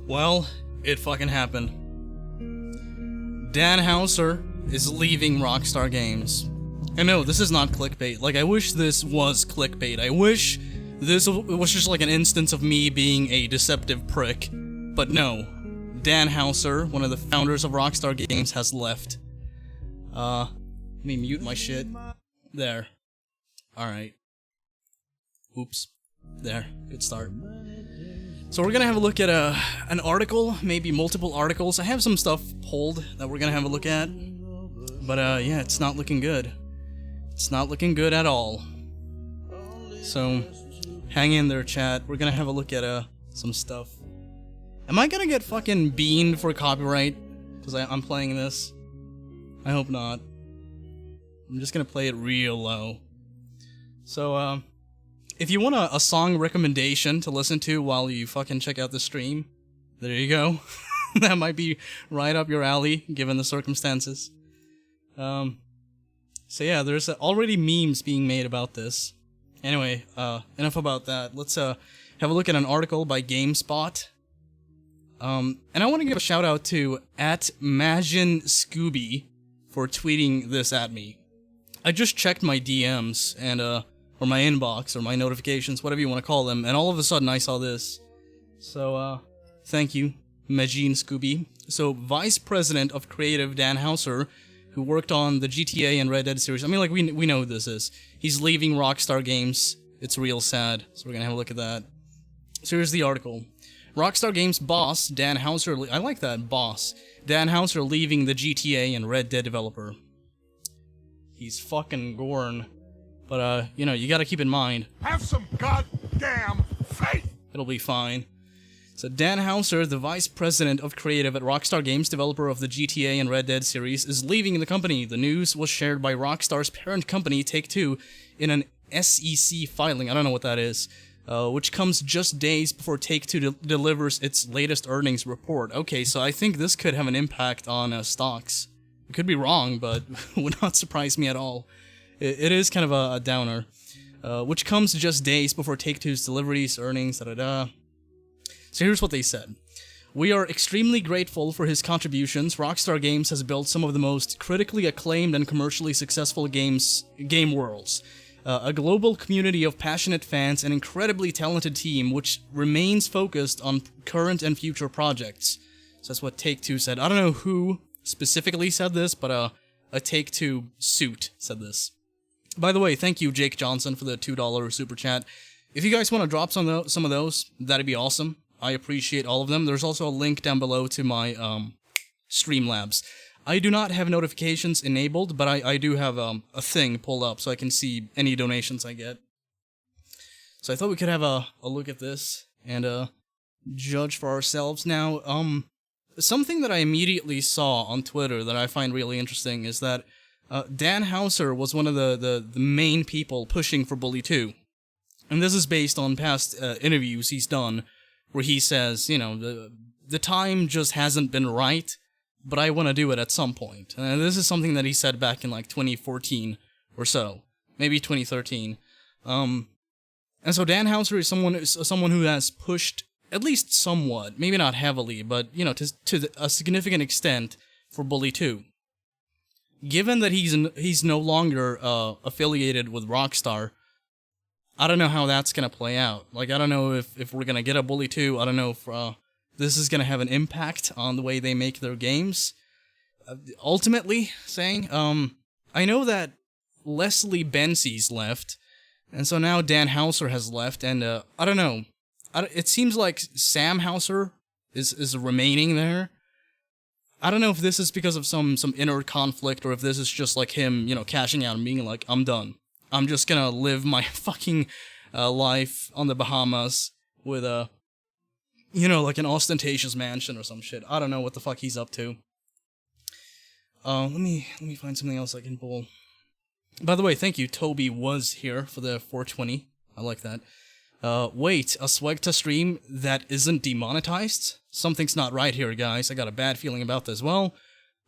Well, it fucking happened. Dan Houser is leaving Rockstar Games. And no, this is not clickbait. Like, I wish this was clickbait. I wish this was just like an instance of me being a deceptive prick. But no. Dan Houser, one of the founders of Rockstar Games, has left. Let me mute my shit. There. Alright. Oops. There. Good start. So we're gonna have a look at an article, maybe multiple articles. I have some stuff pulled that we're gonna have a look at. But yeah, it's not looking good. It's not looking good at all. So, hang in there, chat. We're gonna have a look at some stuff. Am I gonna get fucking beaned for copyright? Because I'm playing this? I hope not. I'm just gonna play it real low. So, if you want a song recommendation to listen to while you fucking check out the stream, there you go. That might be right up your alley, given the circumstances. So yeah, there's already memes being made about this. Anyway, enough about that. Let's have a look at an article by GameSpot. And I want to give a shout out to @MajinScooby for tweeting this at me. I just checked my DMs and or my inbox or my notifications, whatever you want to call them, and all of a sudden I saw this. So thank you, MajinScooby. So Vice President of Creative Dan Houser, who worked on the GTA and Red Dead series. I mean, like, we know who this is. He's leaving Rockstar Games. It's real sad. So we're gonna have a look at that. So here's the article. Rockstar Games boss, Dan Houser... I like that, boss. Dan Houser leaving the GTA and Red Dead developer. He's fucking Gorn. But, you know, you gotta keep in mind. Have some goddamn faith! It'll be fine. So Dan Houser, the Vice President of Creative at Rockstar Games, developer of the GTA and Red Dead series, is leaving the company. The news was shared by Rockstar's parent company, Take-Two, in an SEC filing, I don't know what that is, which comes just days before Take-Two delivers its latest earnings report. Okay, so I think this could have an impact on stocks. It could be wrong, but would not surprise me at all. It is kind of a downer. Which comes just days before Take-Two's deliveries, earnings, da-da-da. So here's what they said. We are extremely grateful for his contributions. Rockstar Games has built some of the most critically acclaimed and commercially successful game worlds. A global community of passionate fans, an incredibly talented team which remains focused on current and future projects. So that's what Take-Two said. I don't know who specifically said this, but a Take-Two suit said this. By the way, thank you, Jake Johnson, for the $2 super chat. If you guys want to drop some of those, that'd be awesome. I appreciate all of them. There's also a link down below to my Streamlabs. I do not have notifications enabled, but I do have a thing pulled up so I can see any donations I get. So I thought we could have a look at this and judge for ourselves. Now, something that I immediately saw on Twitter that I find really interesting is that Dan Houser was one of the main people pushing for Bully 2. And this is based on past interviews he's done, where he says, you know, the time just hasn't been right, but I want to do it at some point. And this is something that he said back in like 2014 or so, maybe 2013. And so Dan Houser is someone who has pushed, at least somewhat, maybe not heavily, but, you know, to a significant extent for Bully 2. Given that he's no longer affiliated with Rockstar, I don't know how that's gonna play out. Like, I don't know if we're gonna get a Bully 2. I don't know if this is gonna have an impact on the way they make their games. Ultimately, saying, I know that Leslie Bensie's left, and so now Dan Houser has left, and I don't know. It seems like Sam Houser is remaining there. I don't know if this is because of some inner conflict, or if this is just like him, you know, cashing out and being like, I'm done. I'm just gonna live my fucking life on the Bahamas with you know, like an ostentatious mansion or some shit. I don't know what the fuck he's up to. Let me find something else I can pull. By the way, thank you, Toby was here for the 420. I like that. Wait, a SWEGTA stream that isn't demonetized? Something's not right here, guys. I got a bad feeling about this. Well,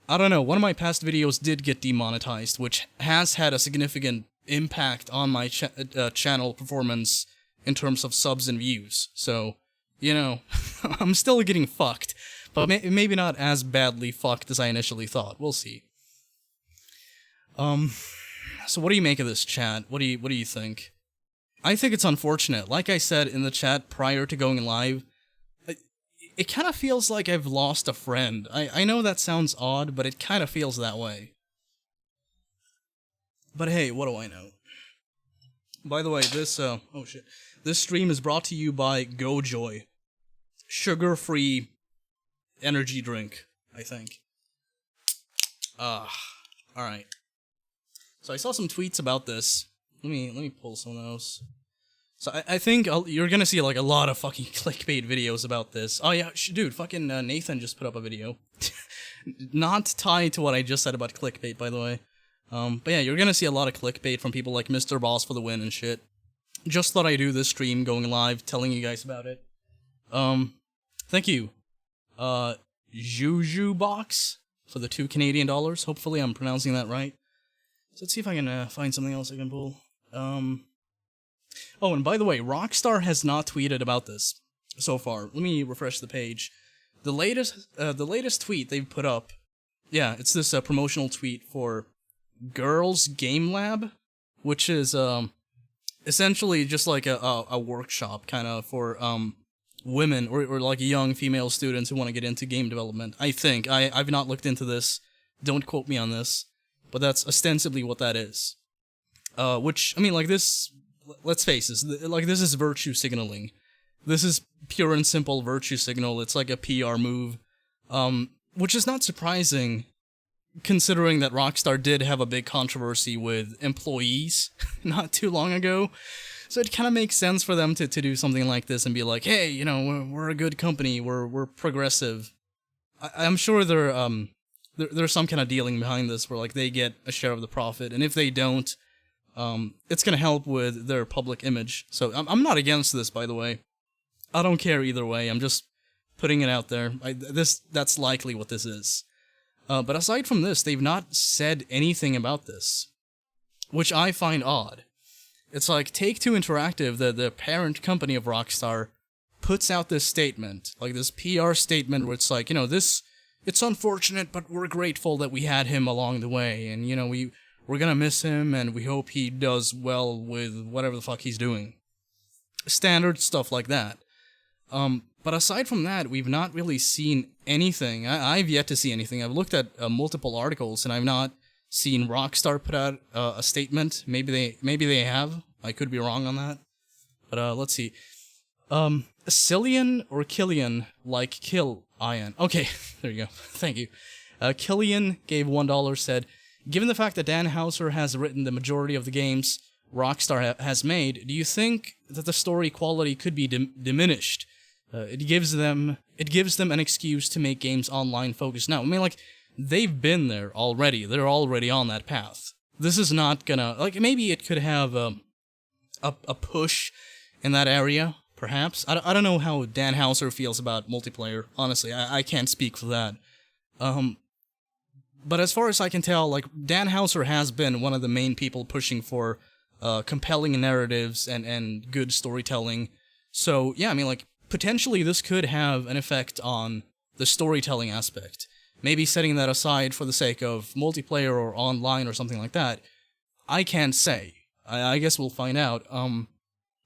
I don't know. One of my past videos did get demonetized, which has had a significant impact on my channel performance in terms of subs and views. So, you know, I'm still getting fucked, but maybe not as badly fucked as I initially thought. We'll see. So what do you make of this, chat? What do you think? I think it's unfortunate. Like I said in the chat prior to going live, it kind of feels like I've lost a friend. I know that sounds odd, but it kind of feels that way. But hey, what do I know? By the way, this this stream is brought to you by GoJoy, sugar-free energy drink, I think. Alright. So I saw some tweets about this. Let me pull some of those. So I think you're gonna see like a lot of fucking clickbait videos about this. Oh yeah, dude, fucking Nathan just put up a video. Not tied to what I just said about clickbait, by the way. But yeah, you're gonna see a lot of clickbait from people like Mr. Boss for the win and shit. Just thought I'd do this stream going live, telling you guys about it. Thank you. Juju Box for the $2 Canadian. Hopefully I'm pronouncing that right. So let's see if I can find something else I can pull. Oh, and by the way, Rockstar has not tweeted about this so far. Let me refresh the page. The latest tweet they've put up, yeah, it's this promotional tweet for Girls Game Lab, which is essentially just like a workshop kind of for women or like young female students who want to get into game development. I think I've not looked into this. Don't quote me on this, but that's ostensibly what that is. Which I mean, like this. Let's face it, like this is virtue signaling. This is pure and simple virtue signal. It's like a PR move, which is not surprising, considering that Rockstar did have a big controversy with employees not too long ago. So it kind of makes sense for them to do something like this and be like, hey, you know, we're a good company, we're progressive. I'm sure there's some kind of dealing behind this where like they get a share of the profit, and if they don't, it's gonna help with their public image. So I'm not against this, by the way. I don't care either way. I'm just putting it out there. That's likely what this is. But aside from this, they've not said anything about this, which I find odd. It's like Take-Two Interactive, the parent company of Rockstar, puts out this statement, like this PR statement where it's like, you know, it's unfortunate, but we're grateful that we had him along the way, and you know, we're gonna miss him, and we hope he does well with whatever the fuck he's doing. Standard stuff like that. But aside from that, we've not really seen anything. I've yet to see anything. I've looked at multiple articles, and I've not seen Rockstar put out a statement. Maybe they have. I could be wrong on that. But let's see. Cillian or Killian, like kill Ian. Okay, there you go. Thank you. Killian gave $1, said, given the fact that Dan Houser has written the majority of the games Rockstar has made, do you think that the story quality could be diminished? It gives them an excuse to make games online focused. Now, I mean, like, they've been there already. They're already on that path. This is not gonna, like, maybe it could have a push in that area, perhaps. I don't know how Dan Houser feels about multiplayer. Honestly, I can't speak for that. But as far as I can tell, like, Dan Houser has been one of the main people pushing for compelling narratives and good storytelling. So, yeah, I mean, like, potentially this could have an effect on the storytelling aspect. Maybe setting that aside for the sake of multiplayer or online or something like that. I can't say. I guess we'll find out.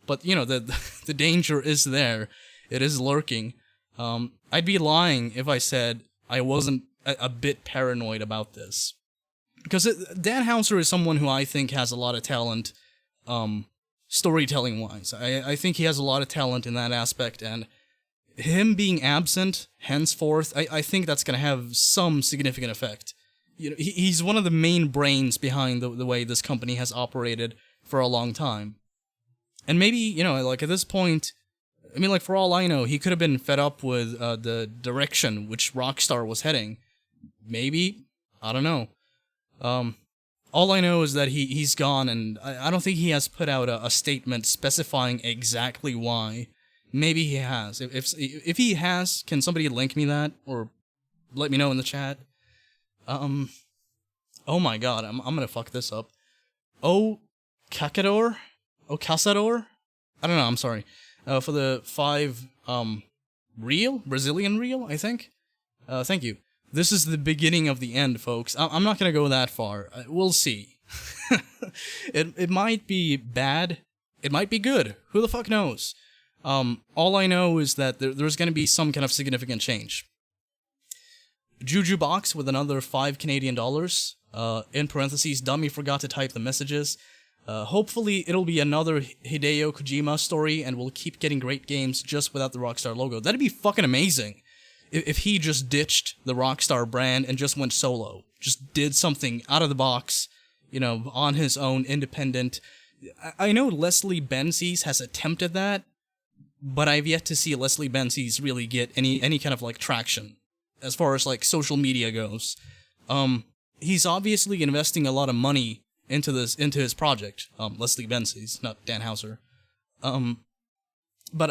But, you know, the danger is there. It is lurking. I'd be lying if I said I wasn't a bit paranoid about this. Because Dan Houser is someone who I think has a lot of talent, storytelling-wise. I think he has a lot of talent in that aspect, and him being absent, henceforth, I think that's going to have some significant effect. You know, he's one of the main brains behind the way this company has operated for a long time. And maybe, you know, like, at this point, I mean, like, for all I know, he could have been fed up with the direction which Rockstar was heading. Maybe. I don't know. All I know is that he's gone, and I don't think he has put out a statement specifying exactly why. Maybe he has. If he has, can somebody link me that, or let me know in the chat? Oh my god, I'm gonna fuck this up. Casador? I don't know, I'm sorry. For the 5 Brazilian real, I think. Thank you. This is the beginning of the end, folks. I'm not gonna go that far. We'll see. It might be bad. It might be good. Who the fuck knows? All I know is that there's gonna be some kind of significant change. Juju Box with another $5 Canadian. In parentheses, dummy forgot to type the messages. Hopefully it'll be another Hideo Kojima story and we'll keep getting great games just without the Rockstar logo. That'd be fucking amazing. If he just ditched the Rockstar brand and just went solo. Just did something out of the box, on his own, independent. I know Leslie Benzies has attempted that, but I've yet to see Leslie Benzies really get any kind of, traction. As far as, social media goes. He's obviously investing a lot of money into his project. Leslie Benzies, not Dan Houser. But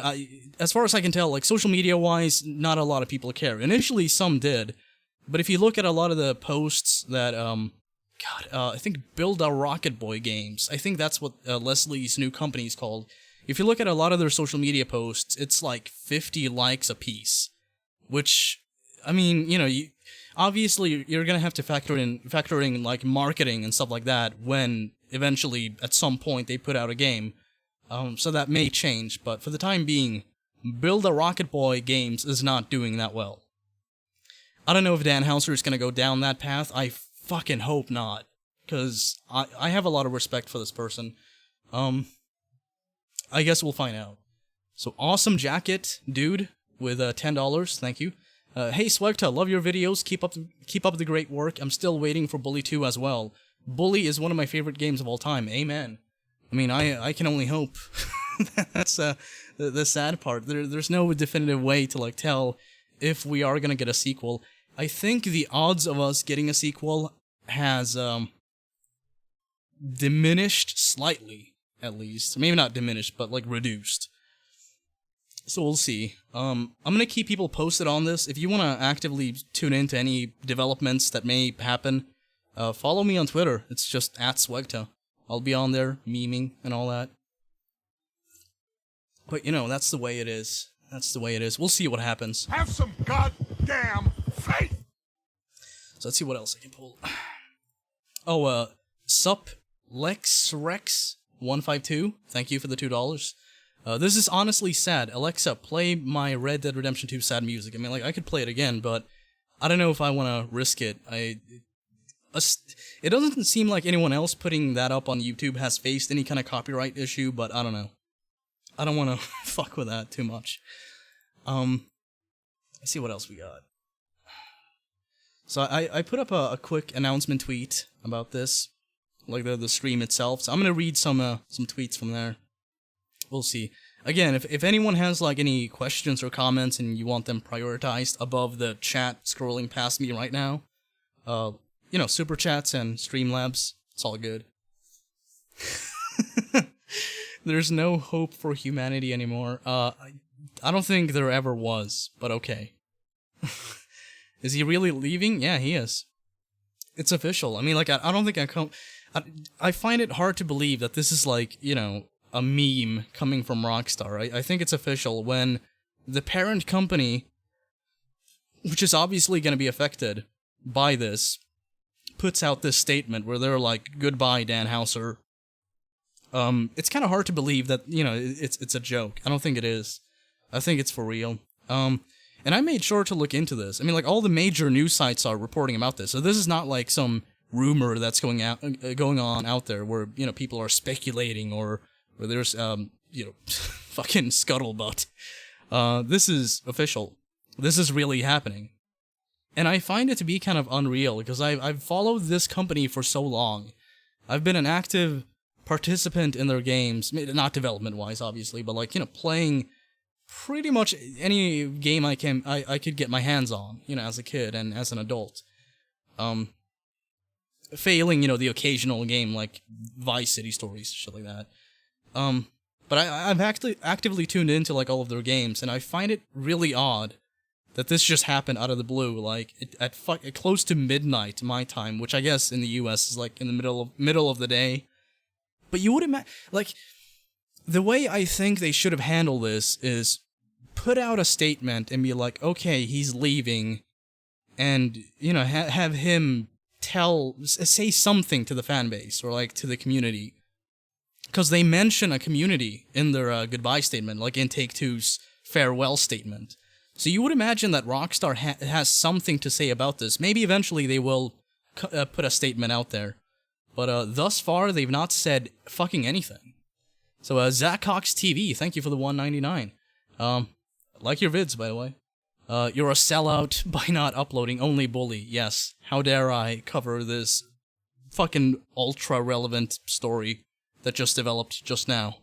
as far as I can tell, social media-wise, not a lot of people care. Initially, some did. But if you look at a lot of the posts that, I think Build a Rocket Boy Games, I think that's what Leslie's new company is called. If you look at a lot of their social media posts, it's 50 likes a piece. Which, obviously you're gonna have to factor in marketing and stuff like that when eventually, at some point, they put out a game. So that may change, but for the time being, Build a Rocket Boy Games is not doing that well. I don't know if Dan Houser is going to go down that path. I fucking hope not, because I have a lot of respect for this person. I guess we'll find out. So, awesome jacket, dude, with $10, thank you. Hey SWEGTA, love your videos, keep up the great work. I'm still waiting for Bully 2 as well. Bully is one of my favorite games of all time, amen. I can only hope. That's the sad part. There's no definitive way to tell if we are gonna get a sequel. I think the odds of us getting a sequel has diminished slightly, at least. Maybe not diminished, but reduced. So we'll see. I'm gonna keep people posted on this. If you wanna actively tune into any developments that may happen, follow me on Twitter. It's just @SWEGTA. I'll be on there, memeing, and all that. But, that's the way it is. That's the way it is. We'll see what happens. Have some goddamn faith! So let's see what else I can pull. Oh, Sup Lex Rex 152. Thank you for the $2. This is honestly sad. Alexa, play my Red Dead Redemption 2 sad music. I could play it again, but I don't know if I want to risk it. It doesn't seem like anyone else putting that up on YouTube has faced any kind of copyright issue, but I don't know. I don't want to fuck with that too much. Let's see what else we got. So I put up a quick announcement tweet about this, the stream itself. So I'm gonna read some tweets from there. We'll see. Again, if anyone has any questions or comments and you want them prioritized above the chat scrolling past me right now, Super Chats and Streamlabs, it's all good. There's no hope for humanity anymore. I don't think there ever was, but okay. Is he really leaving? Yeah, he is. It's official. I don't think I find it hard to believe that this is a meme coming from Rockstar. I think it's official when the parent company, which is obviously going to be affected by this, puts out this statement where they're goodbye, Dan Houser. It's kind of hard to believe that, it's a joke. I don't think it is. I think it's for real. And I made sure to look into this. All the major news sites are reporting about this, so this is not some rumor that's going on out there where, people are speculating or where there's, fucking scuttlebutt. This is official. This is really happening. And I find it to be kind of unreal, because I've followed this company for so long. I've been an active participant in their games, not development-wise, obviously, but playing pretty much any game I could get my hands on, as a kid and as an adult. Failing, the occasional game like Vice City Stories, shit like that. But I've actively tuned into all of their games, and I find it really odd that this just happened out of the blue, at close to midnight my time, which I guess in the U.S. is in the middle of the day. But you would imagine, the way I think they should have handled this is put out a statement and be like, okay, he's leaving, and, you know, have him say something to the fan base, or, like, to the community. Because they mention a community in their goodbye statement, like in Take-Two's farewell statement. So you would imagine that Rockstar has something to say about this. Maybe eventually they will put a statement out there. But thus far, they've not said fucking anything. So, Zach Cox TV, thank you for the $1.99. Like your vids, by the way. You're a sellout by not uploading, only bully. Yes, how dare I cover this fucking ultra-relevant story that just developed just now.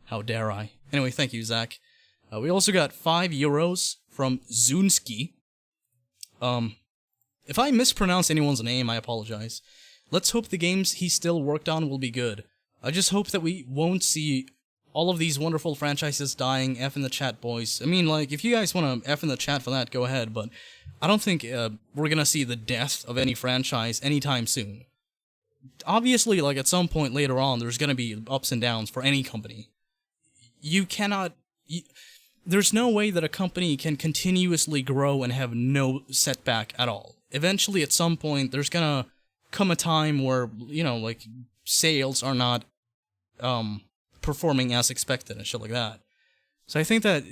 How dare I. Anyway, thank you, Zach. We also got €5 from Zunski. If I mispronounce anyone's name, I apologize. Let's hope the games he still worked on will be good. I just hope that we won't see all of these wonderful franchises dying. F in the chat, boys. I mean, like, if you guys want to F in the chat for that, go ahead, but I don't think we're gonna see the death of any franchise anytime soon. Obviously, like, at some point later on, there's gonna be ups and downs for any company. You cannot... there's no way that a company can continuously grow and have no setback at all. Eventually, at some point, there's gonna come a time where, you know, like, sales are not performing as expected and shit like that. So I think that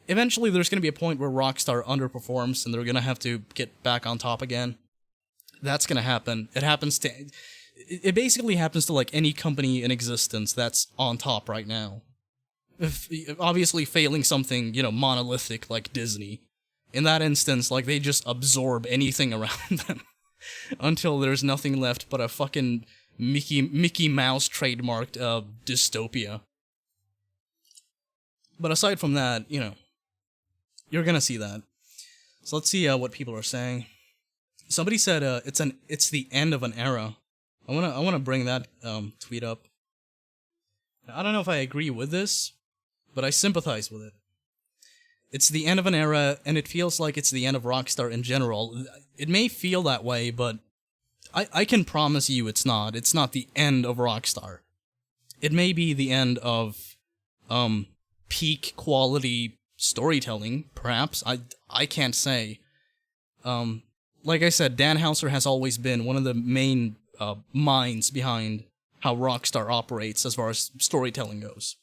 eventually there's gonna be a point where Rockstar underperforms and they're gonna have to get back on top again. That's gonna happen. It basically happens to, like, any company in existence that's on top right now. Obviously failing something, you know, monolithic like Disney. In that instance, like, they just absorb anything around them until there's nothing left but a fucking Mickey Mouse trademarked dystopia. But aside from that, you know, you're gonna see that. So let's see what people are saying. Somebody said it's the end of an era. I wanna bring that tweet up. I don't know if I agree with this, but I sympathize with it. It's the end of an era, and it feels like it's the end of Rockstar in general. It may feel that way, but I can promise you it's not. It's not the end of Rockstar. It may be the end of peak quality storytelling, perhaps. I can't say. Like I said, Dan Houser has always been one of the main minds behind how Rockstar operates as far as storytelling goes.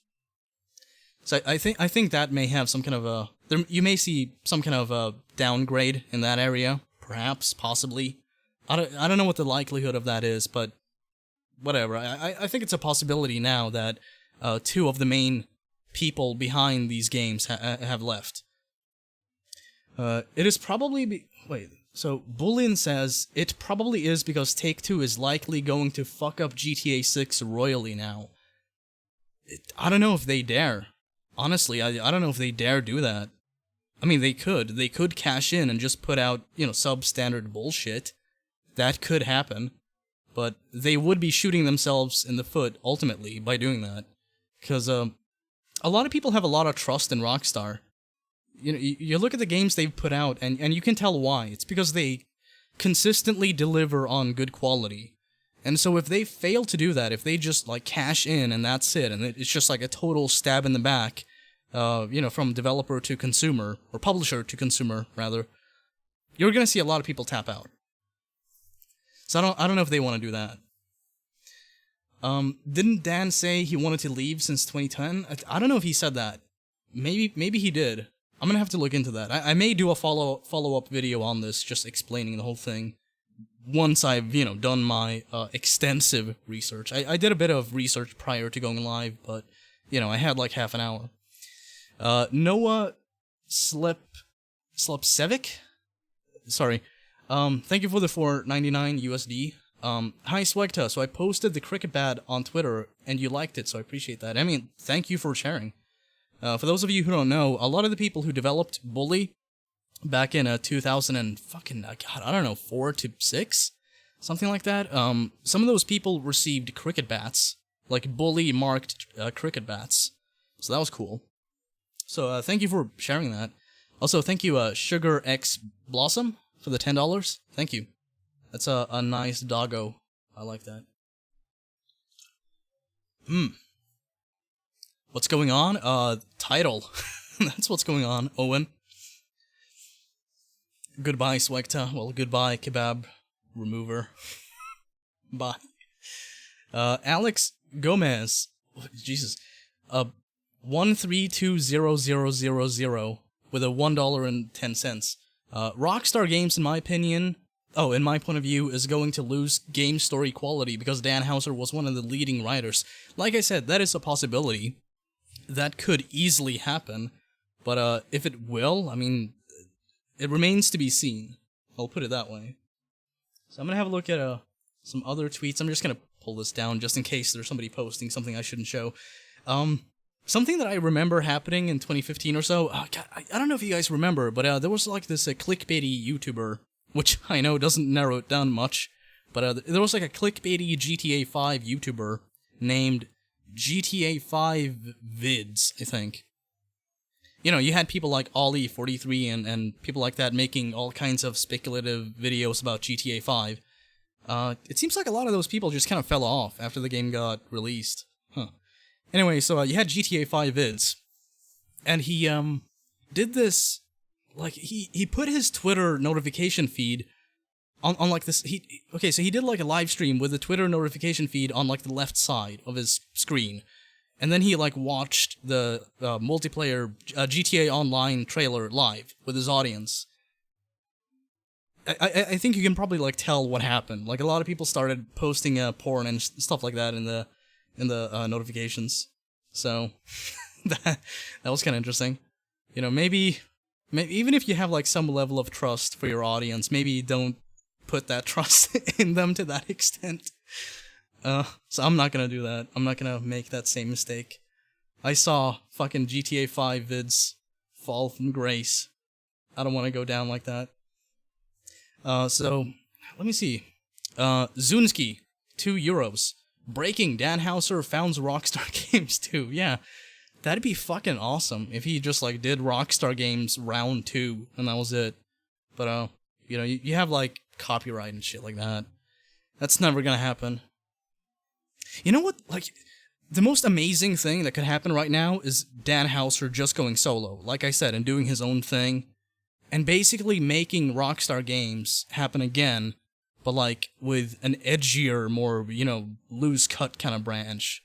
So I think that may have some kind of a... you may see some kind of a downgrade in that area, perhaps, possibly. I don't know what the likelihood of that is, but whatever. I think it's a possibility now that two of the main people behind these games have left. It is probably... wait, so Bullion says, it probably is because Take-Two is likely going to fuck up GTA 6 royally now. I don't know if they dare. Honestly, I don't know if they dare do that. I mean, they could. They could cash in and just put out, you know, substandard bullshit. That could happen. But they would be shooting themselves in the foot, ultimately, by doing that. Because, a lot of people have a lot of trust in Rockstar. You know, you look at the games they've put out, and you can tell why. It's because they consistently deliver on good quality. And so if they fail to do that, if they just, like, cash in and that's it, and it's just like a total stab in the back, you know, from developer to consumer, or publisher to consumer, rather, you're gonna see a lot of people tap out. So I don't know if they want to do that. Didn't Dan say he wanted to leave since 2010? I don't know if he said that. Maybe he did. I'm gonna have to look into that. I may do a follow-up video on this, just explaining the whole thing. Once I've, you know, done my extensive research. I did a bit of research prior to going live, but, you know, I had like half an hour. Noah Slepsevic? Sorry. Thank you for the $4.99 USD. Hi SWEGTA, so I posted the cricket bat on Twitter, and you liked it, so I appreciate that. I mean, thank you for sharing. For those of you who don't know, a lot of the people who developed Bully back in 2000 and fucking, God, I don't know, 4 to 6? Something like that. Some of those people received cricket bats, like Bully marked cricket bats. So that was cool. So thank you for sharing that. Also, thank you, Sugar X Blossom, for the $10. Thank you. That's a nice doggo. I like that. What's going on? Title. That's what's going on, Owen. Goodbye, SWEGTA. Well, goodbye, kebab remover. Bye. Alex Gomez. Jesus. 132000 with a $1.10. Rockstar Games, in my opinion, in my point of view, is going to lose game story quality because Dan Houser was one of the leading writers. Like I said, that is a possibility. That could easily happen. But if it will, I mean, it remains to be seen. I'll put it that way. So I'm gonna have a look at some other tweets. I'm just gonna pull this down just in case there's somebody posting something I shouldn't show. Something that I remember happening in 2015 or so. God, I don't know if you guys remember, but there was like this clickbaity YouTuber, which I know doesn't narrow it down much, but there was like a clickbaity GTA 5 YouTuber named GTA 5 Vids, I think. You know, you had people like Ollie43 and people like that making all kinds of speculative videos about GTA 5. It seems like a lot of those people just kind of fell off after the game got released. Huh. Anyway, so you had GTA 5 Vids, and he did this, like, he put his Twitter notification feed on like this, so he did like a live stream with the Twitter notification feed on like the left side of his screen, and then he like watched the multiplayer GTA Online trailer live with his audience. I think you can probably like tell what happened. Like a lot of people started posting porn and stuff like that in the notifications. So that was kind of interesting. You know, maybe even if you have like some level of trust for your audience, maybe don't put that trust in them to that extent. So I'm not gonna do that. I'm not gonna make that same mistake. I saw fucking GTA 5 vids fall from grace. I don't want to go down like that. So let me see. Zunski, €2. Breaking, Dan Houser founds Rockstar Games too. Yeah, that'd be fucking awesome if he just like did Rockstar Games round 2 and that was it. But you know, you have like copyright and shit like that. That's never gonna happen. You know what? Like, the most amazing thing that could happen right now is Dan Houser just going solo, like I said, and doing his own thing, and basically making Rockstar Games happen again. But like with an edgier, more, you know, loose cut kind of branch,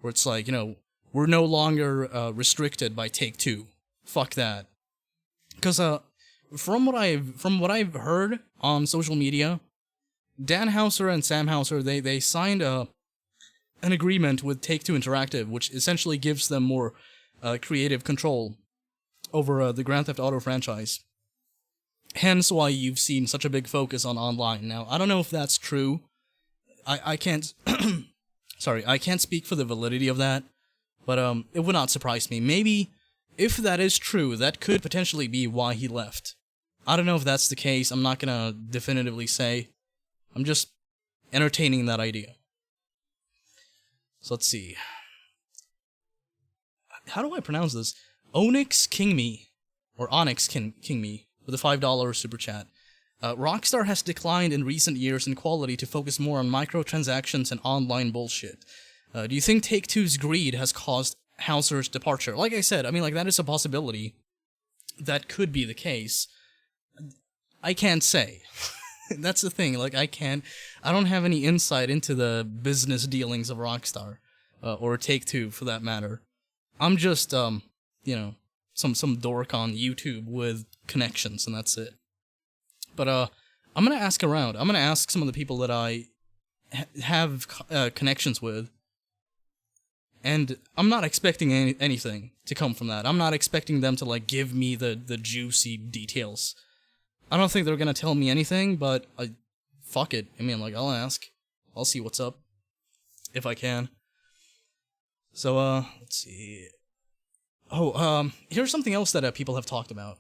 where it's like, you know, we're no longer restricted by Take-Two. Fuck that. Because from what I've heard on social media, Dan Houser and Sam Houser they signed an agreement with Take-Two Interactive, which essentially gives them more creative control over the Grand Theft Auto franchise. Hence why you've seen such a big focus on online. Now, I don't know if that's true. I can't... sorry, I can't speak for the validity of that, but it would not surprise me. Maybe, if that is true, that could potentially be why he left. I don't know if that's the case. I'm not gonna definitively say. I'm just entertaining that idea. So let's see. How do I pronounce this? Onyx Kingme, or Onyx Kingme, with a $5 super chat. Rockstar has declined in recent years in quality to focus more on microtransactions and online bullshit. Do you think Take-Two's greed has caused Houser's departure? Like I said, I mean, like, that is a possibility. That could be the case. I can't say. That's the thing, like, I don't have any insight into the business dealings of Rockstar, or Take-Two, for that matter. I'm just, you know, some dork on YouTube with connections, and that's it. But, I'm gonna ask around. I'm gonna ask some of the people that I have connections with, and I'm not expecting anything to come from that. I'm not expecting them to, like, give me the juicy details. I don't think they're gonna tell me anything, but fuck it. I mean, like, I'll ask. I'll see what's up, if I can. So, let's see. Oh, here's something else that people have talked about.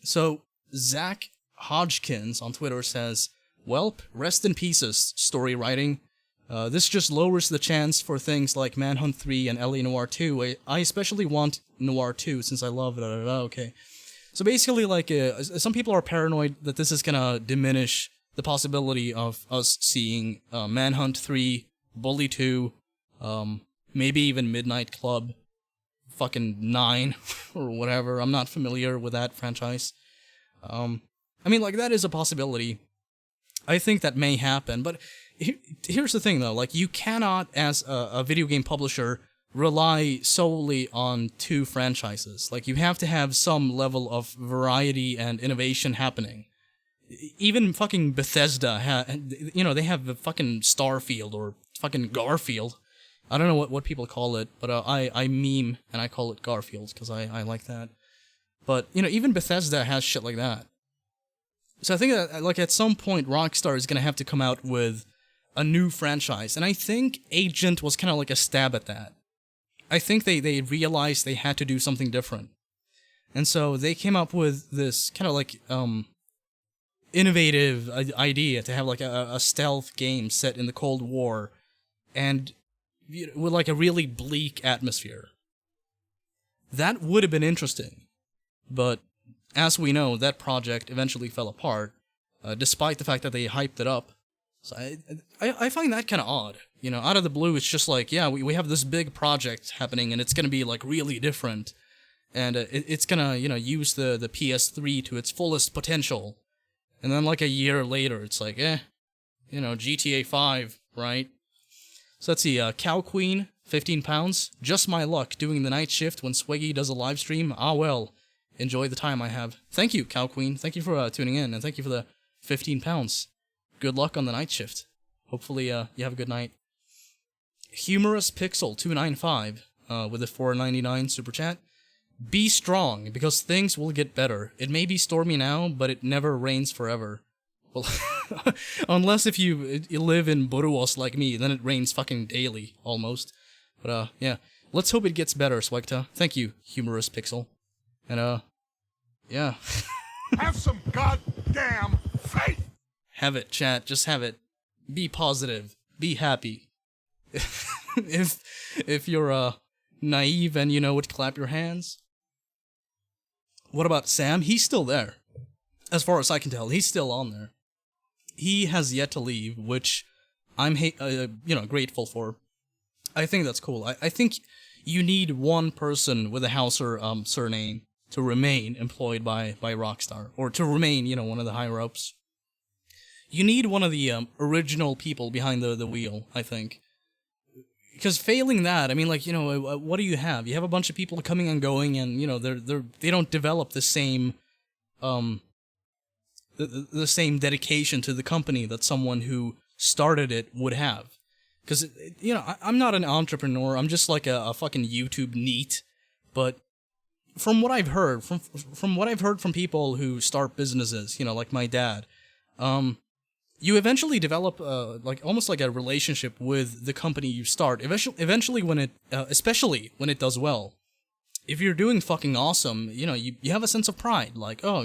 So, Zach Hodgkins on Twitter says, "Welp, rest in pieces, story writing. This just lowers the chance for things like Manhunt 3 and LA Noire 2. I especially want Noire 2 since I love it." Okay. So basically, like, some people are paranoid that this is gonna diminish the possibility of us seeing Manhunt 3, Bully 2, maybe even Midnight Club, fucking 9 or whatever. I'm not familiar with that franchise. I mean, like, that is a possibility. I think that may happen, but here's the thing, though. Like, you cannot, as a video game publisher, rely solely on 2 franchises. Like, you have to have some level of variety and innovation happening. Even fucking Bethesda, they have the fucking Starfield or fucking Garfield. I don't know what people call it, but I meme and I call it Garfield because I like that. But, even Bethesda has shit like that. So I think that, like, at some point, Rockstar is going to have to come out with a new franchise. And I think Agent was kind of like a stab at that. I think they realized they had to do something different. And so they came up with this kind of like innovative idea to have like a stealth game set in the Cold War and with like a really bleak atmosphere. That would have been interesting. But as we know, that project eventually fell apart, despite the fact that they hyped it up. So I find that kind of odd. Out of the blue, it's just like, yeah, we have this big project happening, and it's going to be, like, really different. And it's going to, use the PS3 to its fullest potential. And then, like, a year later, it's like, GTA 5, right? So let's see, Cow Queen, 15 pounds. Just my luck doing the night shift when Sweggy does a live stream. Ah, well. Enjoy the time I have. Thank you, Cow Queen. Thank you for tuning in, and thank you for the 15 pounds. Good luck on the night shift. Hopefully, you have a good night. Humorous Pixel 295 with a $4.99 super chat. Be strong, because things will get better. It may be stormy now, but it never rains forever. Well, unless if you live in Burgos like me, then it rains fucking daily, almost. But, yeah. Let's hope it gets better, SWEGTA. Thank you, Humorous Pixel. And, yeah. Have some goddamn faith! Have it, chat. Just have it. Be positive. Be happy. if you're, naive and would clap your hands. What about Sam? He's still there. As far as I can tell, he's still on there. He has yet to leave, which I'm, grateful for. I think that's cool. I think you need one person with a Hauser, surname to remain employed by Rockstar, or to remain, one of the higher-ups. You need one of the original people behind the wheel, I think. Because failing that, I mean, like, what do you have? You have a bunch of people coming and going, and, they don't develop the same, the same dedication to the company that someone who started it would have. Because, I'm not an entrepreneur, I'm just like a fucking YouTube neat, but from what I've heard, from what I've heard from people who start businesses, like my dad, you eventually develop, almost like a relationship with the company you start. Eventually when it, especially when it does well. If you're doing fucking awesome, you have a sense of pride, like, oh,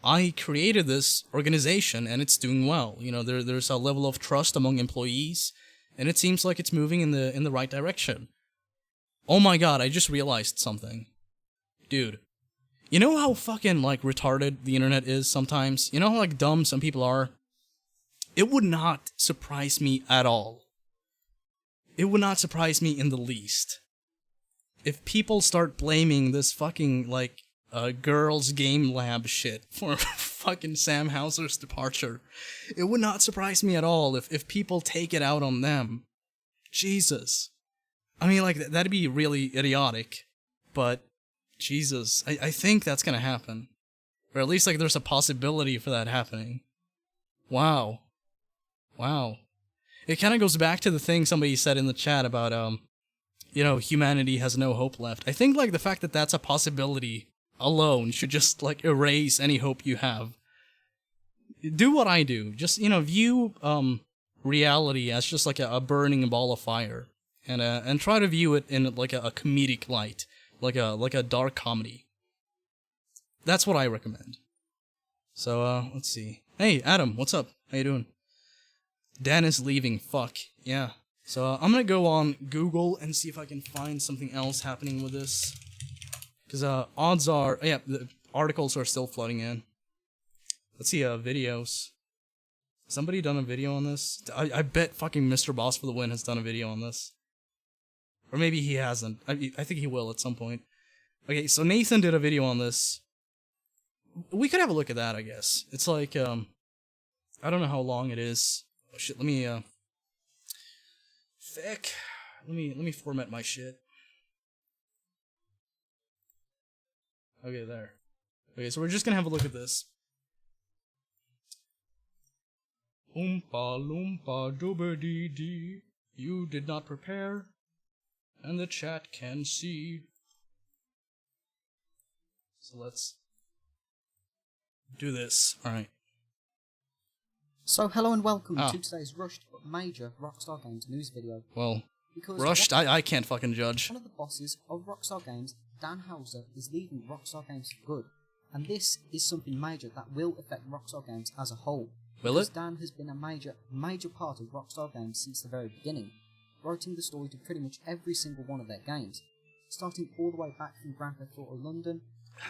I created this organization and it's doing well. There's a level of trust among employees, and it seems like it's moving in the right direction. Oh my god, I just realized something. Dude, you know how fucking, like, retarded the internet is sometimes? You know how, like, dumb some people are? It would not surprise me at all. It would not surprise me in the least. If people start blaming this fucking, like, girls' game lab shit for fucking Sam Hauser's departure, it would not surprise me at all if people take it out on them. Jesus. I mean, like, that'd be really idiotic, but Jesus, I think that's gonna happen. Or at least, like, there's a possibility for that happening. Wow. Wow. It kind of goes back to the thing somebody said in the chat about, humanity has no hope left. I think, like, the fact that that's a possibility alone should just, like, erase any hope you have. Do what I do. Just, view, reality as just, like, a burning ball of fire. And try to view it in, like, a comedic light. Like a dark comedy. That's what I recommend. So, let's see. Hey, Adam, what's up? How you doing? Dan is leaving. Fuck. Yeah. So, I'm gonna go on Google and see if I can find something else happening with this. Because, odds are... Yeah, the articles are still flooding in. Let's see, videos. Somebody done a video on this? I bet fucking Mr. Boss for the Win has done a video on this. Or maybe he hasn't. I think he will at some point. Okay, so Nathan did a video on this. We could have a look at that, I guess. It's like, I don't know how long it is. Oh shit, let me, Thick. Let me format my shit. Okay, there. Okay, so we're just gonna have a look at this. Oompa loompa dooba dee dee. You did not prepare, and the chat can see. So let's do this. Alright. So hello and welcome to today's rushed but major Rockstar Games news video. Well, Because rushed? I can't fucking judge. one of the bosses of Rockstar Games, Dan Houser, is leaving Rockstar Games for good. And this is something major that will affect Rockstar Games as a whole. Will because it? Dan has been a major part of Rockstar Games since the very beginning, writing the story to pretty much every single one of their games. Starting all the way back from Grand Theft Auto London,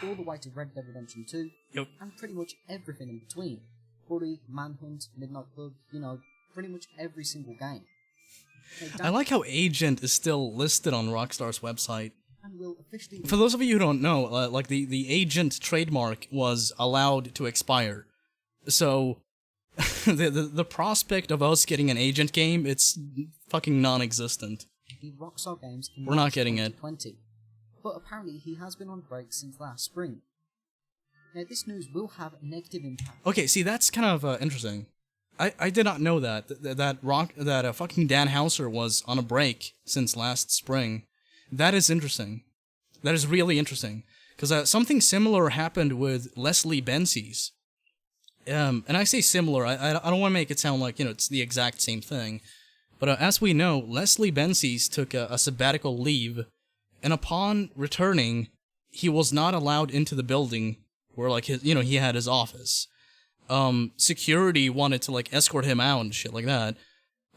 all the way to Red Dead Redemption 2, Yep. and pretty much everything in between. Bully, Manhunt, Midnight Club, you know, pretty much every single game. I like how Agent is still listed on Rockstar's website. And will officially... For those of you who don't know, like the Agent trademark was allowed to expire. So, the prospect of us getting an Agent game, it's fucking non-existent. The Rockstar Games in We're not getting it. 2020. But apparently he has been on break since last spring. Now this news will have a negative impact. Okay, see, that's kind of interesting. I did not know that fucking Dan Houser was on a break since last spring. That is interesting. That is really interesting. Because something similar happened with Leslie Benzies. And I say similar, I don't want to make it sound like, you know, it's the exact same thing. But as we know, Leslie Benzies took a sabbatical leave, and upon returning, he was not allowed into the building where, like, his, you know, he had his office. Security wanted to, like, escort him out and shit like that.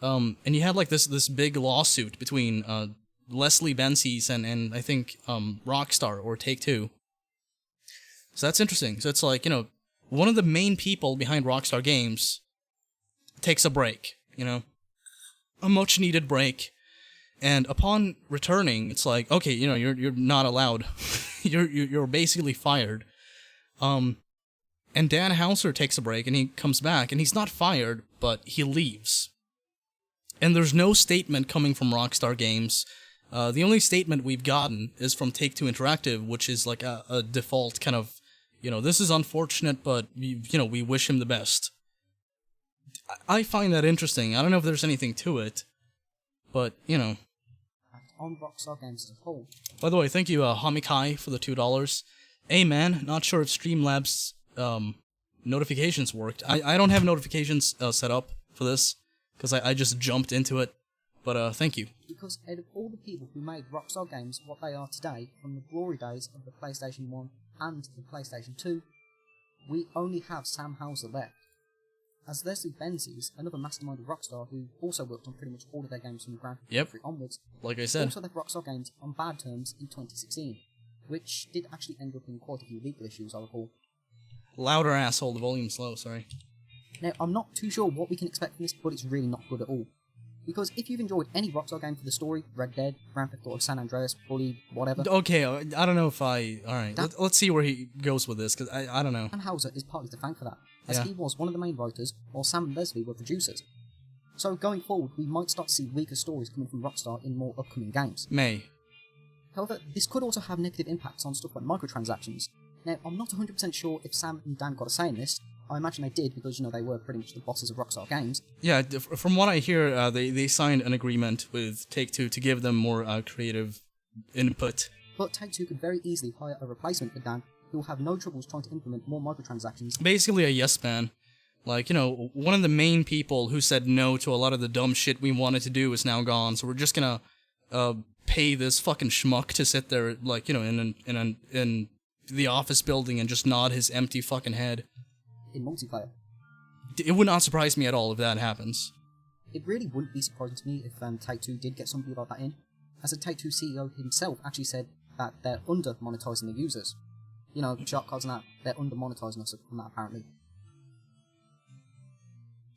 And you had, like, this big lawsuit between, Leslie Benzies and I think, Rockstar or Take-Two. So that's interesting. So it's like, you know, one of the main people behind Rockstar Games takes a break, you know? A much-needed break. And upon returning, it's like, okay, you know, you're not allowed. you're basically fired. And Dan Houser takes a break, and he comes back, and he's not fired, but he leaves. And there's no statement coming from Rockstar Games. The only statement we've gotten is from Take-Two Interactive, which is like a default kind of, you know, this is unfortunate, but, you know, we wish him the best. I find that interesting. I don't know if there's anything to it, but, you know. On Rockstar Games as a whole. By the way, thank you, Hamikai, for the $2. Hey, man, not sure if Streamlabs notifications worked. I don't have notifications set up for this, because I just jumped into it, but thank you. Because out of all the people who made Rockstar Games what they are today, from the glory days of the PlayStation 1 and the PlayStation 2, we only have Sam Houser left. As Leslie Benzies, another mastermind of Rockstar who also worked on pretty much all of their games from Grand Theft Auto 3 onwards, like I said, also left Rockstar Games on bad terms in 2016, which did actually end up in quite a few legal issues, I recall. Louder, asshole, the volume's low, sorry. Now, I'm not too sure what we can expect from this, but it's really not good at all. Because if you've enjoyed any Rockstar game for the story, Red Dead, Grand Theft Auto San Andreas, Bully, whatever... Okay, I don't know if Alright, let's see where he goes with this, because I don't know. Dan Houser is partly to thank for that, as he was one of the main writers, while Sam and Leslie were producers. So going forward, we might start to see weaker stories coming from Rockstar in more upcoming games. However, this could also have negative impacts on stuff like microtransactions. Now, I'm not 100% sure if Sam and Dan got a say in this. I imagine they did, because, you know, they were pretty much the bosses of Rockstar Games. Yeah, from what I hear, they signed an agreement with Take-Two to give them more creative input. But Take-Two could very easily hire a replacement for Dan, who will have no troubles trying to implement more microtransactions. Basically a yes man. Like, you know, one of the main people who said no to a lot of the dumb shit we wanted to do is now gone, so we're just gonna pay this fucking schmuck to sit there, like, you know, in the office building and just nod his empty fucking head. In multiplayer. It would not surprise me at all if that happens. It really wouldn't be surprising to me if Take-Two did get somebody like that in, as the Take-Two CEO himself actually said that they're under-monetizing the users. You know, sharp cards and that, they're under-monetizing us on that, apparently.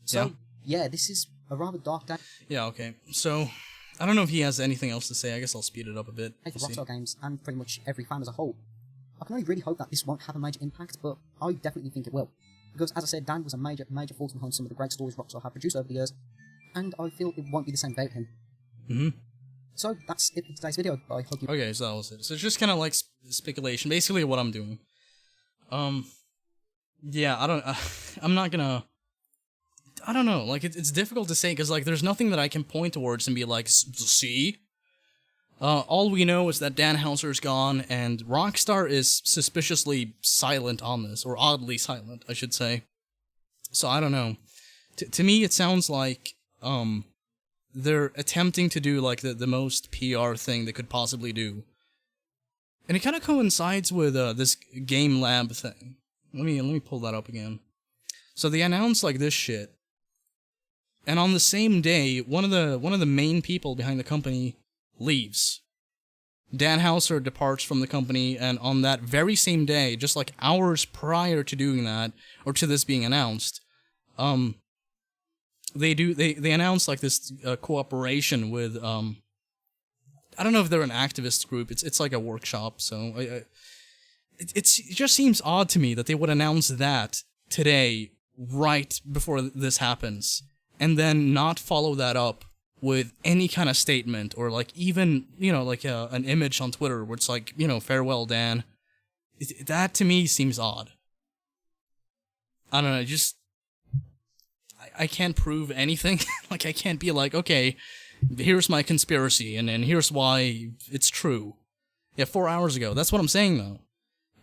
So, yeah, this is a rather dark day. Yeah, okay. So, I don't know if he has anything else to say. I guess I'll speed it up a bit. Hey, for Rockstar Games, and pretty much every fan as a whole, I can only really hope that this won't have a major impact, but I definitely think it will. Because, as I said, Dan was a major force behind some of the great stories Rockstar have produced over the years, and I feel it won't be the same without him. Mm-hmm. So, that's it for today's video. I hope you... Okay, so that was it. So it's just kind of like speculation, basically what I'm doing. Yeah, I'm not gonna... I don't know, like, it's difficult to say, because, like, there's nothing that I can point towards and be like, see? All we know is that Dan Houser's gone, and Rockstar is suspiciously silent on this, or oddly silent, I should say. So, I don't know. To me, it sounds like, they're attempting to do, like, the most PR thing they could possibly do. And it kind of coincides with, this Game Lab thing. Let me pull that up again. So they announced, like, this shit. And on the same day, one of the main people behind the company leaves. Dan Houser departs from the company, and on that very same day, just like hours prior to doing that, or to this being announced, they announced like this cooperation with I don't know if they're an activist group. It's like a workshop. So it just seems odd to me that they would announce that today, right before this happens, and then not follow that up with any kind of statement, or like even, you know, like an image on Twitter where it's like, you know, farewell Dan. That to me seems odd. I don't know, just I can't prove anything. Like, I can't be like, okay, here's my conspiracy, and here's why it's true. Yeah, 4 hours ago. That's what I'm saying, though.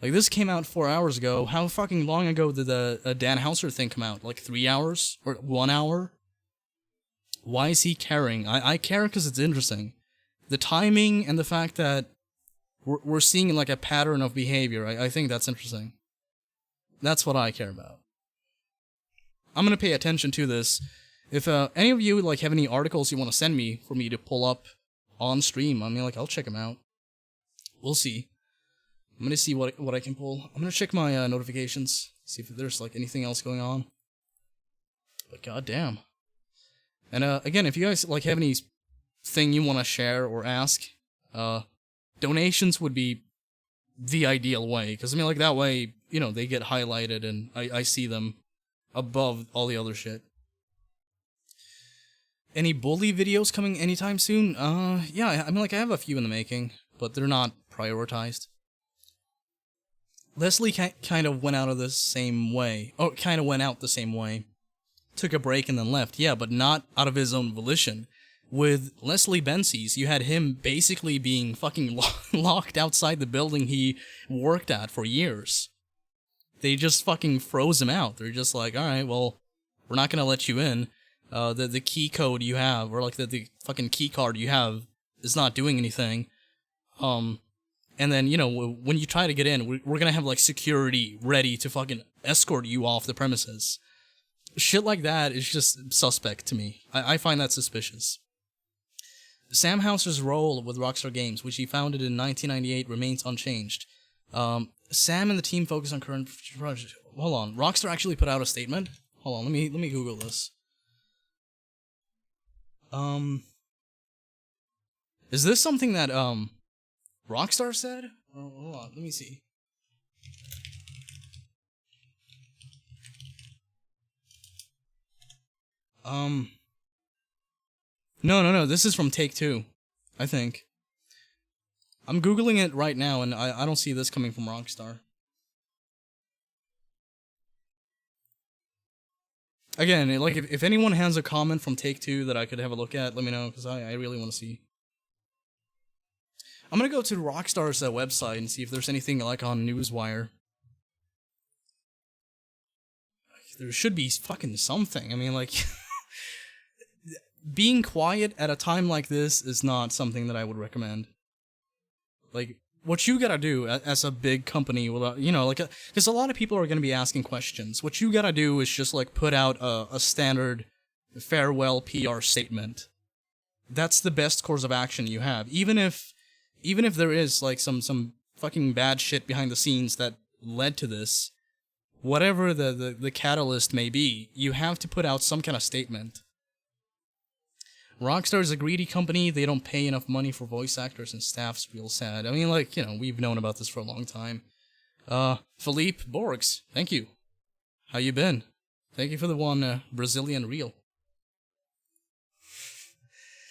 Like, this came out 4 hours ago. How fucking long ago did the Dan Houser thing come out? Like 3 hours? Or 1 hour? Why is he caring? I care because it's interesting. The timing and the fact that we're seeing like a pattern of behavior, I think that's interesting. That's what I care about. I'm gonna pay attention to this. If any of you like have any articles you want to send me for me to pull up on stream, I mean, like, I'll check them out. We'll see. I'm gonna see what I can pull. I'm gonna check my notifications, see if there's like anything else going on. But goddamn. And again, if you guys like have anything you want to share or ask, donations would be the ideal way, because I mean, like, that way, you know, they get highlighted and I see them above all the other shit. Any bully videos coming anytime soon? Yeah, I mean, like, I have a few in the making, but they're not prioritized. Leslie kind of went out the same way. Took a break and then left, yeah, but not out of his own volition. With Leslie Benzies, you had him basically being fucking locked outside the building he worked at for years. They just fucking froze him out. They're just like, alright, well, we're not gonna let you in. The key code you have, or like the fucking key card you have, is not doing anything. And then, you know, when you try to get in, we're gonna have like security ready to fucking escort you off the premises. Shit like that is just suspect to me. I find that suspicious. Sam Houser's role with Rockstar Games, which he founded in 1998, remains unchanged. Sam and the team focus on current projects. Hold on, Rockstar actually put out a statement? Hold on, let me Google this. Is this something that Rockstar said? Oh, hold on, let me see. No, this is from Take-Two, I think. I'm Googling it right now, and I don't see this coming from Rockstar. Again, like, if anyone has a comment from Take-Two that I could have a look at, let me know, because I really want to see. I'm gonna go to Rockstar's website and see if there's anything, like, on Newswire. There should be fucking something. I mean, like... Being quiet at a time like this is not something that I would recommend. Like, what you gotta do as a big company, you know, like, because a lot of people are gonna be asking questions. What you gotta do is just, like, put out a standard farewell PR statement. That's the best course of action you have. Even if there is, like, some fucking bad shit behind the scenes that led to this, whatever the catalyst may be, you have to put out some kind of statement. Rockstar's a greedy company, they don't pay enough money for voice actors and staff's real sad. I mean, like, you know, we've known about this for a long time. Philippe Borgs, thank you. How you been? Thank you for the one, Brazilian reel.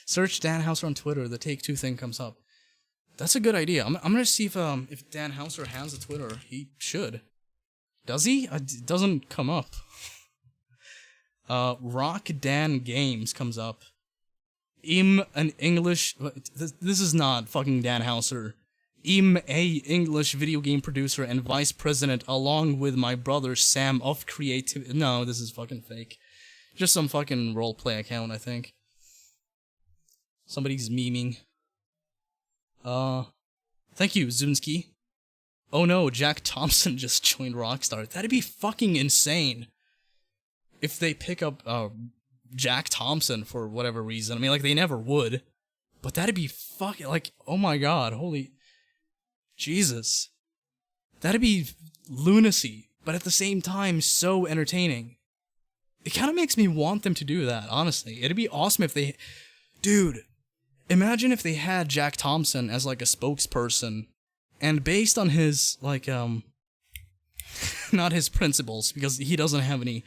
Search Dan Houser on Twitter, the Take-Two thing comes up. That's a good idea. I'm gonna see if Dan Houser has a Twitter. He should. Does he? It doesn't come up. Rock Dan Games comes up. An English... This is not fucking Dan Houser. A English video game producer and vice president along with my brother Sam of Creative... No, this is fucking fake. Just some fucking roleplay account, I think. Somebody's memeing. Thank you, Zunski. Oh no, Jack Thompson just joined Rockstar. That'd be fucking insane. If they pick up, Jack Thompson for whatever reason. I mean, like, they never would. But that'd be fucking, like, oh my god, holy... Jesus. That'd be lunacy, but at the same time, so entertaining. It kind of makes me want them to do that, honestly. It'd be awesome if they... Dude, imagine if they had Jack Thompson as, like, a spokesperson, and based on his, like, not his principles, because he doesn't have any,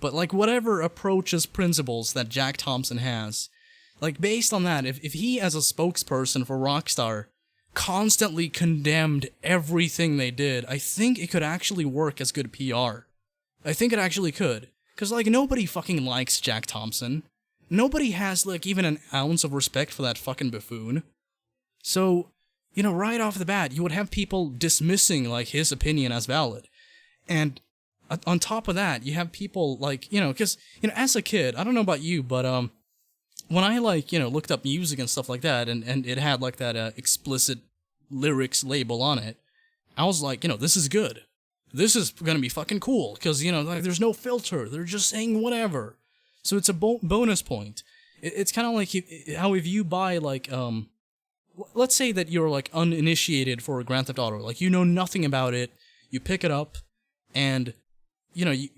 but, like, whatever approaches principles that Jack Thompson has, like, based on that, if he, as a spokesperson for Rockstar, constantly condemned everything they did, I think it could actually work as good PR. I think it actually could. Because, like, nobody fucking likes Jack Thompson. Nobody has, like, even an ounce of respect for that fucking buffoon. So, you know, right off the bat, you would have people dismissing, like, his opinion as valid. And on top of that, you have people, like, you know, because, you know, as a kid, I don't know about you, but, when I, like, you know, looked up music and stuff like that, and it had, like, that, explicit lyrics label on it, I was like, you know, this is good. This is gonna be fucking cool, because, you know, like, there's no filter, they're just saying whatever. So it's a bonus point. It's kind of like how if you buy, like, let's say that you're, like, uninitiated for Grand Theft Auto, like, you know nothing about it, you pick it up, and, you know, you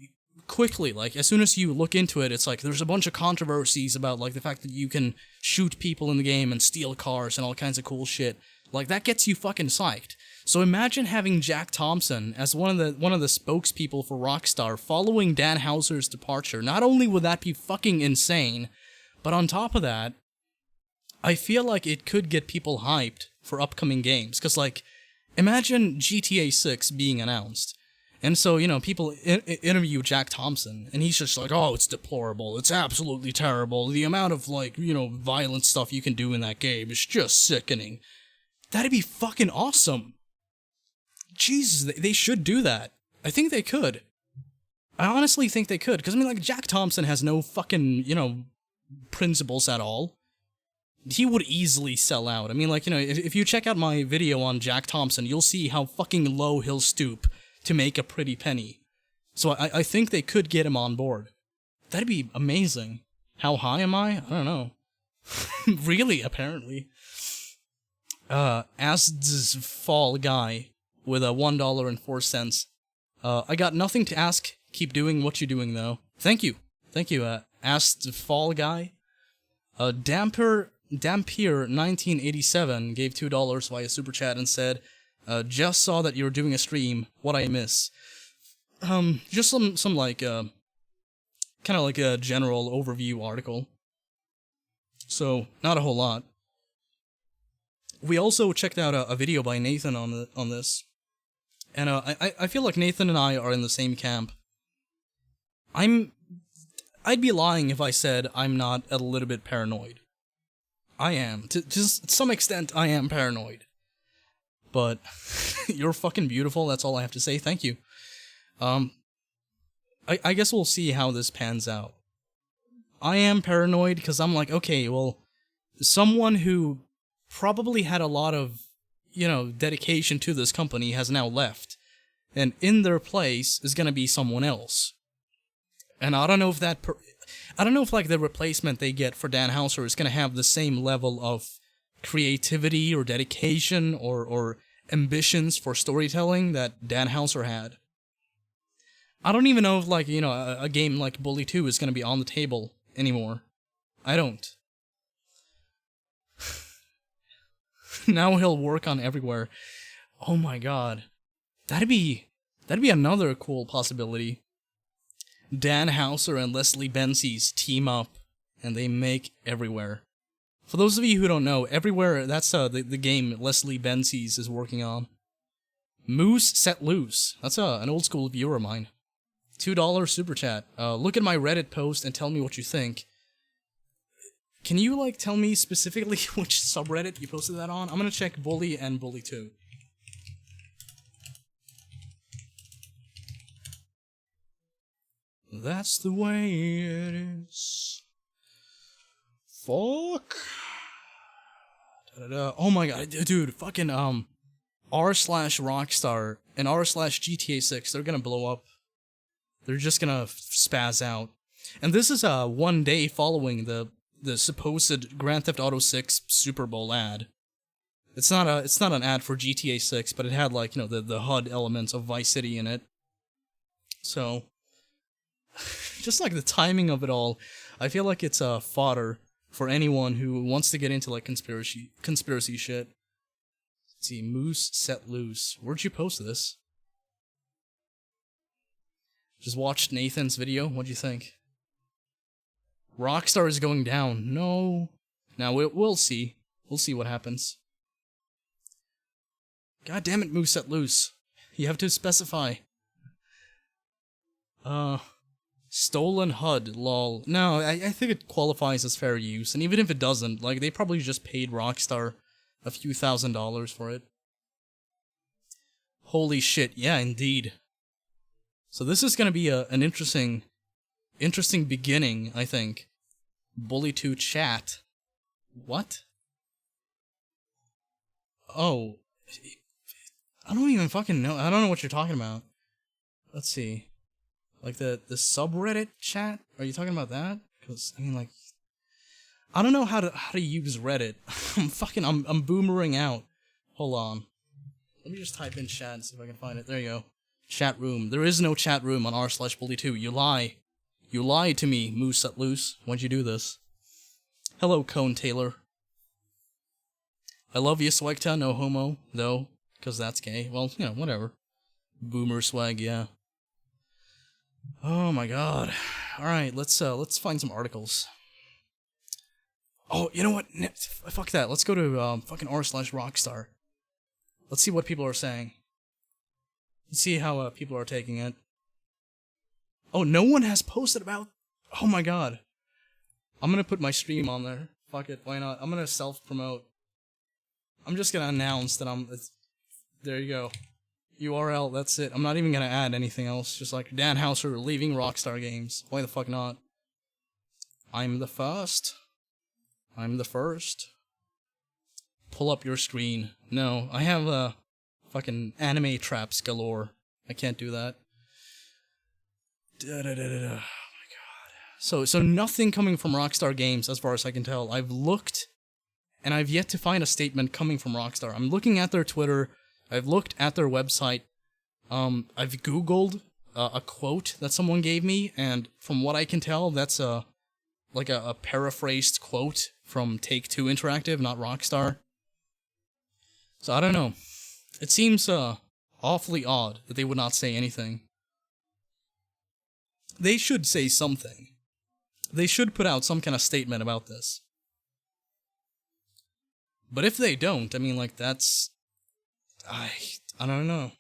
quickly, like, as soon as you look into it, it's like, there's a bunch of controversies about, like, the fact that you can shoot people in the game and steal cars and all kinds of cool shit. Like, that gets you fucking psyched. So imagine having Jack Thompson as one of the spokespeople for Rockstar following Dan Houser's departure. Not only would that be fucking insane, but on top of that, I feel like it could get people hyped for upcoming games. Because, like, imagine GTA 6 being announced. And so, you know, people interview Jack Thompson, and he's just like, oh, it's deplorable, it's absolutely terrible, the amount of, like, you know, violent stuff you can do in that game is just sickening. That'd be fucking awesome. Jesus, they should do that. I think they could. I honestly think they could, because, I mean, like, Jack Thompson has no fucking, you know, principles at all. He would easily sell out. I mean, like, you know, if you check out my video on Jack Thompson, you'll see how fucking low he'll stoop to make a pretty penny. So I think they could get him on board. That'd be amazing. How high am I? I don't know. Really, apparently. As this fall guy with a $1.04. I got nothing to ask. Keep doing what you're doing, though. Thank you. Thank you, asked the fall guy. Dampier 1987 gave $2 via Super Chat and said, just saw that you were doing a stream. What I miss? Just some like, kind of like a general overview article. So, not a whole lot. We also checked out a video by Nathan on this. And, I feel like Nathan and I are in the same camp. I'd be lying if I said I'm not a little bit paranoid. I am. To some extent, I am paranoid. But, you're fucking beautiful, that's all I have to say, thank you. I guess we'll see how this pans out. I am paranoid because I'm like, okay, well, someone who probably had a lot of, you know, dedication to this company has now left. And in their place is gonna be someone else. And I don't know if I don't know if, like, the replacement they get for Dan Houser is gonna have the same level of creativity or dedication or ambitions for storytelling that Dan Houser had. I don't even know if, like, you know, a game like Bully 2 is gonna be on the table anymore. I don't. Now he'll work on everywhere. Oh my god. That'd be another cool possibility. Dan Houser and Leslie Benzies team up, and they make Everywhere. For those of you who don't know, Everywhere, that's the game Leslie Benzies is working on. Moose Set Loose. That's an old school viewer of mine. $2 super chat. Look at my Reddit post and tell me what you think. Can you, like, tell me specifically which subreddit you posted that on? I'm gonna check Bully and Bully 2. That's the way it is. Fuck. Da-da-da. Oh my god, dude, fucking, r/Rockstar and r/GTA 6, they're gonna blow up. They're just gonna spaz out. And this is, one day following the supposed Grand Theft Auto 6 Super Bowl ad. It's not an ad for GTA 6, but it had, like, you know, the HUD elements of Vice City in it. So, just like the timing of it all, I feel like it's fodder for anyone who wants to get into, like, conspiracy shit. Let's see, Moose Set Loose. Where'd you post this? Just watched Nathan's video. What'd you think? Rockstar is going down. No. Now we'll see. We'll see what happens. God damn it, Moose Set Loose. You have to specify. Stolen HUD, lol. No, I think it qualifies as fair use, and even if it doesn't, like, they probably just paid Rockstar a few $1,000s for it. Holy shit, yeah, indeed. So this is gonna be an interesting beginning, I think. Bully 2 chat. What? Oh. I don't even fucking know. I don't know what you're talking about. Let's see. Like the subreddit chat? Are you talking about that? Because, I mean, like, I don't know how to use Reddit. I'm boomering out. Hold on. Let me just type in chat and see if I can find it. There you go. Chat room. There is no chat room on r/Bully2. You lie. You lied to me, Moose Set Loose. Why'd you do this? Hello, Cone Taylor. I love you, SWEGTA, no homo, though, because that's gay. Well, you know, whatever. Boomer swag, yeah. Oh my god. Alright, let's find some articles. Oh, you know what? Fuck that. Let's go to fucking r/Rockstar. Let's see what people are saying. Let's see how people are taking it. Oh, no one has posted about... Oh my god. I'm gonna put my stream on there. Fuck it, why not? I'm gonna self-promote. I'm just gonna announce that there you go. URL, that's it. I'm not even gonna add anything else. Just like, Dan Houser leaving Rockstar Games. Why the fuck not? I'm the first. I'm the first. Pull up your screen. No, I have fucking anime traps galore. I can't do that. Oh my god. So nothing coming from Rockstar Games as far as I can tell. I've looked, and I've yet to find a statement coming from Rockstar. I'm looking at their Twitter. I've looked at their website. I've googled a quote that someone gave me, and from what I can tell, that's like a paraphrased quote from Take-Two Interactive, not Rockstar. So I don't know. It seems awfully odd that they would not say anything. They should say something. They should put out some kind of statement about this. But if they don't, I mean, like, that's... I don't know.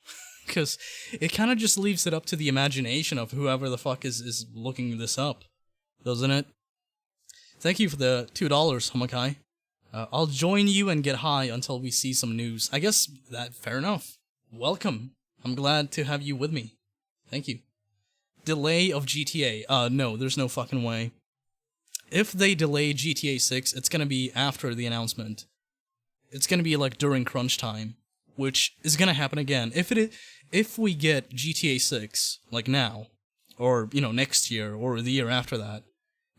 Because it kind of just leaves it up to the imagination of whoever the fuck is looking this up. Doesn't it? Thank you for the $2, Homakai. I'll join you and get high until we see some news. I guess that fair enough. Welcome. I'm glad to have you with me. Thank you. Delay of GTA. No, there's no fucking way. If they delay GTA 6, it's gonna be after the announcement. It's gonna be like during crunch time, which is gonna happen again. If we get GTA 6 like now, or you know, next year or the year after that,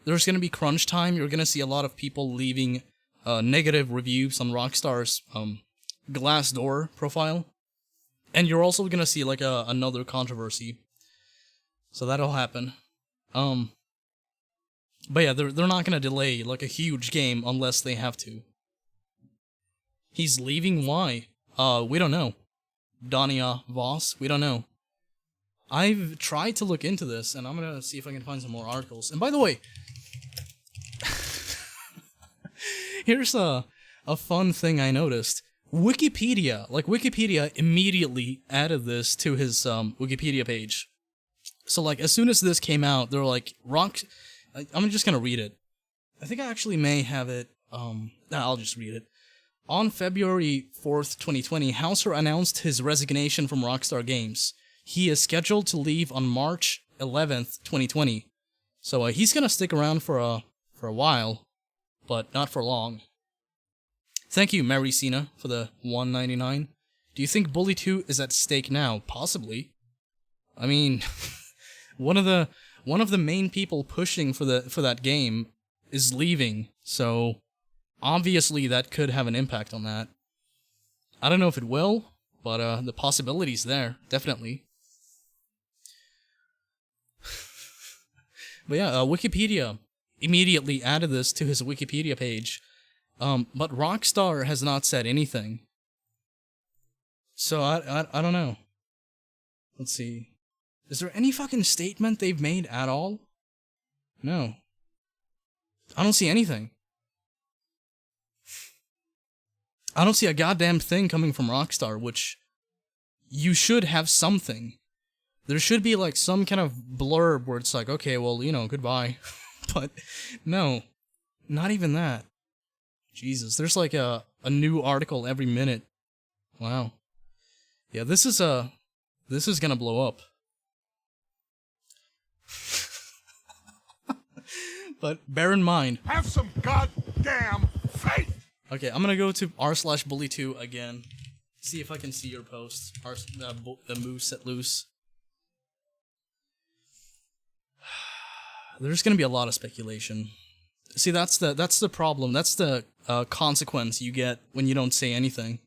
there's gonna be crunch time. You're gonna see a lot of people leaving negative reviews on Rockstar's Glassdoor profile, and you're also gonna see like another controversy. So that'll happen. But yeah, they're not gonna delay like a huge game unless they have to. He's leaving, why? We don't know. Dania Voss, we don't know. I've tried to look into this, and I'm gonna see if I can find some more articles. And by the way, here's a fun thing I noticed. Wikipedia immediately added this to his Wikipedia page. So like, as soon as this came out, they're like, I'm just gonna read it. I think I actually may have it, I'll just read it. On February 4th, 2020, Hauser announced his resignation from Rockstar Games. He is scheduled to leave on March 11th, 2020. So he's gonna stick around for a while, but not for long. Thank you, Mary Cena, for the $1.99. Do you think Bully 2 is at stake now? Possibly. I mean, one of the main people pushing for that game is leaving, so obviously that could have an impact on that. I don't know if it will, but the possibility's there, definitely. But yeah, Wikipedia immediately added this to his Wikipedia page. But Rockstar has not said anything. So I don't know. Let's see. Is there any fucking statement they've made at all? No. I don't see anything. I don't see a goddamn thing coming from Rockstar, which you should have something. There should be like some kind of blurb where it's like, okay, well, you know, goodbye. But no, not even that. Jesus, there's like a new article every minute. Wow. Yeah, this is gonna blow up. But bear in mind. Have some goddamn faith! Okay, I'm gonna go to r/bully2 again. See if I can see your post. The move set loose. There's gonna be a lot of speculation. See, that's the problem. That's the consequence you get when you don't say anything.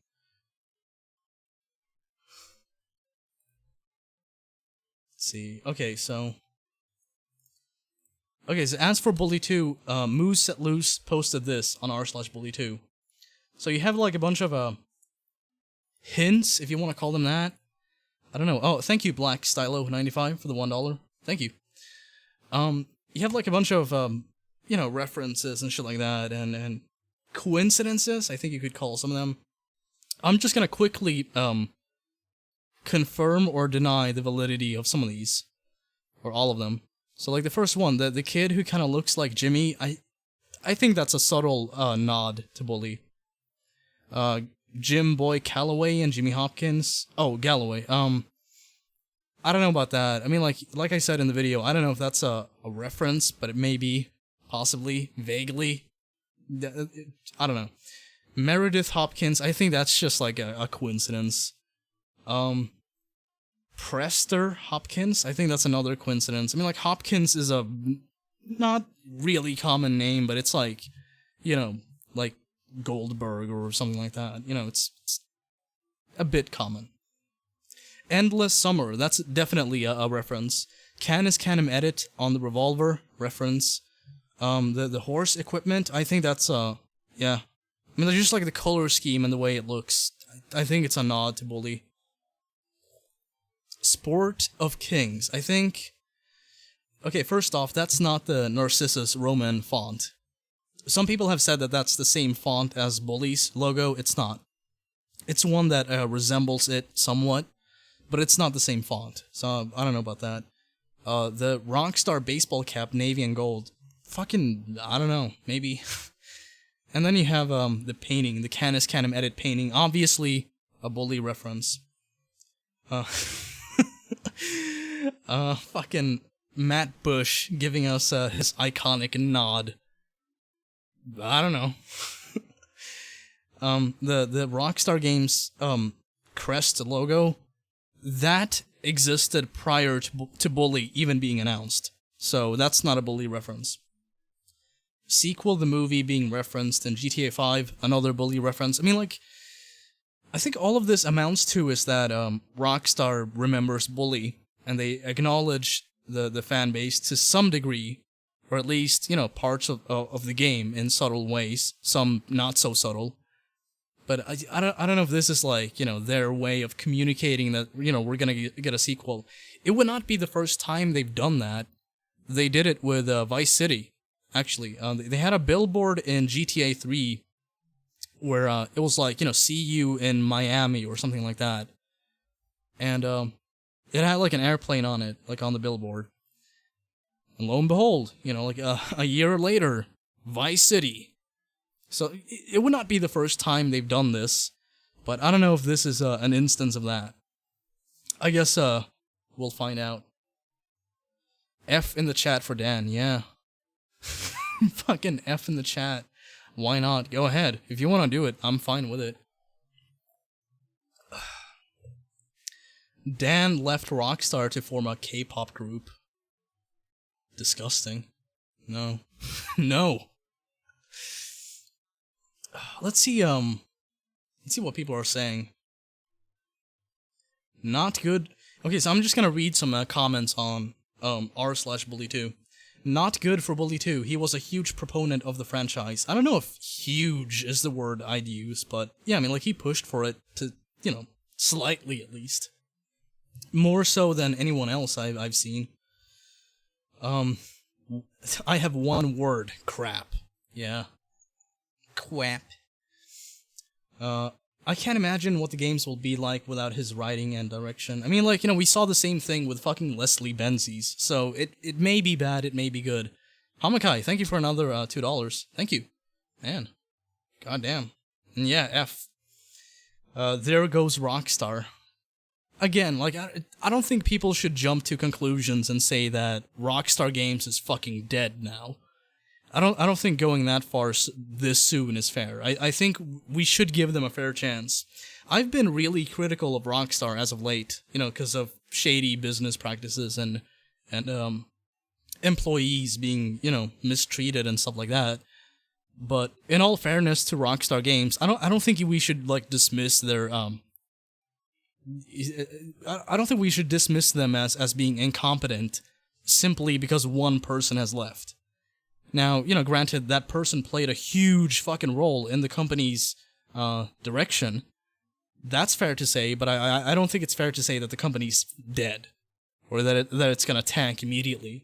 Let's see. Okay, so as for Bully 2, Moose Set Loose posted this on r/bully2. So you have like a bunch of hints, if you want to call them that. I don't know. Oh, thank you, Black Stylo95 for the $1. Thank you. You have like a bunch of you know, references and shit like that, and coincidences, I think you could call some of them. I'm just gonna quickly confirm or deny the validity of some of these, or all of them. So like the first one, the kid who kind of looks like Jimmy, I think that's a subtle nod to Bully. Jim Boy Calloway and Jimmy Hopkins. Oh, Galloway. I don't know about that. I mean, like I said in the video, I don't know if that's a reference, but it may be. Possibly, vaguely. I don't know. Meredith Hopkins, I think that's just like a coincidence. Prester Hopkins, I think that's another coincidence. I mean, like, Hopkins is a not really common name, but it's like, you know, like Goldberg or something like that. You know, it's a bit common. Endless Summer, that's definitely a reference. Canis Canem Edit on the revolver, reference. The horse equipment, I think that's, yeah. I mean, just like the color scheme and the way it looks, I think it's a nod to Bully. Sport of Kings, I think... Okay, first off, that's not the Narcissus Roman font. Some people have said that that's the same font as Bully's logo. It's not. It's one that resembles it somewhat, but it's not the same font, so I don't know about that. The Rockstar baseball cap, navy and gold. Fucking, I don't know, maybe. And then you have the painting, the Canis Canem Edit painting, obviously a Bully reference. Fucking Matt Bush giving us his iconic nod. I don't know. The Rockstar Games crest logo, that existed prior to Bully even being announced. So that's not a Bully reference. Sequel, the movie being referenced in GTA 5, another Bully reference. I mean, like, I think all of this amounts to is that Rockstar remembers Bully, and they acknowledge the fan base to some degree, or at least, you know, parts of the game in subtle ways, some not so subtle. But I don't know if this is like, their way of communicating that, we're gonna get a sequel. It would not be the first time they've done that. They did it with Vice City, actually. They had a billboard in GTA 3 where it was like, see you in Miami or something like that. And it had like an airplane on it, like on the billboard. And lo and behold, like a year later, Vice City. So it would not be the first time they've done this, but I don't know if this is an instance of that. I guess we'll find out. F in the chat for Dan, yeah. Fucking F in the chat. Why not? Go ahead. If you want to do it, I'm fine with it. Dan left Rockstar to form a K-pop group. Disgusting. No. No. Let's see what people are saying. Not good. Okay, so I'm just gonna read some comments on r/bully2. Not good for Bully 2. He was a huge proponent of the franchise. I don't know if huge is the word I'd use, but yeah, I mean, like, he pushed for it to, slightly at least. More so than anyone else I've seen. I have one word. Crap. Yeah. Quap. I can't imagine what the games will be like without his writing and direction. I mean, like, we saw the same thing with fucking Leslie Benzies, so it may be bad, it may be good. Hamakai, thank you for another $2. Thank you. Man. Goddamn. And yeah, F. There goes Rockstar. Again, like, I don't think people should jump to conclusions and say that Rockstar Games is fucking dead now. I don't think going that far this soon is fair. I think we should give them a fair chance. I've been really critical of Rockstar as of late, because of shady business practices and employees being, mistreated and stuff like that. But in all fairness to Rockstar Games, I don't think we should like dismiss their I don't think we should dismiss them as being incompetent simply because one person has left. Now, granted, that person played a huge fucking role in the company's direction. That's fair to say, but I don't think it's fair to say that the company's dead. Or that it's gonna tank immediately.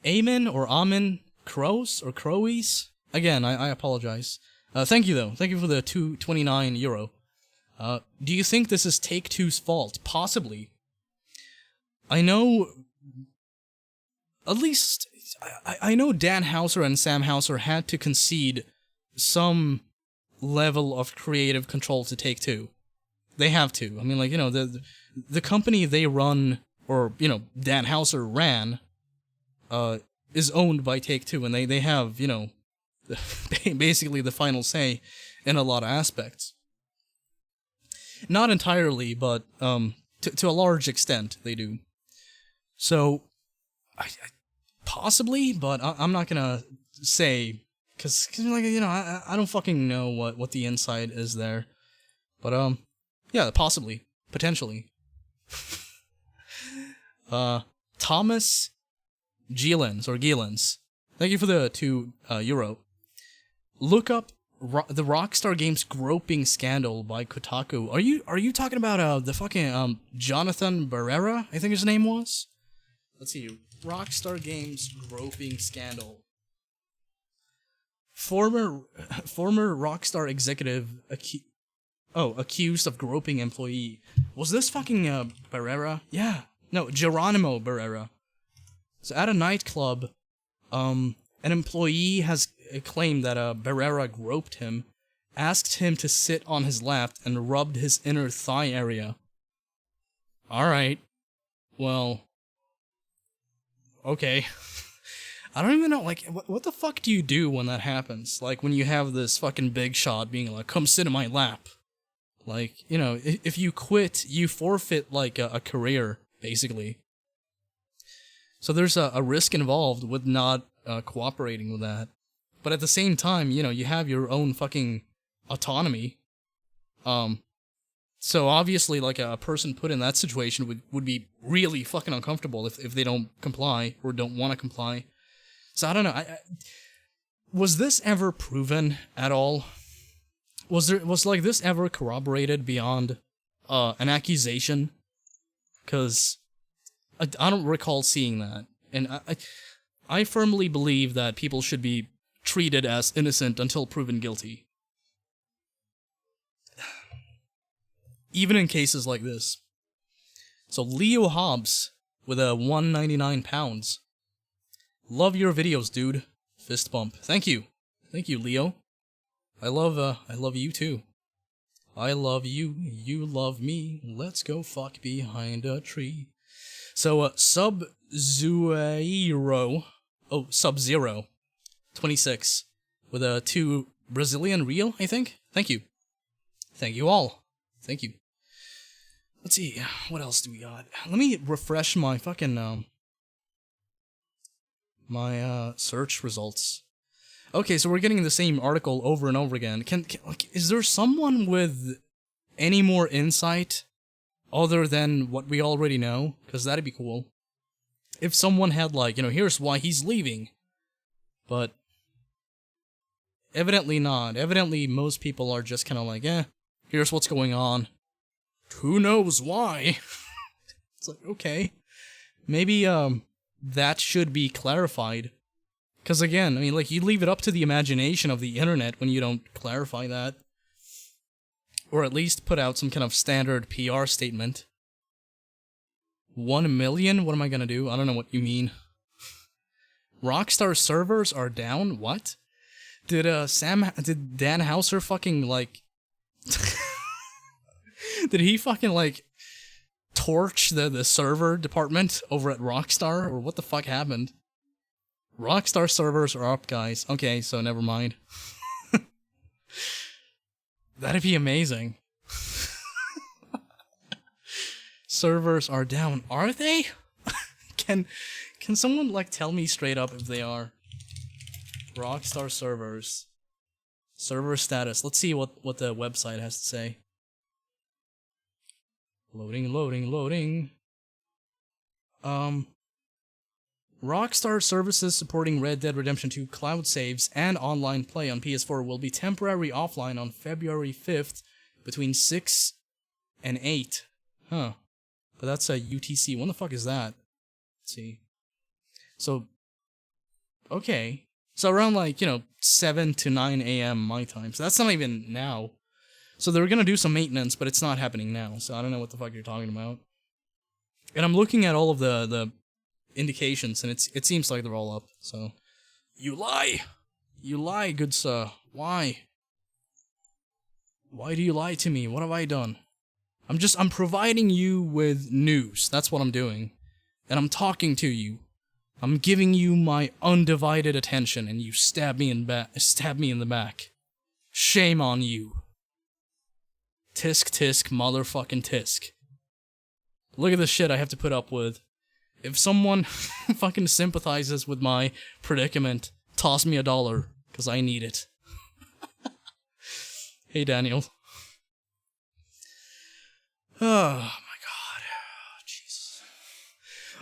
Amen or Amen Crows or Crowies? Again, I apologize. Thank you, though. Thank you for the €2.29. Do you think this is Take-Two's fault? Possibly. I know... At least, I know Dan Houser and Sam Houser had to concede some level of creative control to Take-Two. They have to. I mean, like, the company they run, or, Dan Houser ran, is owned by Take-Two, and they have, basically the final say in a lot of aspects. Not entirely, but to a large extent, they do. So, possibly, but I'm not gonna say, cause like, I don't fucking know what the inside is there. But, yeah, possibly. Potentially. Thomas Gielens. Thank you for the €2. Look up the Rockstar Games groping scandal by Kotaku. Are you talking about the fucking Jonathan Barrera? I think his name was. Let's see. Rockstar Games groping scandal. Former Rockstar executive accused of groping employee. Was this fucking Barrera? Yeah. No, Geronimo Barrera. So at a nightclub, an employee has claimed that Barrera groped him, asked him to sit on his lap, and rubbed his inner thigh area. Alright. Well... Okay. I don't even know, like, what the fuck do you do when that happens? Like, when you have this fucking big shot being like, come sit in my lap. Like, if you quit, you forfeit, like, a career, basically. So there's a risk involved with not cooperating with that. But at the same time, you have your own fucking autonomy. So obviously, like, a person put in that situation would be really fucking uncomfortable if they don't comply or don't want to comply. So I don't know. Was this ever proven at all? Was like this ever corroborated beyond an accusation? Because I don't recall seeing that, and I firmly believe that people should be treated as innocent until proven guilty. Even in cases like this. So Leo Hobbs with a 199 pounds. Love your videos, dude. Fist bump. Thank you, Leo. I love you too. I love you, you love me. Let's go fuck behind a tree. So Sub-Zero, 26 with a 2 Brazilian real, I think. Thank you all. Thank you. Let's see, what else do we got? Let me refresh my fucking my search results. Okay, so we're getting the same article over and over again. Like, is there someone with any more insight other than what we already know? Because that'd be cool. If someone had, like, here's why he's leaving. But evidently not. Evidently most people are just kind of like, here's what's going on. Who knows why? It's like, okay. Maybe, that should be clarified. Because again, I mean, like, you leave it up to the imagination of the internet when you don't clarify that. Or at least put out some kind of standard PR statement. 1 million? What am I gonna do? I don't know what you mean. Rockstar servers are down? What? Did Dan Houser fucking, like... Did he fucking, like, torch the server department over at Rockstar? Or what the fuck happened? Rockstar servers are up, guys. Okay, so never mind. That'd be amazing. Servers are down. Are they? Can someone, like, tell me straight up if they are? Rockstar servers. Server status. Let's see what the website has to say. Loading. Rockstar services supporting Red Dead Redemption 2 cloud saves and online play on PS4 will be temporarily offline on February 5th between 6 and 8. Huh. But that's a UTC. When the fuck is that? Let's see. So, okay. So around, like, 7 to 9 a.m. my time. So that's not even now. So they're gonna do some maintenance, but it's not happening now. So I don't know what the fuck you're talking about. And I'm looking at all of the indications, and it seems like they're all up. So, you lie, good sir. Why do you lie to me? What have I done? I'm providing you with news. That's what I'm doing, and I'm talking to you. I'm giving you my undivided attention, and you stab me in the back. Shame on you. Tisk tisk motherfucking tisk. Look at the shit I have to put up with. If someone fucking sympathizes with my predicament, toss me $1, because I need it. Hey, Daniel. Oh, my God. Jesus.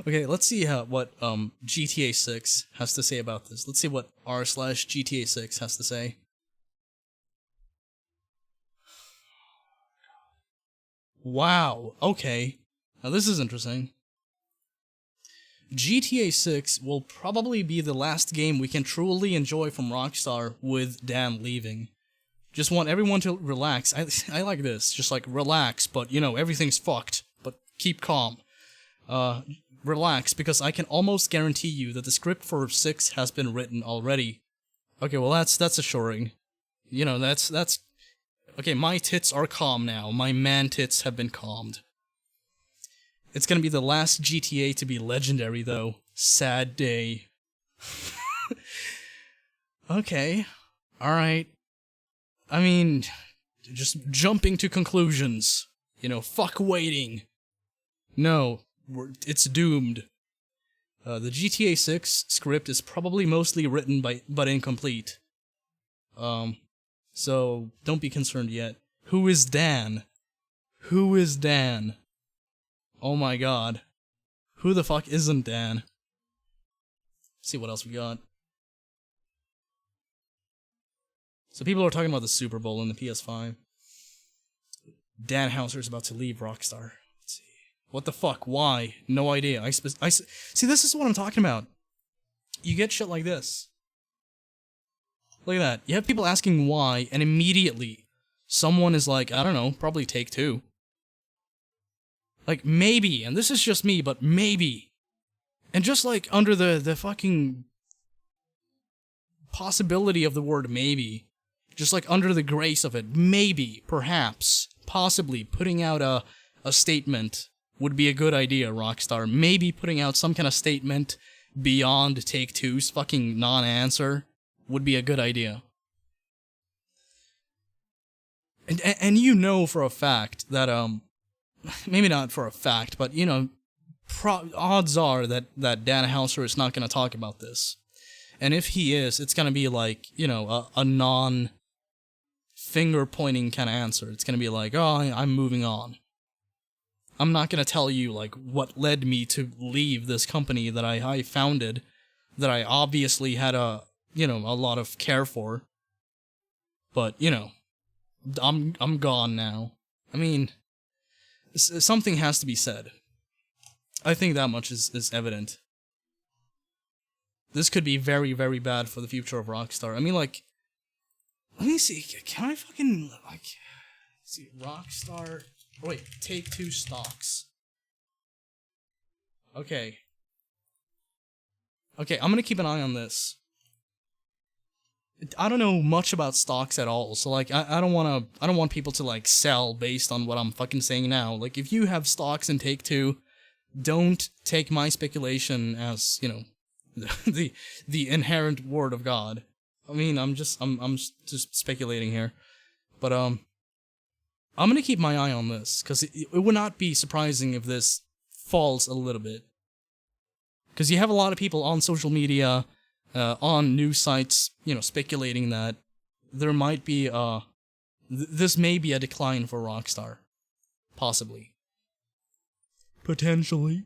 Okay, let's see what GTA 6 has to say about this. Let's see what r/GTA 6 has to say. Wow, okay. Now this is interesting. GTA 6 will probably be the last game we can truly enjoy from Rockstar with Dan leaving. Just want everyone to relax. I like this. Just like, relax, but, everything's fucked. But keep calm. Relax, because I can almost guarantee you that the script for 6 has been written already. Okay, well that's assuring. That's... Okay, my tits are calm now. My man tits have been calmed. It's gonna be the last GTA to be legendary, though. Sad day. Okay. Alright. I mean, just jumping to conclusions. Fuck waiting. No, it's doomed. The GTA 6 script is probably mostly written but incomplete. So don't be concerned yet. Who is Dan? Who is Dan? Oh my god. Who the fuck isn't Dan? Let's see what else we got. So people are talking about the Super Bowl and the PS5. Dan Houser's about to leave Rockstar. Let's see. What the fuck? Why? No idea. See, this is what I'm talking about. You get shit like this. Look at that. You have people asking why, and immediately someone is like, I don't know, probably Take-Two. Like, maybe, and this is just me, but maybe. And just like under the fucking possibility of the word maybe, just like under the grace of it, maybe, perhaps, possibly putting out a statement would be a good idea, Rockstar. Maybe putting out some kind of statement beyond Take-Two's fucking non-answer would be a good idea. And you know for a fact that, maybe not for a fact, but, you know, odds are that Dan Houser is not going to talk about this. And if he is, it's going to be like, you know, a non-finger-pointing kind of answer. It's going to be like, oh, I'm moving on. I'm not going to tell you, like, what led me to leave this company that I founded, that I obviously had a lot of care for. But, you know, I'm gone now. I mean, something has to be said. I think that much is evident. This could be very, very bad for the future of Rockstar. I mean, like, let me see, can I fucking, like, see, Rockstar, oh, wait, Take-Two stocks. Okay, I'm gonna keep an eye on this. I don't know much about stocks at all, so like I don't want people to like sell based on what I'm fucking saying now. Like if you have stocks in Take-Two, don't take my speculation as, you know, the inherent word of God. I mean, I'm just speculating here. But I'm gonna keep my eye on this, because it would not be surprising if this falls a little bit. Because you have a lot of people on social media, on news sites, you know, speculating that there might be this may be a decline for Rockstar. Possibly. Potentially.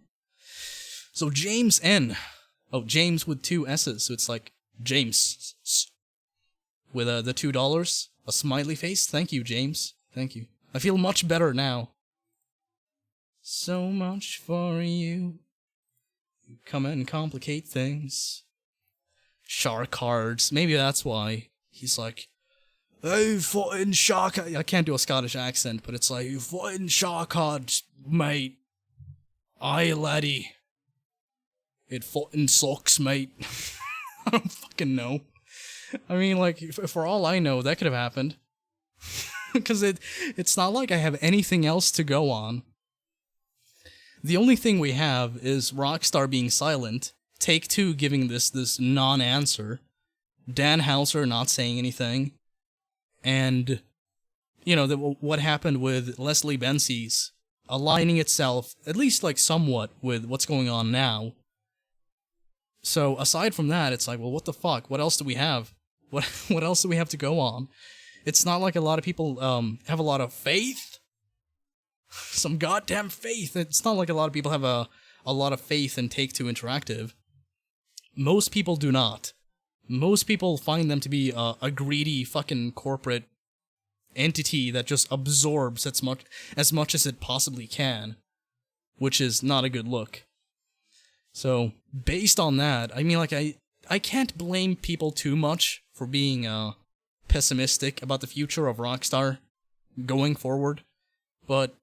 So James N. Oh, James with 2 S's, so it's like James. With the $2, a smiley face. Thank you, James. Thank you. I feel much better now. So much for you. You come and complicate things. Shark cards. Maybe that's why. He's like, hey, fucking shark. I can't do a Scottish accent, but it's like, you fucking shark cards, mate. Aye, laddie. It fucking sucks, mate. I don't fucking know. I mean, like, for all I know, that could have happened. Because it's not like I have anything else to go on. The only thing we have is Rockstar being silent, Take-Two giving this non-answer, Dan Houser not saying anything, and, you know, what happened with Leslie Benzies aligning itself, at least like somewhat, with what's going on now. So aside from that, it's like, well, what the fuck? What else do we have? What else do we have to go on? It's not like a lot of people have a lot of faith. Some goddamn faith. It's not like a lot of people have a lot of faith in Take-Two Interactive. Most people do not. Most people find them to be a greedy fucking corporate entity that just absorbs as much as it possibly can, which is not a good look. So, based on that, I mean, like, I can't blame people too much for being pessimistic about the future of Rockstar going forward, but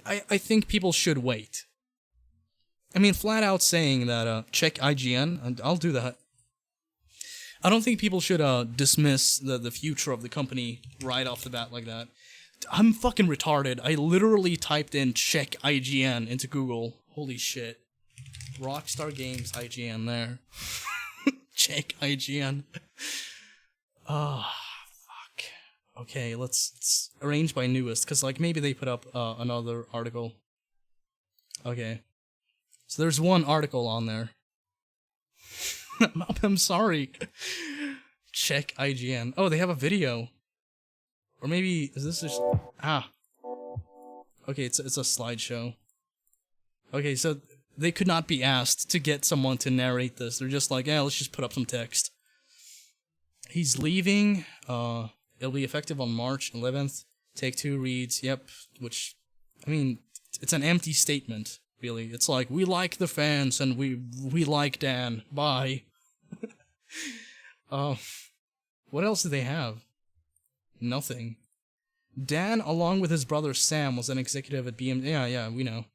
I think people should wait. I mean, flat out saying that, check IGN, and I'll do that. I don't think people should dismiss the future of the company right off the bat like that. I'm fucking retarded. I literally typed in check IGN into Google. Holy shit. Rockstar Games IGN there. Check IGN. Oh, fuck. Okay, let's arrange by newest, because, like, maybe they put up another article. Okay. So there's one article on there. I'm sorry. Check IGN. Oh, they have a video. Or maybe, is this just... Okay, it's a slideshow. Okay, so they could not be asked to get someone to narrate this. They're just like, yeah, let's just put up some text. He's leaving, It'll be effective on March 11th. Take-Two reads, yep, which, I mean, it's an empty statement, really. It's like, we like the fans and we like Dan. Bye. What else do they have? Nothing. Dan, along with his brother Sam, was an executive at BM. Yeah, we know.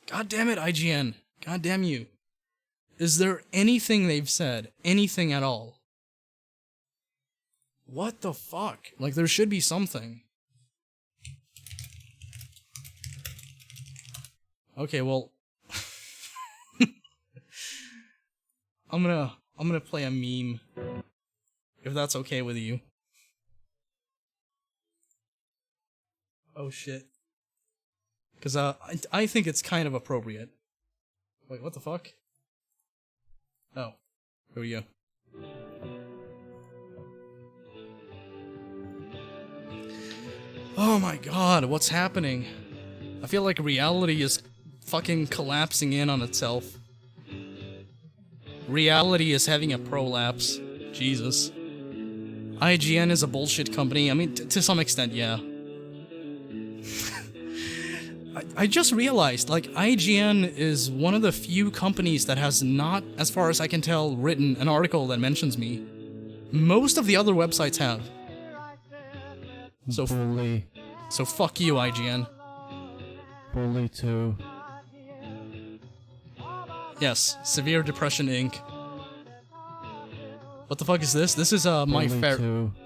God damn it, IGN. God damn you. Is there anything they've said? Anything at all? What the fuck? Like, there should be something. Okay, well... I'm gonna play a meme. If that's okay with you. Oh shit. Because, I think it's kind of appropriate. Wait, what the fuck? Oh. Here we go. Oh my god, what's happening? I feel like reality is fucking collapsing in on itself. Reality is having a prolapse. Jesus. IGN is a bullshit company. I mean, to some extent, yeah. I just realized, like, IGN is one of the few companies that has not, as far as I can tell, written an article that mentions me. Most of the other websites have. So, so fuck you, IGN. Bully 2. Yes, Severe Depression Inc. What the fuck is this? This is my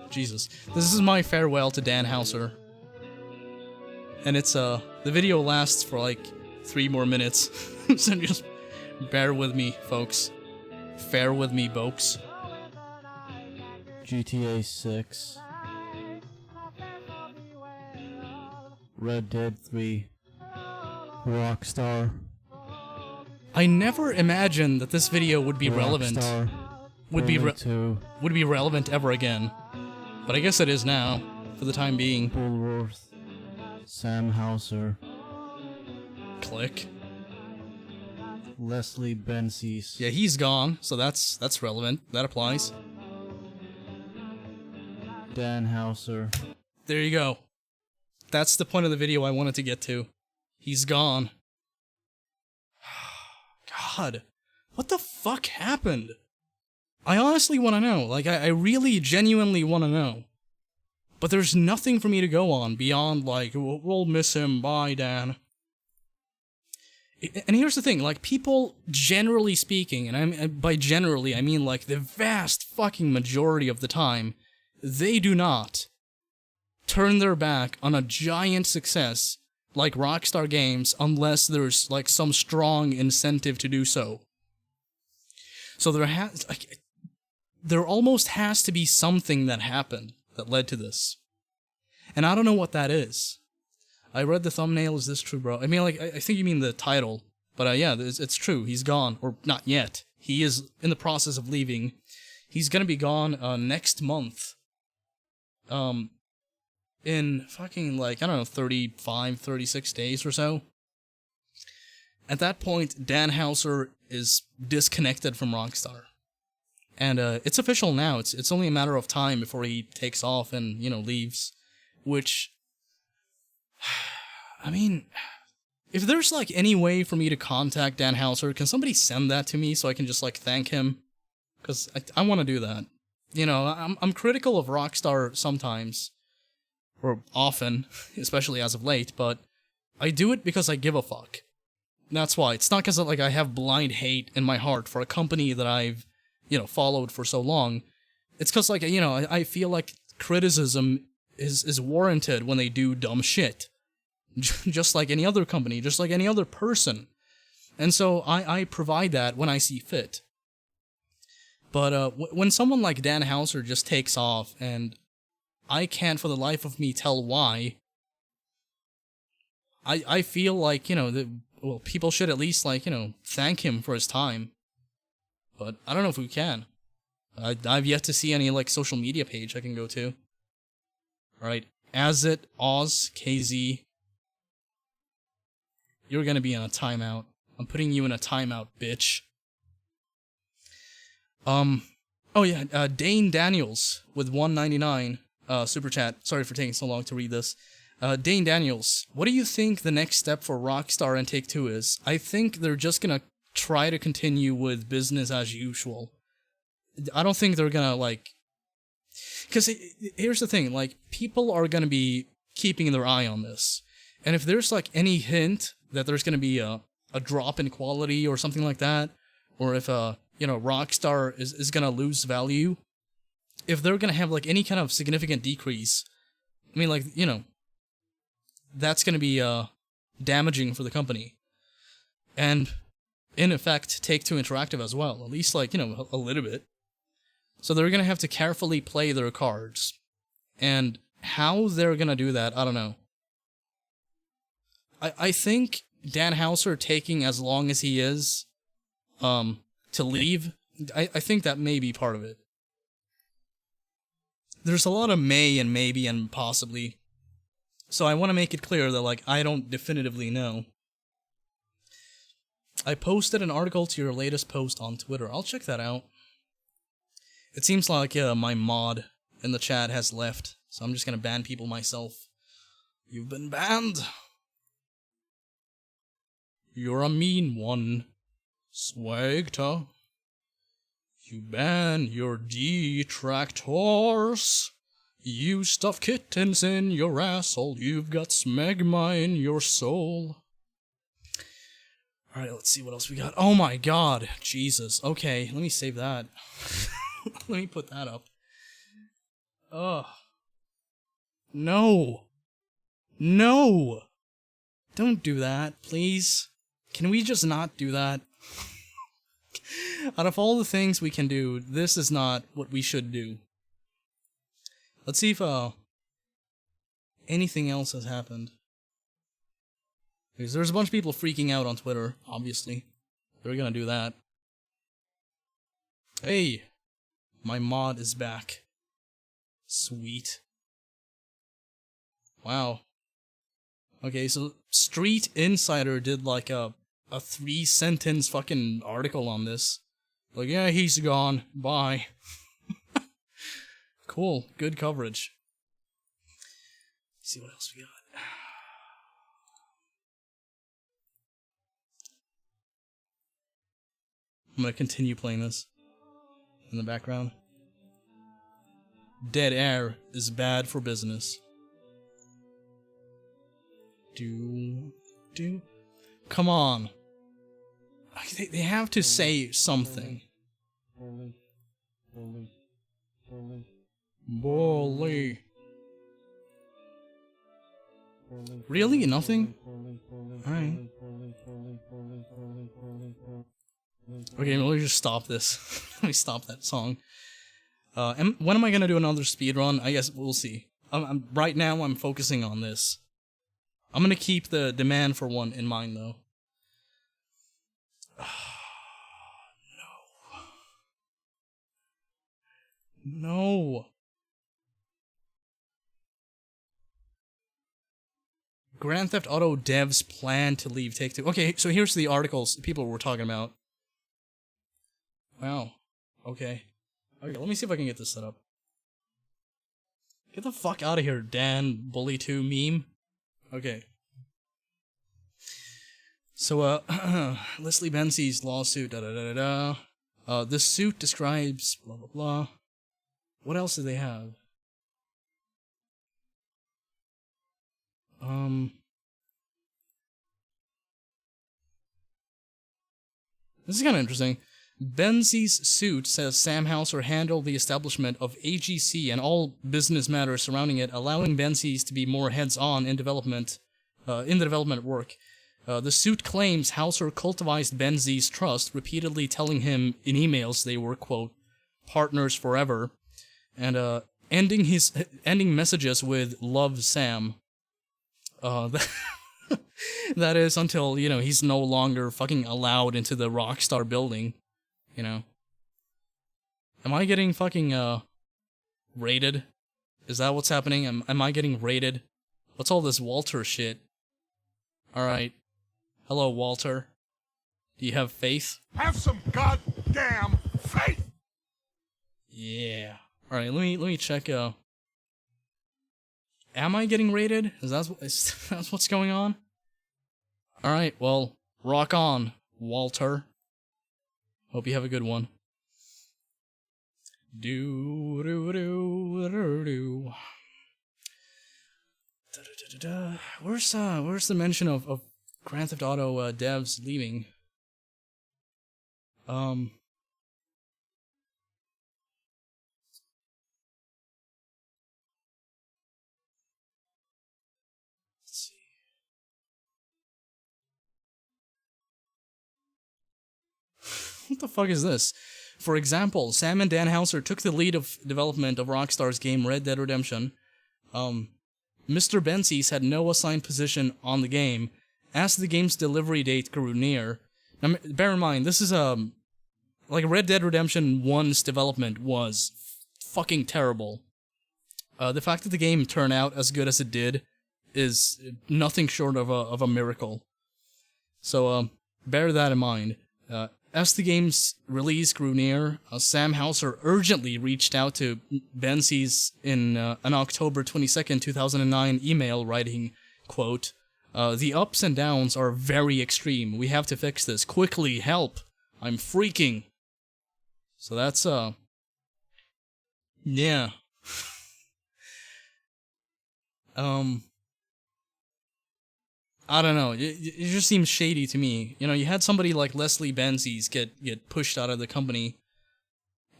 Jesus. This is my farewell to Dan Houser. And it's the video lasts for like 3 more minutes. So just bear with me, folks. Bear with me, folks. GTA 6. Red Dead 3. Rockstar. I never imagined that this video would be relevant. Would be relevant ever again. But I guess it is now, for the time being. Bullworth. Sam Houser. Click. Leslie Benzies. Yeah, he's gone, so that's relevant. That applies. Dan Houser. There you go. That's the point of the video I wanted to get to. He's gone. God. What the fuck happened? I honestly want to know. Like, I really, genuinely want to know. But there's nothing for me to go on beyond, like, we'll miss him, bye, Dan. And here's the thing, like, people, generally speaking, and by generally, I mean, like, the vast fucking majority of the time, they do not turn their back on a giant success like Rockstar Games unless there's, like, some strong incentive to do so. So there almost has to be something that happened that led to this. And I don't know what that is. I read the thumbnail, is this true, bro? I mean, like, I think you mean the title. But yeah, it's true, he's gone. Or, not yet. He is in the process of leaving. He's gonna be gone, next month. In fucking, like, I don't know, 35, 36 days or so. At that point, Dan Houser is disconnected from Rockstar. And, it's official now. It's only a matter of time before he takes off and, you know, leaves. Which, I mean, if there's, like, any way for me to contact Dan Houser, can somebody send that to me so I can just, like, thank him? Because I want to do that. You know, I'm critical of Rockstar sometimes. Or often, especially as of late, but I do it because I give a fuck. That's why. It's not because, like, I have blind hate in my heart for a company that I've, you know, followed for so long. It's because, like, you know, I feel like criticism is warranted when they do dumb shit. Just like any other company, just like any other person. And so I provide that when I see fit. But when someone like Dan Houser just takes off and I can't for the life of me tell why, I feel like, you know, well, people should at least, like, you know, thank him for his time. But I don't know if we can. I've yet to see any, like, social media page I can go to. Alright, Azit, Oz, KZ. You're gonna be in a timeout. I'm putting you in a timeout, bitch. Oh yeah, Dane Daniels with 199 super chat. Sorry for taking so long to read this. Dane Daniels, what do you think the next step for Rockstar and Take-Two is? I think they're just gonna try to continue with business as usual. I don't think they're gonna, like... Because here's the thing, like, people are gonna be keeping their eye on this. And if there's, like, any hint that there's gonna be a drop in quality or something like that, or if, Rockstar is gonna lose value, if they're gonna have, like, any kind of significant decrease, I mean, like, that's gonna be, damaging for the company. And, in effect, Take-Two Interactive as well, at least, like, a little bit. So they're gonna have to carefully play their cards. And how they're gonna do that, I don't know. I think Dan Houser taking as long as he is, to leave, I think that may be part of it. There's a lot of may and maybe and possibly. So I want to make it clear that, like, I don't definitively know. I posted an article to your latest post on Twitter. I'll check that out. It seems like my mod in the chat has left, so I'm just gonna ban people myself. You've been banned! You're a mean one, SWEGTA. You ban your detractors. You stuff kittens in your asshole. You've got smegma in your soul. Alright, let's see what else we got. Oh my god, Jesus. Okay, let me save that. Let me put that up. Ugh. No. No! Don't do that, please. Can we just not do that? Out of all the things we can do, this is not what we should do. Let's see if, anything else has happened. Because there's a bunch of people freaking out on Twitter, obviously. They're gonna do that. Hey! My mod is back. Sweet. Wow. Okay, so Street Insider did like a 3-sentence fucking article on this. Like, yeah, he's gone. Bye. Cool. Good coverage. Let's see what else we got. I'm gonna continue playing this in the background. Dead air is bad for business. Come on. They have to say something. Bully. Really? Nothing? Alright. Okay, let me just stop this. Let me stop that song. When am I gonna do another speedrun? I guess we'll see. Right now, I'm focusing on this. I'm gonna keep the demand for one in mind, though. No. Grand Theft Auto devs plan to leave Take-Two. Okay, so here's the articles people were talking about. Wow. Okay. Okay, let me see if I can get this set up. Get the fuck out of here, Dan Bully2 meme. Okay. So, Leslie Bensie's lawsuit, this suit describes blah blah blah. What else do they have? This is kind of interesting. Bensie's suit says Sam Houser handled the establishment of AGC and all business matters surrounding it, allowing Bensie's to be more hands-on in development, in the development work. The suit claims Houser cultivized Bensie's trust, repeatedly telling him in emails they were, quote, partners forever, and ending messages with "Love Sam." That is until, he's no longer fucking allowed into the Rockstar building, Am I getting fucking, raided? Is that what's happening? Am I getting raided? What's all this Walter shit? Alright. Hello, Walter. Do you have faith? Have some goddamn faith! Yeah. All right, let me check. Am I getting rated? Is that what's going on? All right, well, rock on, Walter. Hope you have a good one. Do do do do do. Where's the mention of Grand Theft Auto devs leaving? Let's see. What the fuck is this? For example, Sam and Dan Houser took the lead of development of Rockstar's game Red Dead Redemption. Mr. Benzies had no assigned position on the game as the game's delivery date grew near. Now, bear in mind, this is like Red Dead Redemption 1's development was fucking terrible. The fact that the game turned out as good as it did is nothing short of a miracle. So bear that in mind. As the game's release grew near, Sam Houser urgently reached out to Benzies in an October 22nd, 2009 email writing, quote, "The ups and downs are very extreme. We have to fix this. Quickly, help. I'm freaking." So that's, yeah. I don't know, it just seems shady to me. You know, you had somebody like Leslie Benzies get pushed out of the company,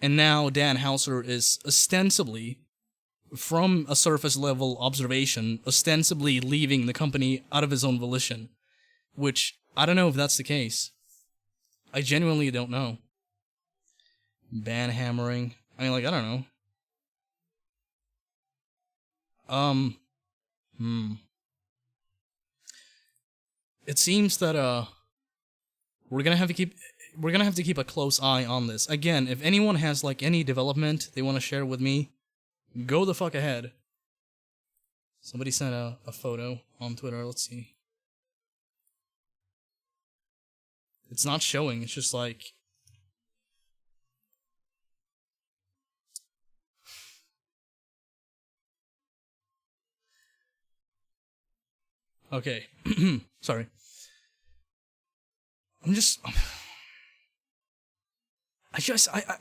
and now Dan Houser is ostensibly, from a surface level observation, ostensibly leaving the company out of his own volition. Which, I don't know if that's the case. I genuinely don't know. Ban hammering. I mean, like, I don't know. It seems that we're gonna have to keep a close eye on this. Again, if anyone has like any development they want to share with me, go the fuck ahead. Somebody sent a photo on Twitter. Let's see. It's not showing. It's just like. Okay. Sorry.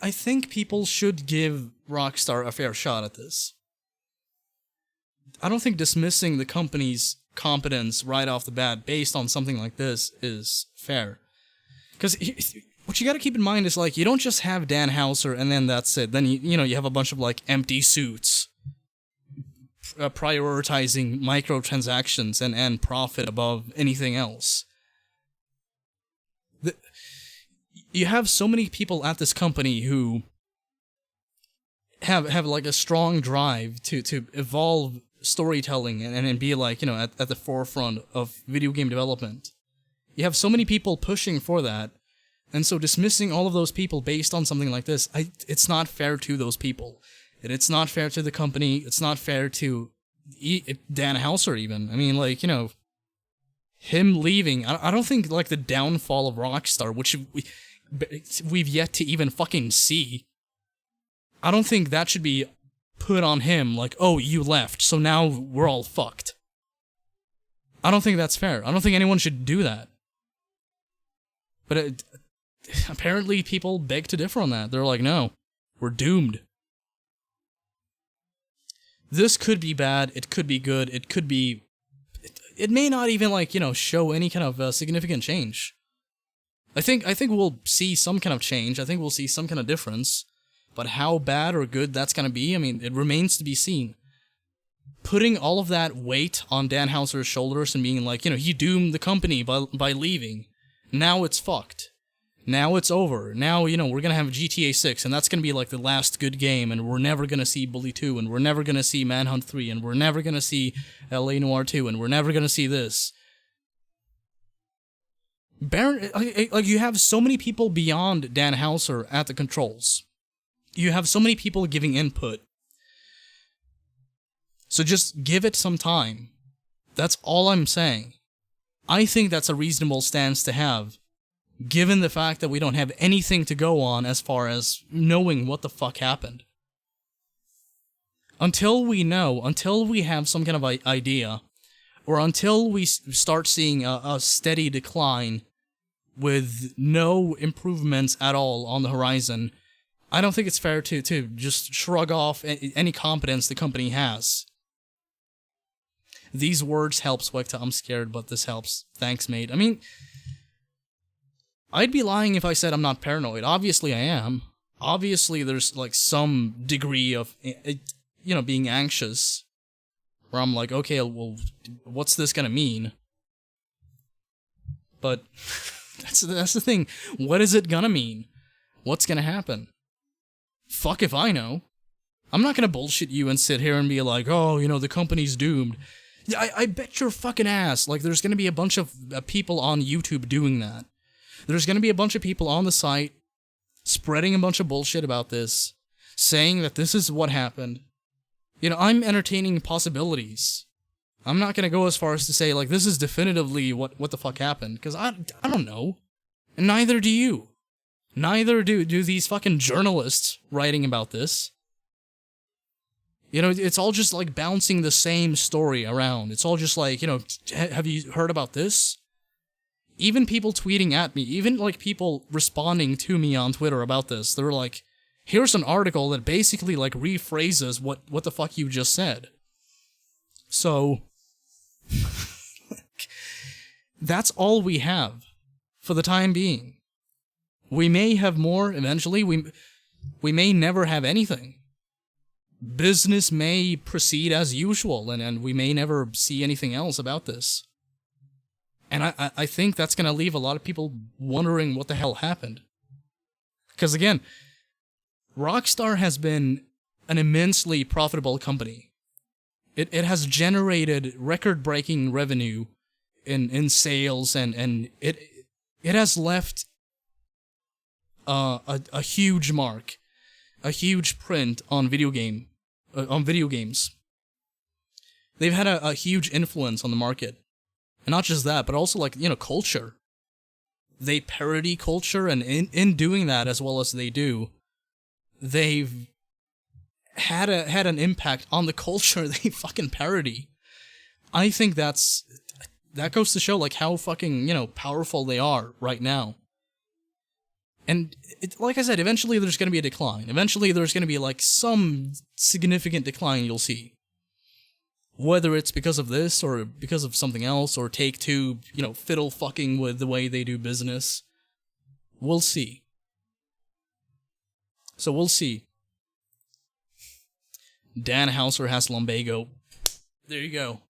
I think people should give Rockstar a fair shot at this. I don't think dismissing the company's competence right off the bat based on something like this is fair. Because what you gotta keep in mind is, like, you don't just have Dan Houser and then that's it. Then, you know, you have a bunch of, like, empty suits prioritizing microtransactions and profit above anything else. You have so many people at this company who have like a strong drive to evolve storytelling and be, like, you know, at the forefront of video game development. You have so many people pushing for that, and so dismissing all of those people based on something like this, it's not fair to those people. And it's not fair to the company, it's not fair to Dan Houser even. I mean, like, you know, him leaving, I don't think, like, the downfall of Rockstar, which we've yet to even fucking see, I don't think that should be put on him, like, oh, you left, so now we're all fucked. I don't think that's fair. I don't think anyone should do that. But apparently people beg to differ on that. They're like, no, we're doomed. This could be bad, it could be good, it could be... It may not even, like, you know, show any kind of significant change. I think we'll see some kind of change, I think we'll see some kind of difference, but how bad or good that's gonna be, I mean, it remains to be seen. Putting all of that weight on Dan Houser's shoulders and being like, you know, he doomed the company by leaving, now it's fucked. Now it's over. Now, you know, we're gonna have GTA 6, and that's gonna be like the last good game, and we're never gonna see Bully 2, and we're never gonna see Manhunt 3, and we're never gonna see LA Noire 2, and we're never gonna see this. Like, you have so many people beyond Dan Houser at the controls. You have so many people giving input. So just give it some time. That's all I'm saying. I think that's a reasonable stance to have. given the fact that we don't have anything to go on as far as knowing what the fuck happened. Until we know, until we have some kind of idea, or until we start seeing a steady decline with no improvements at all on the horizon, I don't think it's fair to just shrug off any competence the company has. These words help, SWEGTA. I'm scared, but this helps. Thanks, mate. I mean, I'd be lying if I said I'm not paranoid. Obviously I am. Obviously there's, like, some degree of, you know, being anxious. Where I'm like, okay, well, what's this gonna mean? But, that's the thing. What is it gonna mean? What's gonna happen? Fuck if I know. I'm not gonna bullshit you and sit here and be like, oh, you know, the company's doomed. I bet your fucking ass, like, there's gonna be a bunch of people on YouTube doing that. There's gonna be a bunch of people on the site spreading a bunch of bullshit about this, saying that this is what happened. You know, I'm entertaining possibilities. I'm not gonna go as far as to say, like, this is definitively what the fuck happened, because I don't know. And neither do you. Neither do these fucking journalists writing about this. You know, it's all just, like, bouncing the same story around. It's all just like, you know, have you heard about this? Even people tweeting at me, even, like, people responding to me on Twitter about this, they're like, here's an article that basically, like, rephrases what the fuck you just said. So, that's all we have for the time being. We may have more eventually, we may never have anything. Business may proceed as usual, and we may never see anything else about this. And I think that's gonna leave a lot of people wondering what the hell happened. Because again, Rockstar has been an immensely profitable company. It has generated record-breaking revenue in sales, and it has left a huge mark, a huge print on video games. They've had a huge influence on the market. And not just that, but also, like, you know, culture. They parody culture, and in doing that as well as they do, they've had an impact on the culture they fucking parody. I think that goes to show, like, how fucking, you know, powerful they are right now. And, like I said, eventually there's gonna be a decline. Eventually there's gonna be, like, some significant decline you'll see. Whether it's because of this, or because of something else, or Take-Two, you know, fiddle fucking with the way they do business. We'll see. So we'll see. Dan Houser has lumbago. There you go.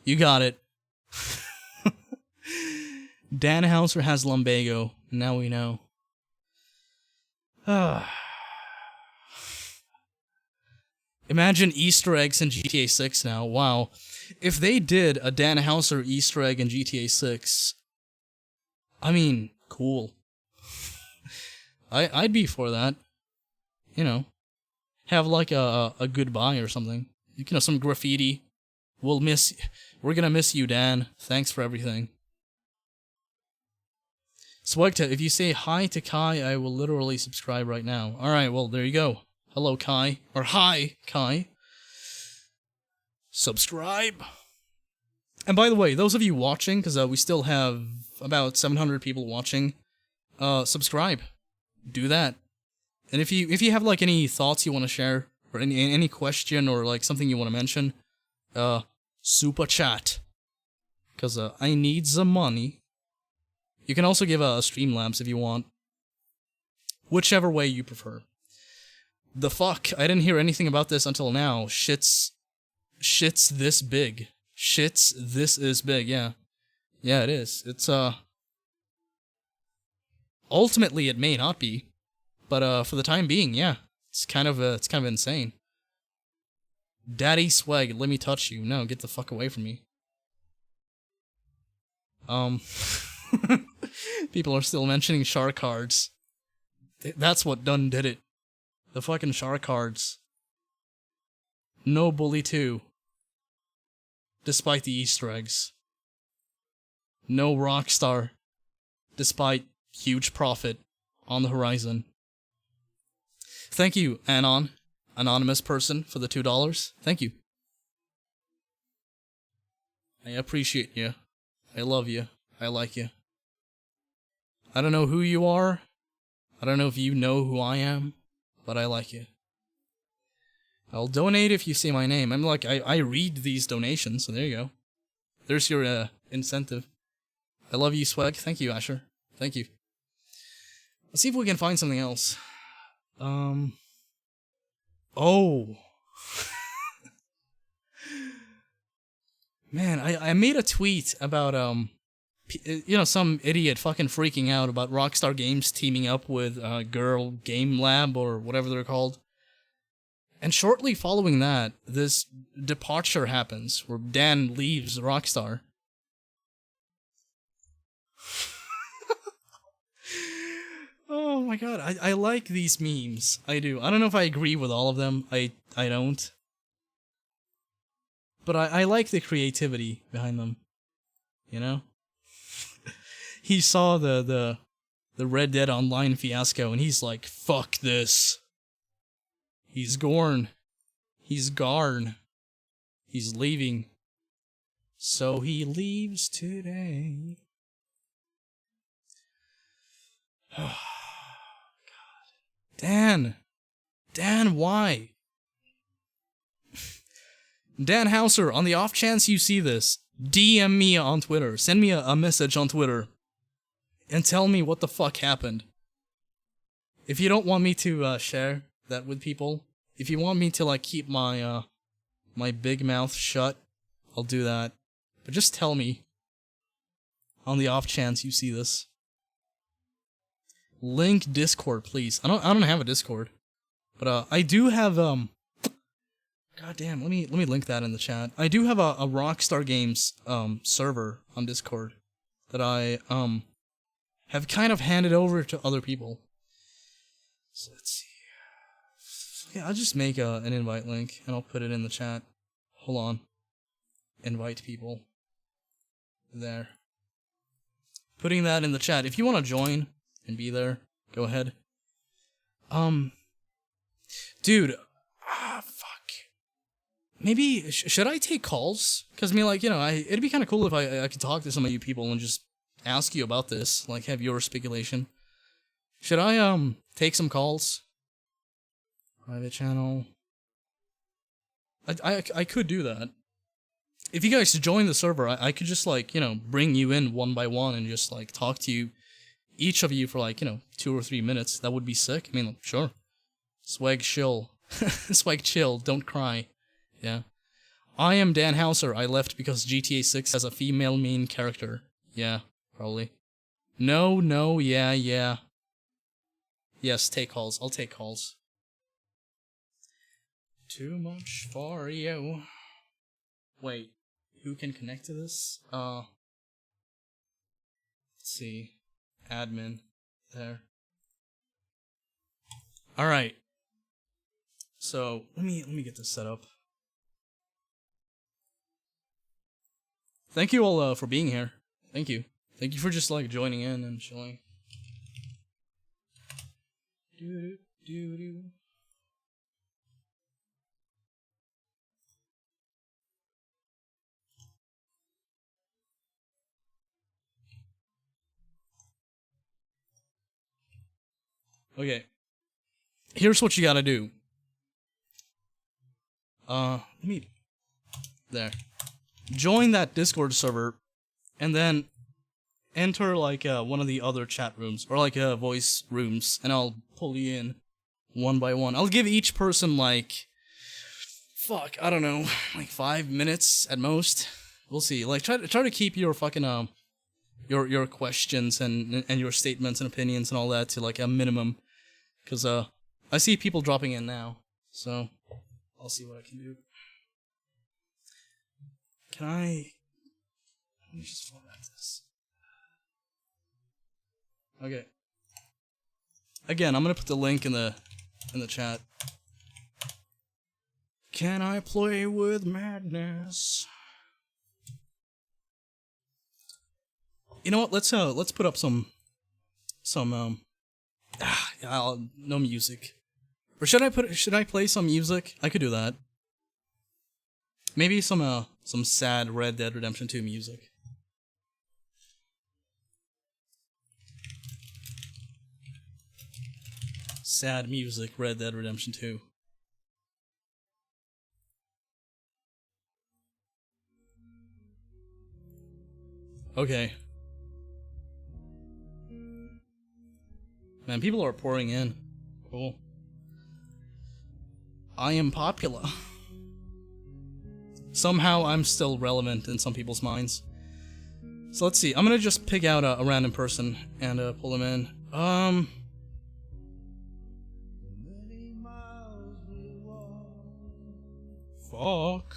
You got it. Dan Houser has lumbago. Now we know. Imagine Easter eggs in GTA 6 now. Wow. If they did a Dan Houser Easter egg in GTA 6, I mean, cool. I'd be for that. You know, have like a goodbye or something. You know, some graffiti. We're gonna miss you, Dan. Thanks for everything. SWEGTA, if you say hi to Kai, I will literally subscribe right now. Alright, well, there you go. Hello, Kai. Or hi, Kai. Subscribe. And by the way, those of you watching, because we still have about 700 people watching, subscribe. Do that. And if you have, like, any thoughts you want to share, or any question, or, like, something you want to mention, super chat. Because I need the money. You can also give a Streamlabs if you want. Whichever way you prefer. The fuck? I didn't hear anything about this until now. Shit's this big. Shit's this is big, yeah. Yeah, it is. It's, ultimately, it may not be. But, for the time being, yeah. It's kind of insane. Daddy Swag, let me touch you. No, get the fuck away from me. People are still mentioning shark cards. That's what done did it. The fucking shark cards. No Bully 2. Despite the Easter eggs. No Rockstar. Despite huge profit on the horizon. Thank you, anonymous person, for the $2. Thank you. I appreciate you. I love you. I like you. I don't know who you are. I don't know if you know who I am, but I like you. I'll donate if you say my name. I'm like, I read these donations, so there you go. There's your incentive. I love you, Swag. Thank you, Asher. Thank you. Let's see if we can find something else. Oh. Man, I made a tweet about, some idiot fucking freaking out about Rockstar Games teaming up with Girl Game Lab or whatever they're called. And shortly following that, this departure happens where Dan leaves Rockstar. Oh my god, I like these memes. I do. I don't know if I agree with all of them. I don't. But I like the creativity behind them. You know? He saw the Red Dead Online fiasco and he's like, fuck this. He's gorn. He's garn. He's leaving. So he leaves today. Oh, God. Dan, why? Dan Hauser, on the off chance you see this, DM me on Twitter. Send me a message on Twitter. And tell me what the fuck happened. If you don't want me to share that with people, if you want me to like keep my my big mouth shut, I'll do that. But just tell me on the off chance you see this. Link Discord, please. I don't have a Discord, but I do have God damn, let me link that in the chat. I do have a Rockstar Games server on Discord that I have kind of handed over to other people. So let's see. Yeah, I'll just make an invite link and I'll put it in the chat. Hold on. Invite people. There. Putting that in the chat. If you want to join and be there, go ahead. Dude, fuck. Maybe should I take calls? Because I mean, like, it'd be kind of cool if I could talk to some of you people and just ask you about this, like have your speculation. Should I take some calls? Private channel. I could do that. If you guys join the server, I could just like, bring you in one by one and just like talk to you, each of you for like, 2 or 3 minutes. That would be sick. I mean, sure. Swag chill. Swag chill, don't cry. Yeah. I am Dan Hauser. I left because GTA 6 has a female main character. Yeah, probably. No, yeah. Yes, take calls. I'll take calls. Too much for you. Wait, who can connect to this? Let's see. Admin. There. Alright. So, let me get this set up. Thank you all for being here. Thank you. Thank you for just like joining in and chilling. Doo-doo-doo-doo. Okay. Here's what you gotta do. There. Join that Discord server, and then enter like one of the other chat rooms, or like voice rooms, and I'll pull you in one by one. I'll give each person like, fuck, I don't know, like 5 minutes at most. We'll see. Like try to keep your fucking your questions and your statements and opinions and all that to like a minimum, because I see people dropping in now, so I'll see what I can do. Can I? Let me just format this. Okay. Again, I'm gonna put the link in the chat. Can I play with madness? You know what? Let's put up some some no music. Or should I play some music? I could do that. Maybe some sad Red Dead Redemption 2 music. Sad music, Red Dead Redemption 2. Okay. Man, people are pouring in. Cool. I am popular. Somehow I'm still relevant in some people's minds. So let's see. I'm gonna just pick out a random person and pull them in. Fuck.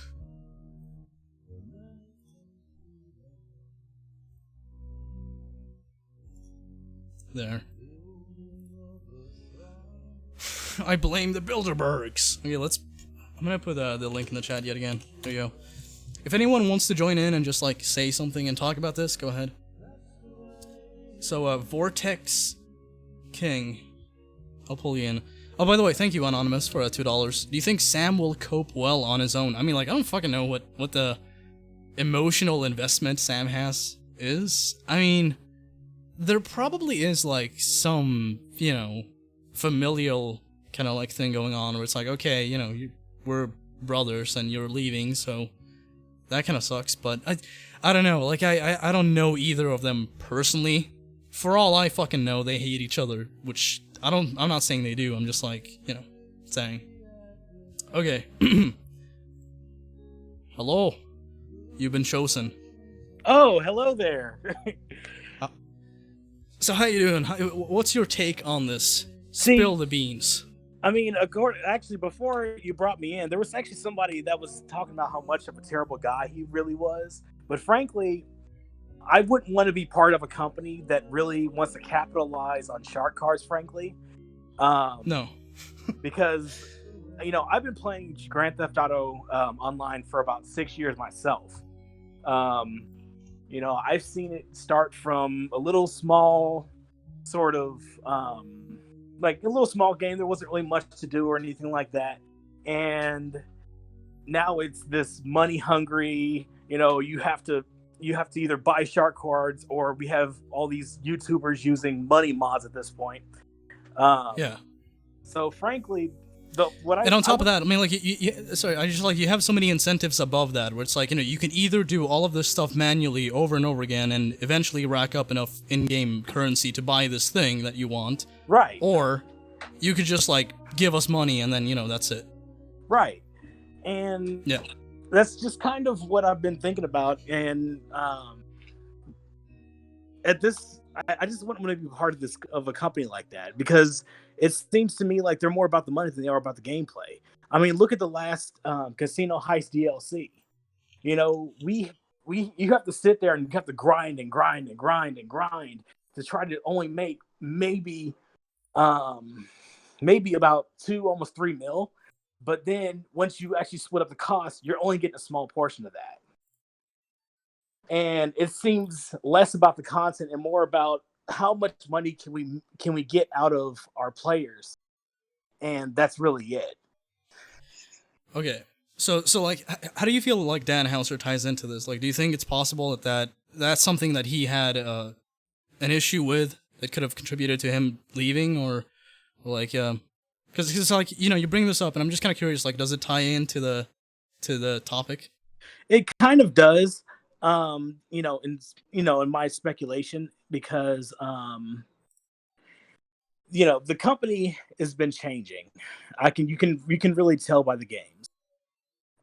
There. I blame the Bilderbergs. Okay, I'm gonna put the link in the chat yet again. There you go. If anyone wants to join in and just like say something and talk about this, go ahead. So Vortex King, I'll pull you in. Oh, by the way, thank you Anonymous for $2. Do you think Sam will cope well on his own? I mean, like, I don't fucking know what the emotional investment Sam has is. I mean, there probably is like some, familial kind of like thing going on where it's like, okay, we're brothers and you're leaving, so that kind of sucks. But I don't know, like I don't know either of them personally. For all I fucking know, they hate each other, which I'm not saying they do. I'm just like, saying. Okay. Hello. You've been chosen. Oh, hello there. So how you doing? What's your take on this? Spill the beans. I mean, actually, before you brought me in, there was actually somebody that was talking about how much of a terrible guy he really was. But frankly, I wouldn't want to be part of a company that really wants to capitalize on shark cards, frankly. No. Because, I've been playing Grand Theft Auto online for about 6 years myself. I've seen it start from a little small sort of, like a little small game. There wasn't really much to do or anything like that. And now it's this money hungry, you have to either buy shark cards or we have all these YouTubers using money mods at this point. Yeah. So frankly, on top of that, I mean, like, you have so many incentives above that, where it's like, you can either do all of this stuff manually over and over again, and eventually rack up enough in-game currency to buy this thing that you want, right? Or you could just like give us money, and then that's it, right? And yeah, that's just kind of what I've been thinking about, and at this, I just want to be part of a company like that, because it seems to me like they're more about the money than they are about the gameplay. I mean, look at the last Casino Heist DLC. You have to sit there and you have to grind and grind and grind and grind to try to only make maybe about 2, almost 3 mil. But then once you actually split up the cost, you're only getting a small portion of that. And it seems less about the content and more about how much money can we get out of our players, and that's really it. Okay, so like, how do you feel like Dan Houser ties into this? Like, do you think it's possible that's something that he had an issue with that could have contributed to him leaving, or like, because it's like, you bring this up, and I'm just kind of curious, like, does it tie into the topic? It kind of does. In my speculation, because the company has been changing. You can really tell by the games,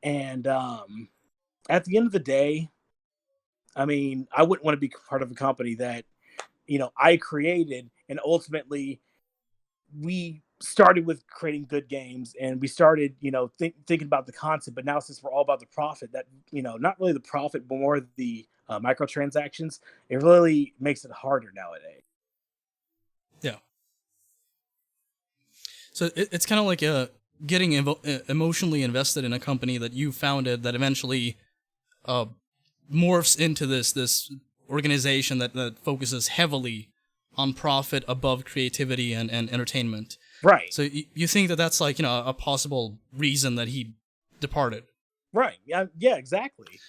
and at the end of the day, I mean, I wouldn't want to be part of a company that I created, and ultimately we started with creating good games, and we started thinking about the content, but now since we're all about the profit, that not really the profit but more the microtransactions, it really makes it harder nowadays. Yeah, so it's kind of like getting emotionally invested in a company that you founded that eventually morphs into this organization that focuses heavily on profit above creativity and entertainment. Right. So you think that that's like, a possible reason that he departed? Right. Yeah, exactly.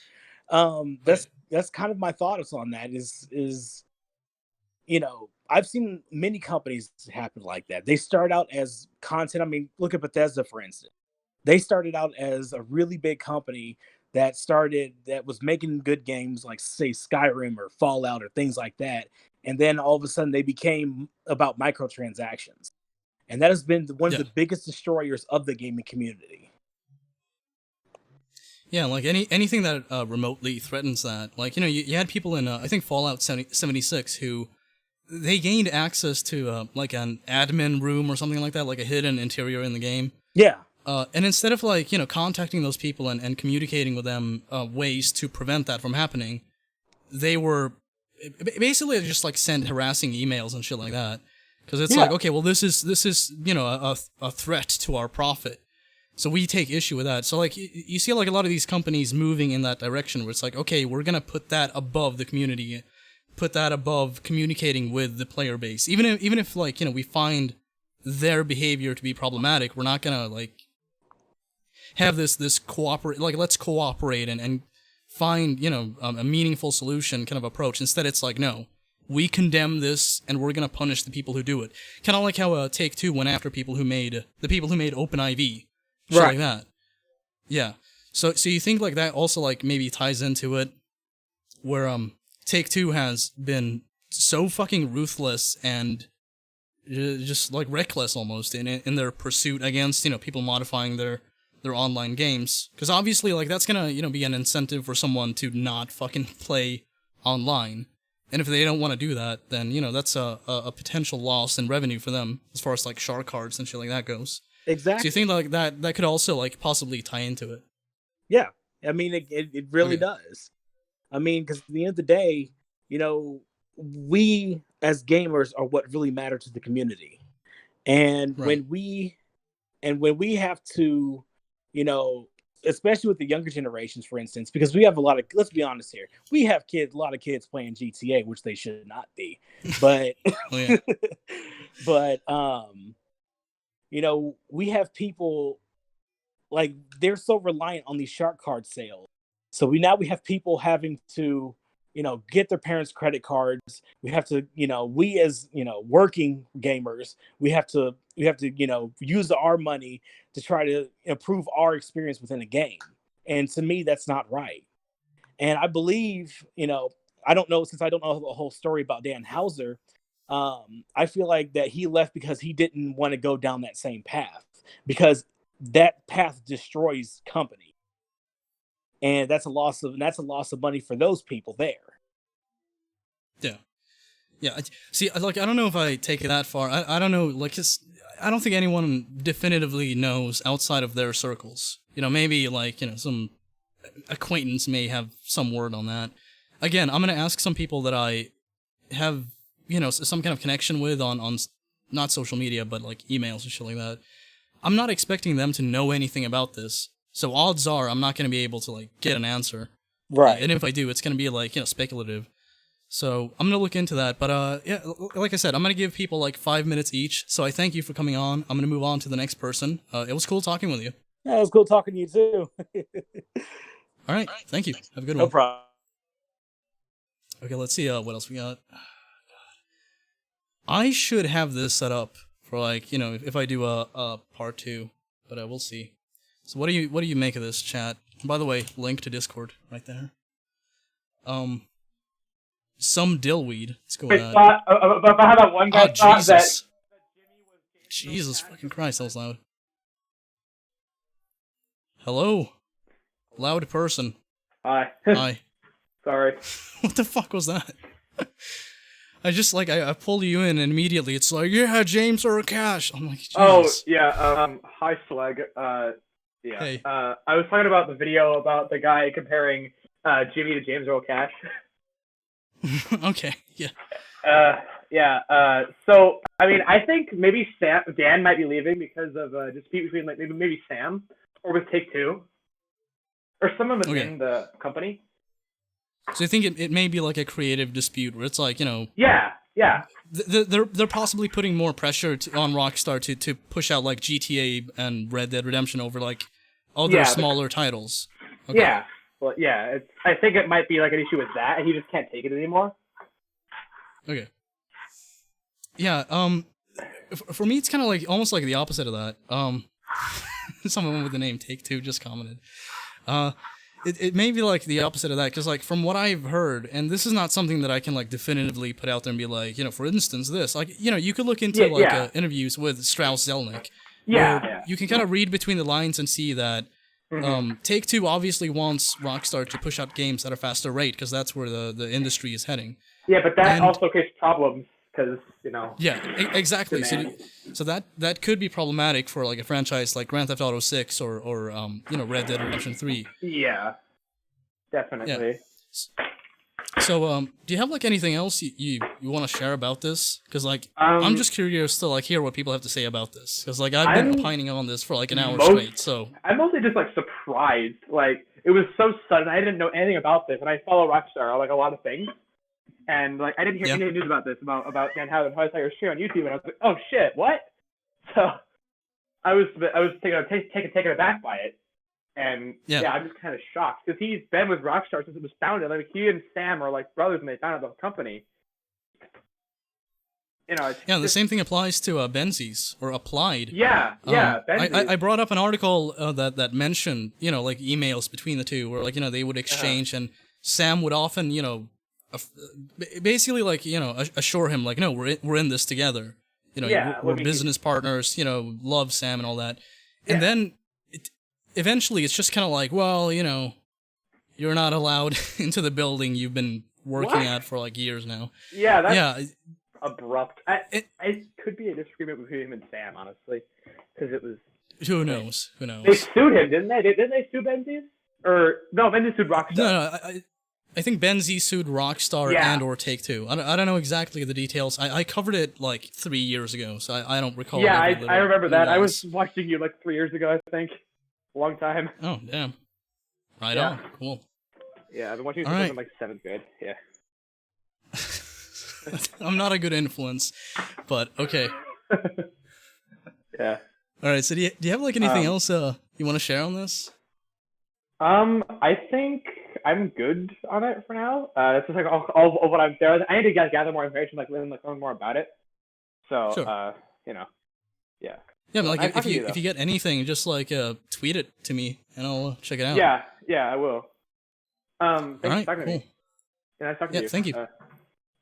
That's kind of my thoughts on that is, I've seen many companies happen like that. They start out as content. I mean, look at Bethesda, for instance. They started out as a really big company that was making good games like, say, Skyrim or Fallout or things like that. And then all of a sudden they became about microtransactions. And that has been one of the biggest destroyers of the gaming community. Yeah, like anything that remotely threatens that. Like, you had people in, I think, Fallout 76 who they gained access to like an admin room or something like that, like a hidden interior in the game. Yeah. And instead of like, contacting those people and communicating with them ways to prevent that from happening, they were basically just like send harassing emails and shit like that. Because it's like, okay, well, this is a threat to our profit. So we take issue with that. So like you see like a lot of these companies moving in that direction where it's like, okay, we're going to put that above the community, put that above communicating with the player base. Even if like, we find their behavior to be problematic, we're not going to like have this cooperate, like let's cooperate and find, a meaningful solution kind of approach. Instead it's like, no, we condemn this and we're going to punish the people who do it. Kind of like how Take-Two went after the people who made OpenIV. Shit like that. Yeah. So you think like that also like maybe ties into it, where Take-Two has been so fucking ruthless and just like reckless almost in their pursuit against people modifying their online games, because obviously like that's gonna be an incentive for someone to not fucking play online, and if they don't want to do that, then that's a potential loss in revenue for them as far as like shark cards and shit like that goes. Exactly. So you think like that could also like possibly tie into it? Yeah, I mean it really does. I mean, because at the end of the day, we as gamers are what really matter to the community, and when we have to, especially with the younger generations, for instance, because we have let's be honest here, we have a lot of kids playing GTA, which they should not be, but but we have people like they're so reliant on these shark card sales. So we have people having to, get their parents' credit cards. We have to, we as, working gamers, we have to, use our money to try to improve our experience within a game. And to me, that's not right. And I believe, I don't know, since I don't know the whole story about Dan Houser, I feel like that he left because he didn't want to go down that same path, because that path destroys company. And that's a loss of money for those people there. Yeah. See, like, I don't know if I take it that far. I don't know, like, I don't think anyone definitively knows outside of their circles. Maybe like, some acquaintance may have some word on that. Again, I'm gonna ask some people that I have, some kind of connection with on not social media, but like emails and shit like that. I'm not expecting them to know anything about this. So odds are I'm not going to be able to like get an answer. Right. And if I do, it's going to be like, speculative. So I'm going to look into that. But yeah, like I said, I'm going to give people like 5 minutes each. So I thank you for coming on. I'm going to move on to the next person. It was cool talking with you. Yeah, it was cool talking to you too. All right. Thank you. Have a good one. No problem. Okay, let's see what else we got. I should have this set up for like, if I do a part 2, but we'll see. So what do you make of this, chat? By the way, link to Discord right there. Some dillweed. Let's go with that. About how that one guy thought Jesus. that Jesus fucking Christ, that was loud. Hello? Loud person. Hi. Hi. Sorry. What the fuck was that? I just like I pull you in and immediately it's like, yeah, James or Cash. I'm like, Jesus. Oh yeah. Hi Swag. Yeah. Hey. I was talking about the video about the guy comparing Jimmy to James Earl Cash. Okay. Yeah. Yeah. So I mean, I think maybe Dan might be leaving because of a dispute between like maybe Sam or with Take-Two or someone within the company. So I think it may be like a creative dispute where it's like, Yeah. Yeah. They're possibly putting more pressure on Rockstar to push out like GTA and Red Dead Redemption over like other smaller titles. Okay. Yeah. Well, yeah. I think it might be like an issue with that, and he just can't take it anymore. Okay. Yeah. For me, it's kind of like almost like the opposite of that. Someone with the name Take-Two just commented. It may be like the opposite of that, because like from what I've heard, and this is not something that I can like definitively put out there and be like, for instance, this, like, you could look into interviews with Strauss Zelnick. Yeah. You can kind of read between the lines and see that Take-Two obviously wants Rockstar to push out games at a faster rate, because that's where the industry is heading. Yeah, but that also creates problems. Because yeah, exactly. So that could be problematic for like a franchise like Grand Theft Auto 6 or Red Dead Redemption 3. Yeah, definitely. Yeah. So do you have like anything else you want to share about this? Because like I'm just curious to like hear what people have to say about this. Because like I've been opining on this for like an hour straight. So I'm mostly just like surprised. Like it was so sudden. I didn't know anything about this, and I follow Rockstar like a lot of things. And like I didn't hear any news about this about Dan Housen. I saw your stream on YouTube, and I was like, "Oh shit, what?" So I was taken aback by it, and I'm just kind of shocked because he's been with Rockstar since it was founded. Like he and Sam are like brothers, and they founded the company. The same thing applies to Benzies, or applied. Yeah. Benzies. I brought up an article that mentioned like emails between the two, where like they would exchange, and Sam would often basically like assure him like, no, we're in this together, we're business partners, love Sam and all that. And then eventually it's just kind of like, well, you're not allowed into the building you've been working at for like years now. That's abrupt. It could be a disagreement between him and Sam, honestly, because it was who knows. They sued him, didn't they? Didn't they sue Benzies? Or no, Benzies sued Rockstar. No, I think Benzie sued Rockstar and or Take-Two. I don't know exactly the details. I covered it like 3 years ago, so I don't recall. Yeah, I remember that. I was watching you like 3 years ago, I think. A long time. Oh, damn. Right on. Cool. Yeah, I've been watching you since I'm like 7th grade. Yeah. I'm not a good influence, but okay. Yeah. All right, so do you have like anything else you want to share on this? I think I'm good on it for now. That's just like all of what I'm there. I need to gather more information, learn more about it. So, sure. Yeah. Yeah, but like if you get anything, just like tweet it to me and I'll check it out. Yeah, I will. Thanks for talking to me. Yeah, nice talking to you. Thank you.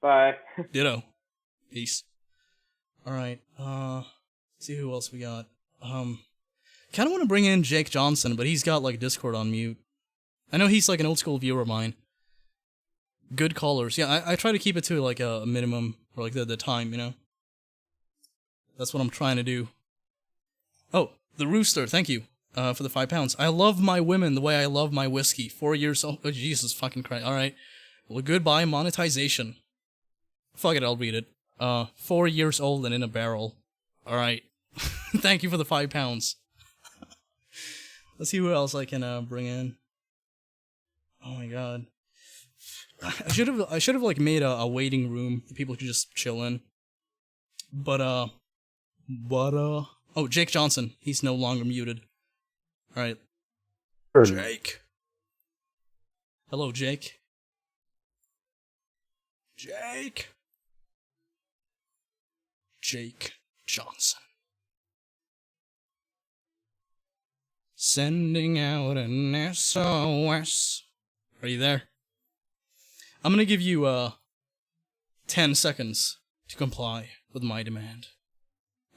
Bye. Ditto. Peace. All right. Let's see who else we got. Kind of want to bring in Jake Johnson, but he's got like Discord on mute. I know he's like an old school viewer of mine. Good callers. Yeah, I try to keep it to like a minimum, or like the time, That's what I'm trying to do. Oh, the Rooster, thank you for the £5. I love my women the way I love my whiskey. 4 years old. Oh, Jesus fucking Christ. All right. Well, goodbye monetization. Fuck it, I'll read it. 4 years old and in a barrel. All right. Thank you for the £5. Let's see who else I can bring in. Oh my god. I should have like made a waiting room that people could just chill in. But oh, Jake Johnson, he's no longer muted. All right. Jake. Hello, Jake. Jake Johnson. Sending out an SOS. Are you there? I'm gonna give you 10 seconds to comply with my demand.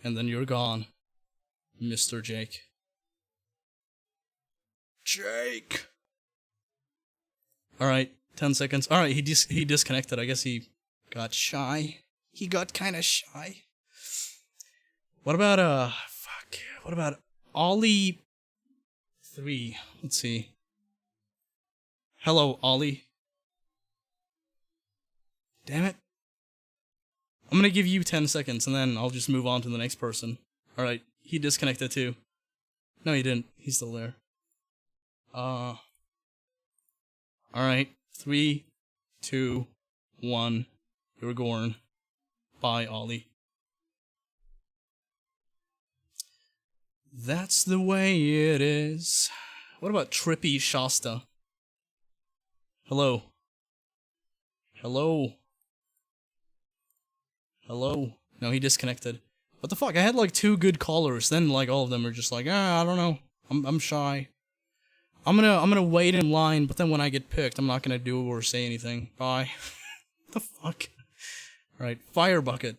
And then you're gone, Mr. Jake. Jake! Alright, 10 seconds. Alright, he disconnected. I guess he got shy. He got kinda shy. What about, what about Ollie 3? Let's see. Hello, Ollie. Damn it. I'm gonna give you 10 seconds and then I'll just move on to the next person. Alright, he disconnected too. No, he didn't. He's still there. Alright. 3, 2, 1. You're gone. Bye, Ollie. That's the way it is. What about Trippy Shasta? Hello. Hello. Hello. No, he disconnected. What the fuck? I had like 2 good callers, then like all of them are just like, I don't know. I'm shy. I'm gonna wait in line, but then when I get picked, I'm not gonna do or say anything. Bye. What the fuck? Alright, Fire Bucket.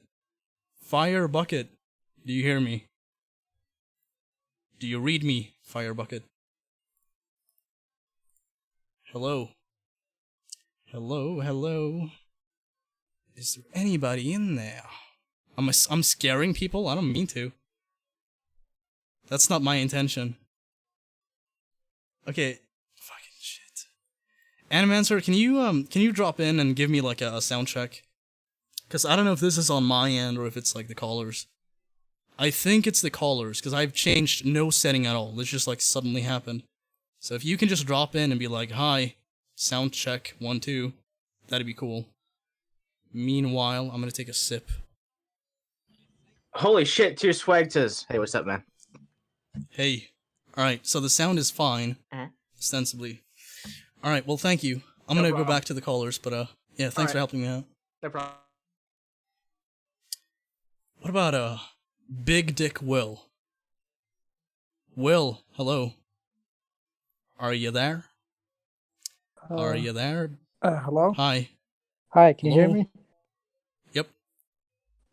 Fire Bucket. Do you hear me? Do you read me, Fire Bucket? Hello? Hello, hello? Is there anybody in there? I'm scaring people? I don't mean to. That's not my intention. Okay. Fucking shit. Animancer, can you drop in and give me like a sound check? Cause I don't know if this is on my end or if it's like the callers. I think it's the callers, because I've changed no setting at all. This just like suddenly happened. So if you can just drop in and be like, hi, sound check 1 2, that'd be cool. Meanwhile, I'm gonna take a sip. Holy shit, 2 SWEGTAs. Hey, what's up, man? Hey. Alright, so the sound is fine. Ostensibly. Alright, well thank you. I'm gonna go back to the callers, but yeah, thanks for helping me out. No problem. What about Big Dick Will? Will, hello. Are you there? Are you there? Hello? Hi. Hi, can you hear Hello? me? Yep.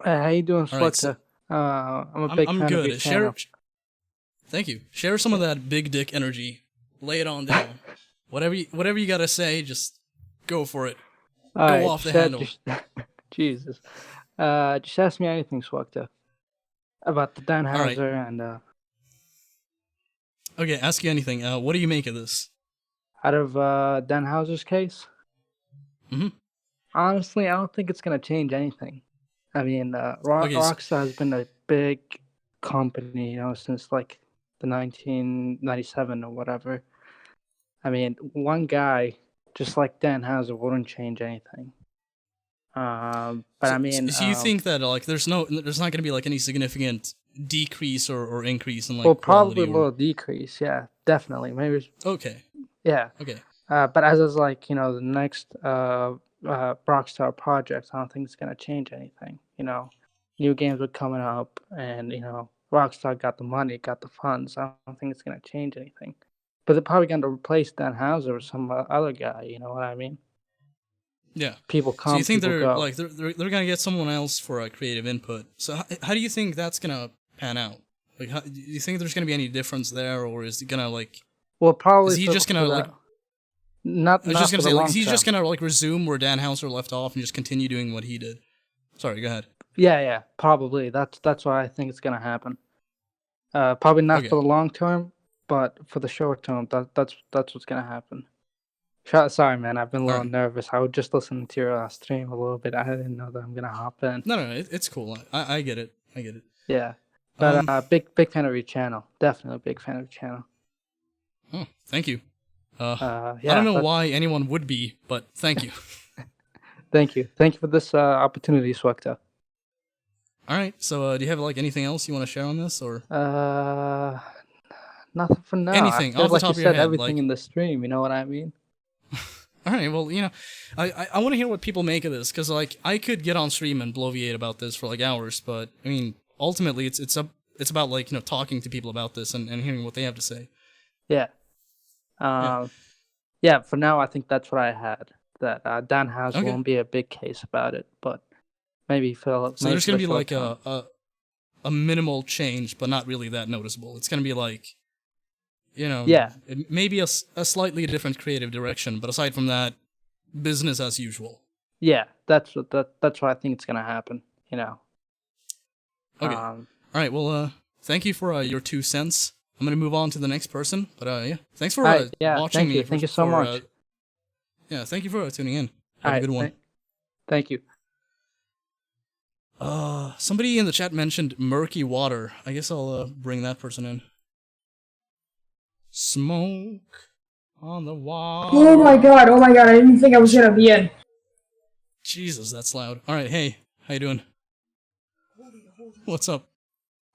How you doing, All right, SWEGTA? I'm a big fan good. of your Share. channel. Thank you. Share some of that big dick energy. Lay it on down. whatever you gotta say, just go for it. Alright, go off the handle. Jesus. Just ask me anything, SWEGTA. About the Dan All right. Houser and Okay, ask you anything. What do you make of this? out of Dan Houser's case. Honestly, I don't think it's gonna change anything. I mean, Rockstar has been a big company, since like the 1997 or whatever. I mean, one guy, just like Dan Houser, wouldn't change anything. But I mean, so you think that like there's not gonna be like any significant decrease or increase in like well, probably a quality little decrease. Yeah, definitely. Maybe. Okay. Yeah. Okay. But as is like the next Rockstar project, I don't think it's gonna change anything. New games are coming up, and Rockstar got the money, got the funds. I don't think it's gonna change anything. But they're probably gonna replace Dan Houser with some other guy. You know what I mean? Yeah. People come. So you think people they're go. like they're gonna get someone else for creative input? So how do you think that's gonna pan out? Like, do you think there's gonna be any difference there, or is it gonna like? Well, probably. Is he just gonna like? Not. I was just gonna say, like, is he term. just gonna like resume where Dan Houser left off and just continue doing what he did? Sorry, go ahead. Yeah, probably. That's what I think is gonna happen. Probably not for the long term, but for the short term, that's what's gonna happen. Sorry, man. I've been a little nervous. I was just listening to your stream a little bit. I didn't know that I'm gonna hop in. No, it's cool. I get it. I get it. Yeah, but big fan of your channel. Definitely a big fan of your channel. Oh, thank you. Yeah, I don't know why anyone would be, but thank you. Thank you for this opportunity, SWEGTA. All right. So, do you have like anything else you want to share on this, or? Nothing for now. Anything off the top of your head, everything in the stream. You know what I mean? All right. Well, I want to hear what people make of this, because like I could get on stream and bloviate about this for like hours, but I mean, ultimately, it's about like talking to people about this and hearing what they have to say. Yeah. Yeah. For now, I think that's what I had. That Dan Houser won't be a big case about it, but maybe Philip. So there's gonna be like a minimal change, but not really that noticeable. It's gonna be like, maybe a slightly different creative direction, but aside from that, business as usual. Yeah, that's what I think it's gonna happen. Okay. All right. Well, thank you for your 2 cents. I'm gonna move on to the next person, but yeah, thanks for watching me. Thank you so much. Yeah, thank you for tuning in. Have a good one. Thank you. Somebody in the chat mentioned murky water. I guess I'll bring that person in. Smoke on the wall. Oh my god, I didn't think I was gonna be in. Jesus, that's loud. Alright, hey, how you doing? What's up?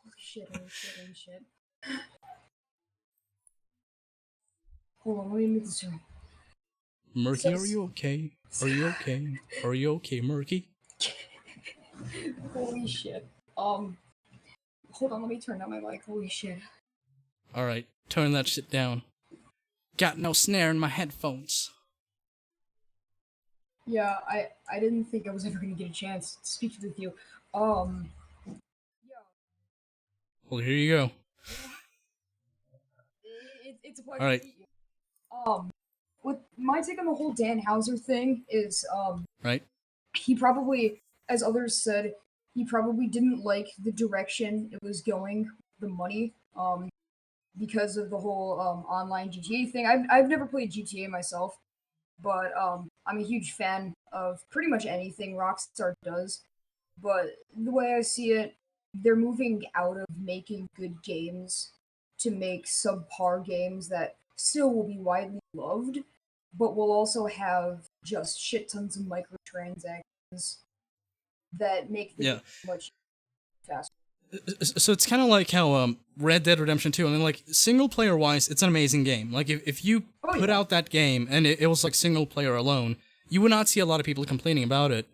Holy shit, holy shit, holy shit. Hold on, let me move this room. Murky, are you okay? Are you okay? Are you okay, Murky? Holy shit. Hold on, let me turn down my mic. Holy shit. Alright, turn that shit down. Got no snare in my headphones. Yeah, I didn't think I was ever gonna get a chance to speak with you. Yeah. Well, here you go. It's a pleasure Alright. to meet you. What my take on the whole Dan Houser thing is, Right? he probably, as others said, he probably didn't like the direction it was going, the money, because of the whole online GTA thing. I've never played GTA myself, but I'm a huge fan of pretty much anything Rockstar does. But the way I see it, they're moving out of making good games to make subpar games that still will be widely loved, but will also have just shit tons of microtransactions that make the game much faster. So it's kind of like how Red Dead Redemption 2, I mean, like, single-player wise, it's an amazing game. Like, if you put out that game and it was like single-player alone, you would not see a lot of people complaining about it.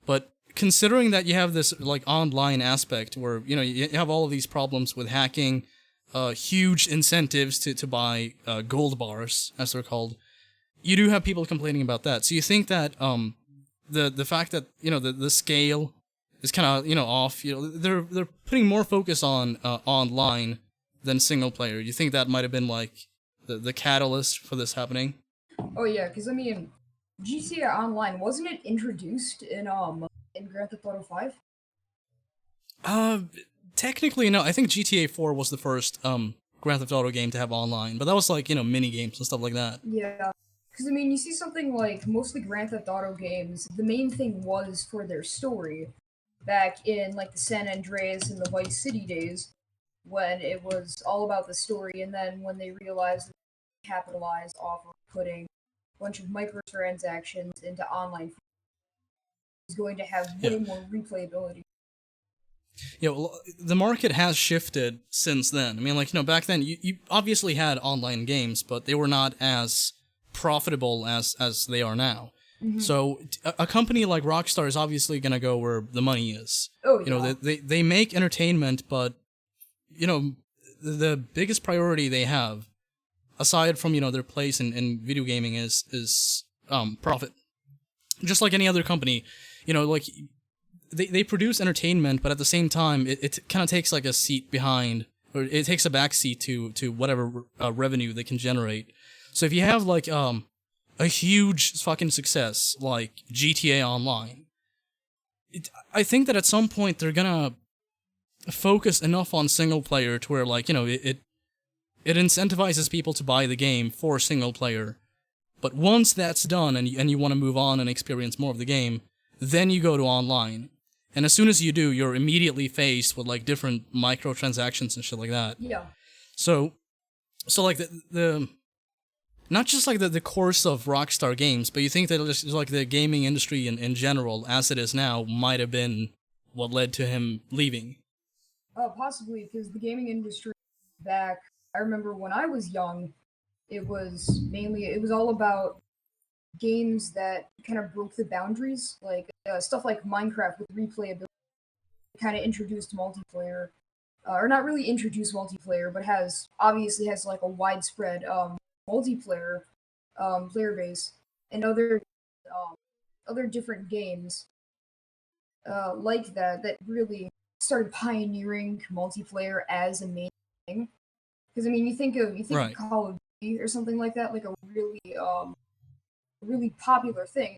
But considering that you have this, like, online aspect where, you know, you have all of these problems with hacking, huge incentives to buy gold bars, as they're called, you do have people complaining about that. So you think that the fact that, you know, the scale is kind of, you know, off. You know, they're putting more focus on online than single player. You think that might have been like the catalyst for this happening? Oh yeah, because I mean, GTA Online, wasn't it introduced in Grand Theft Auto 5? Technically no. I think GTA 4 was the first Grand Theft Auto game to have online, but that was like, you know, mini games and stuff like that. Yeah. Because, I mean, you see something like most of the Grand Theft Auto games, the main thing was for their story. Back in, like, the San Andreas and the Vice City days, when it was all about the story, and then when they realized that they capitalized off of putting a bunch of microtransactions into online, is going to have way more replayability. Yeah, well, the market has shifted since then. I mean, like, you know, back then, you obviously had online games, but they were not as profitable as they are now. Mm-hmm. So a company like Rockstar is obviously going to go where the money is. Oh, yeah. You know, they make entertainment, but, you know, the biggest priority they have, aside from, you know, their place in video gaming, is profit. Just like any other company, you know, like, they produce entertainment, but at the same time, it kind of takes like a seat behind, or it takes a back seat to whatever revenue they can generate. So if you have like a huge fucking success like GTA Online, I think that at some point they're gonna focus enough on single player to where, like, you know, it incentivizes people to buy the game for single player. But once that's done and you want to move on and experience more of the game, then you go to online. And as soon as you do, you're immediately faced with like different microtransactions and shit like that. Yeah. So like the not just like the course of Rockstar games, but you think that just like the gaming industry in general, as it is now, might have been what led to him leaving. Possibly, because the gaming industry back, I remember when I was young, it was all about games that kind of broke the boundaries, like stuff like Minecraft with replayability, kind of introduced multiplayer, or not really introduced multiplayer, but obviously has like a widespread multiplayer player base, and other different games like that really started pioneering multiplayer as a main thing. Because I mean, you think of Call of Duty or something like that, like a really popular thing.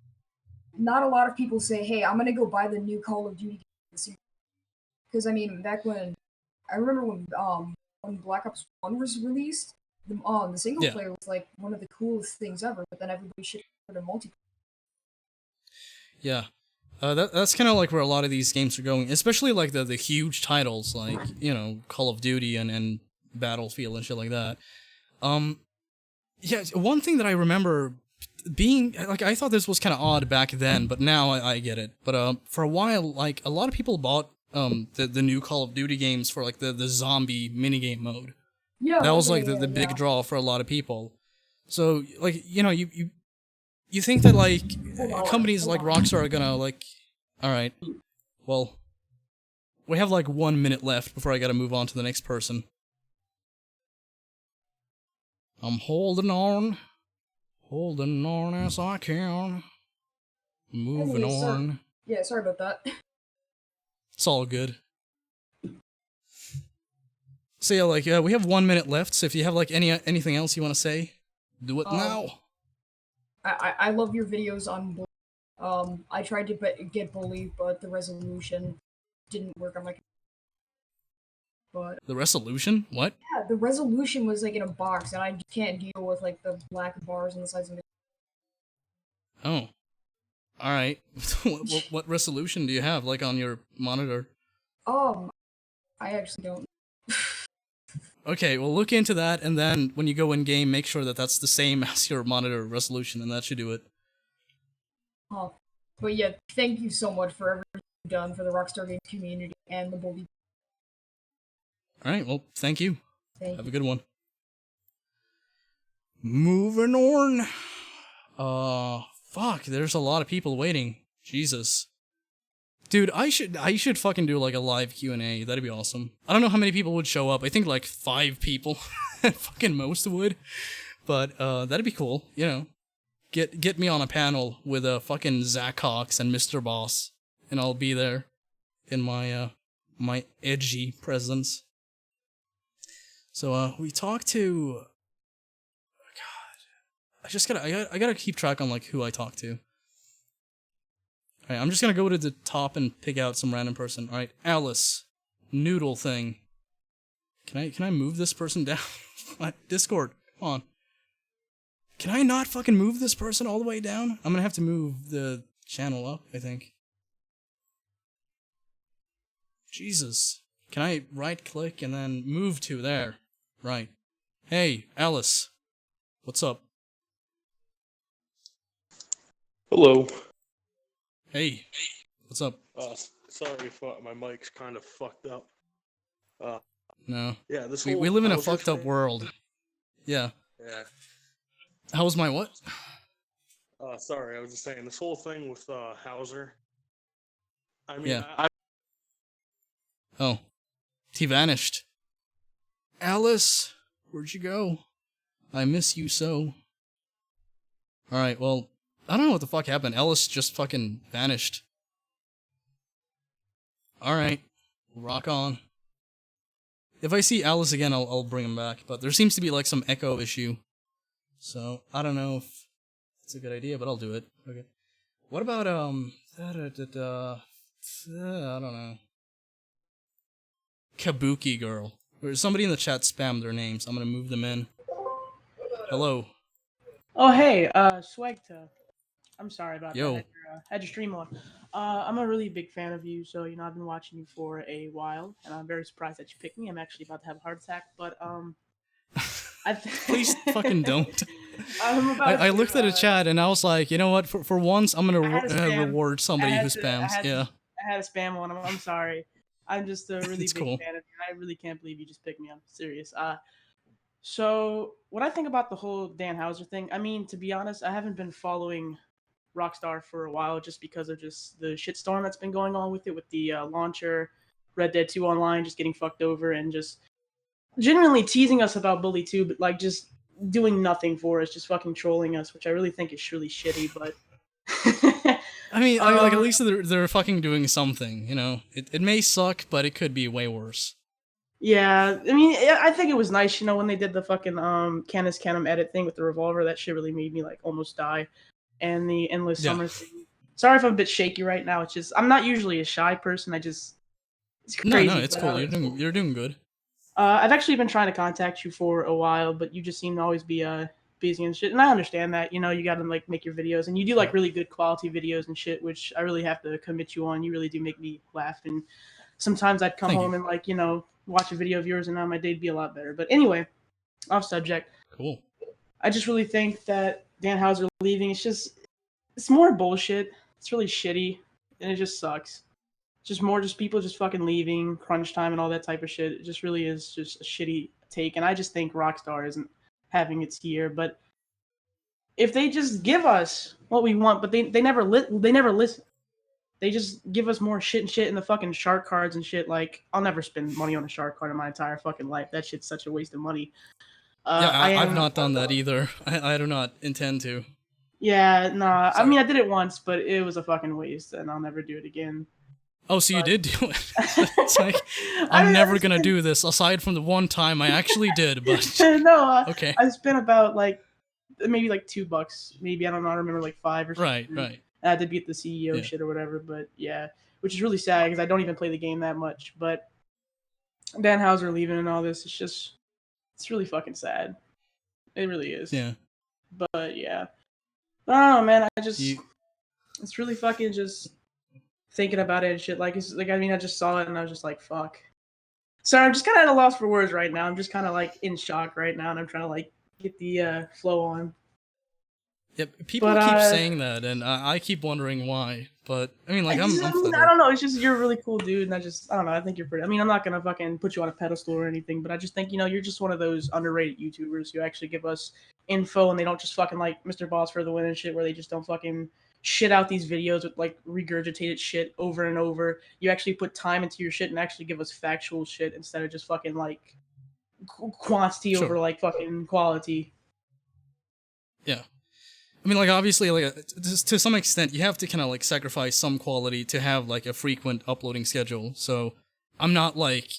Not a lot of people say, "Hey, I'm gonna go buy the new Call of Duty game." Because I mean, back when I remember when Black Ops 1 was released, the single player was like one of the coolest things ever. But then everybody shifted to multiplayer. Yeah. That's kind of like where a lot of these games are going, especially like the huge titles like, you know, Call of Duty and Battlefield and shit like that. Yeah, one thing that I remember being, like, I thought this was kind of odd back then, but now I get it. But for a while, like, a lot of people bought the new Call of Duty games for like the zombie minigame mode. Yeah, That was okay, like the big yeah. draw for a lot of people. So like you think that like companies like Rockstar are gonna like, all right, well, we have like 1 minute left before I gotta move on to the next person. I'm holding on as I can. Moving Anyways, on. Yeah, sorry about that. It's all good. So yeah, like we have 1 minute left. So if you have like anything else you want to say, do it now. I love your videos on Bully. I tried to get Bully, but the resolution didn't work on my. But the resolution? What? yeah, the resolution was like in a box, and I can't deal with like the black bars on the sides of it. Oh. All right. what resolution do you have, like on your monitor? I actually don't. Okay, well look into that, and then when you go in game, make sure that that's the same as your monitor resolution, and that should do it. Oh, but yeah, thank you so much for everything you've done for the Rockstar Games community and the Bully. All right. Well, thank you. Thank Have a good one. Moving on. Fuck. There's a lot of people waiting. Jesus. Dude, I should fucking do like a live Q&A. That'd be awesome. I don't know how many people would show up. I think like 5 people. Fucking most would. But that'd be cool. You know, get me on a panel with fucking Zach Cox and Mr. Boss, and I'll be there in my my edgy presence. So we talked to. God, I gotta keep track on like who I talk to. Alright, I'm just gonna go to the top and pick out some random person. Alright, Alice. Noodle thing. Can I move this person down? Discord, come on. Can I not fucking move this person all the way down? I'm gonna have to move the channel up, I think. Jesus. Can I right click and then move to there? Right. Hey, Alice. What's up? Hello. Hey. What's up? Sorry if my mic's kind of fucked up. No. Yeah, this we live in a fucked up world. Yeah. Yeah. How's my what? Sorry, I was just saying, this whole thing with Hauser. I mean, Yeah. Oh. He vanished. Alice, where'd you go? I miss you so. Alright, well, I don't know what the fuck happened. Alice just fucking vanished. Alright. Rock on. If I see Alice again, I'll bring him back. But there seems to be like some echo issue. So, I don't know if it's a good idea, but I'll do it. Okay. What about, I don't know. Kabuki girl. Or somebody in the chat spammed their names. I'm gonna move them in. Hello. Oh, hey, SWEGTA. I'm sorry about Yo. that. Had your stream on. I'm a really big fan of you, so, I've been watching you for a while, and I'm very surprised that you picked me. I'm actually about to have a heart attack, but, Please fucking don't. I looked at the chat, and I was like, you know what, for once, I'm gonna reward somebody who spams. I had a spam on him. I'm sorry. I'm just a really big cool. fan of you. I really can't believe you just picked me. I'm serious. So what I think about the whole Dan Hauser thing, I mean, to be honest, I haven't been following Rockstar for a while just because of just the shitstorm that's been going on with it, with the launcher, Red Dead 2 Online just getting fucked over, and just genuinely teasing us about Bully 2, but like just doing nothing for us, just fucking trolling us, which I really think is really shitty, but... I mean, like, at least they're fucking doing something, you know? It may suck, but it could be way worse. Yeah, I mean, I think it was nice, when they did the fucking Canis Canem edit thing with the revolver. That shit really made me like almost die. And the Endless Summer thing. Sorry if I'm a bit shaky right now. It's just I'm not usually a shy person. It's crazy. No, it's cool. You're doing good. I've actually been trying to contact you for a while, but you just seem to always be busy and shit. And I understand that. You gotta like make your videos, and you do like really good quality videos and shit, which I really have to commit you on. You really do make me laugh, and sometimes I'd come home and like watch a video of yours, and now my day'd be a lot better. But anyway, off subject. Cool. I just really think that Dan Hauser leaving, it's more bullshit. It's really shitty, and it just sucks. just more just people just fucking leaving, crunch time and all that type of shit. It just really is just a shitty take, and I just think Rockstar isn't having its year. But if they just give us what we want, but they never listen. They just give us more shit and shit in the fucking shark cards and shit. Like, I'll never spend money on a shark card in my entire fucking life. That shit's such a waste of money. I've not done that either. I do not intend to. Yeah, nah. I mean, I did it once, but it was a fucking waste, and I'll never do it again. Oh, so you did do it? It's like, I'm never gonna do this, aside from the one time I actually did, but... No, okay. I spent about, like, maybe like $2, maybe, I don't know, I remember like 5 or something. Right. And I did get the CEO shit or whatever, but yeah, which is really sad, because I don't even play the game that much, but Dan Houser leaving and all this, it's really fucking sad. It really is. Yeah. But yeah. But I don't know, man, it's really fucking just... thinking about it and shit, like, it's like, I mean, I just saw it and I was just like, fuck. Sorry, I'm just kind of at a loss for words right now. I'm just kind of like in shock right now, and I'm trying to like get the flow on. Yep, people keep saying that, and I keep wondering why. But I mean, like, I don't know. It's just you're a really cool dude, and I don't know. I think you're pretty. I mean, I'm not gonna fucking put you on a pedestal or anything, but I just think you're just one of those underrated YouTubers who actually give us info, and they don't just fucking like Mr. Boss for the win and shit, where they just don't fucking shit out these videos with like regurgitated shit over and over. You actually put time into your shit and actually give us factual shit instead of just fucking like quantity over like fucking quality. Yeah. I mean, like, obviously, like, to some extent, you have to kind of like sacrifice some quality to have like a frequent uploading schedule. So I'm not like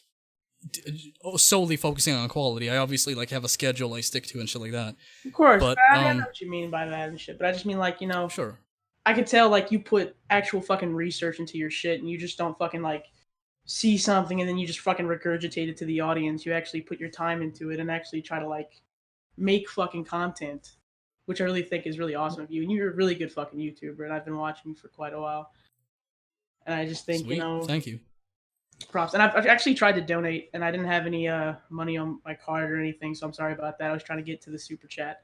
solely focusing on quality. I obviously like have a schedule I stick to and shit like that. Of course, but I know what you mean by that and shit. But I just mean like, sure. I could tell, like, you put actual fucking research into your shit, and you just don't fucking, like, see something and then you just fucking regurgitate it to the audience. You actually put your time into it and actually try to, like, make fucking content, which I really think is really awesome of you. And you're a really good fucking YouTuber, and I've been watching you for quite a while. And I just think, Sweet. Thank you. Props. And I've actually tried to donate, and I didn't have any money on my card or anything, so I'm sorry about that. I was trying to get to the super chat.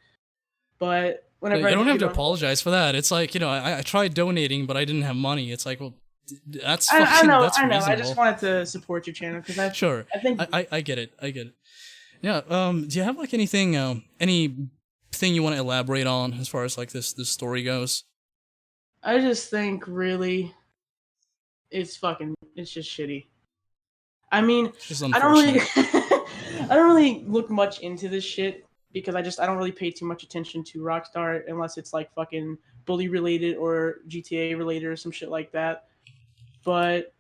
But whenever you don't have to apologize for that. It's like, I tried donating, but I didn't have money. It's like, well, that's fucking, I know. I just wanted to support your channel because I think I get it. Yeah. Do you have like anything you want to elaborate on as far as like this story goes? I just think really, it's just shitty. I mean, I don't really look much into this shit, because I don't really pay too much attention to Rockstar unless it's like fucking Bully related or GTA related or some shit like that. But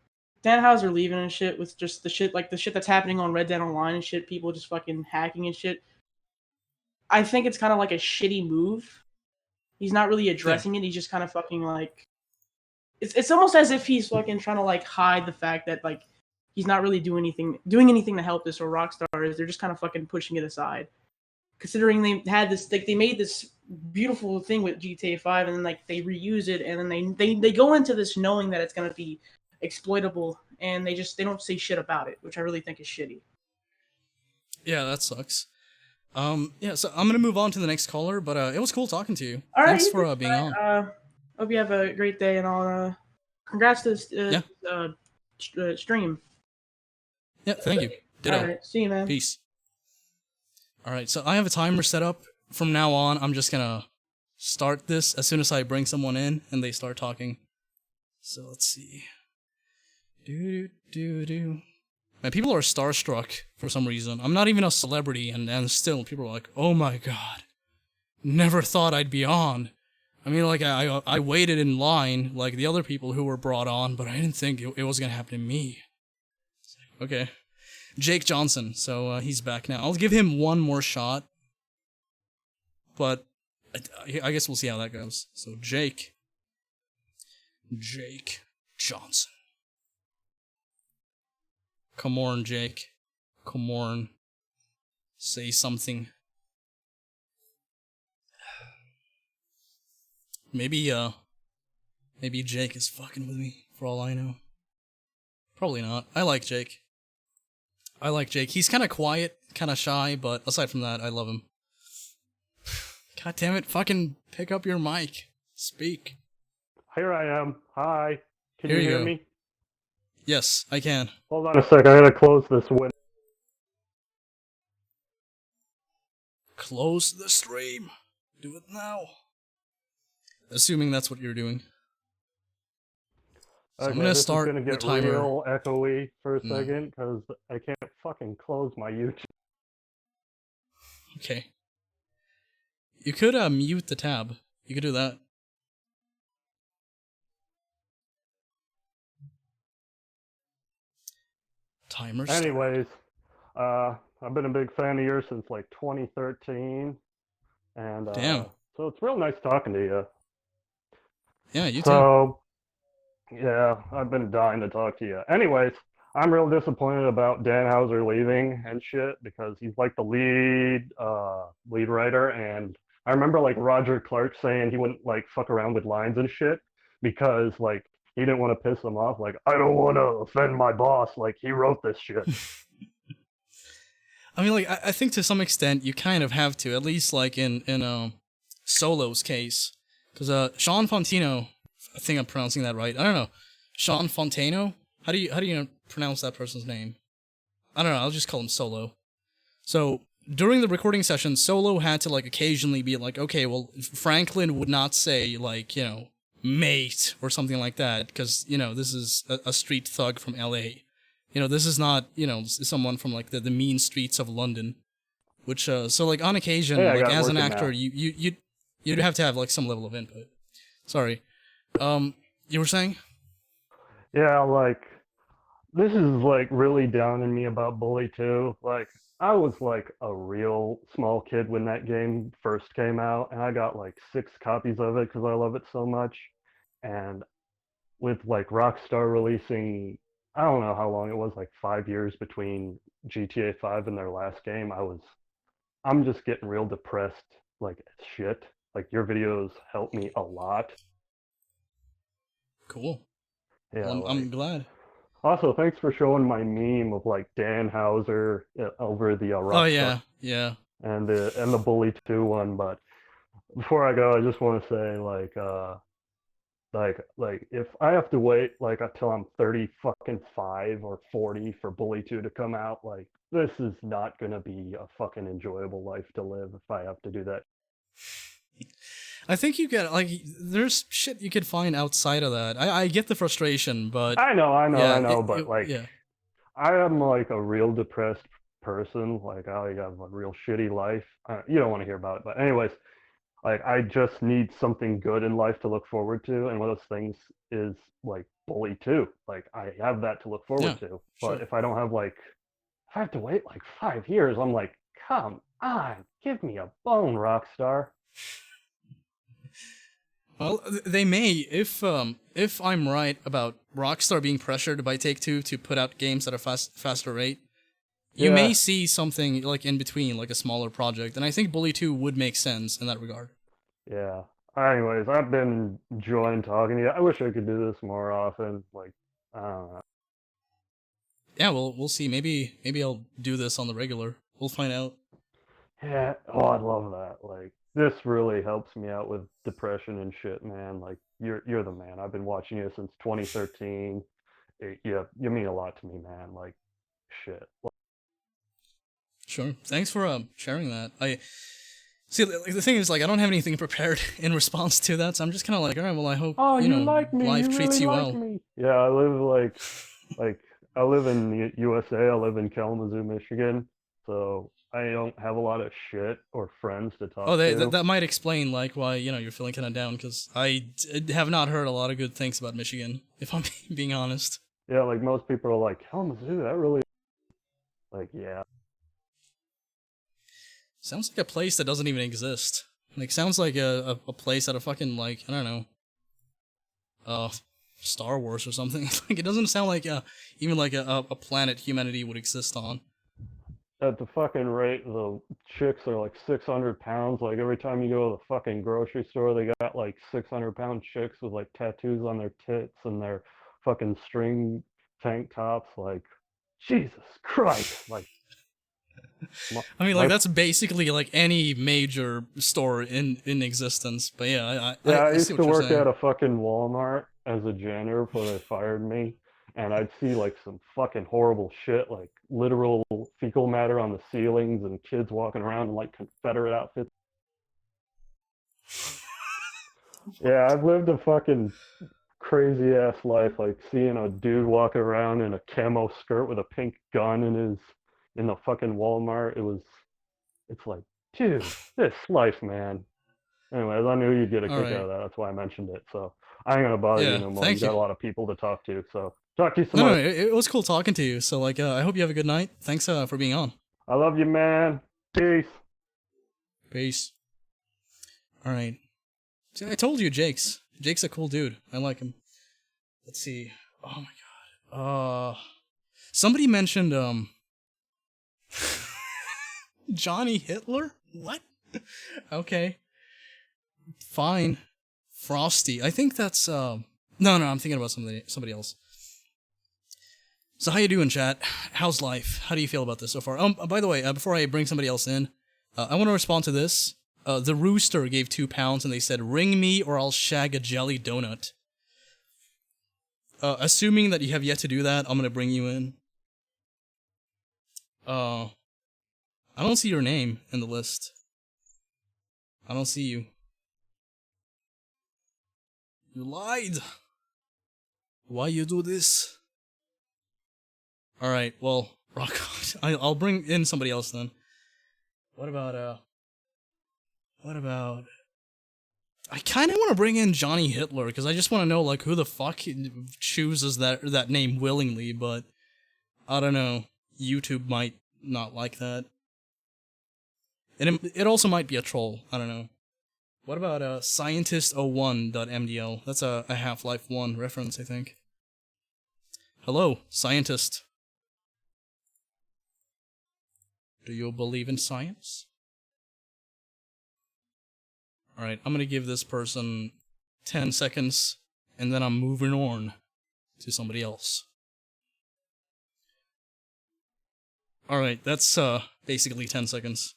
Dan Houser leaving and shit with just the shit that's happening on Red Dead Online and shit, people just fucking hacking and shit. I think it's kind of like a shitty move. He's not really addressing it. He's just kind of fucking like, it's almost as if he's fucking trying to like hide the fact that like he's not really doing anything to help this, or Rockstar is. They're just kind of fucking pushing it aside. Considering they had this, like, they made this beautiful thing with GTA 5, and then like they reuse it, and then they go into this knowing that it's gonna be exploitable, and they don't say shit about it, which I really think is shitty. Yeah, that sucks. Yeah, so I'm gonna move on to the next caller, but it was cool talking to you. All Thanks right, for being on. Hope you have a great day, and all. Congrats to stream. Yeah, thank you. Ditto. All right, see you, man. Peace. All right, so I have a timer set up. From now on, I'm just gonna start this as soon as I bring someone in and they start talking. So let's see. Man, people are starstruck for some reason. I'm not even a celebrity, and still people are like, "Oh my god, never thought I'd be on." I mean, like I waited in line like the other people who were brought on, but I didn't think it was gonna happen to me. Okay. Jake Johnson, so he's back now. I'll give him one more shot, but I guess we'll see how that goes. So Jake Johnson. Come on, Jake. Come on. Say something. Maybe Jake is fucking with me, for all I know. Probably not. I like Jake. He's kind of quiet, kind of shy, but aside from that, I love him. God damn it, fucking pick up your mic. Speak. Here I am. Hi. Can Here you you hear go. me? Yes, I can. Hold on a sec, I gotta close this window. Close the stream. Do it now. Assuming that's what you're doing. So Okay, I'm gonna this start is gonna the get timer. real echoey for a second, because I can't fucking close my YouTube. Okay. You could mute the tab. You could do that. Timer start. Anyways, I've been a big fan of yours since like 2013, and Damn. so it's real nice talking to you. Yeah, you too. So, yeah, I've been dying to talk to you. Anyways, I'm real disappointed about Dan Houser leaving and shit, because he's like the lead writer, and I remember like Roger Clark saying he wouldn't like fuck around with lines and shit because like he didn't want to piss them off. Like, I don't want to offend my boss. Like, he wrote this shit. I mean, like, I think to some extent you kind of have to, at least like in Solo's case, because Sean Fontino, I think I'm pronouncing that right. I don't know, Sean Fontano. How do you pronounce that person's name? I don't know. I'll just call him Solo. So during the recording session, Solo had to like occasionally be like, okay, well, Franklin would not say like, you know, mate or something like that, because, you know, this is a street thug from LA. You know, this is not, you know, someone from like the mean streets of London. Which so like on occasion, Hey, like as an actor, you'd have to have like some level of input. Sorry. You were saying? Yeah, like, this is like really downing me about Bully 2. Like, I was like a real small kid when that game first came out, and I got like 6 copies of it because I love it so much. And with like Rockstar releasing, I don't know how long it was, like 5 years between GTA 5 and their last game, I'm just getting real depressed, like shit. Like, your videos help me a lot. Cool. Yeah, well, I'm like, glad. Also, thanks for showing my meme of like Dan Houser over the Rockstar. Oh yeah. And the Bully 2 one. But before I go, I just want to say like if I have to wait like until I'm 35 or 40 for Bully 2 to come out, like, this is not gonna be a fucking enjoyable life to live if I have to do that. I think you get like there's shit you could find outside of that. I get the frustration, but I know, but yeah. I am like a real depressed person. Like, I have a real shitty life. You don't want to hear about it, but anyways, like, I just need something good in life to look forward to, and one of those things is like Bully 2. Like, I have that to look forward to. But sure. if I don't have like, if I have to wait like 5 years, I'm like, come on, give me a bone, Rockstar. Well, they may, if I'm right about Rockstar being pressured by Take-Two to put out games at a faster rate, you may see something like in between, like a smaller project, and I think Bully 2 would make sense in that regard. Yeah. Anyways, I've been enjoying talking to you. I wish I could do this more often. Like, I don't know. Yeah, well, we'll see. Maybe I'll do this on the regular. We'll find out. Yeah. Oh, I love that. Like, this really helps me out with depression and shit, man. Like, you're the man. I've been watching you since 2013. You mean a lot to me, man. Like, shit. Sure. Thanks for sharing that. I see. The thing is, like, I don't have anything prepared in response to that, so I'm just kind of like, all right. Well, I hope you know, like me. life you treats really you like well. Me. Yeah, I live I live in the USA. I live in Kalamazoo, Michigan. So I don't have a lot of shit or friends to talk to. That might explain like why, you know, you're feeling kind of down, because I have not heard a lot of good things about Michigan, if I'm being honest. Yeah, like, most people are like, Kalamazoo, that really, like, yeah. Sounds like a place that doesn't even exist. Like, sounds like a place out of fucking, like, I don't know, Star Wars or something. Like, it doesn't sound like even like a planet humanity would exist on. At the fucking rate, the chicks are like 600 pounds. Like, every time you go to the fucking grocery store, they got like 600-pound chicks with like tattoos on their tits and their fucking string tank tops. Like, Jesus Christ. Like, I mean, like, that's basically like any major store in existence. But yeah, I I used see to what you're work saying. at a fucking Walmart as a janitor before they fired me. and I'd see like some fucking horrible shit, like literal fecal matter on the ceilings and kids walking around in like Confederate outfits. Yeah, I've lived a fucking crazy ass life, like seeing a dude walking around in a camo skirt with a pink gun in the fucking Walmart. It's like, dude, this life, man. Anyways, I knew you'd get a kick out of that. That's why I mentioned it. So I ain't gonna bother you no more. You got a lot of people to talk to. So talk to you some more. No, it was cool talking to you. So like, I hope you have a good night. Thanks for being on. I love you, man. Peace. Peace. All right. See, I told you, Jake's a cool dude. I like him. Let's see. Oh my god. Somebody mentioned Johnny Hitler. What? Okay. Fine. Frosty. I think that's no, I'm thinking about somebody else. So how you doing, chat? How's life? How do you feel about this so far? By the way, before I bring somebody else in, I want to respond to this. The Rooster gave £2 and they said, "Ring me or I'll shag a jelly donut." Assuming that you have yet to do that, I'm gonna bring you in. I don't see your name in the list. I don't see you. You lied. Why you do this? Alright, well, rock on. I'll bring in somebody else then. What about, I kinda wanna bring in Johnny Hitler, because I just wanna know, like, who the fuck chooses that name willingly, but I don't know. YouTube might not like that. And it also might be a troll. I don't know. What about scientist01.mdl? That's a Half-Life 1 reference, I think. Hello, scientist. Do you believe in science? Alright, I'm gonna give this person 10 seconds, and then I'm moving on to somebody else. Alright, that's basically 10 seconds.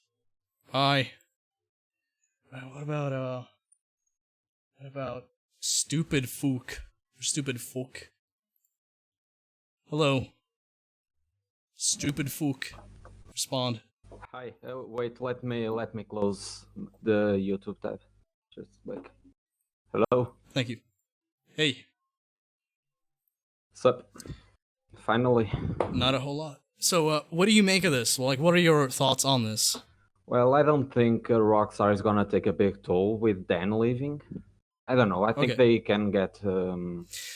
Hi. What about stupid Fook? Stupid Fook. Hello. Stupid Fook. Respond. Hi. Wait. Let me close the YouTube tab. Just like. Hello. Thank you. Hey. Sup? Finally. Not a whole lot. So, what do you make of this? Like, what are your thoughts on this? Well, I don't think Rockstar is gonna take a big toll with Dan leaving. I don't know. I think they can get.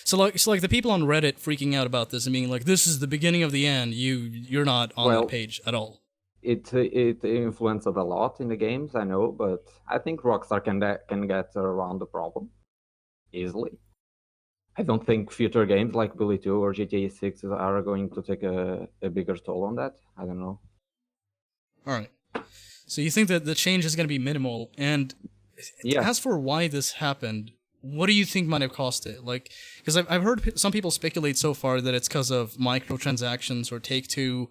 So like the people on Reddit freaking out about this and being like, "This is the beginning of the end." You're not on that page at all. It influenced a lot in the games, I know, but I think Rockstar can get around the problem easily. I don't think future games like Bully 2 or GTA 6 are going to take a bigger toll on that. I don't know. All right. So you think that the change is going to be minimal, and as for why this happened, what do you think might have caused it? Like, because I've heard some people speculate so far that it's because of microtransactions or Take-Two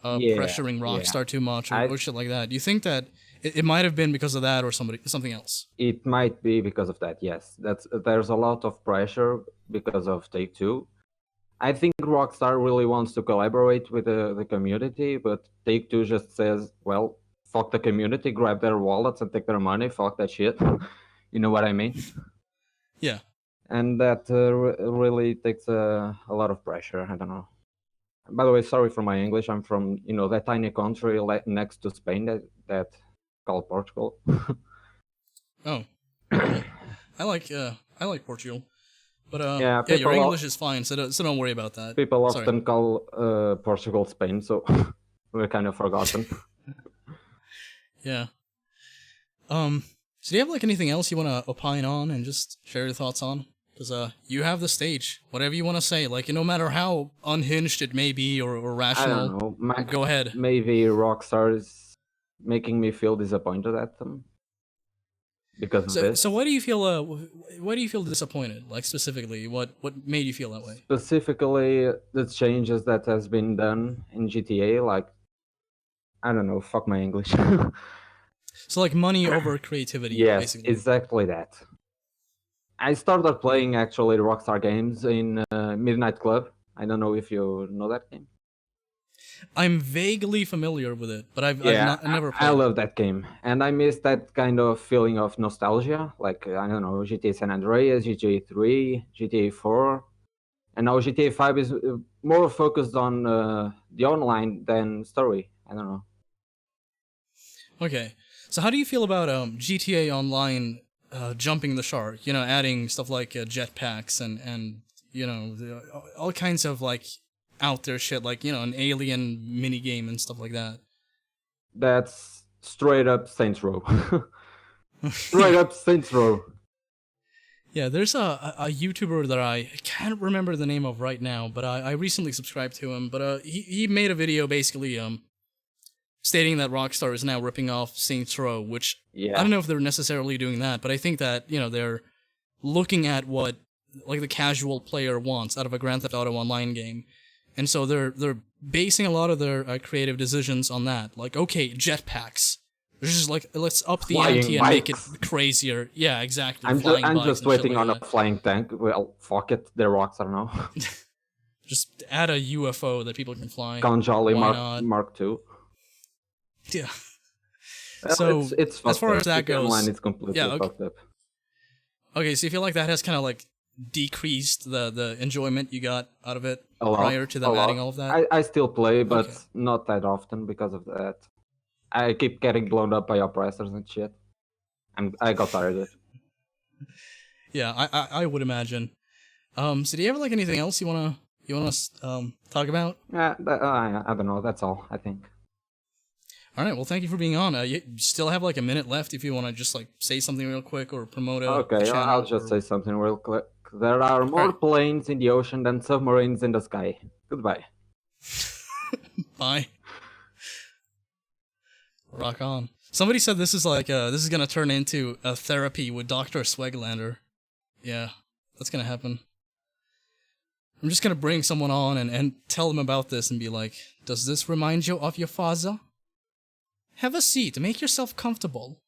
pressuring Rockstar too much or shit like that. Do you think that it might have been because of that or something else? It might be because of that, yes. There's a lot of pressure because of Take-Two. I think Rockstar really wants to collaborate with the community, but Take-Two just says, well, fuck the community, grab their wallets and take their money, fuck that shit. You know what I mean? Yeah. And that really takes a lot of pressure, I don't know. By the way, sorry for my English, I'm from, that tiny country next to Spain that called Portugal. Oh. I like Portugal. But your English is fine, so don't worry about that. People often call Portugal Spain, so we're kind of forgotten. Yeah. So do you have like anything else you want to opine on and just share your thoughts on? Because you have the stage. Whatever you want to say, like no matter how unhinged it may be or rational, I don't know. Go ahead. Maybe Rockstar is making me feel disappointed at them because of this. So why do you feel disappointed? Like specifically, what made you feel that way? Specifically, the changes that has been done in GTA, like I don't know, fuck my English. So like money over creativity, yes, basically. Exactly that. I started playing actually Rockstar games in Midnight Club. I don't know if you know that game. I'm vaguely familiar with it, but I've never played I love that game, and I miss that kind of feeling of nostalgia. Like I don't know, GTA San Andreas, GTA 3, GTA 4, and now GTA 5 is more focused on the online than story. I don't know. Okay, so how do you feel about GTA Online jumping the shark? You know, adding stuff like jetpacks and you know all kinds of like out there shit, like you know an alien mini game and stuff like that. That's straight up Saints Row. Straight up Saints Row. Yeah, there's a YouTuber that I can't remember the name of right now, but I recently subscribed to him. But he made a video basically stating that Rockstar is now ripping off Saints Row, which I don't know if they're necessarily doing that, but I think that you know they're looking at what like the casual player wants out of a Grand Theft Auto Online game, and so they're basing a lot of their creative decisions on that. Like, okay, jetpacks. There's just like let's up the ante and make it crazier. Yeah, exactly. I'm just waiting on a flying tank. Well, fuck it, they're Rockstar now. Just add a UFO that people can fly. Count Jolly Mark II. Yeah. Well, So it's as far as that goes, online, it's completely fucked up. Okay, so you feel like that has kind of like decreased the enjoyment you got out of it A lot, prior to them a lot. adding all of that? I still play, but not that often because of that. I keep getting blown up by oppressors and shit. I got tired of it. Yeah, I would imagine. So do you have like anything else you wanna talk about? Yeah, I don't know. That's all, I think. All right. Well, thank you for being on. You still have like a minute left if you want to just like say something real quick or promote a Okay, channel I'll just say something real quick. There are more planes in the ocean than submarines in the sky. Goodbye. Bye. Rock on. Somebody said this is like this is gonna turn into a therapy with Dr. Sweglander. Yeah, that's gonna happen. I'm just gonna bring someone on and tell them about this and be like, does this remind you of your father? Have a seat, make yourself comfortable.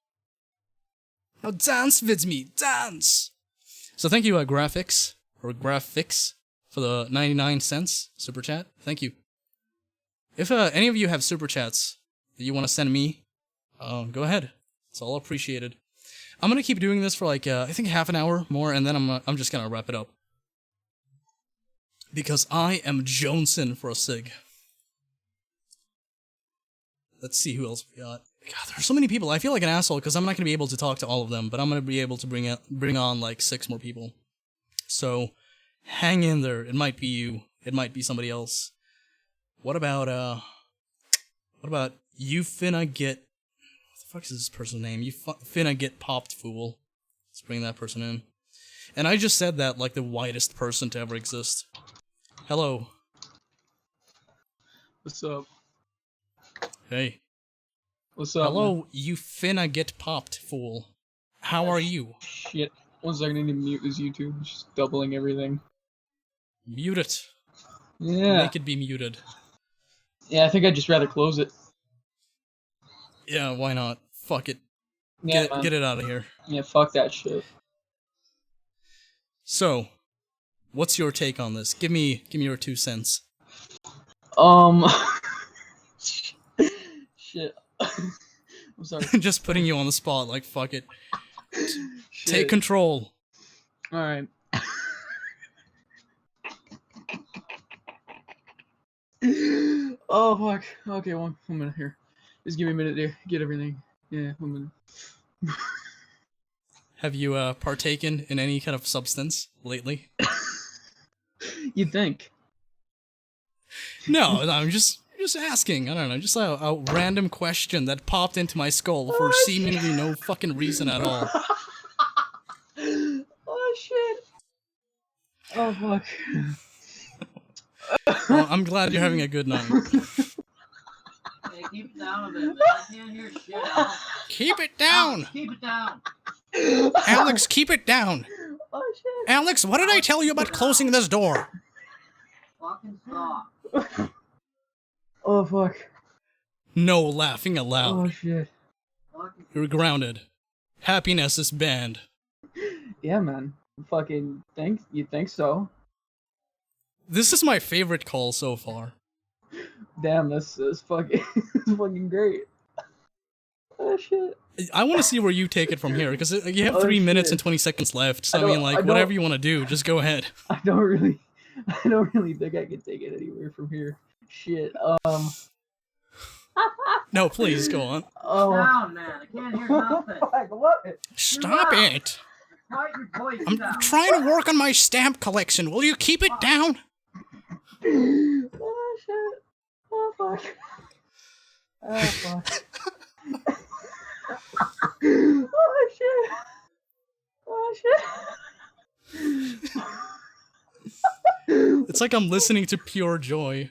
Now dance with me, dance! So thank you, Graphics, for the 99 cents super chat. Thank you. If any of you have super chats that you want to send me, go ahead. It's all appreciated. I'm gonna keep doing this for like I think half an hour more, and then I'm just gonna wrap it up because I am jonesing for a cig. Let's see who else we got. God, there's so many people. I feel like an asshole because I'm not gonna be able to talk to all of them, but I'm gonna be able to bring on like 6 more people. So hang in there. It might be you. It might be somebody else. What about you finna get... What the fuck is this person's name? You finna get popped, fool. Let's bring that person in. And I just said that like the whitest person to ever exist. Hello. What's up? Hey. What's up? Hello, man? you finna get popped, fool. How are you? Shit. 1 second, I need to mute this YouTube. It's just doubling everything. Mute it. Yeah. Make it be muted. Yeah, I think I'd just rather close it. Yeah, why not? Fuck it. Yeah, get it out of here. Yeah, fuck that shit. So, what's your take on this? Give me your 2 cents. Shit. I'm sorry. Just putting you on the spot, like, fuck it. Take control. Alright. Oh, fuck. Okay, 1 minute here. Just give me a minute to get everything. Yeah, 1 minute. Have you partaken in any kind of substance lately? You'd think. No, I'm just asking. I don't know, just a random question that popped into my skull for seemingly no fucking reason at all. Oh shit. Oh fuck. Well, I'm glad you're having a good night. Hey, keep it down a bit, man. I can't hear shit. Keep it down! Keep it down. Alex, keep it down! Oh shit. Alex, what did I tell you about closing this door? Fucking stop. Oh fuck. No laughing aloud. Oh shit. You're grounded. Happiness is banned. Yeah, man. Fucking think you think so? This is my favorite call so far. Damn, that's fucking that's fucking great. Oh shit. I want to see where you take it from here, because you have 3 minutes and 20 seconds left, so I mean, like, whatever you want to do, just go ahead. I don't really think I can take it anywhere from here. Shit. No, please, go on. Oh. Down, man. I can't hear nothing. Stop it! Quiet your voice I'm down. trying to work on my stamp collection. Will you keep it down? Oh shit. Oh fuck. Oh fuck. Oh shit. Oh shit. It's like I'm listening to pure joy.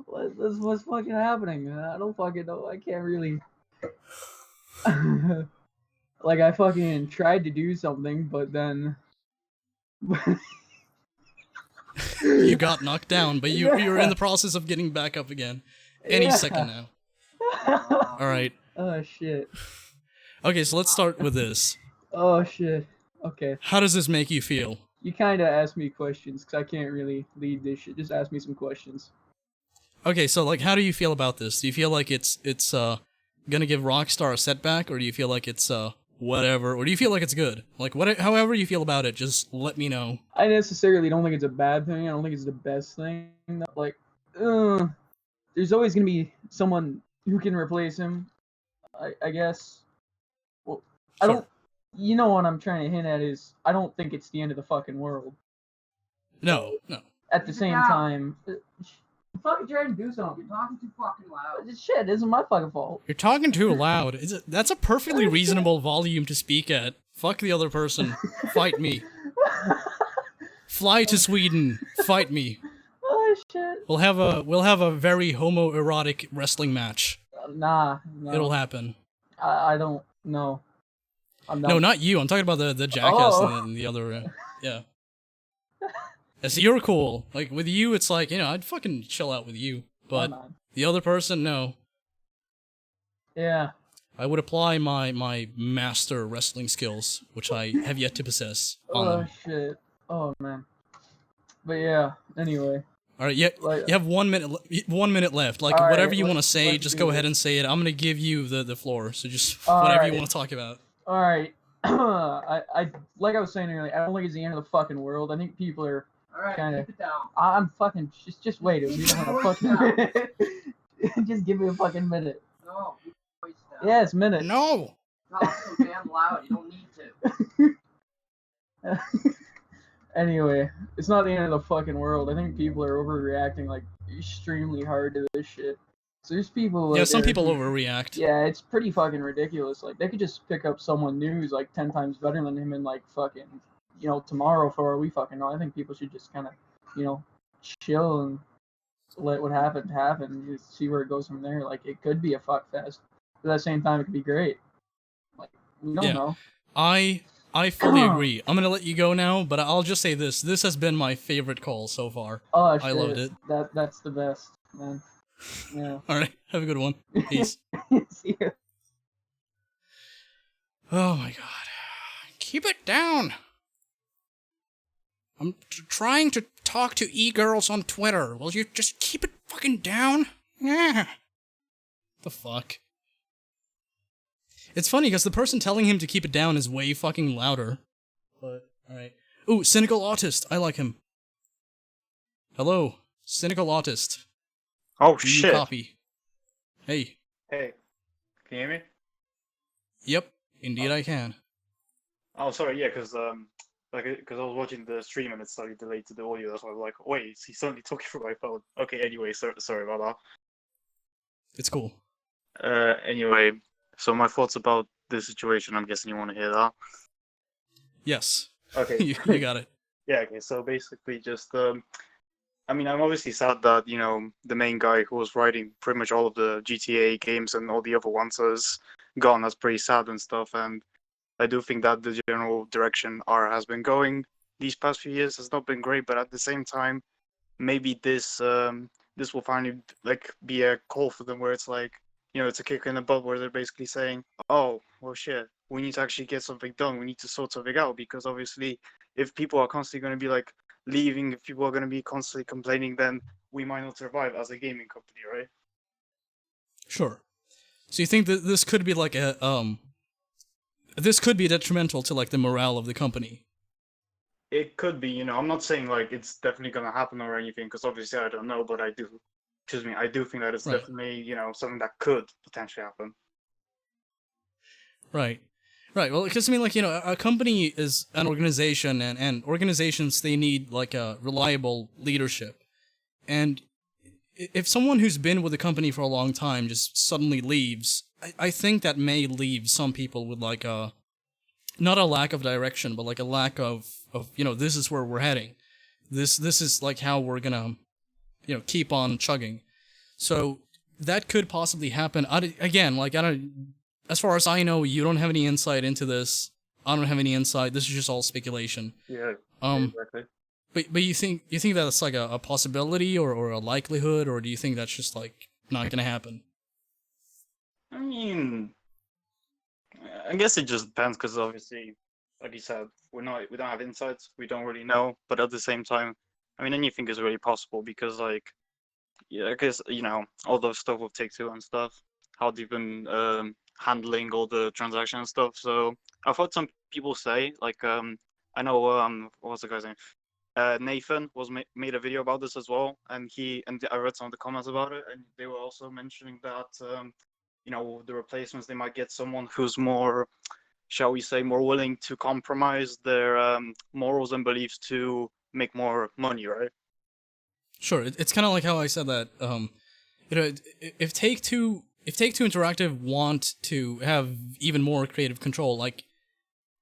What's fucking happening, man? I don't fucking know. I can't really. Like, I fucking tried to do something, but then. You got knocked down, but you're in the process of getting back up again. Any second now. Alright. Oh shit. Okay, so let's start with this. Oh shit. Okay. How does this make you feel? You kind of asked me questions, because I can't really lead this shit. Just ask me some questions. Okay, so, like, how do you feel about this? Do you feel like it's gonna give Rockstar a setback, or do you feel like it's, whatever, or do you feel like it's good? Like, however you feel about it, just let me know. I necessarily don't think it's a bad thing. I don't think it's the best thing. Like, there's always gonna be someone who can replace him, I guess. Well, I don't... You know what I'm trying to hint at is, I don't think it's the end of the fucking world. No. At the same time... I'm fucking trying to do something. You're talking too fucking loud. Shit, this isn't my fucking fault. You're talking too loud. That's a perfectly reasonable volume to speak at. Fuck the other person. Fight me. Fly to Sweden. Fight me. Oh shit. We'll have a very homoerotic wrestling match. Nah. No. It'll happen. I don't know. No, not you. I'm talking about the jackass and the other. Yeah. So you're cool. Like, with you, it's like, I'd fucking chill out with you. But the other person, no. Yeah. I would apply my master wrestling skills, which I have yet to possess, on them. Shit. Oh, man. But yeah, anyway. Alright, you have 1 minute, 1 minute left. Like, right, whatever you want to say, just go ahead and say it. I'm gonna give you the floor, so just whatever you want to talk about. Alright. I like I was saying earlier, I don't think it's the end of the fucking world. I think people are kind of... I'm fucking... Just wait. We don't have a fucking minute. Just give me a fucking minute. No. Yes, minute. No! Talk so damn loud. You don't need to. Anyway, it's not the end of the fucking world. I think people are overreacting, like, extremely hard to this shit. So there's people... Yeah, some people overreact. Yeah, it's pretty fucking ridiculous. Like, they could just pick up someone new who's, like, 10 times better than him and, like, fucking... tomorrow for all we fucking know. I think people should just kind of, chill and let what happened happen and just see where it goes from there. Like, it could be a fuck fest, but at the same time, it could be great. Like, we don't know. I fully agree. I'm gonna let you go now, but I'll just say this. This has been my favorite call so far. Oh, shit. I loved it. That's the best, man. Yeah. Alright, have a good one. Peace. See ya. Oh my god. Keep it down! I'm trying to talk to e-girls on Twitter. Will you just keep it fucking down? Yeah. The fuck? It's funny because the person telling him to keep it down is way fucking louder. But, alright. Ooh, Cynical Autist. I like him. Hello, Cynical Autist. Oh, Do you shit. Copy. Hey. Hey. Can you hear me? Yep, indeed I can. Oh, sorry, yeah, because I was watching the stream and it slightly delayed to the audio. That's why I was like, wait, he's suddenly talking through my phone. Okay, anyway, sorry about that. It's cool. Anyway, so my thoughts about this situation, I'm guessing you want to hear that? Yes. Okay. you got it. Yeah, okay, so basically just, I mean, I'm obviously sad that, the main guy who was writing pretty much all of the GTA games and all the other ones is gone. That's pretty sad and stuff, and I do think that the general direction R has been going these past few years has not been great, but at the same time, maybe this will finally be a call for them where it's like, it's a kick in the butt where they're basically saying, oh, well shit, we need to actually get something done. We need to sort something out, because obviously if people are constantly going to be like, leaving, if people are going to be constantly complaining, then we might not survive as a gaming company, right? Sure. So you think that this could be like this could be detrimental to like the morale of the company? It could be, I'm not saying like it's definitely going to happen or anything, because obviously I don't know, but I do think that it's Right. definitely, something that could potentially happen. Right. Right. Well, because I mean, like, a company is an organization, and organizations, they need like a reliable leadership. And if someone who's been with the company for a long time just suddenly leaves, I think that may leave some people with like not a lack of direction, but like a lack of this is where we're heading. This is like how we're gonna keep on chugging. So that could possibly happen. As far as I know, you don't have any insight into this. I don't have any insight. This is just all speculation. Yeah. Exactly. But you think that's like a possibility or a likelihood, or do you think that's just like not gonna happen? I mean, I guess it just depends, because obviously, like you said, we don't have insights. We don't really know. But at the same time, I mean, anything is really possible, because like, I guess all the stuff with Take-Two and stuff, how they've been handling all the transaction stuff. So I've heard some people say, like, I know what was the guy's name? Nathan made a video about this as well, and I read some of the comments about it, and they were also mentioning that the replacements, they might get someone who's more, shall we say, more willing to compromise their morals and beliefs to make more money, right? Sure, it's kind of like how I said that. If Take-Two Interactive want to have even more creative control, like,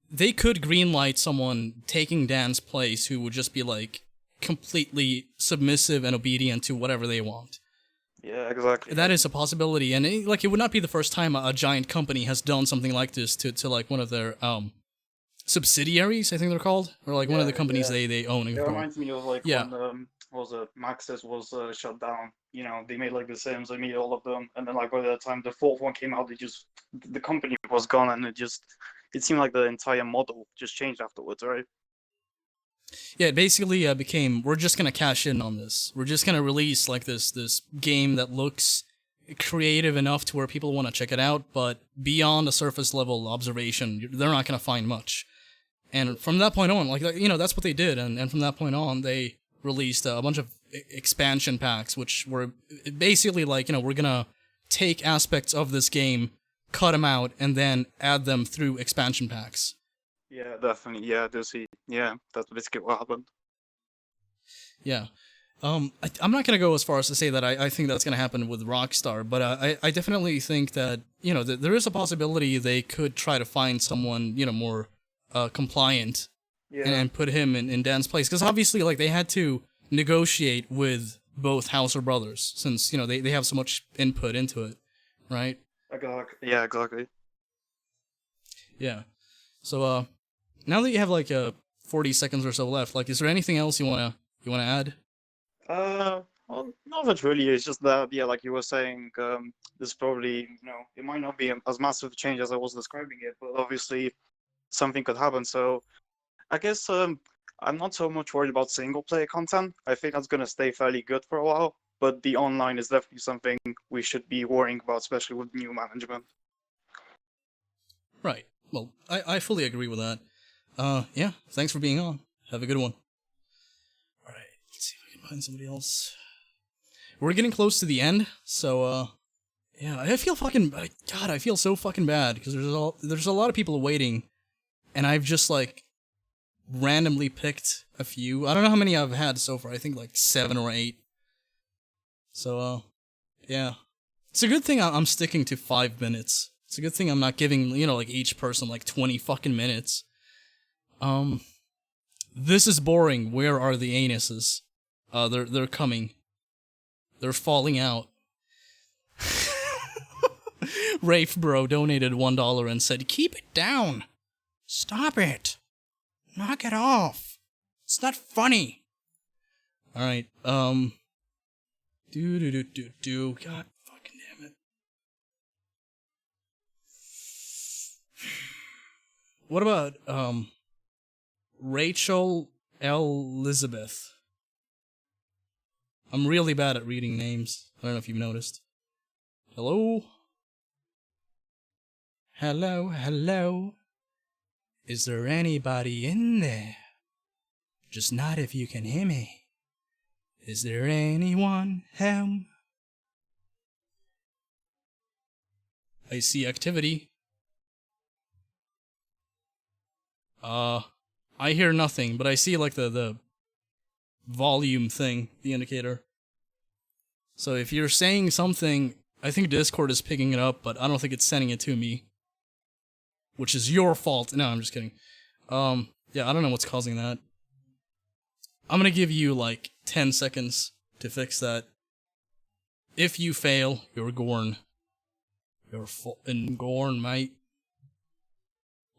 they could greenlight someone taking Dan's place who would just be like completely submissive and obedient to whatever they want. Yeah, exactly. That is a possibility, and it would not be the first time a giant company has done something like this to like one of their subsidiaries, I think they're called, or like one of the companies they own. It reminds me of like when Maxis was shut down. They made like the Sims, they made all of them, and then like by the time the fourth one came out, the company was gone, and it seemed like the entire model just changed afterwards, right? Yeah, it basically became, we're just gonna cash in on this. We're just gonna release like this game that looks creative enough to where people want to check it out, but beyond a surface level observation, they're not gonna find much. And from that point on, like, that's what they did, and from that point on, they released a bunch of expansion packs, which were basically like, we're gonna take aspects of this game, cut them out, and then add them through expansion packs. Yeah, definitely. Yeah, that's basically what happened. Yeah. I'm not gonna go as far as to say that I think that's gonna happen with Rockstar, but I definitely think that, that there is a possibility they could try to find someone, more compliant, and put him in Dan's place, because obviously, like, they had to negotiate with both Hauser brothers, since they have so much input into it, right? Yeah, exactly. Yeah. So now that you have like 40 seconds or so left, like, is there anything else you wanna add? Well, not that really. It's just that, like you were saying, this probably, it might not be as massive a change as I was describing it, but obviously something could happen. So I guess I'm not so much worried about single player content. I think that's gonna stay fairly good for a while. But the online is definitely something we should be worrying about, especially with new management. Right. Well, I fully agree with that. Yeah, thanks for being on. Have a good one. Alright, let's see if I can find somebody else. We're getting close to the end, so, yeah, I feel so fucking bad, because there's a lot of people waiting, and I've just, like, randomly picked a few. I don't know how many I've had so far, I think like 7 or 8. So, yeah. It's a good thing I'm sticking to 5 minutes. It's a good thing I'm not giving, like, each person, like, 20 fucking minutes. This is boring. Where are the anuses? They're coming. They're falling out. Rafe Bro donated $1 and said, "Keep it down. Stop it. Knock it off. It's not funny." Alright, God fucking damn it. What about, Rachel Elizabeth. I'm really bad at reading names. I don't know if you've noticed. Hello? Hello, hello. Is there anybody in there? Just not if you can hear me. Is there anyone home? I see activity. I hear nothing, but I see like the volume thing, the indicator. So if you're saying something, I think Discord is picking it up, but I don't think it's sending it to me. Which is your fault. No, I'm just kidding. Yeah, I don't know what's causing that. I'm gonna give you like 10 seconds to fix that. If you fail, you're gorn. You're fucking gorn, mate.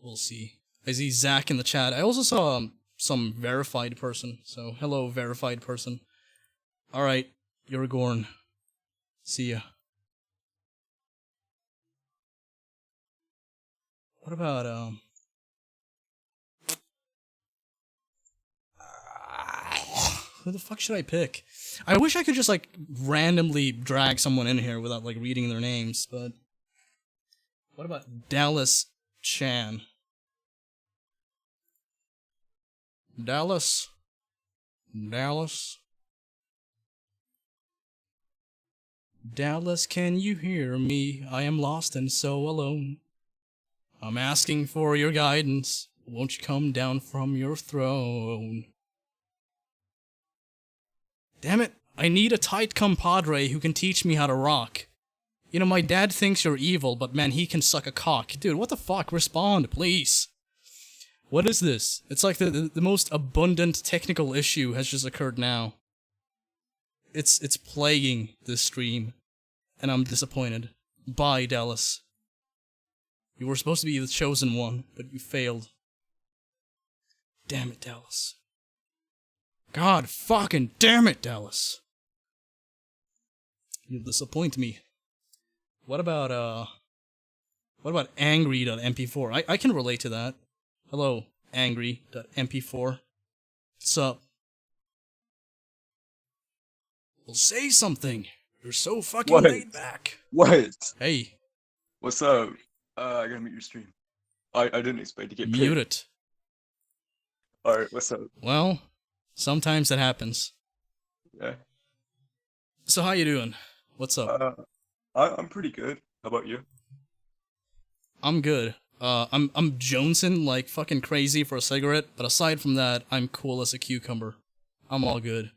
We'll see. I see Zach in the chat. I also saw some verified person. So, hello, verified person. Alright, you're gorn. See ya. What about, who the fuck should I pick? I wish I could just, like, randomly drag someone in here without, like, reading their names, but... What about Dallas Chan? Dallas? Dallas? Dallas, can you hear me? I am lost and so alone. I'm asking for your guidance. Won't you come down from your throne? Damn it, I need a tight compadre who can teach me how to rock. You know, my dad thinks you're evil, but man, he can suck a cock. Dude, what the fuck? Respond, please. What is this? It's like the most abundant technical issue has just occurred now. It's plaguing this stream, and I'm disappointed. Bye, Dallas. You were supposed to be the chosen one, but you failed. Damn it, Dallas. God fucking damn it, Dallas. You disappoint me. What about angry.mp4? I can relate to that. Hello, angry.mp4. What's up? Well, say something. You're so fucking laid back. What? Hey. What's up? I gotta mute your stream. I didn't expect to get paid. Mute it. Alright, what's up? Well, sometimes that happens. Yeah. So how you doing? What's up? I'm pretty good. How about you? I'm good. I'm jonesing like fucking crazy for a cigarette, but aside from that, I'm cool as a cucumber. I'm all good.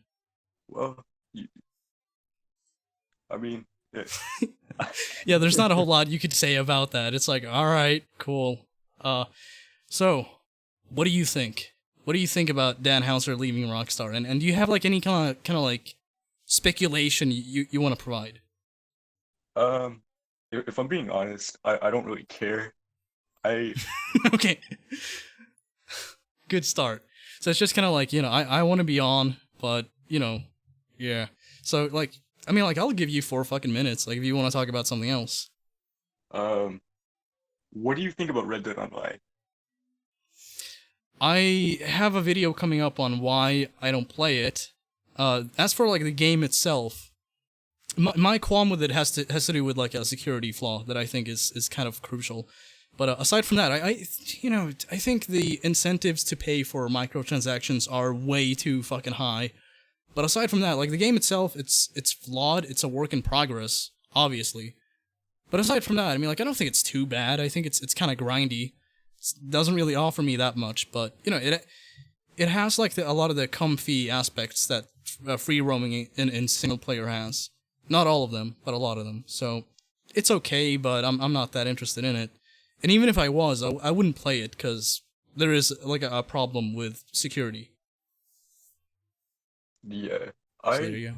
Well, I mean, yeah. Yeah, there's not a whole lot you could say about that. It's like, alright, cool. So, what do you think? What do you think about Dan Houser leaving Rockstar? And do you have like any kind of like speculation you want to provide? If I'm being honest, I don't really care. Okay. Good start. So it's just kind of like, you know, I want to be on, but, you know, yeah. So, like, I mean, like, I'll give you 4 fucking minutes, like, if you want to talk about something else. What do you think about Red Dead Online? I have a video coming up on why I don't play it. As for, like, the game itself, my qualm with it has to do with, like, a security flaw that I think is kind of crucial. But aside from that, I think the incentives to pay for microtransactions are way too fucking high. But aside from that, like, the game itself, it's flawed, it's a work in progress, obviously. But aside from that, I mean, like, I don't think it's too bad. I think it's kind of grindy. It doesn't really offer me that much, but, you know, it has, like, a lot of the comfy aspects that free roaming in single player has. Not all of them, but a lot of them. So, it's okay, but I'm not that interested in it. And even if I was, I wouldn't play it, because there is, like, a problem with security. Yeah, So there you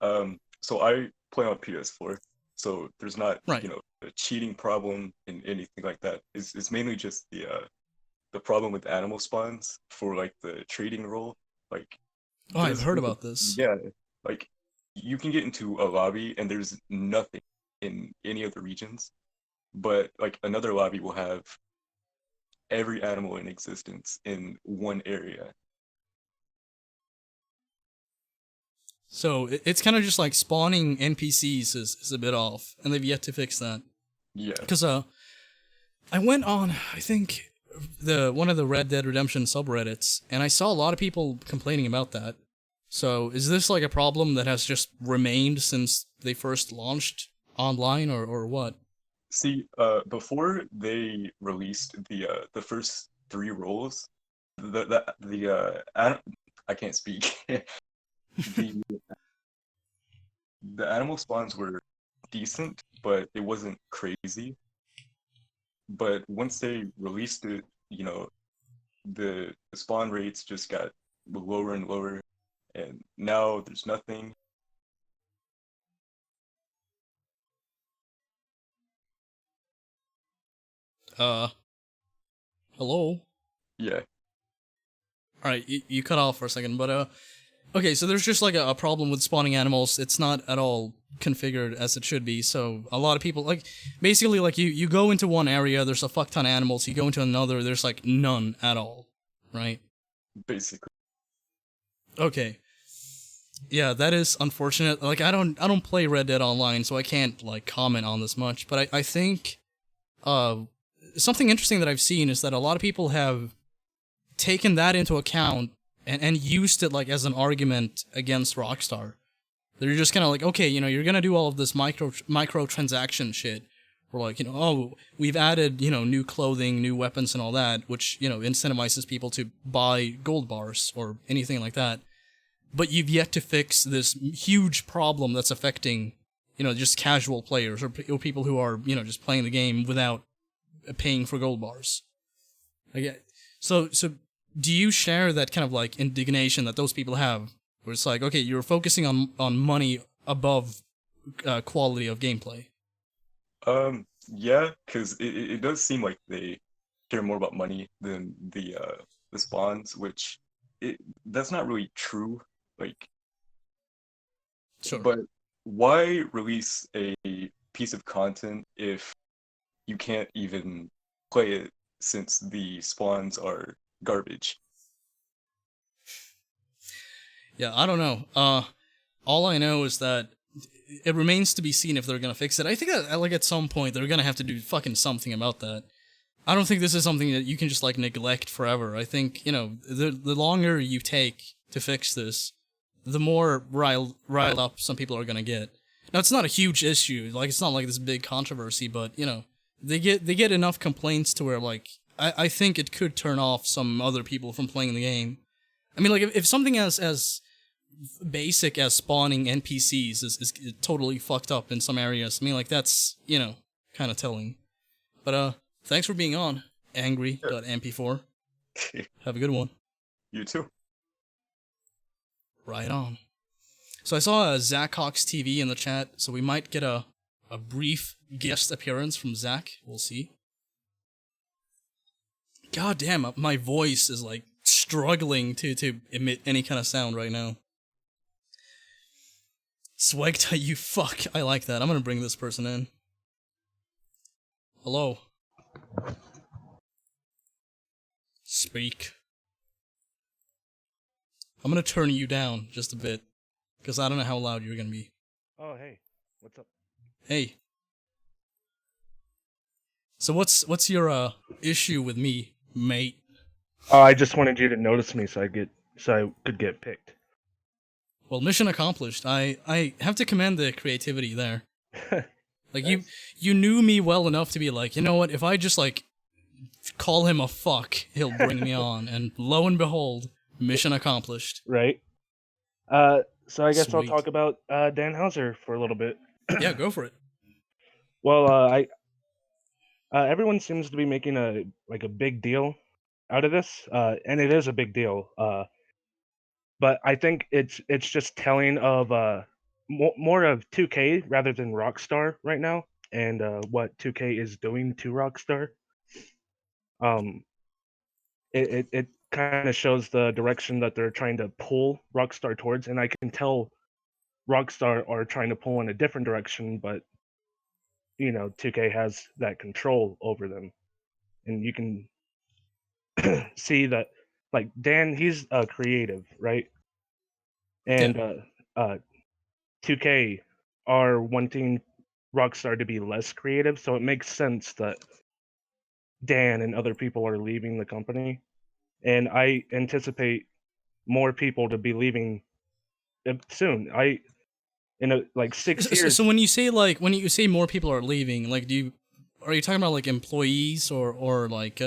go. So I play on PS4, so there's not, you know, a cheating problem in anything like that. It's mainly just the problem with animal spawns for, like, the trading role. Like, oh, I've heard about this. Yeah, like, you can get into a lobby and there's nothing in any of the regions, but, like, another lobby will have every animal in existence in one area. So it's kind of just like spawning NPCs is a bit off, and they've yet to fix that. Yeah. Because I went on, I think, one of the Red Dead Redemption subreddits, and I saw a lot of people complaining about that. So is this like a problem that has just remained since they first launched online, or what? See, before they released the first 3 roles, I can't speak. the the animal spawns were decent, but it wasn't crazy. But once they released it, the spawn rates just got lower and lower, and now there's nothing. Hello? Yeah. Alright, you cut off for a second, but okay, so there's just like a problem with spawning animals. It's not at all configured as it should be, so a lot of people, like, basically, like, you go into one area, there's a fuck ton of animals, you go into another, there's like none at all, right? Basically. Okay. Yeah, that is unfortunate. Like, I don't play Red Dead Online, so I can't, like, comment on this much, but I think, something interesting that I've seen is that a lot of people have taken that into account and used it, like, as an argument against Rockstar. They're just kind of like, okay, you're gonna do all of this microtransaction shit. We're like, oh, we've added, new clothing, new weapons and all that, which, incentivizes people to buy gold bars or anything like that. But you've yet to fix this huge problem that's affecting, just casual players or people who are, just playing the game without paying for gold bars. So do you share that kind of like indignation that those people have, where it's like, okay, you're focusing on money above quality of gameplay? Yeah, because it does seem like they care more about money than the spawns, which that's not really true. Like, sure. But why release a piece of content if you can't even play it, since the spawns are garbage? Yeah, I don't know. All I know is that it remains to be seen if they're gonna fix it. I think that, like, at some point they're gonna have to do fucking something about that. I don't think this is something that you can just, like, neglect forever. I think, the longer you take to fix this, the more riled up some people are gonna get. Now, it's not a huge issue. Like, it's not like this big controversy, but, they get enough complaints to where, like, I think it could turn off some other people from playing the game. I mean, like, if something as basic as spawning NPCs is totally fucked up in some areas, I mean, like, that's, kind of telling. But, thanks for being on, angry.mp4. Have a good one. You too. Right on. So I saw Zach Hawks TV in the chat, so we might get a brief guest appearance from Zach. We'll see. God damn, my voice is, like, struggling to emit any kind of sound right now. SWEGTA, you fuck. I like that. I'm gonna bring this person in. Hello. Speak. I'm gonna turn you down just a bit, because I don't know how loud you're gonna be. Oh, hey. What's up? Hey. So what's your issue with me, mate? Oh, I just wanted you to notice me so I could get picked. Well, mission accomplished. I have to commend the creativity there. Like, you knew me well enough to be like, you know what, if I just, like, call him a fuck, he'll bring me on, and lo and behold, mission accomplished. Right. So I guess Sweet. I'll talk about Dan Houser for a little bit. Yeah, go for it. Well, everyone seems to be making a big deal out of this, and it is a big deal. But I think it's just telling of more of 2K rather than Rockstar right now, and what 2K is doing to Rockstar. It kind of shows the direction that they're trying to pull Rockstar towards, and I can tell Rockstar are trying to pull in a different direction, but 2K has that control over them, and you can see that, like, Dan, he's creative, right? And 2K are wanting Rockstar to be less creative, so it makes sense that Dan and other people are leaving the company, and I anticipate more people to be leaving soon. Like 6 years. So when you say more people are leaving, like are you talking about like employees or like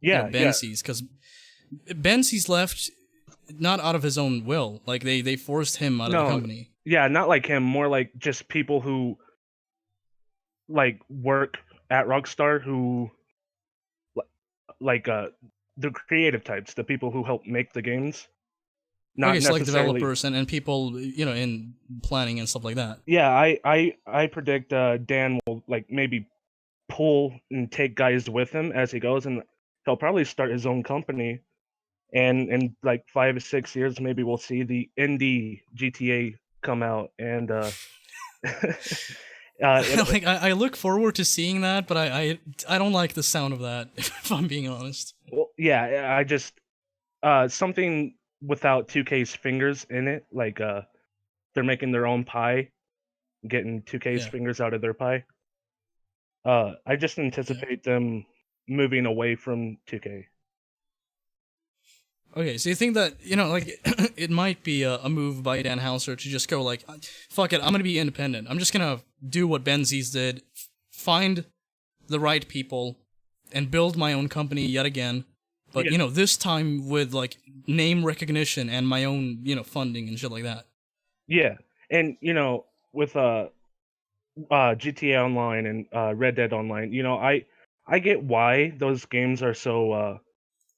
Bensie's? Because Bensie's left not out of his own will. Like they forced him out of the company. Yeah, not like him. More like just people who like work at Rockstar who like the creative types, the people who help make the games. Not so like necessarily developers and people in planning and stuff like that. Yeah, I predict Dan will like maybe pull and take guys with him as he goes, and he'll probably start his own company. And in like 5 or 6 years, maybe we'll see the indie GTA come out, and like I look forward to seeing that, but I don't like the sound of that, if I'm being honest. Well, yeah, I just something without 2K's fingers in it, like they're making their own pie, getting 2K's fingers out of their pie. I just anticipate them moving away from 2K. Okay, so you think that, like, it might be a move by Dan Houser to just go, like, fuck it, I'm gonna be independent. I'm just gonna do what Benzies did, find the right people, and build my own company yet again. But, this time with, like, name recognition and my own, funding and shit like that. Yeah, and, with GTA Online and Red Dead Online, I get why those games are so...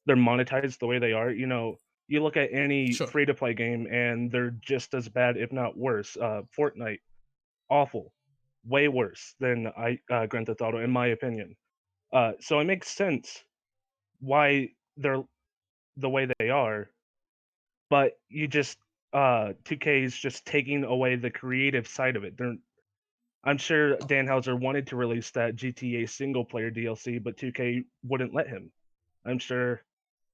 they're monetized the way they are. You look at any free-to-play game and they're just as bad, if not worse. Fortnite, awful, way worse than Grand Theft Auto, in my opinion. So it makes sense why they're the way they are, but you just 2K is just taking away the creative side of it. I'm sure Dan Houser wanted to release that GTA single-player DLC, but 2K wouldn't let him. I'm sure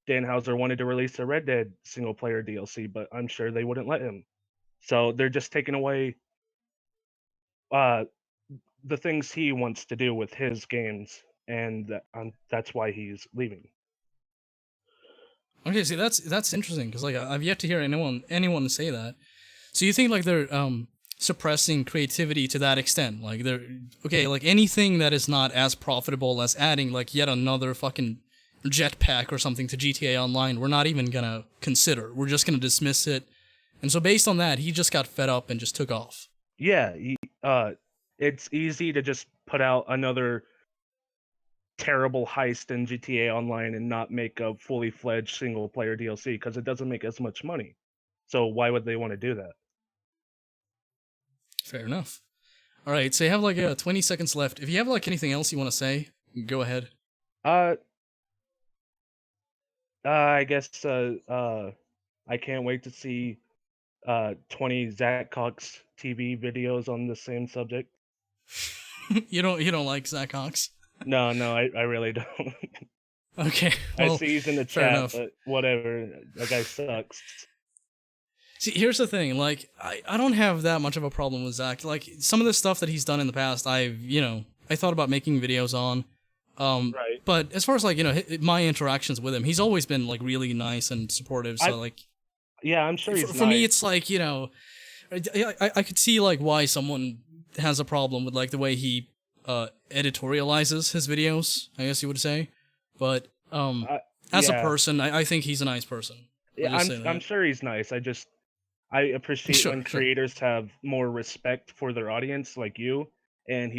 Dan Houser wanted to release a Red Dead single-player DLC, but I'm sure they wouldn't let him. So they're just taking away the things he wants to do with his games, and that's why he's leaving. Okay, see, that's interesting, because like I've yet to hear anyone say that. So you think like they're suppressing creativity to that extent? Like like anything that is not as profitable as adding like yet another fucking jetpack or something to GTA Online, we're not even gonna consider. We're just gonna dismiss it. And so based on that, he just got fed up and just took off. Yeah, it's easy to just put out another terrible heist in GTA Online and not make a fully fledged single player DLC because it doesn't make as much money. So why would they want to do that? Fair enough. All right, so you have like 20 seconds left. If you have like anything else you want to say, go ahead. I guess I can't wait to see 20 Zach Cox TV videos on the same subject. You don't like Zach Cox? No, I really don't. Okay, well, I see he's in the fair chat, enough. but whatever. That guy sucks. See, here's the thing. Like, I don't have that much of a problem with Zach. Like, some of the stuff that he's done in the past, I thought about making videos on. Right. But as far as like my interactions with him, he's always been like really nice and supportive. So yeah, I'm sure he's for me, it's like I could see like why someone has a problem with like the way he editorializes his videos, I guess you would say. But as a person, I think he's a nice person. Yeah, I'm sure he's nice. I appreciate when creators have more respect for their audience, like you, and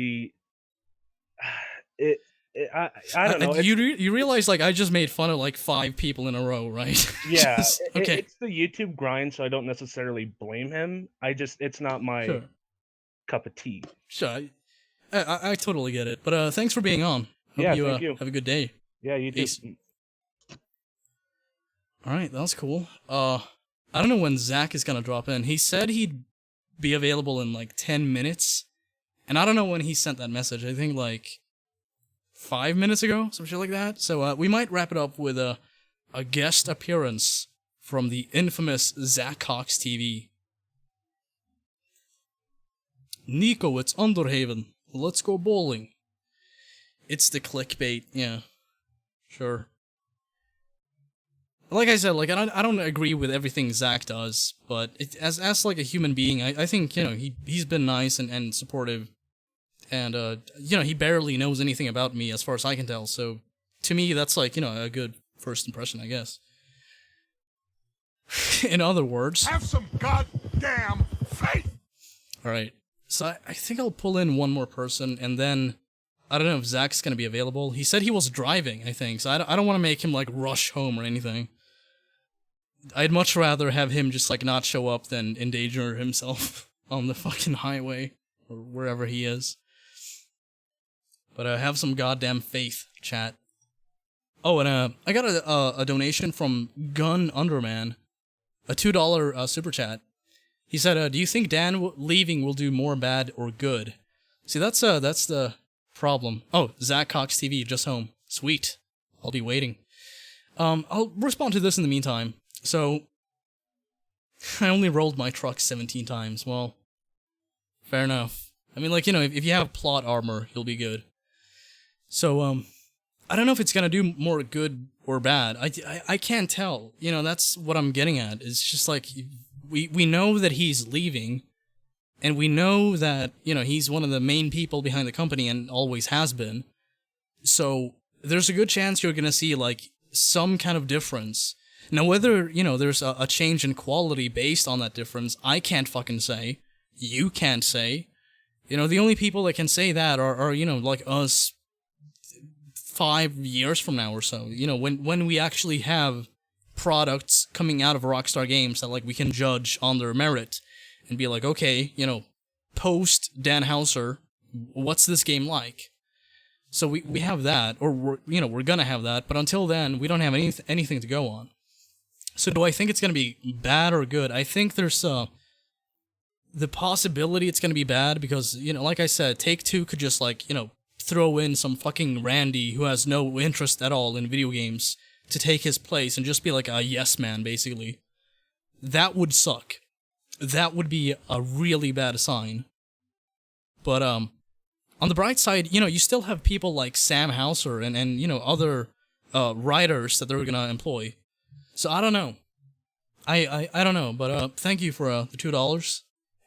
I don't know. You realize like I just made fun of like 5 people in a row, right? Yeah. Okay. It's the YouTube grind, so I don't necessarily blame him. It's not my cup of tea. Sure. I totally get it. But thanks for being on. Hope thank you you. Have a good day. Yeah, you too. Peace. All right, that was cool. I don't know when Zach is gonna drop in. He said he'd be available in like 10 minutes, and I don't know when he sent that message. I think like 5 minutes ago, some shit like that. So we might wrap it up with a guest appearance from the infamous Zach Cox TV. Nico, it's Underhaven. Let's go bowling. It's the clickbait, yeah. Sure. Like I said, like I don't agree with everything Zach does, but as like a human being, I think, you know, he's been nice and supportive, and you know, he barely knows anything about me as far as I can tell. So to me, that's like, you know, a good first impression, I guess. In other words, have some goddamn faith. All right, so I think I'll pull in one more person, and then I don't know if Zach's gonna be available. He said he was driving, I think, so I don't want to make him like rush home or anything. I'd much rather have him just like not show up than endanger himself on the fucking highway or wherever he is. But have some goddamn faith, chat. Oh, and I got a donation from Gun Underman, a $2 super chat. He said, "Do you think Dan leaving will do more bad or good?" See, that's the problem. Oh, Zach Cox TV just home. Sweet. I'll be waiting. I'll respond to this in the meantime. So, I only rolled my truck 17 times. Well, fair enough. I mean, like, you know, if you have plot armor, you'll be good. So, I don't know if it's gonna do more good or bad. I can't tell. You know, that's what I'm getting at. It's just like, we know that he's leaving, and we know that, you know, he's one of the main people behind the company and always has been. So, there's a good chance you're gonna see, like, some kind of difference. Now, whether, you know, there's a change in quality based on that difference, I can't fucking say. You can't say. You know, the only people that can say that are you know, like us 5 years from now or so. You know, when we actually have products coming out of Rockstar Games that, like, we can judge on their merit and be like, okay, you know, post Dan Houser, what's this game like? So we have that, or we're gonna have that, but until then, we don't have anything to go on. So do I think it's going to be bad or good? I think there's the possibility it's going to be bad because, you know, like I said, Take-Two could just, like, you know, throw in some fucking Randy who has no interest at all in video games to take his place and just be like a yes man, basically. That would suck. That would be a really bad sign. But on the bright side, you know, you still have people like Sam Houser and you know, other writers that they're going to employ. So I don't know. I don't know, but thank you for the $2.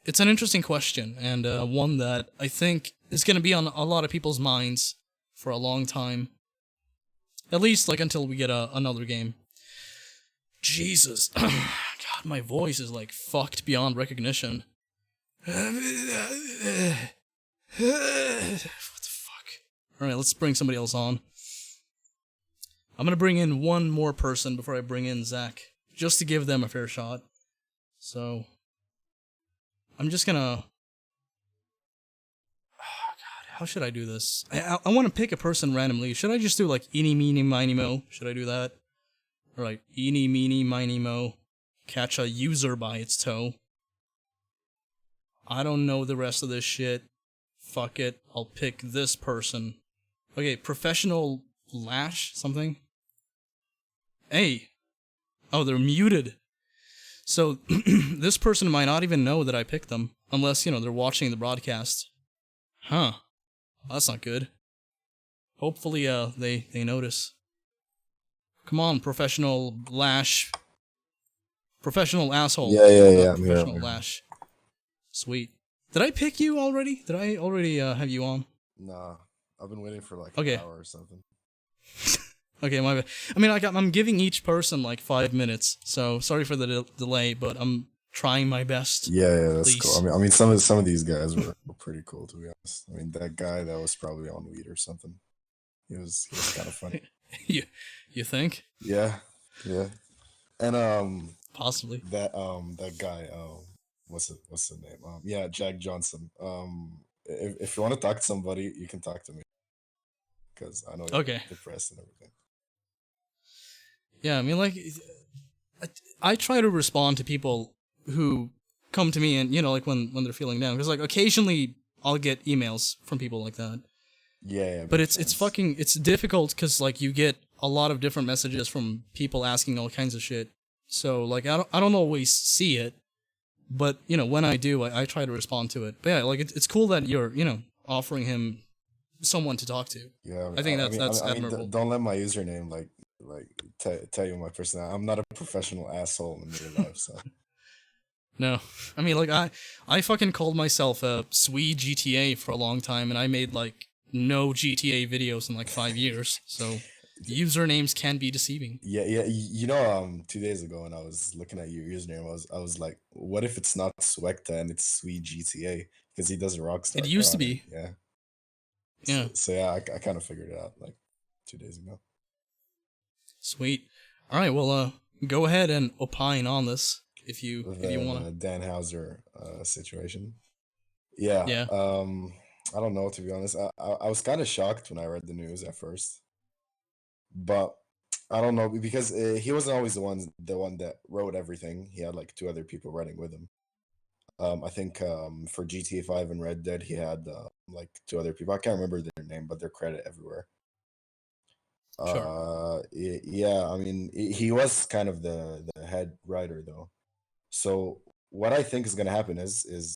It's an interesting question, and one that I think is going to be on a lot of people's minds for a long time. At least, like, until we get another game. Jesus. God, my voice is, like, fucked beyond recognition. What the fuck? Alright, let's bring somebody else on. I'm gonna bring in one more person before I bring in Zach, just to give them a fair shot. So, I'm just gonna... Oh god, how should I do this? I want to pick a person randomly. Should I just do, like, eeny, meeny, miny, mo? Should I do that? Alright, eeny, meeny, miny, mo. Catch a user by its toe. I don't know the rest of this shit. Fuck it, I'll pick this person. Okay, professional lash something? Hey. Oh, they're muted. So, this person might not even know that I picked them, unless, you know, they're watching the broadcast. Huh. That's not good. Hopefully, they notice. Come on, professional lash. Professional asshole. Yeah. Professional lash. Sweet. Did I pick you already? Did I already have you on? Nah. I've been waiting for like an hour or something. Okay, my bad. I mean, I'm giving each person like 5 minutes, so sorry for the delay, but I'm trying my best. Yeah, that's cool. I mean, some of these guys were pretty cool, to be honest. I mean, that guy that was probably on weed or something. He was kind of funny. You think? Yeah. And possibly that guy. What's the name? Yeah, Jack Johnson. If you want to talk to somebody, you can talk to me. Because I know you're depressed and everything. Yeah, I mean, like, I try to respond to people who come to me and, you know, like, when they're feeling down. Because, like, occasionally I'll get emails from people like that. Yeah. But it's difficult because, like, you get a lot of different messages from people asking all kinds of shit. So, like, I don't always see it. But, you know, when I do, I try to respond to it. But yeah, like, it's cool that you're, you know, offering him someone to talk to. Yeah, I think that's admirable. Don't let my username tell you my personality. I'm not a professional asshole in real life, so. No, I mean, like, I fucking called myself a Swede GTA for a long time, and I made, like, no GTA videos in, like, 5 years, so usernames can be deceiving. Yeah. You know, 2 days ago when I was looking at your username, I was like, what if it's not SWEGTA and it's Sweet GTA? Because he does a Rockstar. It used to be. Yeah. Yeah. So yeah, I kind of figured it out, like, 2 days ago. Sweet. All right, well, go ahead and opine on this if you want to. Dan Houser situation. Yeah. Yeah. I don't know, to be honest. I was kind of shocked when I read the news at first, but I don't know, because he wasn't always the one that wrote everything. He had like 2 other people writing with him. I think for GTA 5 and Red Dead, he had like 2 other people. I can't remember their name, but they're credit everywhere. Sure. Yeah, I mean, he was kind of the head writer though. So what I think is gonna happen is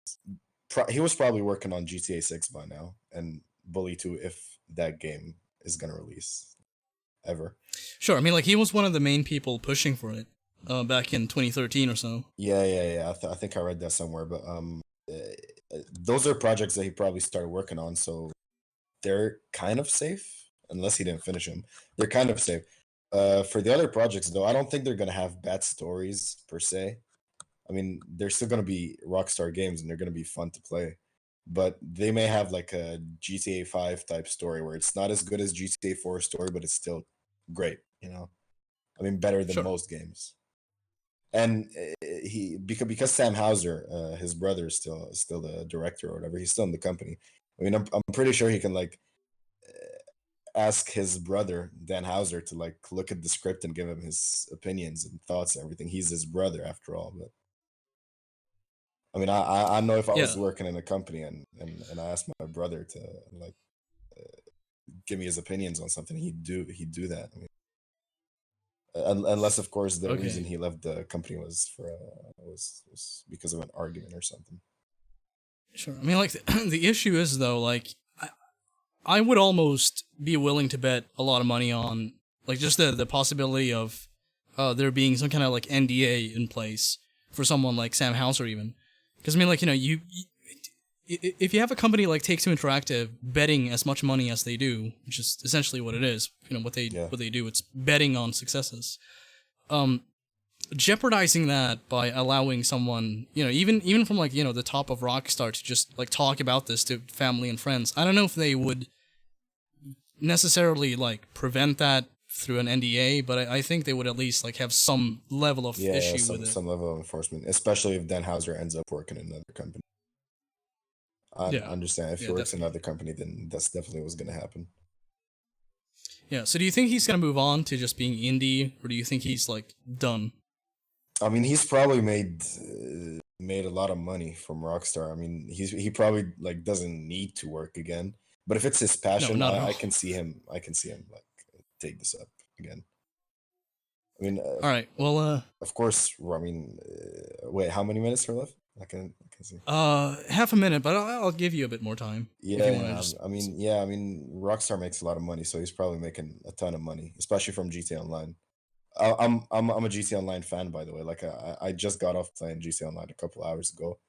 he was probably working on GTA 6 by now, and Bully 2 if that game is gonna release ever. Sure, I mean, like, he was one of the main people pushing for it back in 2013 or so. Yeah. I think I read that somewhere, but those are projects that he probably started working on, so they're kind of safe, unless he didn't finish them. They're kind of safe. For the other projects, though, I don't think they're gonna have bad stories per se. I mean, they're still gonna be Rockstar games, and they're gonna be fun to play, but they may have like a GTA 5 type story where it's not as good as GTA 4 story, but it's still great. You know, I mean, better than most games. And because Sam Houser, his brother, is still the director or whatever. He's still in the company. I mean, I'm pretty sure he can like ask his brother Dan Houser to like look at the script and give him his opinions and thoughts and everything. He's his brother after all. But I mean, I know if I was working in a company and I asked my brother to like give me his opinions on something, he'd do that. I mean, unless of course the reason he left the company was because of an argument or something. Sure. I mean, like, the issue is, though, like, I would almost be willing to bet a lot of money on, like, just the possibility of there being some kind of, like, NDA in place for someone like Sam Houser, even. Because, I mean, like, you know, if you have a company like Take-Two Interactive betting as much money as they do, which is essentially what it is, you know, what they do, it's betting on successes. Jeopardizing that by allowing someone, you know, even from, like, you know, the top of Rockstar to just, like, talk about this to family and friends, I don't know if they would necessarily, like, prevent that through an NDA, but I think they would at least, like, have some level of issue with it. Some level of enforcement, especially if Dan Houser ends up working in another company. I understand. If he works in another company, then that's definitely what's going to happen. Yeah, so do you think he's going to move on to just being indie, or do you think he's, like, done? I mean, he's probably made a lot of money from Rockstar. I mean, he probably, like, doesn't need to work again. But if it's his passion, I can see him like take this up again. I mean, all right. Well, of course. I mean, wait, how many minutes are left? I can see. Half a minute, but I'll give you a bit more time. Yeah, I mean, Rockstar makes a lot of money, so he's probably making a ton of money, especially from GTA Online. I'm a GTA Online fan, by the way. Like, I just got off playing GTA Online a couple hours ago,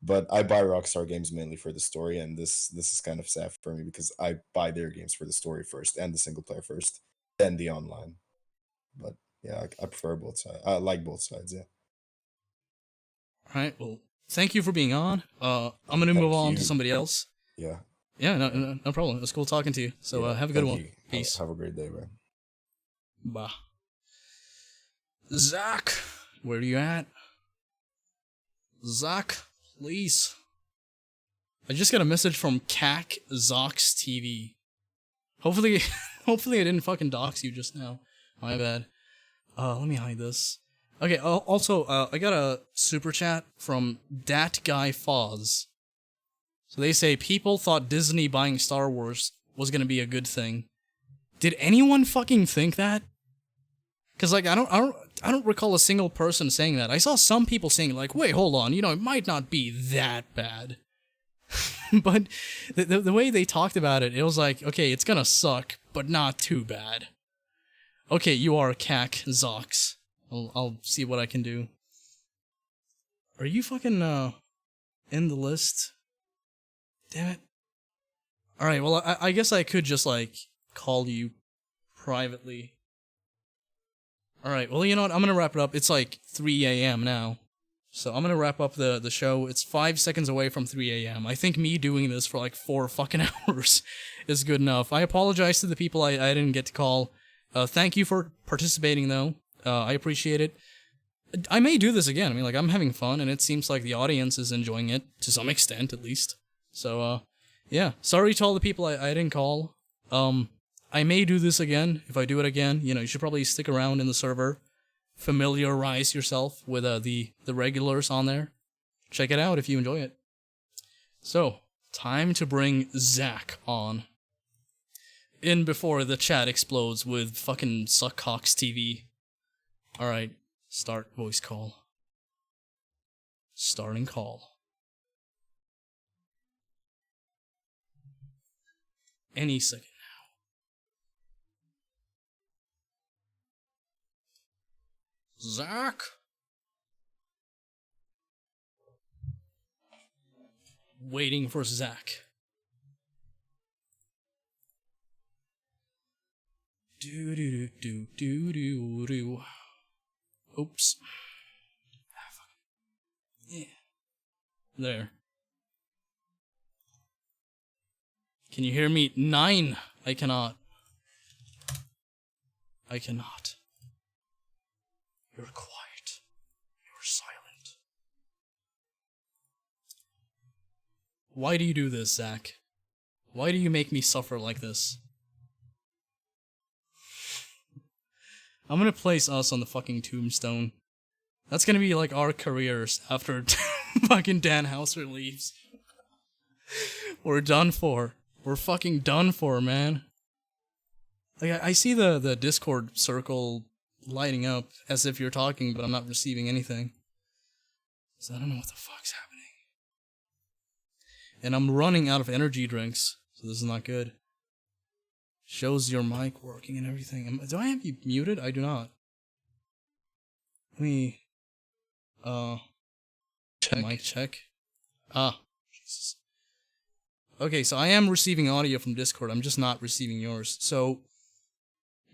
but I buy Rockstar games mainly for the story, and this is kind of sad for me because I buy their games for the story first and the single player first, then the online. But yeah, I prefer both sides. I like both sides. Yeah. All right. Well, thank you for being on. I'm gonna move on to somebody else. Yeah. Yeah. No problem. It was cool talking to you. So have a good one. Peace. Have a great day, man. Bye. Zach, where are you at? Zach, please. I just got a message from CAC Zox TV. Hopefully I didn't fucking dox you just now. My bad. Let me hide this. Okay, also, I got a super chat from Dat Guy Foz. So they say, people thought Disney buying Star Wars was gonna be a good thing. Did anyone fucking think that? Because like I don't recall a single person saying that. I saw some people saying like, wait, hold on, it might not be that bad. But the way they talked about it, it was like, okay, it's gonna suck, but not too bad. Okay, you are CAC Zox. I'll see what I can do. Are you fucking in the list? Damn it. Alright, well I guess I could just like call you privately. Alright, well you know what, I'm gonna wrap it up. It's like 3 a.m. now. So I'm gonna wrap up the show. It's 5 seconds away from 3 a.m. I think me doing this for like 4 fucking hours is good enough. I apologize to the people I didn't get to call. Thank you for participating though. I appreciate it. I may do this again. I mean, like, I'm having fun, and it seems like the audience is enjoying it, to some extent, at least. So, yeah. Sorry to all the people I didn't call. I may do this again. If I do it again, you should probably stick around in the server. Familiarize yourself with the regulars on there. Check it out if you enjoy it. So, time to bring Zach on. In before the chat explodes with fucking Suckcocks TV. Alright, start voice call. Starting call. Any second now. Zach? Waiting for Zach. Do do do do do do. Oops. Yeah. There. Can you hear me? 9. I cannot. I cannot. You're quiet. You're silent. Why do you do this, Zach? Why do you make me suffer like this? I'm gonna place us on the fucking tombstone. That's gonna be like our careers after fucking Dan Houser leaves. We're done for. We're fucking done for, man. Like, I see the Discord circle lighting up as if you're talking, but I'm not receiving anything. So I don't know what the fuck's happening. And I'm running out of energy drinks, so this is not good. Shows your mic working and everything. Do I have you muted? I do not. Let me... check. Mic check. Ah, Jesus. Okay, so I am receiving audio from Discord. I'm just not receiving yours. So,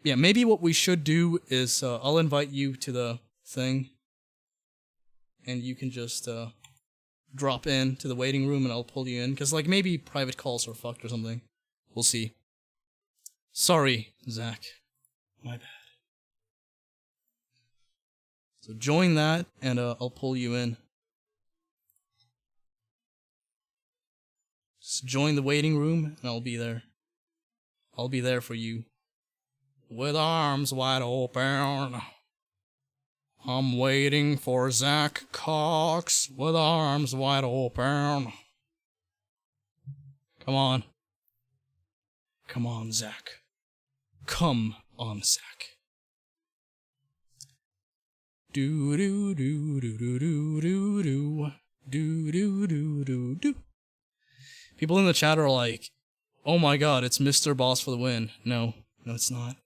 yeah, maybe what we should do is I'll invite you to the thing. And you can just drop in to the waiting room and I'll pull you in. Because, like, maybe private calls are fucked or something. We'll see. Sorry, Zach. My bad. So join that, and I'll pull you in. Just join the waiting room, and I'll be there. I'll be there for you. With arms wide open. I'm waiting for Zach Cox with arms wide open. Come on. Come on, Zach. Come on, Zach. Do do do do do do do do do do do do do. People in the chat are like, "Oh my God, it's Mr. Boss for the win." No, it's not.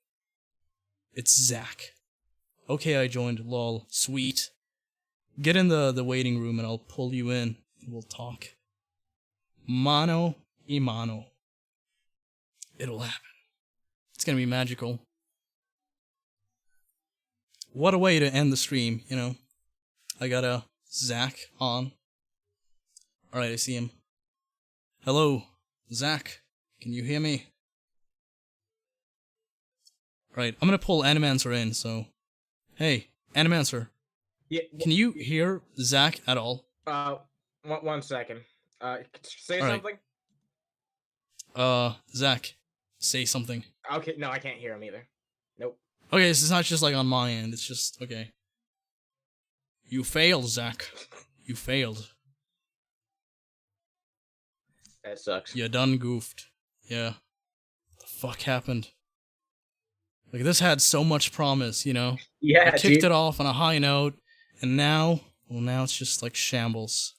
It's Zach. Okay, I joined. Lol. Sweet. Get in the waiting room and I'll pull you in. And we'll talk. Mano y mano. It'll happen. It's gonna be magical. What a way to end the stream, I got a Zach on. Alright, I see him. Hello, Zach. Can you hear me? Right, I'm gonna pull Animancer in, so... Hey, Animancer. Yeah. Can you hear Zach at all? One second. Say All right. something. Zach, say something. Okay, no, I can't hear him either. Nope. Okay, this is not just like on my end, it's just, okay. You failed, Zach. You failed. That sucks. You done goofed. Yeah. What the fuck happened? Like, this had so much promise, you know? Yeah, I kicked dude. it off on a high note, and now it's just like shambles.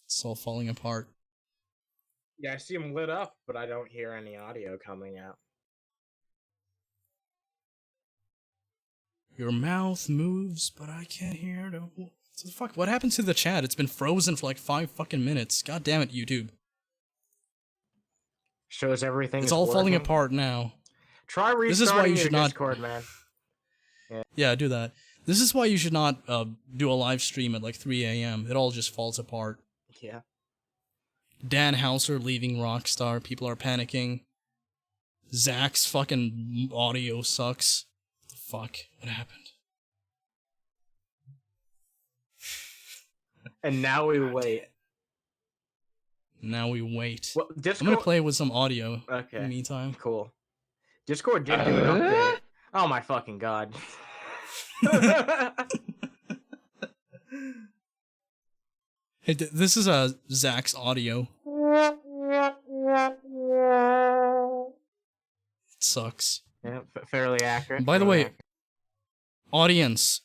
It's all falling apart. Yeah, I see him lit up, but I don't hear any audio coming out. Your mouth moves, but I can't hear it. What the fuck? What happened to the chat? It's been frozen for like 5 fucking minutes. God damn it, YouTube. Shows everything. It's is all falling working. apart now. Try restarting This is why you your should not. Discord, man. Yeah, do that. This is why you should not do a live stream at like 3 a.m. It all just falls apart. Yeah. Dan Houser leaving Rockstar. People are panicking. Zach's fucking audio sucks. What the fuck? What happened? And now we wait. Now we wait. Well, Discord... I'm gonna play with some audio. Okay. In the meantime. Cool. Discord did do an update. Oh my fucking god. Hey, this is Zach's audio. It sucks. Yeah, fairly accurate. By the way, audience,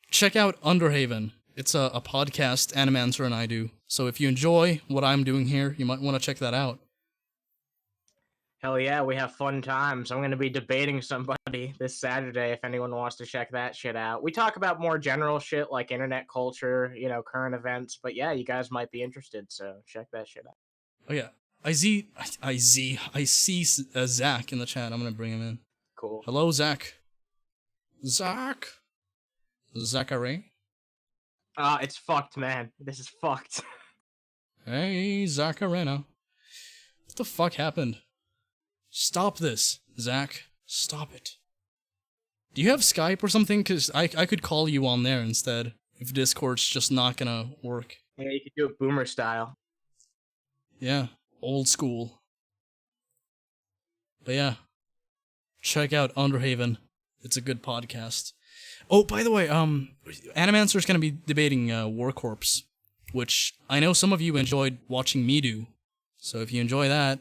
check out Underhaven. It's a podcast Animancer and I do. So if you enjoy what I'm doing here, you might want to check that out. Hell yeah, we have fun times. I'm going to be debating somebody this Saturday if anyone wants to check that shit out. We talk about more general shit like internet culture, you know, current events, but yeah, you guys might be interested, so check that shit out. Oh yeah, I see Zach in the chat. I'm going to bring him in. Cool. Hello, Zach. Zachary? It's fucked, man. This is fucked. Hey, Zacharena. What the fuck happened? Stop this, Zach. Stop it. Do you have Skype or something? Because I could call you on there instead, if Discord's just not gonna work. Yeah, you could do it boomer style. Yeah, old school. But yeah, check out Underhaven. It's a good podcast. Oh, by the way, Animancer's gonna be debating War Corps, which I know some of you enjoyed watching me do. So if you enjoy that,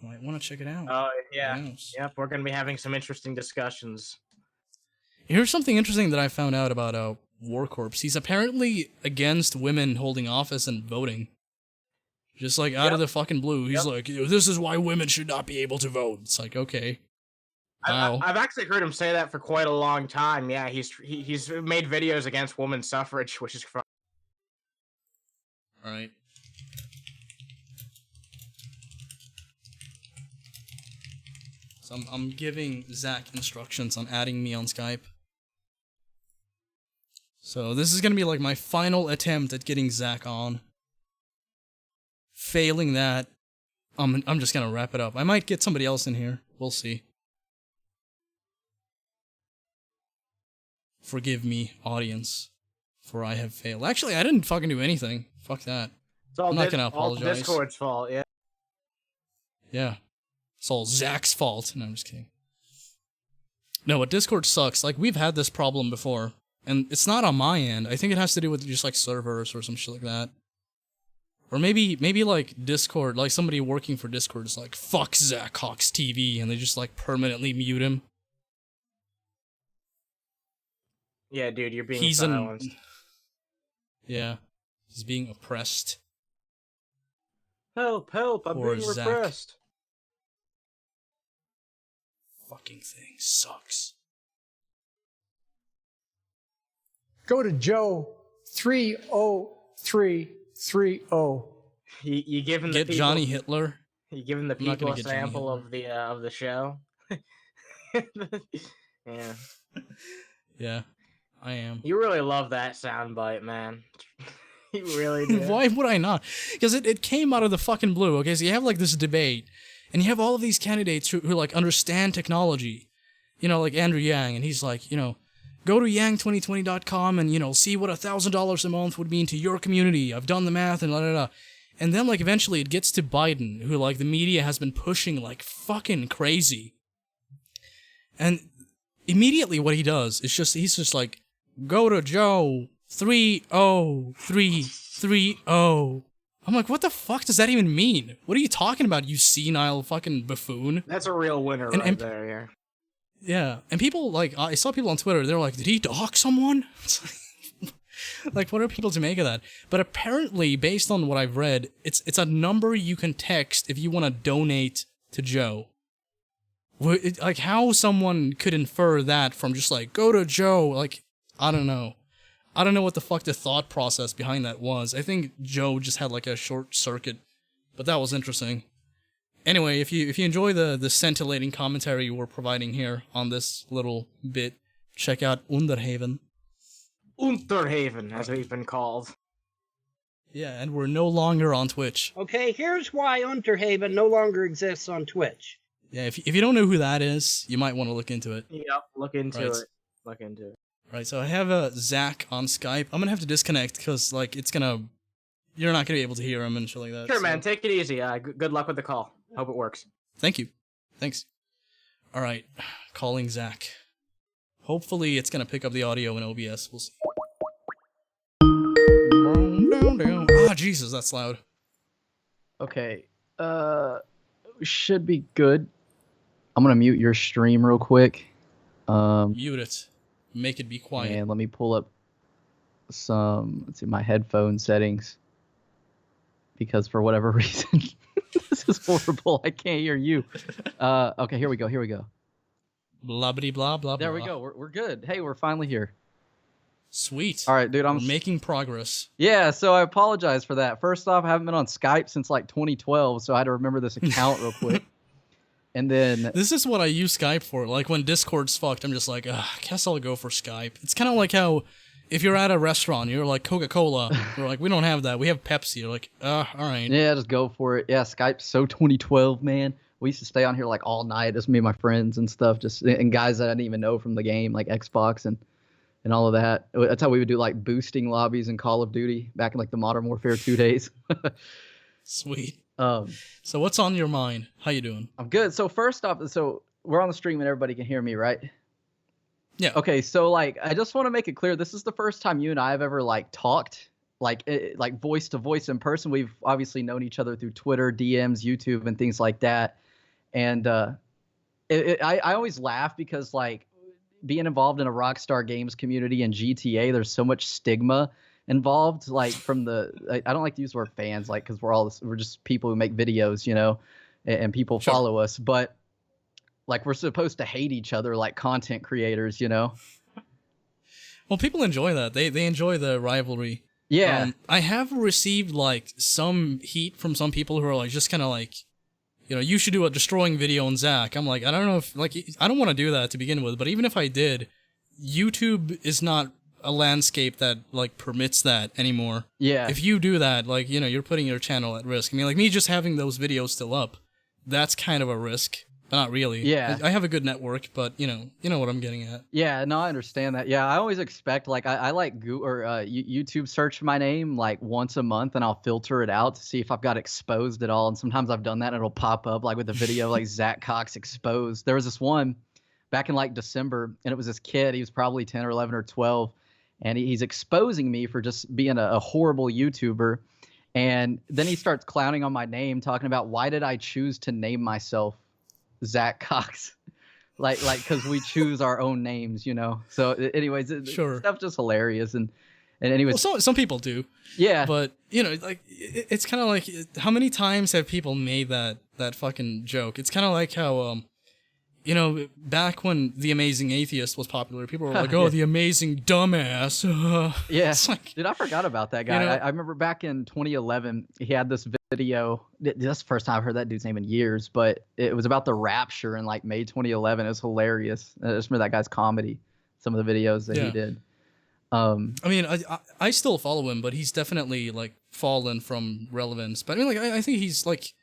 you might want to check it out. Oh, yeah. Yep, we're going to be having some interesting discussions. Here's something interesting that I found out about War Corps. He's apparently against women holding office and voting. Just like out of the fucking blue. He's like, this is why women should not be able to vote. It's like, okay. Wow. I've actually heard him say that for quite a long time. Yeah, he's made videos against women's suffrage, which is fun. All right. So I'm giving Zach instructions on adding me on Skype. So this is gonna be like my final attempt at getting Zach on. Failing that, I'm just gonna wrap it up. I might get somebody else in here. We'll see. Forgive me, audience, for I have failed. Actually, I didn't fucking do anything. Fuck that. I'm not gonna apologize. All Discord's fault, yeah. Yeah. It's all Zach's fault. No, I'm just kidding. No, but Discord sucks. Like, we've had this problem before. And it's not on my end. I think it has to do with just, like, servers or some shit like that. Or maybe like, Discord, like, somebody working for Discord is like, fuck Zach Hawks TV, and they just, like, permanently mute him. Yeah, dude, you're being silenced. Yeah. He's being oppressed. Help, help, I'm Poor being Zach. repressed. Fucking thing sucks. Go to Joe 30330. You give him the Get people, Johnny Hitler. You give him the I'm not people gonna a get Johnny sample of the show. Yeah. Yeah, I am. You really love that soundbite, man. You really do. Why would I not? Because it came out of the fucking blue, okay? So you have, like, this debate, and you have all of these candidates who like, understand technology. You know, like Andrew Yang, and he's like, you know, go to yang2020.com and, you know, see what $1,000 a month would mean to your community. I've done the math and la. And then, like, eventually it gets to Biden, who, like, the media has been pushing like fucking crazy. And immediately what he does is he's just like, go to Joe 30330. I'm like, what the fuck does that even mean? What are you talking about, you senile fucking buffoon? That's a real winner right there, yeah. Yeah, and people, like, I saw people on Twitter, they're like, did he dox someone? Like, what are people to make of that? But apparently, based on what I've read, it's a number you can text if you want to donate to Joe. Like, how someone could infer that from just like, go to Joe, like, I don't know. I don't know what the fuck the thought process behind that was. I think Joe just had like a short circuit, but that was interesting. Anyway, if you enjoy the scintillating commentary we're providing here on this little bit, check out Underhaven. Unterhaven, as we've been called. Yeah, and we're no longer on Twitch. Okay, here's why Unterhaven no longer exists on Twitch. Yeah, if you don't know who that is, you might want to look into it. Yep, look into Right. it. Look into it. Right, so I have Zach on Skype. I'm gonna have to disconnect because like you're not gonna be able to hear him and shit like that. Sure, so- man, take it easy. Good luck with the call. Hope it works. Thank you. Thanks. All right, calling Zach. Hopefully it's gonna pick up the audio in OBS. We'll see. Ah, Jesus, that's loud. Okay. Should be good. I'm gonna mute your stream real quick. Mute it. Make it be quiet. And let me pull up some, let's see, my headphone settings. Because for whatever reason, this is horrible. I can't hear you. Okay, here we go. Blah blah blah blah. There we go. We're good. Hey, we're finally here. Sweet. All right, dude. We're making progress. Yeah, so I apologize for that. First off, I haven't been on Skype since like 2012, so I had to remember this account real quick. And then This is what I use Skype for. Like when Discord's fucked, I'm just like, I guess I'll go for Skype. It's kind of like how if you're at a restaurant, you're like Coca-Cola. You're like, we don't have that. We have Pepsi. You're like, all right. yeah, just go for it. Yeah, Skype's so 2012, man. We used to stay on here like all night, just me and my friends and stuff, and guys that I didn't even know from the game, like Xbox and all of that. That's how we would do like boosting lobbies in Call of Duty back in like the Modern Warfare 2 days. Sweet. So what's on your mind? How you doing? I'm good. So first off, so we're on the stream and everybody can hear me, right? Yeah. Okay, so like I just want to make it clear, this is the first time you and I have ever like talked like voice to voice in person. We've obviously known each other through Twitter, DMs, YouTube, and things like that. And I always laugh because like being involved in a Rockstar Games community and GTA, there's so much stigma involved, like from the I don't like to use the word fans, like because we're just people who make videos, you know, and people follow us, but like we're supposed to hate each other like content creators, you know. Well, people enjoy that. They enjoy the rivalry. Yeah. I have received like some heat from some people who are like just kind of like, you know, you should do a destroying video on Zach. I'm like, I don't know if like I don't want to do that to begin with, but even if I did, YouTube is not a landscape that like permits that anymore. Yeah. If you do that, like, you know, you're putting your channel at risk. I mean, like me just having those videos still up, that's kind of a risk. But not really. Yeah. I have a good network, but you know what I'm getting at. Yeah, no, I understand that. Yeah, I always expect like I like YouTube search my name like once a month, and I'll filter it out to see if I've got exposed at all. And sometimes I've done that, and it'll pop up like with a video like Zach Cox exposed. There was this one back in like December, and it was this kid. He was probably 10 or 11 or 12, and he's exposing me for just being a horrible YouTuber. And then he starts clowning on my name, talking about why did I choose to name myself Zach Cox, like because we choose our own names, you know. So anyways, Sure. stuff just hilarious. And anyways, Well, some people do. Yeah. But you know, like it's kind of like how many times have people made that fucking joke? It's kind of like how you know, back when The Amazing Atheist was popular, people were like, "Oh, Yeah. the amazing dumbass." yeah, It's like, dude, I forgot about that guy. You know- I remember back in 2011, he had this video. That's the first time I've heard that dude's name in years, but it was about the Rapture in like May 2011. It was hilarious. I just remember that guy's comedy, some of the videos that he Yeah. did. I mean, I still follow him, but he's definitely like fallen from relevance. But I mean, like I think he's like,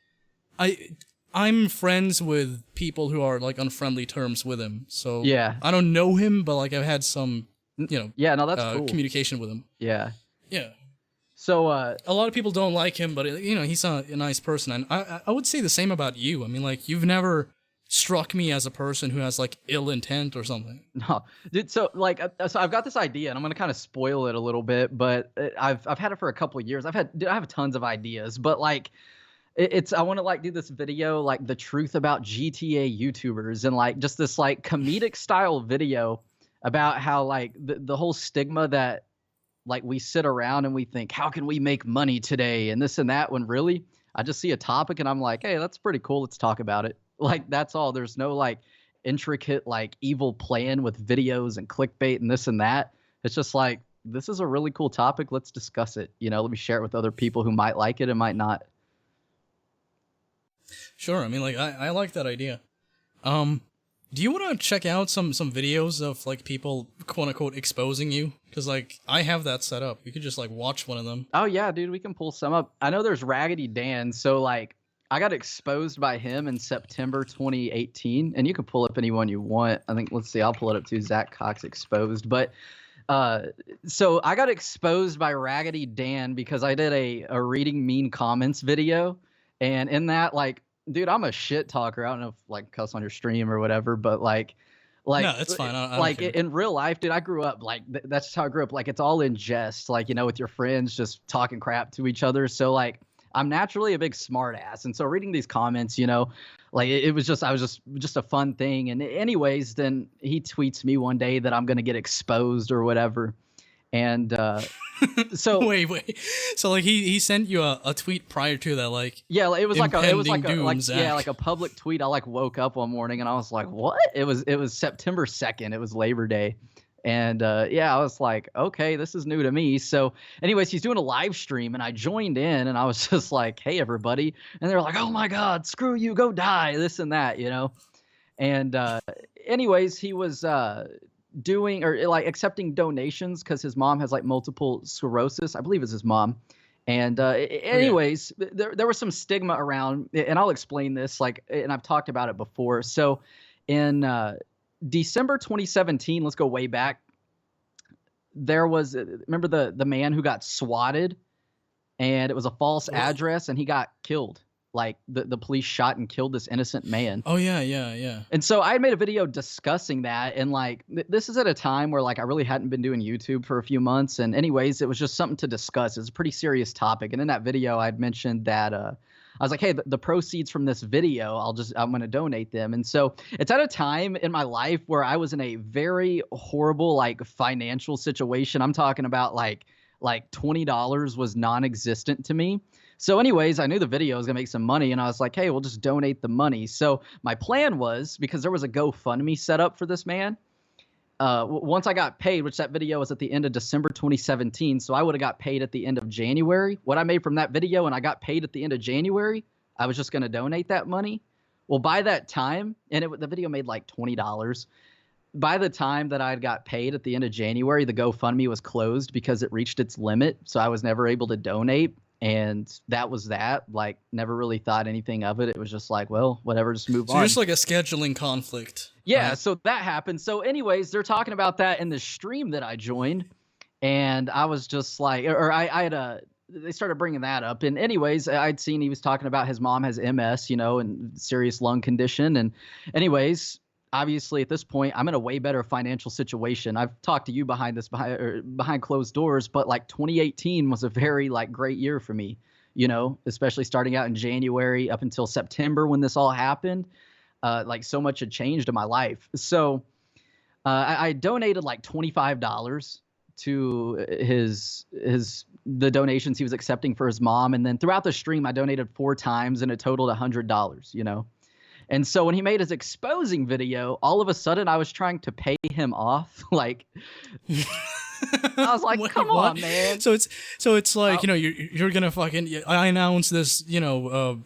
I'm friends with people who are like on friendly terms with him. So Yeah. I don't know him, but like I've had some, you know, Yeah, no, that's cool. communication with him. Yeah. Yeah. So a lot of people don't like him, but you know, he's a nice person, and I would say the same about you. I mean, like you've never struck me as a person who has like ill intent or something. No, dude. So like, so I've got this idea, and I'm gonna kind of spoil it a little bit, but I've had it for a couple of years. I have tons of ideas, but like, it's I want to like do this video, like the truth about GTA YouTubers, and like just this like comedic style video about how like the whole stigma that like we sit around and we think, how can we make money today, and this and that, when really I just see a topic and I'm like, hey, that's pretty cool. Let's talk about it. Like, that's all. There's no like intricate like evil plan with videos and clickbait and this and that. It's just like, this is a really cool topic. Let's discuss it. You know, let me share it with other people who might like it and might not. Sure. I mean, like, I like that idea. Do you want to check out some videos of like people quote unquote exposing you? Because like I have that set up. You could just like watch one of them. Oh yeah, dude, we can pull some up. I know there's Raggedy Dan. So like I got exposed by him in September 2018, and you can pull up anyone you want. I think, let's see, I'll pull it up too. Zach Cox exposed. But so I got exposed by Raggedy Dan because I did a reading mean comments video, and in that, like, dude, I'm a shit talker. I don't know if like cuss on your stream or whatever, but like no, it's fine. I don't like care. in real life, dude, I grew up like that's just how I grew up. Like, it's all in jest, like, you know, with your friends just talking crap to each other. So like, I'm naturally a big smart ass, and so reading these comments, you know, like I was just a fun thing. And anyways, then he tweets me one day that I'm gonna get exposed or whatever, and so wait. So like he sent you a tweet prior to that, like, yeah, it was like doom, Zach. like a public tweet. I like woke up one morning and I was like, what? It was September 2nd. It was Labor Day. And yeah, I was like, okay, this is new to me. So anyways, he's doing a live stream and I joined in and I was just like, hey, everybody. And they're like, oh my God, screw you, go die, this and that, you know? And anyways, he was doing or like accepting donations because his mom has like multiple sclerosis. I believe it's his mom. And anyways, there was some stigma around, and I'll explain this, like, and I've talked about it before. So in December 2017, let's go way back. There was, remember the man who got swatted, and it was a false address, and he got killed. Like the police shot and killed this innocent man. Oh yeah. And so I made a video discussing that, and like this is at a time where like I really hadn't been doing YouTube for a few months, and anyways, it was just something to discuss. It's a pretty serious topic, and in that video, I'd mentioned that I was like, hey, the proceeds from this video, I'm going to donate them. And so it's at a time in my life where I was in a very horrible like financial situation. I'm talking about like $20 was non-existent to me. So anyways, I knew the video was going to make some money, and I was like, hey, we'll just donate the money. So my plan was, because there was a GoFundMe set up for this man, once I got paid, which that video was at the end of December 2017, so I would have got paid at the end of January. What I made from that video and I got paid at the end of January, I was just going to donate that money. Well, by that time, and the video made like $20. By the time that I got paid at the end of January, the GoFundMe was closed because it reached its limit, so I was never able to donate. And that was that. Like, never really thought anything of it. It was just like, well, whatever, just move on. So just like a scheduling conflict. Yeah, right? So that happened. So anyways, they're talking about that in the stream that I joined, and I was just like, they started bringing that up. And anyways, I'd seen he was talking about his mom has MS, you know, and serious lung condition. And anyways, obviously at this point, I'm in a way better financial situation. I've talked to you behind closed doors, but like 2018 was a very like great year for me, you know, especially starting out in January up until September when this all happened. Like so much had changed in my life. So I donated like $25 to the donations he was accepting for his mom. And then throughout the stream, I donated 4 times and it totaled $100, you know. And so when he made his exposing video, all of a sudden I was trying to pay him off. Like, I was like, come on, man. So it's like, you know, you're gonna fucking, I announce this, you know,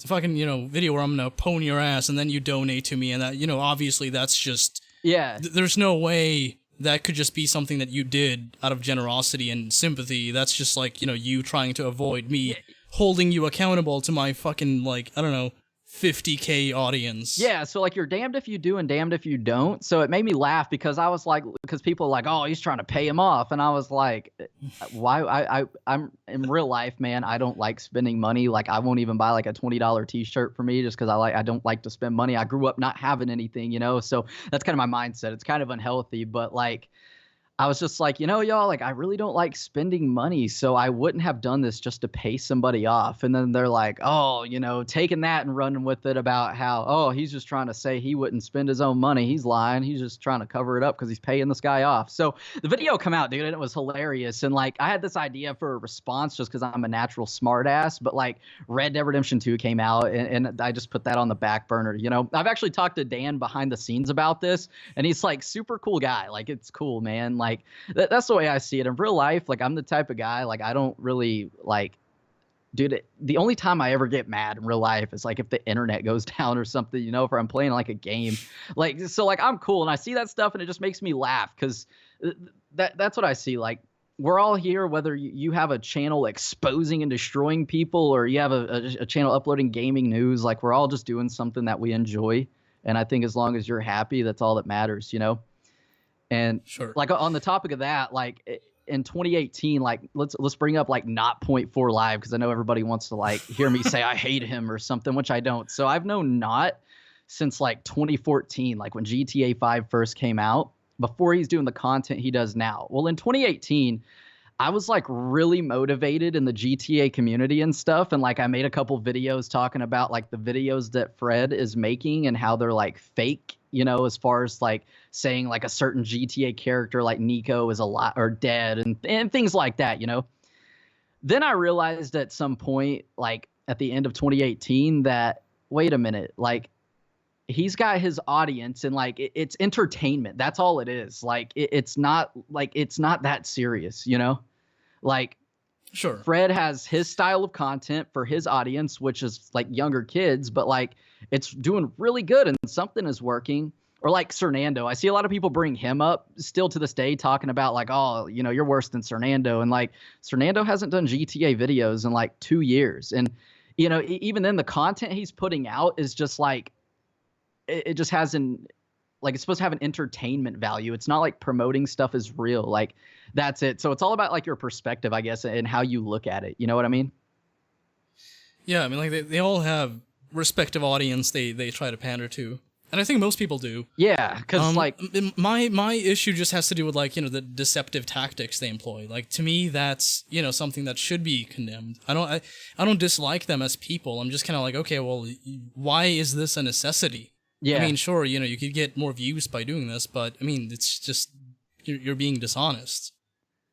fucking, you know, video where I'm gonna pwn your ass, and then you donate to me, and that, you know, obviously that's just, yeah. There's no way that could just be something that you did out of generosity and sympathy. That's just like, you know, you trying to avoid me holding you accountable to my fucking, like, I don't know, 50K audience. Yeah, so like you're damned if you do and damned if you don't. So it made me laugh because I was like, because people are like, oh, he's trying to pay him off, and I was like, why? I'm in real life, man. I don't like spending money. Like I won't even buy like a $20 T-shirt for me just because I don't like to spend money. I grew up not having anything, you know. So that's kind of my mindset. It's kind of unhealthy, but like. I was just like, y'all, like, I really don't like spending money, so I wouldn't have done this just to pay somebody off. And then they're like, oh, taking that and running with it about how, oh, he's just trying to say he wouldn't spend his own money. He's lying. He's just trying to cover it up because he's paying this guy off. So the video come out, dude, and it was hilarious. And, like, I had this idea for a response just because I'm a natural smartass, but, like, Red Dead Redemption 2 came out, and I just put that on the back burner, I've actually talked to Dan behind the scenes about this, and he's, like, super cool guy. Like, it's cool, man. Like that's the way I see it in real life. Like I'm the type of guy, like I don't really like, dude, the only time I ever get mad in real life is like if the internet goes down or something, if I'm playing like a game, like, so like I'm cool and I see that stuff and it just makes me laugh because that's what I see. Like we're all here, whether you have a channel exposing and destroying people or you have a channel uploading gaming news, like we're all just doing something that we enjoy. And I think as long as you're happy, that's all that matters, And like on the topic of that, like in 2018, like let's bring up like not point 4 live because I know everybody wants to like hear me say I hate him or something, which I don't. So I've known Not since like 2014, like when GTA 5 first came out, before he's doing the content he does now. Well, in 2018, I was like really motivated in the GTA community and stuff. And like I made a couple videos talking about like the videos that Fred is making and how they're like fake, as far as like saying like a certain GTA character like Nico is alive or dead and things like that, Then I realized at some point, like at the end of 2018, that wait a minute, like he's got his audience and like it's entertainment. That's all it is. Like it's not that serious, Like sure, Fred has his style of content for his audience, which is like younger kids, but like it's doing really good and something is working. Or like Cernando, I see a lot of people bring him up still to this day talking about like, oh, you're worse than Cernando. And like Cernando hasn't done GTA videos in like 2 years. And, even then the content he's putting out is just like, it just hasn't, like it's supposed to have an entertainment value. It's not like promoting stuff is real. Like that's it. So it's all about like your perspective, I guess, and how you look at it. You know what I mean? Yeah, I mean, like they all have respective audience they try to pander to, and I think most people do. Yeah, because like my issue just has to do with like the deceptive tactics they employ. Like to me, that's something that should be condemned. I don't dislike them as people. I'm just kind of like, okay, well, why is this a necessity? Yeah. I mean, sure, you could get more views by doing this, but I mean, it's just you're being dishonest,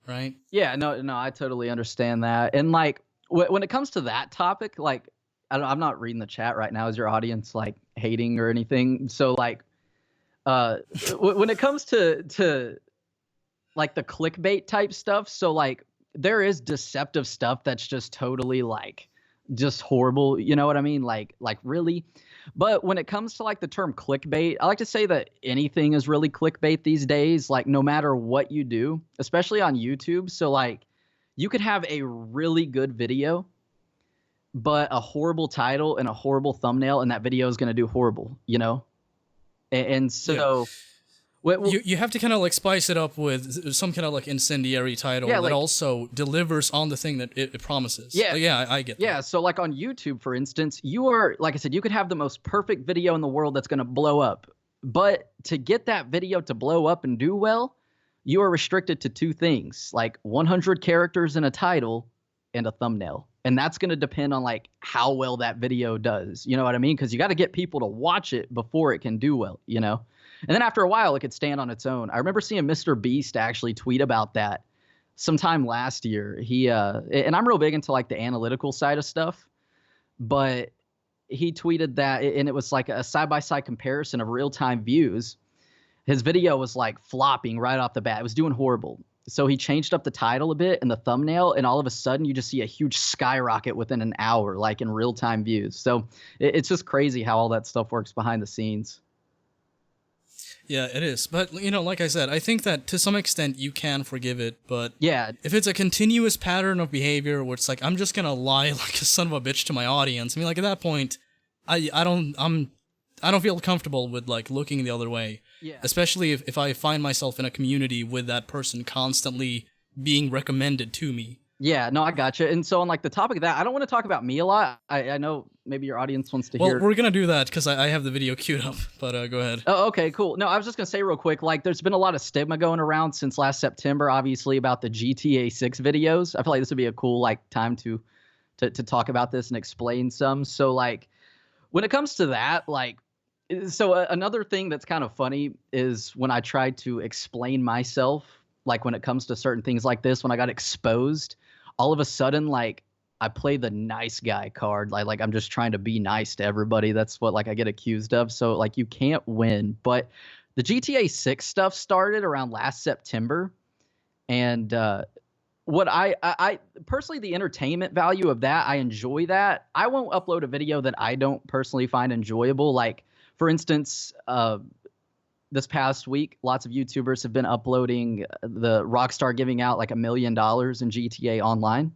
right? Yeah, no, I totally understand that. And like when it comes to that topic, like I'm not reading the chat right now. Is your audience like hating or anything? So like, when it comes to like the clickbait type stuff, so like there is deceptive stuff that's just totally like just horrible. You know what I mean? Like really. But when it comes to like the term clickbait, I like to say that anything is really clickbait these days, like no matter what you do, especially on YouTube. So like you could have a really good video, but a horrible title and a horrible thumbnail, and that video is going to do horrible, And so you have to kind of like spice it up with some kind of like incendiary title that also delivers on the thing that it promises. Yeah, I get that. Yeah, so like on YouTube, for instance, you are, like I said, you could have the most perfect video in the world that's going to blow up. But to get that video to blow up and do well, you are restricted to 2 things, like 100 characters in a title and a thumbnail. And that's going to depend on like how well that video does. You know what I mean? Because you got to get people to watch it before it can do well, And then after a while, it could stand on its own. I remember seeing Mr. Beast actually tweet about that sometime last year. He and I'm real big into like the analytical side of stuff, but he tweeted that, and it was like a side-by-side comparison of real-time views. His video was like flopping right off the bat. It was doing horrible. So he changed up the title a bit and the thumbnail, and all of a sudden you just see a huge skyrocket within an hour, like in real-time views. So it's just crazy how all that stuff works behind the scenes. Yeah, it is. But, like I said, I think that to some extent you can forgive it, but yeah, if it's a continuous pattern of behavior where it's like, I'm just going to lie like a son of a bitch to my audience, I mean, like at that point, I don't feel comfortable with like looking the other way. Yeah. Especially if I find myself in a community with that person constantly being recommended to me. Yeah, no, I gotcha. And so on like the topic of that, I don't want to talk about me a lot. I know maybe your audience wants to Well, hear. we're gonna do that because I have the video queued up. But go ahead. Oh, okay, cool. No, I was just gonna say real quick, like there's been a lot of stigma going around since last September, obviously, about the GTA 6 videos. I feel like this would be a cool like time to talk about this and explain some. So like when it comes to that, like so another thing that's kind of funny is when I tried to explain myself, like when it comes to certain things like this, when I got exposed, all of a sudden, like I play the nice guy card. Like I'm just trying to be nice to everybody. That's what like I get accused of. So like you can't win. But the GTA 6 stuff started around last September. And what I personally, the entertainment value of that, I enjoy that. I won't upload a video that I don't personally find enjoyable. Like, for instance, this past week, lots of YouTubers have been uploading the Rockstar giving out like $1 million in GTA Online.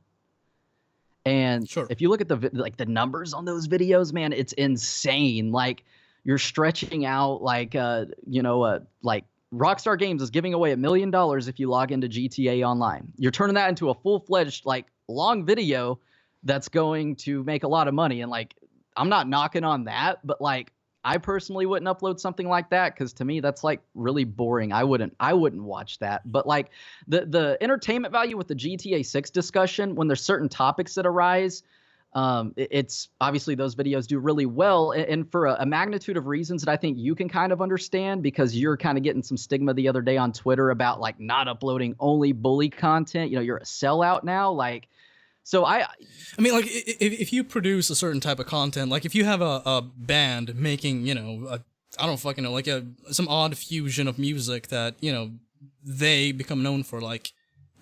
And if you look at the numbers on those videos, man, it's insane. Like you're stretching out like like Rockstar Games is giving away $1 million if you log into GTA Online. You're turning that into a full-fledged like long video that's going to make a lot of money. And like I'm not knocking on that, but like I personally wouldn't upload something like that because to me that's like really boring. I wouldn't watch that. But like the entertainment value with the GTA 6 discussion, when there's certain topics that arise, it's obviously those videos do really well, and for a magnitude of reasons that I think you can kind of understand, because you're kind of getting some stigma the other day on Twitter about like not uploading only bully content. You know, you're a sellout now, like. So I mean, like, if you produce a certain type of content, like if you have a band making, I don't fucking know, like some odd fusion of music that, they become known for, like,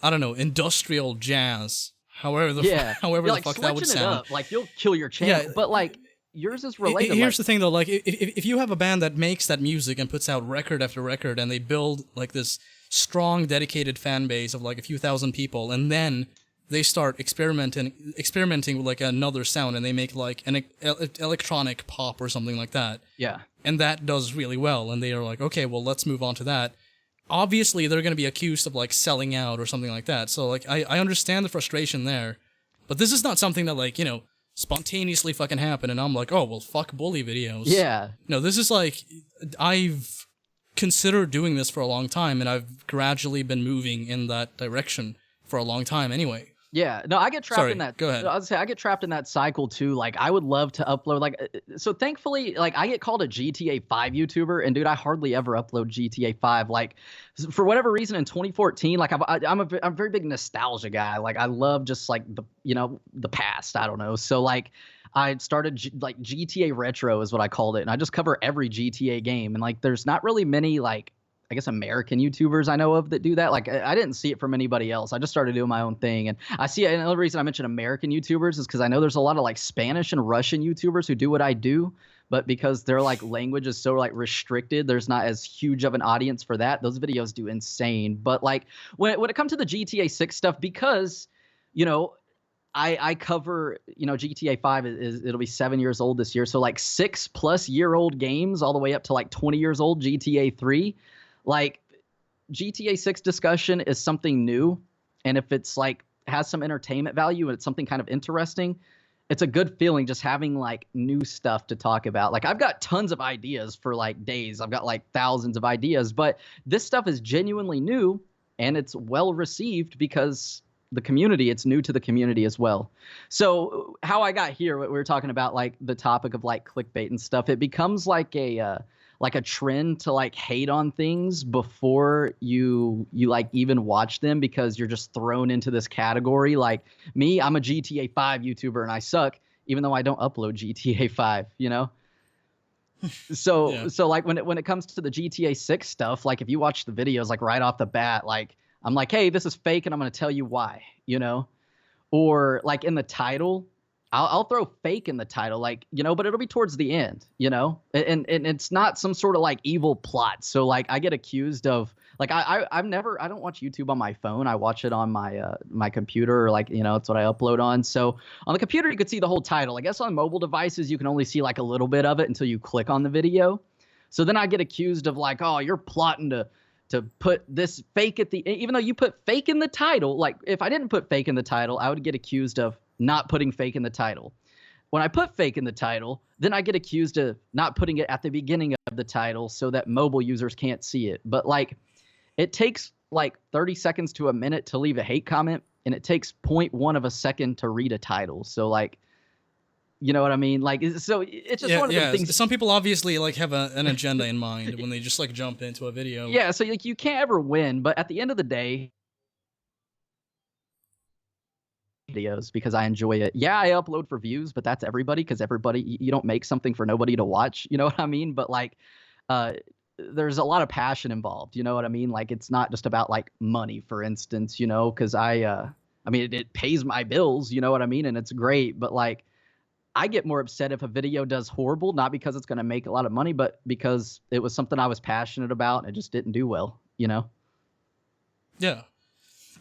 I don't know, industrial jazz, however the fuck that would sound. Up, like, you'll kill your channel, but, like, yours is related. Here's the thing, though, like, if you have a band that makes that music and puts out record after record, and they build, like, this strong, dedicated fan base of, like, a few thousand people, and then they start experimenting with like another sound, and they make like an electronic pop or something like that. Yeah. And that does really well, and they are like, okay, well, let's move on to that. Obviously, they're going to be accused of like selling out or something like that. So like, I understand the frustration there, but this is not something that like, spontaneously fucking happen, and I'm like, oh, well, fuck bully videos. Yeah. No, this is like, I've considered doing this for a long time, and I've gradually been moving in that direction for a long time anyway. Yeah, no, I get trapped in that. Go ahead. I was say I get trapped in that cycle too. Like, I would love to upload. Like, so thankfully, like, I get called a GTA 5 YouTuber, and dude, I hardly ever upload GTA 5. Like, for whatever reason, in 2014, like, I'm a very big nostalgia guy. Like, I love just like the past. I don't know. So like, I started like GTA Retro is what I called it, and I just cover every GTA game. And like, there's not really many like, I guess, American YouTubers I know of that do that. Like, I didn't see it from anybody else. I just started doing my own thing. And I see another reason I mentioned American YouTubers is because I know there's a lot of like Spanish and Russian YouTubers who do what I do, but because their like language is so like restricted, there's not as huge of an audience for that. Those videos do insane. But like when it comes to the GTA 6 stuff, because, I cover, GTA 5 it'll be 7 years old this year. So like 6+ year old games all the way up to like 20 years old, GTA 3. Like, GTA 6 discussion is something new, and if it's like has some entertainment value and it's something kind of interesting, it's a good feeling just having like new stuff to talk about. Like, I've got tons of ideas for like days. I've got like thousands of ideas, but this stuff is genuinely new, and it's well received because the community, it's new to the community as well. So how I got here, what we were talking about, like the topic of like clickbait and stuff, it becomes like a trend to like hate on things before you like even watch them, because you're just thrown into this category. Like me, I'm a GTA 5 YouTuber and I suck, even though I don't upload GTA 5, So yeah. So like when it comes to the GTA 6 stuff, like if you watch the videos like right off the bat, like I'm like, hey, this is fake, and I'm going to tell you why, or like in the title, I'll throw fake in the title, like, but it'll be towards the end, and it's not some sort of like evil plot. So like I get accused of, Like I don't watch YouTube on my phone. I watch it on my my computer, or like, you know, it's what I upload on. So on the computer you could see the whole title. I guess on mobile devices you can only see like a little bit of it until you click on the video. So then I get accused of like, oh, you're plotting to put this fake at the, even though you put fake in the title. Like if I didn't put fake in the title, I would get accused of not putting fake in the title. When I put fake in the title, then I get accused of not putting it at the beginning of the title so that mobile users can't see it. But like, it takes like 30 seconds to a minute to leave a hate comment, and it takes 0.1 of a second to read a title. So like, you know what I mean? Like, so it's just one of the things. Some people obviously like have an agenda in mind when they just like jump into a video. Yeah, so like you can't ever win, but at the end of the day, videos because I enjoy it. Yeah, I upload for views, but that's everybody, because everybody, you don't make something for nobody to watch, you know what I mean? But like there's a lot of passion involved, you know what I mean? Like it's not just about like money, for instance, you know, because I mean it pays my bills, you know what I mean, and it's great, but like I get more upset if a video does horrible, not because it's going to make a lot of money, but because it was something I was passionate about and it just didn't do well, you know? Yeah.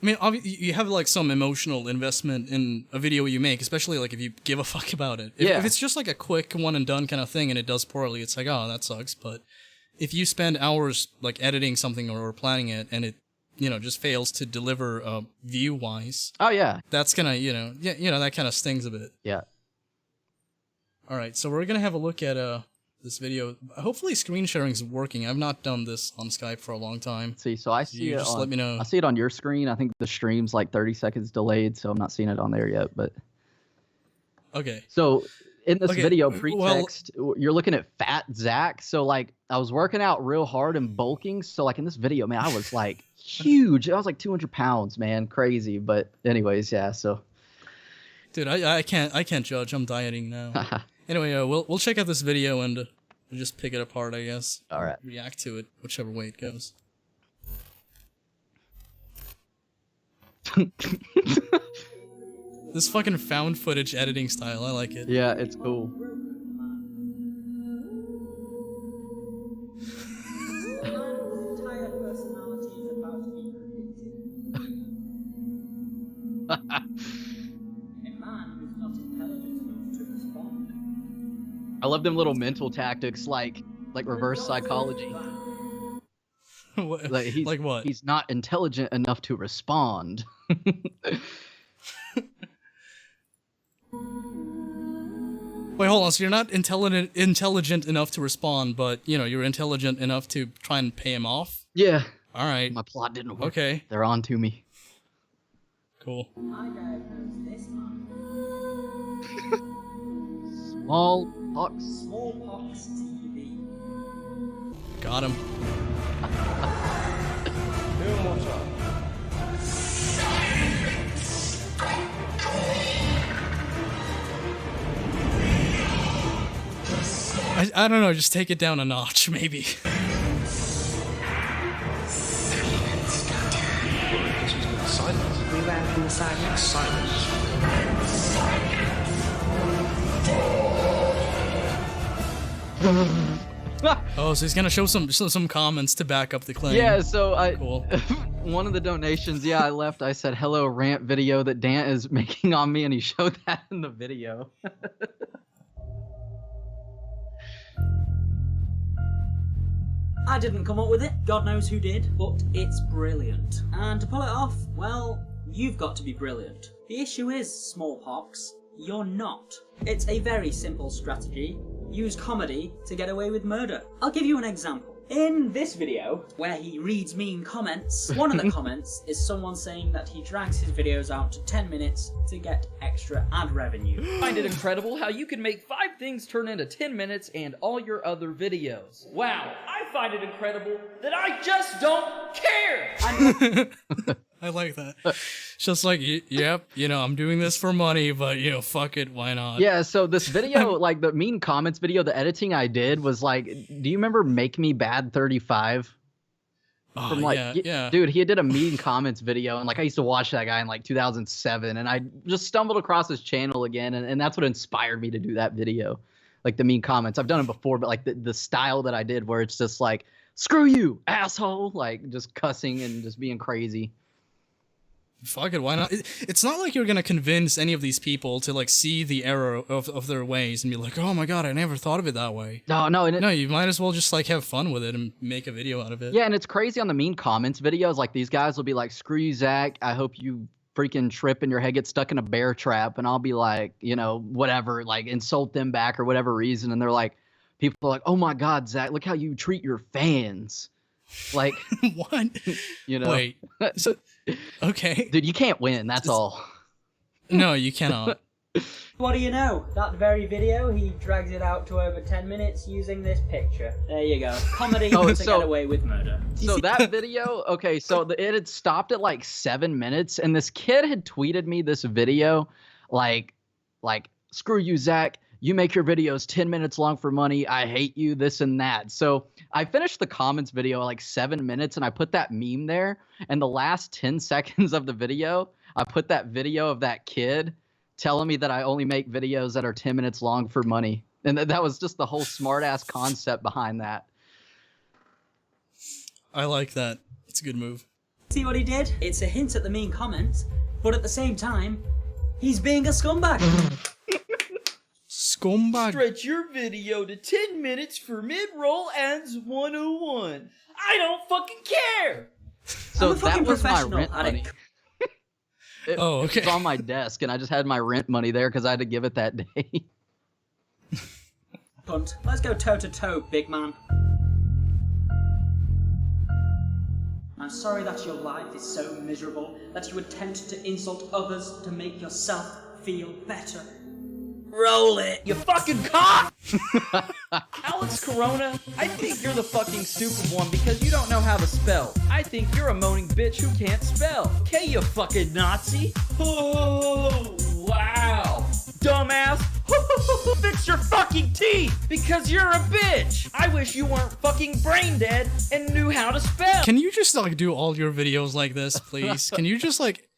I mean, you have like some emotional investment in a video you make, especially like if you give a fuck about it. If it's just like a quick one and done kind of thing and it does poorly, it's like, oh, that sucks. But if you spend hours like editing something or planning it and it, you know, just fails to deliver view wise. Oh yeah. That's gonna, that kind of stings a bit. Yeah. All right, so we're gonna have a look at this video. Hopefully screen sharing's working. I've not done this on Skype for a long time. Let's see, so I see you it just on, let me know. I see it on your screen. I think the stream's like 30 seconds delayed, so I'm not seeing it on there yet, but okay. So in this video pretext, you're looking at Fat Zach. So like I was working out real hard and bulking. So like in this video, man, I was like huge. I was like 200 pounds, man, crazy. But anyways, yeah. So, dude, I can't judge. I'm dieting now. Anyway, we'll check out this video and we'll just pick it apart, I guess. All right. React to it, whichever way it goes. This fucking found footage editing style, I like it. Yeah, it's cool. I love them little mental tactics, like reverse psychology. Like what? He's not intelligent enough to respond. Wait, hold on. So you're not intelligent enough to respond, but you're intelligent enough to try and pay him off? Yeah. All right. My plot didn't work. Okay. They're on to me. Cool. Smallpox. Smallpox TV. Got him. I don't know, just take it down a notch, maybe. Silence. We ran from the silence. Silence. Oh, so he's gonna show some comments to back up the claim. Yeah, so cool. One of the donations, I left. I said, "Hello, rant video that Dan is making on me," and he showed that in the video. I didn't come up with it, God knows who did, but it's brilliant. And to pull it off, well, you've got to be brilliant. The issue is, Smallpox, you're not. It's a very simple strategy. Use comedy to get away with murder. I'll give you an example. In this video, where he reads mean comments, one of the comments is someone saying that he drags his videos out to 10 minutes to get extra ad revenue. I find it incredible how you can make 5 things turn into 10 minutes and all your other videos. Wow, I find it incredible that I just don't care! I like that. Just like, yep, I'm doing this for money, but, fuck it, why not? Yeah, so this video, like the mean comments video, the editing I did was like, do you remember Make Me Bad 35? Oh, yeah. Dude, he did a mean comments video, and like I used to watch that guy in like 2007, and I just stumbled across his channel again, and that's what inspired me to do that video. Like the mean comments. I've done it before, but like the style that I did where it's just like screw you, asshole, like just cussing and just being crazy. Fuck it, why not? It's not like you're gonna convince any of these people to like see the error of their ways and be like, oh my god, I never thought of it that way. No, you might as well just like have fun with it and make a video out of it. Yeah, and it's crazy on the mean comments videos. Like these guys will be like, screw you, Zach. I hope you freaking trip and your head gets stuck in a bear trap. And I'll be like, you know, whatever, like insult them back or whatever reason. And they're like, people are like, oh my god, Zach, look how you treat your fans. Like, what? You know? Wait. So, okay. Dude, you can't win. That's all. No, you cannot. What do you know? That very video, he drags it out to over 10 minutes using this picture. There you go. Comedy to get away with murder. So that video, okay, so it had stopped at like 7 minutes, and this kid had tweeted me this video, like, screw you, Zach. You make your videos 10 minutes long for money. I hate you, this and that. So I finished the comments video at like 7 minutes, and I put that meme there. And the last 10 seconds of the video, I put that video of that kid telling me that I only make videos that are 10 minutes long for money. And that was just the whole smart-ass concept behind that. I like that. It's a good move. See what he did? It's a hint at the mean comments, but at the same time, he's being a scumbag. Scumbag. Stretch your video to 10 minutes for mid-roll ends 101. I don't fucking care! So that was my rent money. Okay. It's on my desk, and I just had my rent money there because I had to give it that day. Punt. Let's go toe-to-toe, big man. I'm sorry that your life is so miserable that you attempt to insult others to make yourself feel better. Roll it, you fucking cock! Alex Corona, I think you're the fucking stupid one because you don't know how to spell. I think you're a moaning bitch who can't spell. Okay, you fucking Nazi? Oh, wow. Dumbass. Fix your fucking teeth because you're a bitch. I wish you weren't fucking brain dead and knew how to spell. Can you just like do all your videos like this, please? Can you just like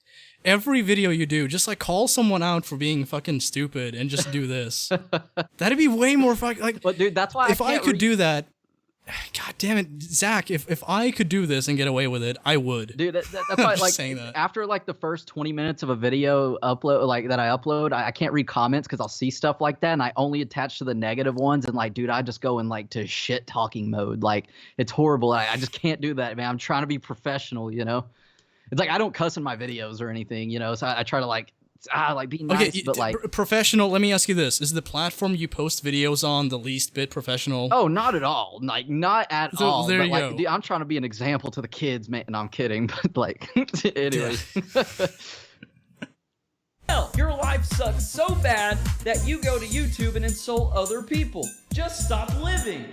every video you do, just like call someone out for being fucking stupid and just do this? That'd be way more fucking like. But dude, that's why if I could do that. God damn it, Zach! If I could do this and get away with it, I would. Dude, that's why like saying that. After like the first 20 minutes of a video upload, like that I upload, I can't read comments because I'll see stuff like that, and I only attach to the negative ones. And like, dude, I just go in like to shit talking mode. Like, it's horrible. I just can't do that, man. I'm trying to be professional, you know. It's like I don't cuss in my videos or anything, you know. So I try to like be nice, but like professional. Let me ask you this: is the platform you post videos on the least bit professional? Oh, not at all. Like not at So all. there But you like, go. dude, I'm trying to be an example to the kids, man. No, I'm kidding, but like, anyways. Hell, your life sucks so bad that you go to YouTube and insult other people. Just stop living.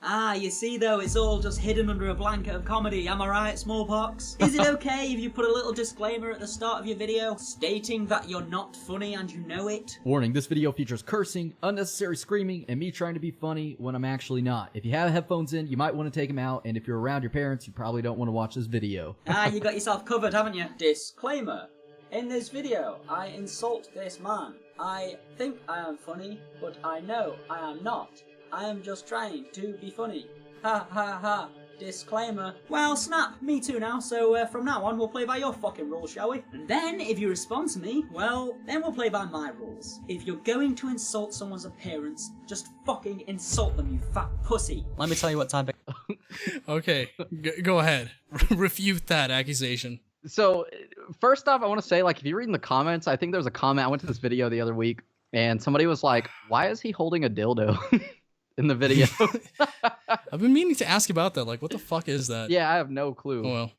Ah, you see though, it's all just hidden under a blanket of comedy, am I right, Smallpox? Is it okay if you put a little disclaimer at the start of your video, stating that you're not funny and you know it? Warning, this video features cursing, unnecessary screaming, and me trying to be funny when I'm actually not. If you have headphones in, you might want to take them out, and if you're around your parents, you probably don't want to watch this video. Ah, you got yourself covered, haven't you? Disclaimer. In this video, I insult this man. I think I am funny, but I know I am not. I am just trying to be funny. Ha ha ha. Disclaimer. Well, snap, me too now, so from now on we'll play by your fucking rules, shall we? And then, if you respond to me, well, then we'll play by my rules. If you're going to insult someone's appearance, just fucking insult them, you fat pussy. Let me tell you what time. Okay, go ahead. Refute that accusation. So, first off, I want to say, like, if you're reading the comments, I think there's a comment. I went to this video the other week, and somebody was like, why is he holding a dildo in the video? I've been meaning to ask about that. Like, what the fuck is that? Yeah, I have no clue. Oh, well.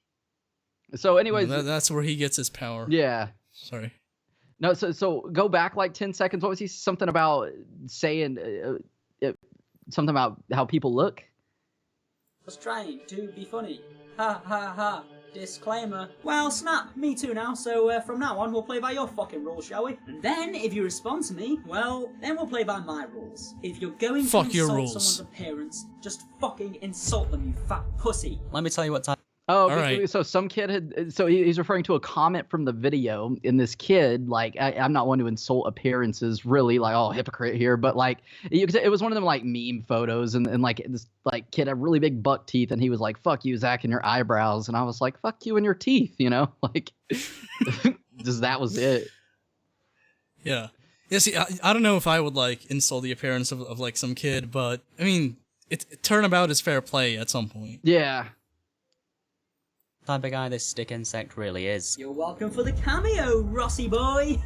So, anyways. That's where he gets his power. Yeah. Sorry. No, so go back like 10 seconds. What was he? Something about saying, something about how people look? Just trying to be funny. Ha ha ha. Disclaimer. Well, snap, me too now, so from now on we'll play by your fucking rules, shall we? And then, if you respond to me, well, then we'll play by my rules. If you're going to Fuck your insult rules. someone's appearance, just fucking insult them, you fat pussy. Let me tell you what time. Oh, All right. so some kid had. So he's referring to a comment from the video. In this kid, like I'm not one to insult appearances, really, like oh hypocrite here, but like it was one of them like meme photos, and like this like kid had really big buck teeth, and he was like fuck you Zach and your eyebrows, and I was like fuck you and your teeth, you know, like just that was it. Yeah. Yeah, see, I don't know if I would, like, insult the appearance of like, some kid, but, I mean, turnabout is fair play at some point. Yeah. Type of guy this stick insect really is. You're welcome for the cameo, Rossi boy!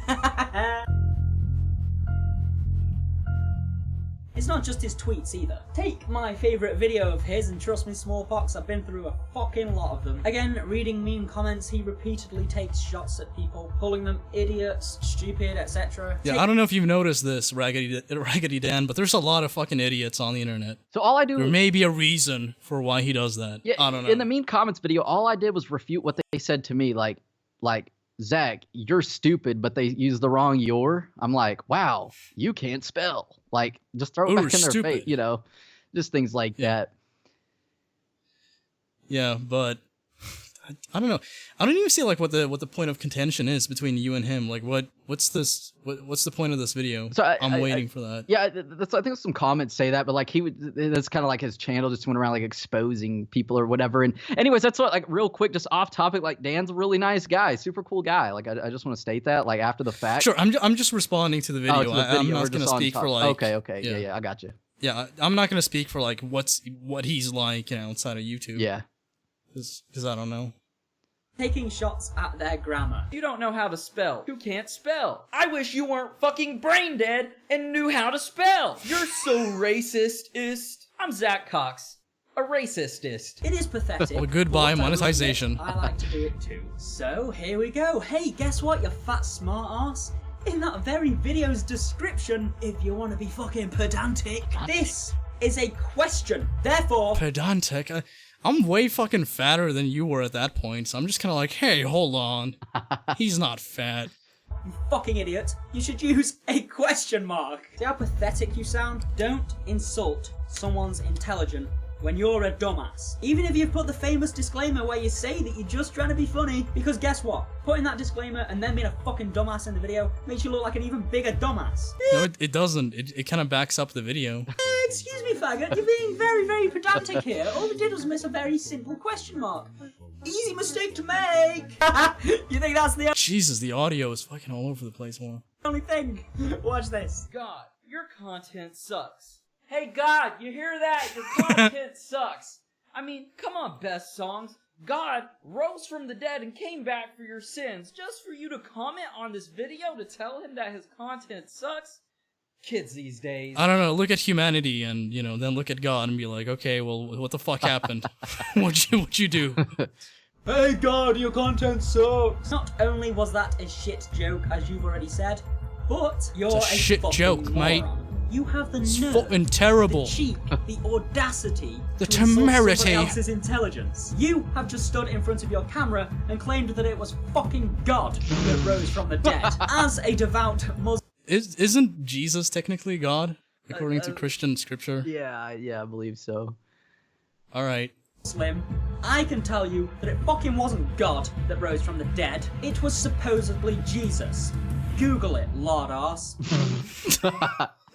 It's not just his tweets either. Take my favourite video of his, and trust me, Smallpox, I've been through a fucking lot of them. Again, reading meme comments, he repeatedly takes shots at people, calling them idiots, stupid, etc. Yeah, I don't know if you've noticed this, Raggedy Dan, but there's a lot of fucking idiots on the internet. So all I do... There may be a reason for why he does that. Yeah, I don't know. in the meme comments video, all I did was refute what they said to me, like Zach, you're stupid, but they used the wrong "your." I'm like, wow, you can't spell. Like, just throw it back in their face, you know, just things like that. Yeah, but I don't know. I don't even see like what the point of contention is between you and him. Like, what's the point of this video? So I'm waiting for that. Yeah, I think some comments say that, but like that's kind of like his channel just went around like exposing people or whatever. And anyways, that's what, like, real quick, just off topic. Like, Dan's a really nice guy, super cool guy. Like, I just want to state that, like, after the fact. Sure, I'm just responding to the video. Oh, to the video. I'm not gonna speak for like. Okay, yeah, I got you. Yeah, I'm not gonna speak for like what he's like, you know, outside of YouTube. Yeah. Because I don't know. Taking shots at their grammar. You don't know how to spell. Who can't spell? I wish you weren't fucking brain dead and knew how to spell. You're so racist-ist. I'm Zach Cox, a racist-ist. It is pathetic. Well, goodbye, but I monetization. I like to do it too. So, here we go. Hey, guess what, you fat smart ass? In that very video's description, if you want to be fucking pedantic, this is a question. Therefore... Pedantic? I'm way fucking fatter than you were at that point, so I'm just kind of like, hey, hold on. He's not fat. You fucking idiot. You should use a question mark. See how pathetic you sound? Don't insult someone's intelligence when you're a dumbass. Even if you've put the famous disclaimer where you say that you're just trying to be funny, because guess what? Putting that disclaimer and then being a fucking dumbass in the video makes you look like an even bigger dumbass. No, it doesn't. It kind of backs up the video. Excuse me, faggot. You're being very, very pedantic here. All we did was miss a very simple question mark. Easy mistake to make. You think that's the Jesus, the audio is fucking all over the place more. only thing? Watch this. God, your content sucks. Hey God, you hear that? Your content sucks. I mean, come on, best songs. God rose from the dead and came back for your sins just for you to comment on this video to tell him that his content sucks? Kids these days. I don't know, look at humanity and, you know, then look at God and be like, okay, well, what the fuck happened? What'd you do? Hey God, your content sucks. Not only was that a shit joke, as you've already said, but you're It's a shit fucking joke, moron. mate. You have the It's nerve, fucking terrible. the cheek, the audacity, The to insult temerity. somebody else's intelligence. You have just stood in front of your camera and claimed that it was fucking God that rose from the dead. As a devout Muslim. Isn't Jesus technically God, according to Christian scripture? Yeah, I believe so. All right. Muslim, I can tell you that it fucking wasn't God that rose from the dead. It was supposedly Jesus. Google it, lard arse.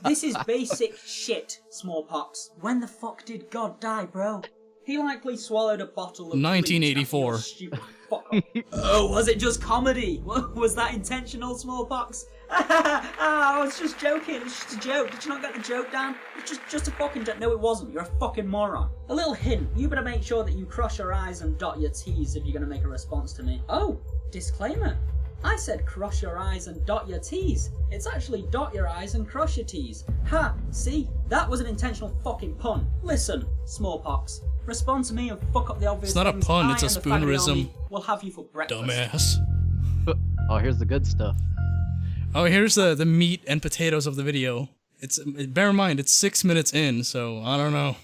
This is basic shit, Smallpox. When the fuck did God die, bro? He likely swallowed a bottle of 1984. bleach. Stupid fuck off. Oh, was it just comedy? Was that intentional, Smallpox? I was just joking. It was just a joke. Did you not get the joke, Dan? It's just a fucking joke. No, it wasn't. You're a fucking moron. A little hint. You better make sure that you cross your I's and dot your T's if you're going to make a response to me. Oh, disclaimer. I said cross your I's and dot your T's. It's actually dot your I's and cross your T's. Ha, see? That was an intentional fucking pun. Listen, Smallpox. Respond to me and fuck up the obvious It's not a things. pun, I it's a and the family spoonerism. army will have you for breakfast. Dumbass. Oh, here's the good stuff. Oh, here's the meat and potatoes of the video. Bear in mind, it's 6 minutes in, so I don't know.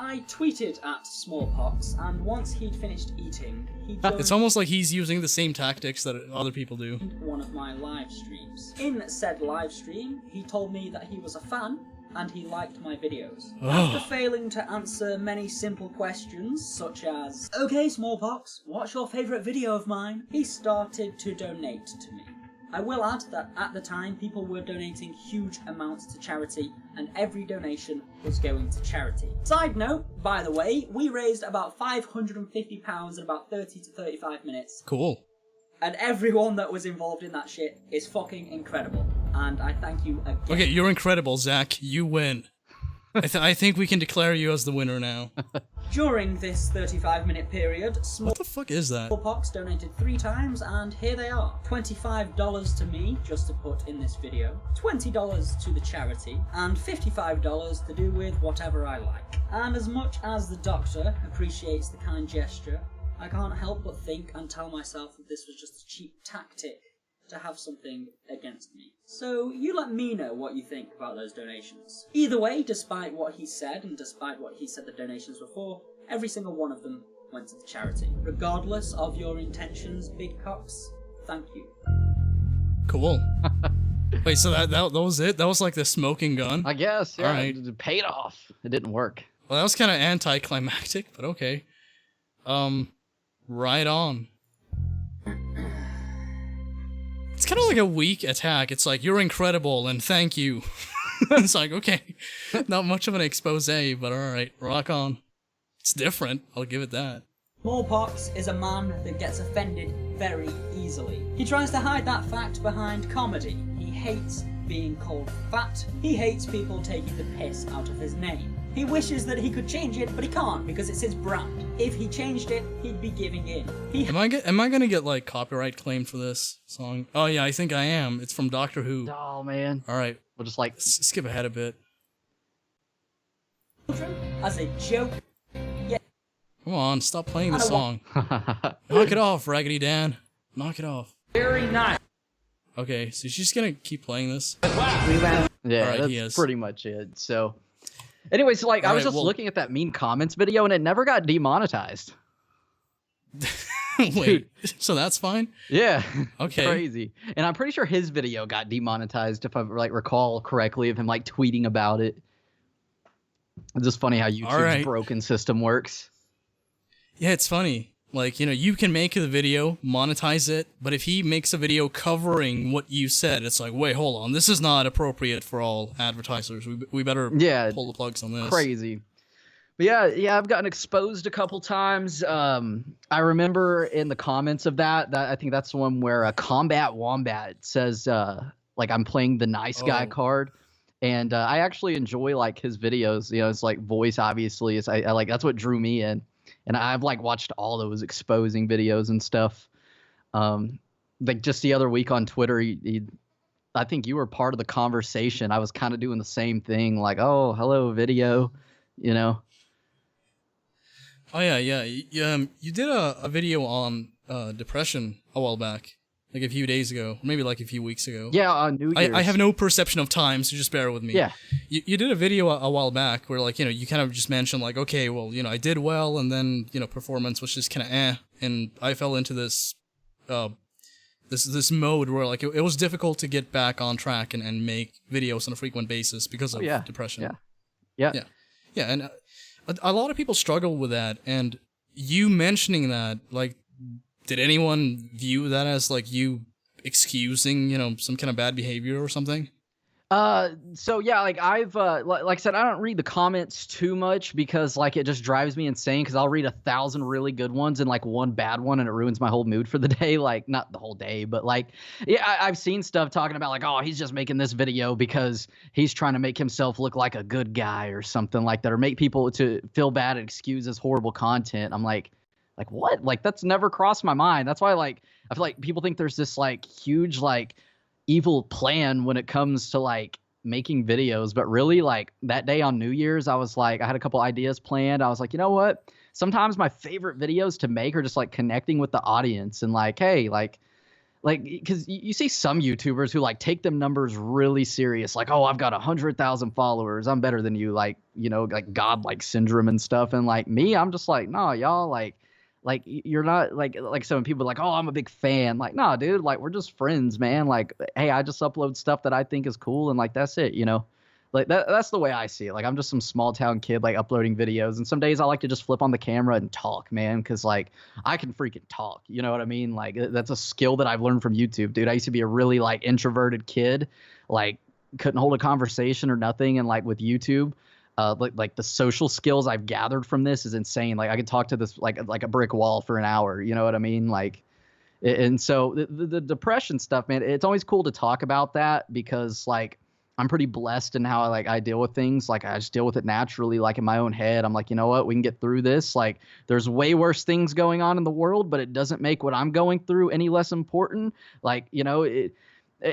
I tweeted at Smallpox, and once he'd finished eating, he joined It's almost like he's using the same tactics that other people do. one of my live streams. In said live stream, he told me that he was a fan and he liked my videos. After failing to answer many simple questions, such as, "Okay, Smallpox, what's your favourite video of mine?" he started to donate to me. I will add that at the time, people were donating huge amounts to charity, and every donation was going to charity. Side note, by the way, we raised about £550 in about 30 to 35 minutes. Cool. And everyone that was involved in that shit is fucking incredible. And I thank you again. Okay, you're incredible, Zach. You win. I think we can declare you as the winner now. During this 35-minute period, What the fuck is that? Smallpox donated 3 times, and here they are. $25 to me, just to put in this video, $20 to the charity, and $55 to do with whatever I like. And as much as the doctor appreciates the kind gesture, I can't help but think and tell myself that this was just a cheap tactic to have something against me. So you let me know what you think about those donations. Either way, despite what he said and despite what he said the donations were for, every single one of them went to the charity. Regardless of your intentions, big cocks, thank you. Cool. Wait, so that was it? That was like the smoking gun? I guess, yeah. All right. It paid off. It didn't work. Well, that was kind of anticlimactic, but okay. Right on. It's kind of like a weak attack. It's like, you're incredible and thank you. It's like, okay, not much of an expose, but alright, rock on. It's different, I'll give it that. Smallpox is a man that gets offended very easily. He tries to hide that fact behind comedy. He hates being called fat. He hates people taking the piss out of his name. He wishes that he could change it, but he can't because it's his brand. If he changed it, he'd be giving in. Am I gonna get like copyright claimed for this song? Oh yeah, I think I am. It's from Doctor Who. Oh man. Alright. We'll just like skip ahead a bit. As a joke. Yeah. Come on, stop playing the song. Knock it off, Raggedy Dan. Knock it off. Very nice. Okay, so she's gonna keep playing this. Yeah, Alright, that's pretty much it. So, anyways, like I was just looking at that mean comments video, and it never got demonetized. Wait, so that's fine? Yeah. Okay. Crazy. And I'm pretty sure his video got demonetized, if I like recall correctly, of him like tweeting about it. It's just funny how YouTube's broken system works. Yeah, it's funny. Like, you know, you can make the video, monetize it, but if he makes a video covering what you said, it's like, wait, hold on, this is not appropriate for all advertisers. We better pull the plugs on this. Crazy. But yeah, I've gotten exposed a couple times. I remember in the comments of that I think that's the one where Combat Wombat says, like, I'm playing the nice guy card. And I actually enjoy, like, his videos. You know, it's like voice, obviously. I like, that's what drew me in. And I've like watched all those exposing videos and stuff. Like just the other week on Twitter, I think you were part of the conversation. I was kind of doing the same thing, like, "Oh, hello, video," you know. Oh yeah. You did a video on depression a while back, like a few days ago, maybe like a few weeks ago. Yeah, on New Year's. I have no perception of time, so just bear with me. Yeah. You did a video a while back where, like, you know, you kind of just mentioned, like, okay, well, you know, I did well, and then, you know, performance was just kind of and I fell into this this mode where, like, it was difficult to get back on track and make videos on a frequent basis because of depression. Yeah, and a lot of people struggle with that, and you mentioning that, like, did anyone view that as, like, you excusing, you know, some kind of bad behavior or something? So yeah, like I've like I said, I don't read the comments too much because like it just drives me insane because I'll read 1,000 really good ones and like one bad one and it ruins my whole mood for the day. Like not the whole day, but like yeah, I've seen stuff talking about like, oh, he's just making this video because he's trying to make himself look like a good guy or something like that, or make people to feel bad and excuse his horrible content. I'm like what? Like that's never crossed my mind. That's why like I feel like people think there's this like huge like evil plan when it comes to like making videos, but really like that day on New Year's I was like I had a couple ideas planned. I was like, you know what, sometimes my favorite videos to make are just like connecting with the audience and like, hey, like because you see some YouTubers who like take them numbers really serious, like, oh, I've got 100,000 followers, I'm better than you, like, you know, like godlike syndrome and stuff. And like me, I'm just like, no, y'all, like you're not like some people are like, oh, I'm a big fan. Like, nah, dude, like we're just friends, man. Like, hey, I just upload stuff that I think is cool and like that's it, you know. Like that's the way I see it. Like I'm just some small town kid like uploading videos, and some days I like to just flip on the camera and talk, man, because like I can freaking talk. You know what I mean? Like that's a skill that I've learned from YouTube, dude. I used to be a really like introverted kid, like couldn't hold a conversation or nothing, and like with YouTube, like the social skills I've gathered from this is insane. Like I could talk to this like a brick wall for an hour. You know what I mean? Like. And so the depression stuff, man, it's always cool to talk about that because like I'm pretty blessed in how I deal with things. Like I just deal with it naturally, like in my own head. I'm like, you know what, we can get through this. Like there's way worse things going on in the world, but it doesn't make what I'm going through any less important. Like, you know,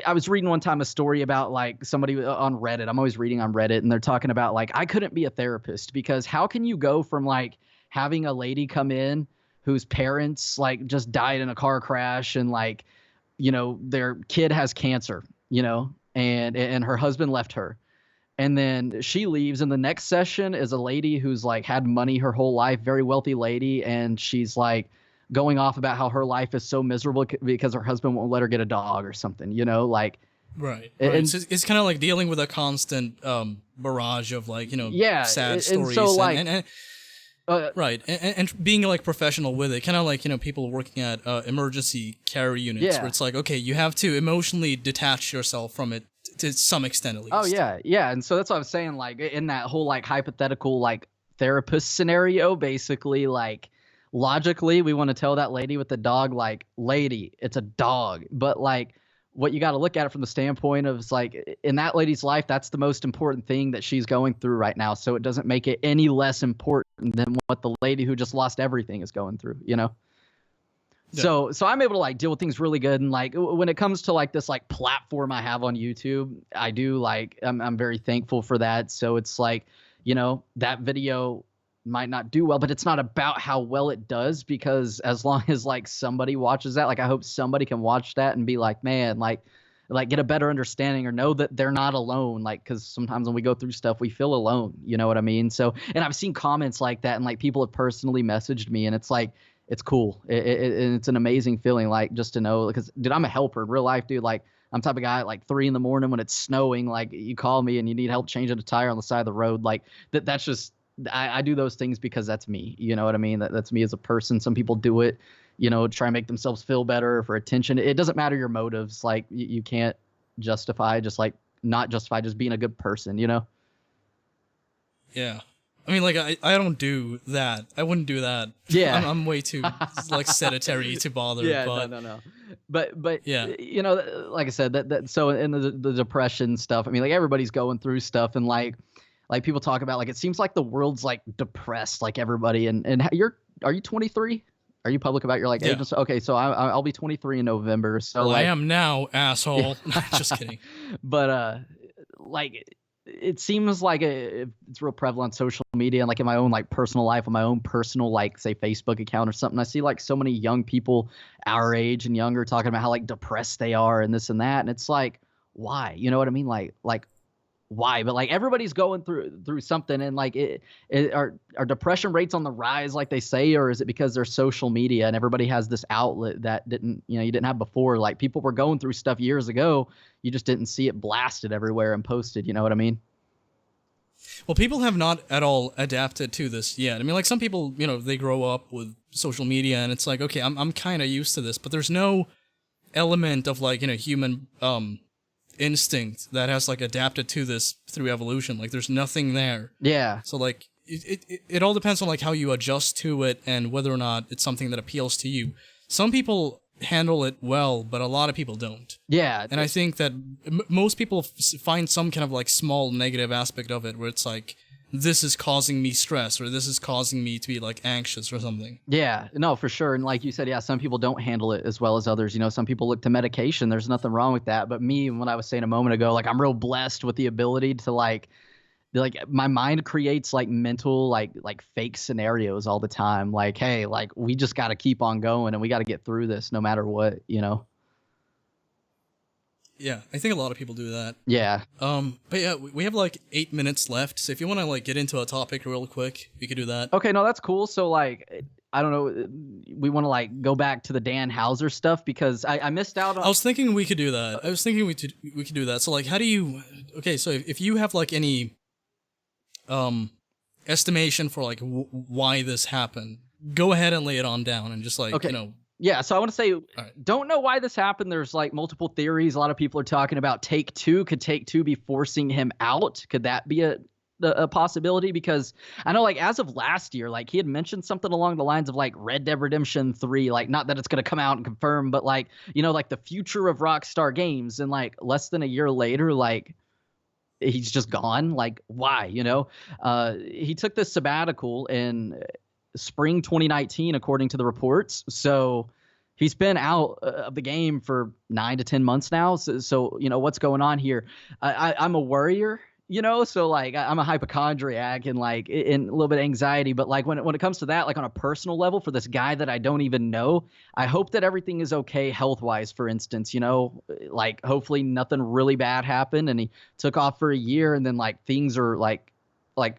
I was reading one time a story about like somebody on Reddit. I'm always reading on Reddit, and they're talking about like I couldn't be a therapist because how can you go from like having a lady come in whose parents like just died in a car crash and like, you know, their kid has cancer, you know, and her husband left her. And then she leaves, and the next session is a lady who's like had money her whole life, very wealthy lady, and she's like going off about how her life is so miserable because her husband won't let her get a dog or something, you know, like Right. And it's kind of like dealing with a constant barrage of like, you know, sad stories. And so like right, and being like professional with it, kind of like, you know, people working at emergency care units, where it's like, okay, you have to emotionally detach yourself from it to some extent at least. Oh yeah, and so that's what I was saying. Like in that whole like hypothetical like therapist scenario, basically like logically, we want to tell that lady with the dog like, lady, it's a dog, but like. What you got to look at it from the standpoint of like in that lady's life, that's the most important thing that she's going through right now. So it doesn't make it any less important than what the lady who just lost everything is going through, you know? Yeah. So I'm able to like deal with things really good. And like when it comes to like this like platform I have on YouTube, I do like, I'm very thankful for that. So it's like, you know, that video might not do well, but it's not about how well it does, because as long as like somebody watches that, like I hope somebody can watch that and be like, man, like get a better understanding or know that they're not alone. Like, because sometimes when we go through stuff, we feel alone, you know what I mean? So, and I've seen comments like that, and like people have personally messaged me, and it's like, it's cool. It's an amazing feeling, like just to know, because dude, I'm a helper in real life, dude. Like I'm the type of guy at like 3 a.m. when it's snowing, like you call me and you need help changing a tire on the side of the road. Like that's just, I do those things because that's me. You know what I mean? That's me as a person. Some people do it, you know, try and make themselves feel better for attention. It doesn't matter your motives. Like you can't justify not justify just being a good person, you know? Yeah. I mean, like, I don't do that. I wouldn't do that. Yeah. I'm way too, like, sedentary to bother. Yeah, but, no. But yeah, you know, like I said, that so in the depression stuff, I mean, like everybody's going through stuff, and like people talk about, like, it seems like the world's like depressed, like everybody. And are you 23? Are you public about your like age? Okay, so I'll be 23 in November. So well, like, I am now, asshole. Just kidding. But like it seems like it's real prevalent on social media, and like in my own like personal life, on my own personal like say Facebook account or something. I see like so many young people our age and younger talking about how like depressed they are and this and that, and it's like, why? You know what I mean? Like why? But like everybody's going through something, and like are depression rates on the rise like they say, or is it because there's social media and everybody has this outlet that you didn't have before? Like people were going through stuff years ago, you just didn't see it blasted everywhere and posted, you know what I mean? Well, people have not at all adapted to this yet. I mean, like some people, you know, they grow up with social media and it's like, okay, I'm kind of used to this, but there's no element of like, you know, human instinct that has like adapted to this through evolution. Like there's nothing there. Yeah. So like it all depends on like how you adjust to it and whether or not it's something that appeals to you. Some people handle it well, but a lot of people don't. Yeah. And I think that most people find some kind of like small negative aspect of it where it's like, this is causing me stress, or this is causing me to be like anxious or something. Yeah, no, for sure. And like you said, yeah, some people don't handle it as well as others. You know, some people look to medication. There's nothing wrong with that. But me, when I was saying a moment ago, like I'm real blessed with the ability to like my mind creates like mental like fake scenarios all the time. Like, hey, like we just got to keep on going and we got to get through this no matter what, you know? Yeah, I think a lot of people do that. Yeah. But yeah, we have like 8 minutes left, so if you want to like get into a topic real quick, we could do that. Okay, no, that's cool. So like, I don't know, we want to like go back to the Dan Houser stuff because I missed out on. I was thinking we could do that. I was thinking we could do that. So like, how do you? Okay, so if you have like any estimation for like why this happened, go ahead and lay it on down and just like Okay. you know. Yeah, so I want to say, don't know why this happened. There's like multiple theories. A lot of people are talking about Take-Two. Could Take-Two be forcing him out? Could that be a possibility? Because I know like as of last year, like he had mentioned something along the lines of like Red Dead Redemption 3, like not that it's going to come out and confirm, but like, you know, like the future of Rockstar Games. And like less than a year later, like he's just gone. Like why, you know? He took this sabbatical in spring 2019, according to the reports. So he's been out of the game for 9 to 10 months now. So you know, what's going on here? I'm a worrier, you know, so like I'm a hypochondriac and like in a little bit of anxiety. But like when it comes to that, like on a personal level for this guy that I don't even know, I hope that everything is okay health wise, for instance, you know, like hopefully nothing really bad happened and he took off for a year and then like things are like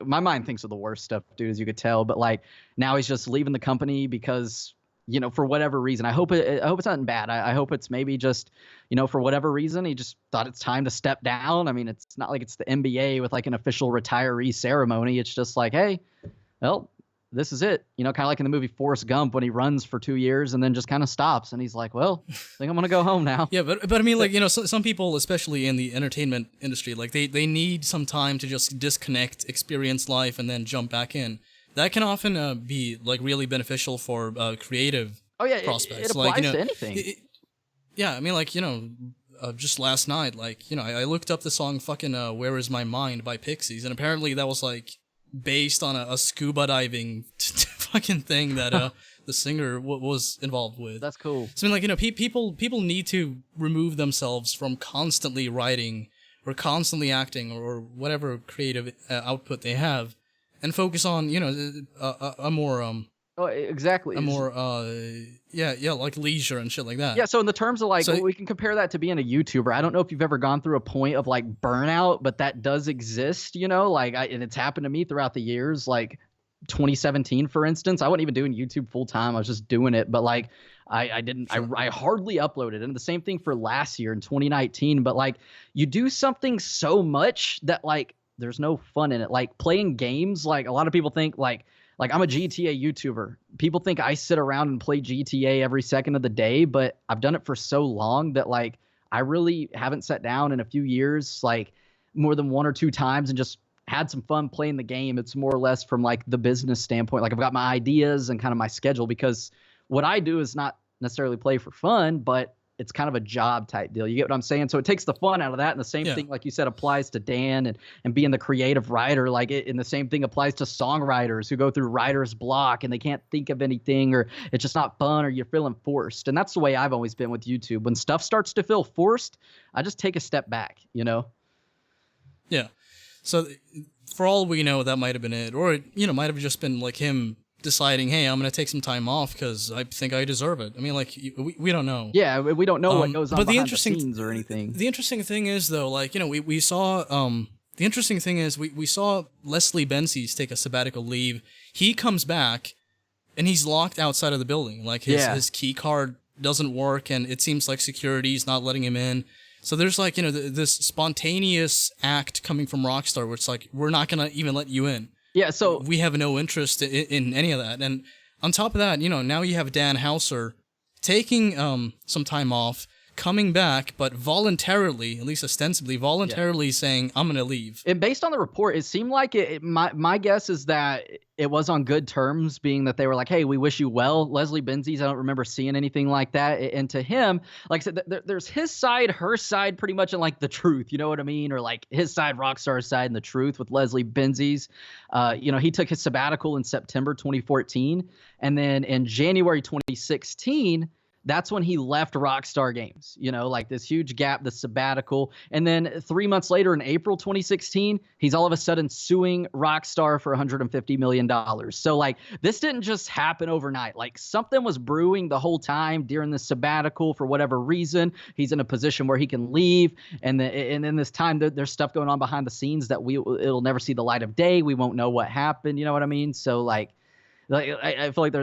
my mind thinks of the worst stuff, dude, as you could tell. But like now he's just leaving the company because, you know, for whatever reason. I hope it's nothing bad. I hope it's maybe just, you know, for whatever reason he just thought it's time to step down. I mean, it's not like it's the NBA with like an official retiree ceremony. It's just like, hey, well, this is it. You know, kind of like in the movie Forrest Gump when he runs for 2 years and then just kind of stops and he's like, well, I think I'm gonna go home now. Yeah, but I mean, like, you know, some people, especially in the entertainment industry, like they need some time to just disconnect, experience life, and then jump back in. That can often be like really beneficial for creative prospects. It applies like, you know, to anything. Yeah, I mean, like, you know, just last night, like, you know, I looked up the song fucking Where Is My Mind by Pixies, and apparently that was like based on a scuba diving fucking thing that the singer was involved with. That's cool. So I mean, like, you know, people need to remove themselves from constantly writing or constantly acting or whatever creative output they have, and focus on, you know, a more exactly. A more like leisure and shit like that. Yeah, so in the terms of like, So- we can compare that to being a YouTuber. I don't know if you've ever gone through a point of like burnout, but that does exist, you know, like and it's happened to me throughout the years, like 2017, for instance. I wasn't even doing YouTube full time. I was just doing it, but like I hardly uploaded. And the same thing for last year in 2019, but like you do something so much that like there's no fun in it. Like playing games, like a lot of people think like I'm a GTA YouTuber. People think I sit around and play GTA every second of the day, but I've done it for so long that like I really haven't sat down in a few years, like more than 1 or 2 times and just had some fun playing the game. It's more or less from like the business standpoint. Like I've got my ideas and kind of my schedule, because what I do is not necessarily play for fun, but it's kind of a job type deal. You get what I'm saying? So it takes the fun out of that. And the same thing, like you said, applies to Dan and being the creative writer. Like and the same thing applies to songwriters who go through writer's block and they can't think of anything, or it's just not fun, or you're feeling forced. And that's the way I've always been with YouTube. When stuff starts to feel forced, I just take a step back, you know? Yeah. So for all we know, that might have been it. Or, you know, might have just been like him deciding, hey, I'm going to take some time off because I think I deserve it. I mean, like, we don't know. Yeah, we don't know what goes on but behind the scenes or anything. The interesting thing is, though, like, you know, we saw, the interesting thing is we saw Leslie Benzies take a sabbatical leave. He comes back and he's locked outside of the building. Like his key card doesn't work and it seems like security's not letting him in. So there's like, you know, this spontaneous act coming from Rockstar where it's like, we're not going to even let you in. Yeah, so we have no interest in any of that. And on top of that, you know, now you have Dan Houser taking some time off, coming back, but voluntarily, at least ostensibly, voluntarily saying, I'm going to leave. And based on the report, it seemed like my guess is that it was on good terms, being that they were like, hey, we wish you well. Leslie Benzies, I don't remember seeing anything like that. And to him, like I said, there's his side, her side, pretty much in like the truth, you know what I mean? Or like his side, Rockstar's side, and the truth with Leslie Benzies. You know, he took his sabbatical in September 2014. And then in January 2016, that's when he left Rockstar Games, you know, like this huge gap, the sabbatical. And then 3 months later in April 2016, he's all of a sudden suing Rockstar for $150 million. So like this didn't just happen overnight. Like something was brewing the whole time during the sabbatical for whatever reason. He's in a position where he can leave. And in this time, there's stuff going on behind the scenes that it'll never see the light of day. We won't know what happened. You know what I mean? So like I feel like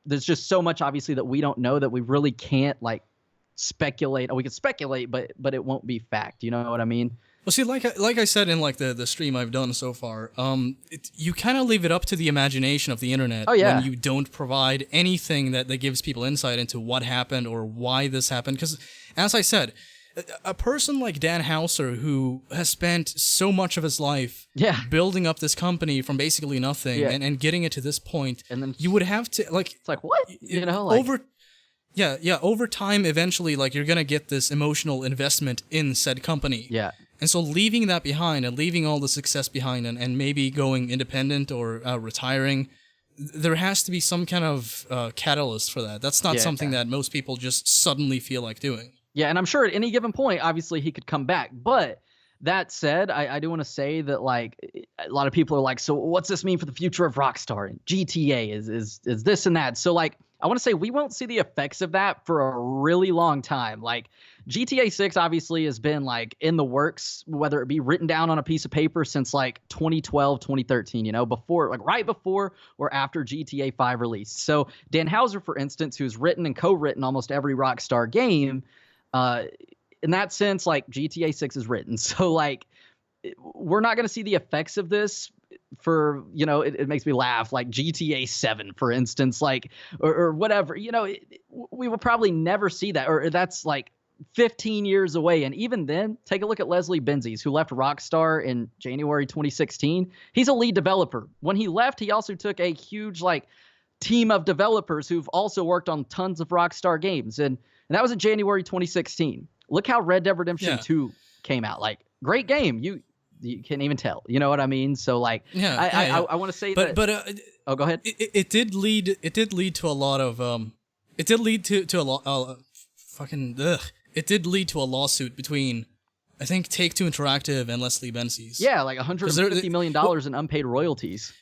there's just so much obviously that we don't know that we really can't like speculate. We can speculate, but it won't be fact. You know what I mean? Well, see, like I said in like the stream I've done so far, you kind of leave it up to the imagination of the internet when you don't provide anything that gives people insight into what happened or why this happened. Because, as I said, a person like Dan Houser, who has spent so much of his life building up this company from basically nothing and getting it to this point, and then you would have to like it's like what you know like, over time, eventually, like you're gonna get this emotional investment in said company. Yeah. And so leaving that behind and leaving all the success behind and maybe going independent or retiring, there has to be some kind of catalyst for that. That's not something that most people just suddenly feel like doing. Yeah, and I'm sure at any given point, obviously, he could come back. But that said, I do want to say that, like, a lot of people are like, so what's this mean for the future of Rockstar and GTA? Is this and that? So, like, I want to say we won't see the effects of that for a really long time. Like, GTA 6 obviously has been, like, in the works, whether it be written down on a piece of paper since, like, 2012, 2013, you know, before, like, right before or after GTA 5 released. So Dan Houser, for instance, who's written and co-written almost every Rockstar game, in that sense, like, GTA 6 is written. So, like, we're not going to see the effects of this for, you know, it makes me laugh, like GTA 7, for instance, like, or whatever, you know, we will probably never see that, or that's like 15 years away. And even then, take a look at Leslie Benzies, who left Rockstar in January 2016. He's a lead developer. When he left, he also took a huge, like, team of developers who've also worked on tons of Rockstar games. And that was in January 2016. Look how Red Dead Redemption 2 came out. Like, great game. You can't even tell. You know what I mean? So, like, I want to say that. But oh, go ahead. It did lead to a lot of it did lead to a lot it did lead to a lawsuit between, I think, Take-Two Interactive and Leslie Benzies. Yeah, like $150 million in unpaid royalties.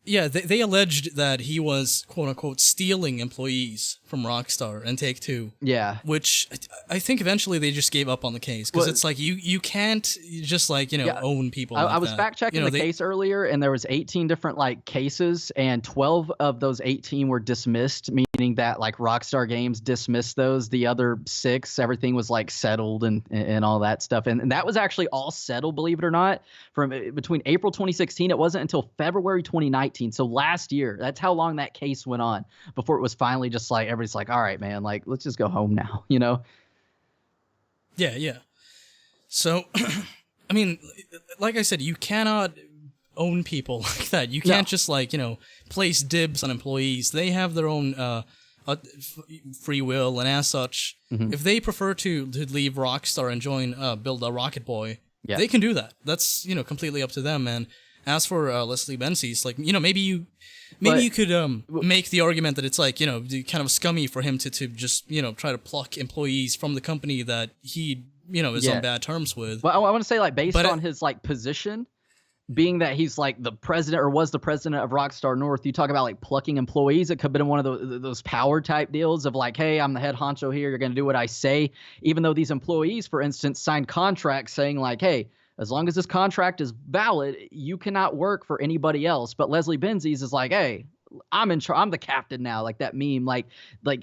Yeah, they alleged that he was, quote-unquote, stealing employees from Rockstar and Take-Two. Yeah. Which I think eventually they just gave up on the case, because it's like you can't just, like, you know, own people like that. I was fact-checking the case earlier, and there was 18 different, like, cases, and 12 of those 18 were dismissed, meaning that, like, Rockstar Games dismissed those. The other 6, everything was, like, settled and all that stuff. And that was actually all settled, believe it or not, from between April 2016. It wasn't until February 2019. So last year, that's how long that case went on before it was finally just like, everybody's like, all right, man, like, let's just go home now, you know? Yeah. So, I mean, like I said, you cannot own people like that. You can't just, like, you know, place dibs on employees. They have their own free will, and as such, if they prefer to leave Rockstar and join build a Rocket Boy, they can do that. That's, you know, completely up to them, man. As for Leslie Benzies, like, you know, maybe you could make the argument that it's, like, you know, kind of scummy for him to just, you know, try to pluck employees from the company that he, you know, is on bad terms with. Well, I want to say, like, based on his, like, position, being that he's, like, the president or was the president of Rockstar North, you talk about, like, plucking employees. It could have been one of those power type deals of, like, hey, I'm the head honcho here. You're going to do what I say. Even though these employees, for instance, signed contracts saying, like, hey, as long as this contract is valid, you cannot work for anybody else. But Leslie Benzies is like, hey, I'm in charge. I'm the captain now. Like that meme, like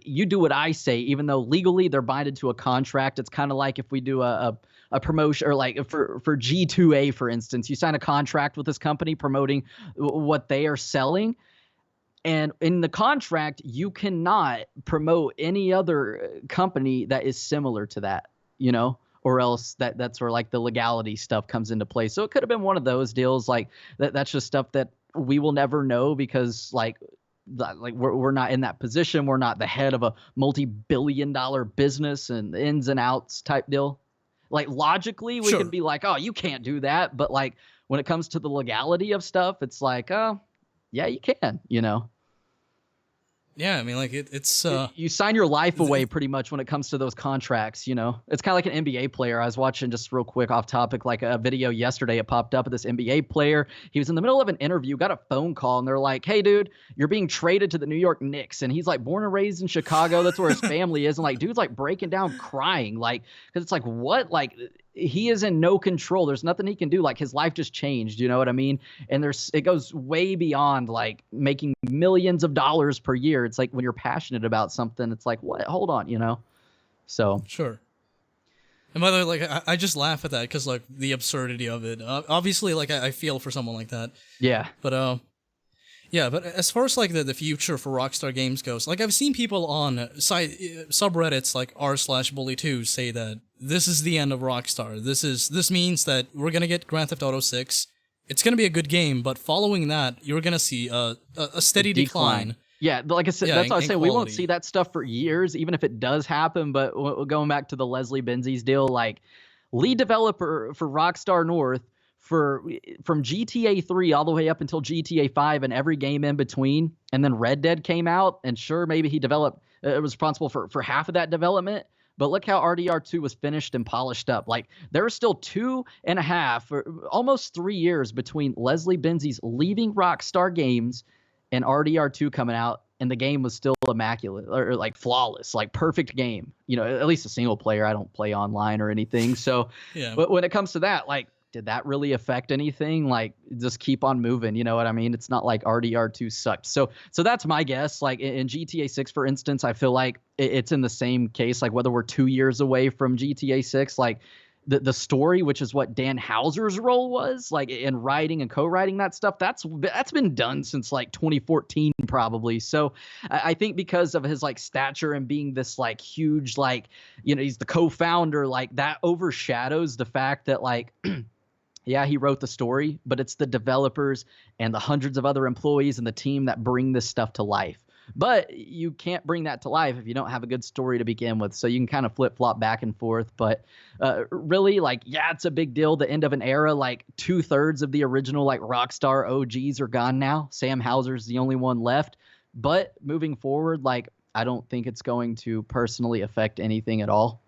you do what I say, even though legally they're binded to a contract. It's kind of like if we do a promotion, or like for G2A, for instance, you sign a contract with this company promoting what they are selling. And in the contract, you cannot promote any other company that is similar to that, you know? Or else that's where, like, the legality stuff comes into play. So it could have been one of those deals, like that's just stuff that we will never know, because like we're not in that position. We're not the head of a multi-billion-dollar business and ins and outs type deal. Like, logically, we could be like, oh, you can't do that. But, like, when it comes to the legality of stuff, it's like, oh, yeah, you can, you know. Yeah, I mean, like, it's you sign your life away pretty much when it comes to those contracts, you know. It's kind of like an NBA player. I was watching, just real quick off topic, like a video yesterday. It popped up of this NBA player. He was in the middle of an interview, got a phone call, and they're like, hey, dude, you're being traded to the New York Knicks. And he's, like, born and raised in Chicago. That's where his family is. And, like, dude's, like, breaking down crying, like, because it's like, what? Like, he is in no control. There's nothing he can do. Like his life just changed, you know what I mean? And it goes way beyond like making millions of dollars per year. It's like when you're passionate about something, it's like, what? Hold on, you know? So sure. And by the way, like I just laugh at that because like the absurdity of it. Obviously, like I feel for someone like that. Yeah. But yeah. But as far as like the future for Rockstar Games goes, like I've seen people on subreddits like r/bully2 say that this is the end of Rockstar. This means that we're gonna get Grand Theft Auto 6. It's gonna be a good game, but following that, you're gonna see a steady decline. Yeah, like I said, that's what I was saying. We won't see that stuff for years, even if it does happen. But going back to the Leslie Benzies deal, like lead developer for Rockstar North from GTA 3 all the way up until GTA 5 and every game in between, and then Red Dead came out, and sure, maybe he was responsible for half of that development. But look how RDR2 was finished and polished up. Like there are still 2.5 or almost 3 years between Leslie Benzies leaving Rockstar Games and RDR2 coming out, and the game was still immaculate or like flawless, like perfect game. You know, at least a single player. I don't play online or anything. So, yeah. But when it comes to that, like, did that really affect anything? Like, just keep on moving. You know what I mean? It's not like RDR2 sucked. So that's my guess. Like in GTA 6, for instance, I feel like it's in the same case. Like whether we're 2 years away from GTA 6, like. The story, which is what Dan Houser's role was, like in writing and co-writing that stuff, that's been done since like 2014 probably. So I think because of his like stature and being this like huge, like, you know, he's the co-founder, like that overshadows the fact that like, yeah, he wrote the story, but it's the developers and the hundreds of other employees and the team that bring this stuff to life. But you can't bring that to life if you don't have a good story to begin with. So you can kind of flip-flop back and forth. But really, like, yeah, it's a big deal. The end of an era, like 2/3 of the original like Rockstar OGs are gone now. Sam Houser's the only one left. But moving forward, like, I don't think it's going to personally affect anything at all.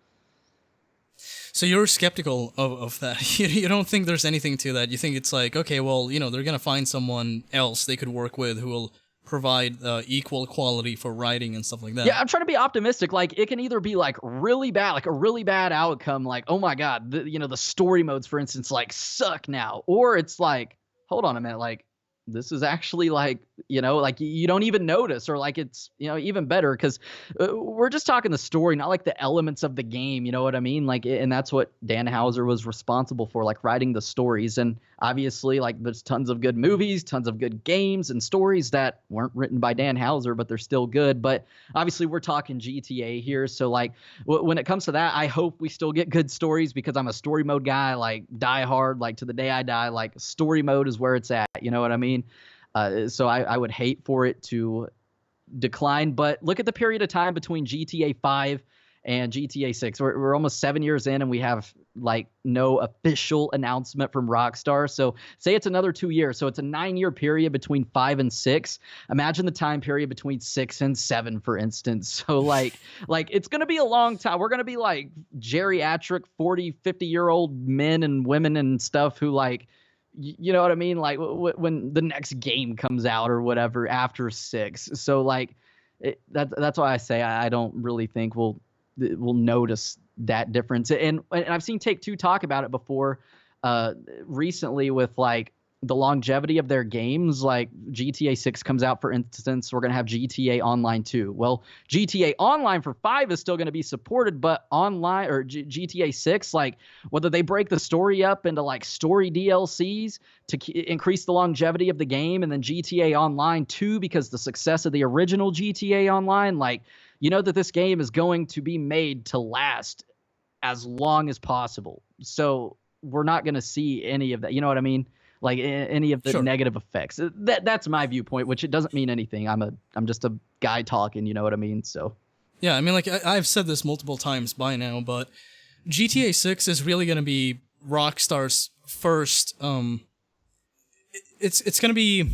So you're skeptical of that. You don't think there's anything to that. You think it's like, okay, well, you know, they're going to find someone else they could work with who will provide equal quality for writing and stuff like that. Yeah, I'm trying to be optimistic. Like, it can either be like really bad, like a really bad outcome, like, oh my god, the story modes, for instance, like suck now, or it's like, hold on a minute, like this is actually like, you know, like you don't even notice, or like it's, you know, even better because we're just talking the story, not like the elements of the game. You know what I mean? Like, and that's what Dan Houser was responsible for, like writing the stories. And obviously, like there's tons of good movies, tons of good games and stories that weren't written by Dan Houser, but they're still good. But obviously, we're talking GTA here, so like when it comes to that, I hope we still get good stories because I'm a story mode guy, like die hard, like to the day I die. Like story mode is where it's at. You know what I mean? So I would hate for it to decline, but look at the period of time between GTA 5 and GTA 6. We're almost 7 years in and we have like no official announcement from Rockstar. So say it's another 2 years. So it's a 9-year period between 5 and 6. Imagine the time period between 6 and 7, for instance. So like it's going to be a long time. We're going to be like geriatric 40, 50-year-old men and women and stuff who like, you know what I mean? Like when the next game comes out or whatever after 6. So like that's why I say I don't really think we'll notice that difference. And I've seen Take-Two talk about it before recently with like the longevity of their games. Like GTA 6 comes out, for instance, we're going to have GTA Online 2. Well, GTA Online for 5 is still going to be supported, but online or GTA 6, like whether they break the story up into like story DLCs to increase the longevity of the game, and then GTA Online 2 because the success of the original GTA Online, like, you know that this game is going to be made to last as long as possible. So we're not going to see any of that. You know what I mean? Like any of the negative effects. That's my viewpoint, which it doesn't mean anything. I'm just a guy talking, you know what I mean? So yeah, I mean, like I've said this multiple times by now, but GTA 6 is really going to be Rockstar's first it's going to be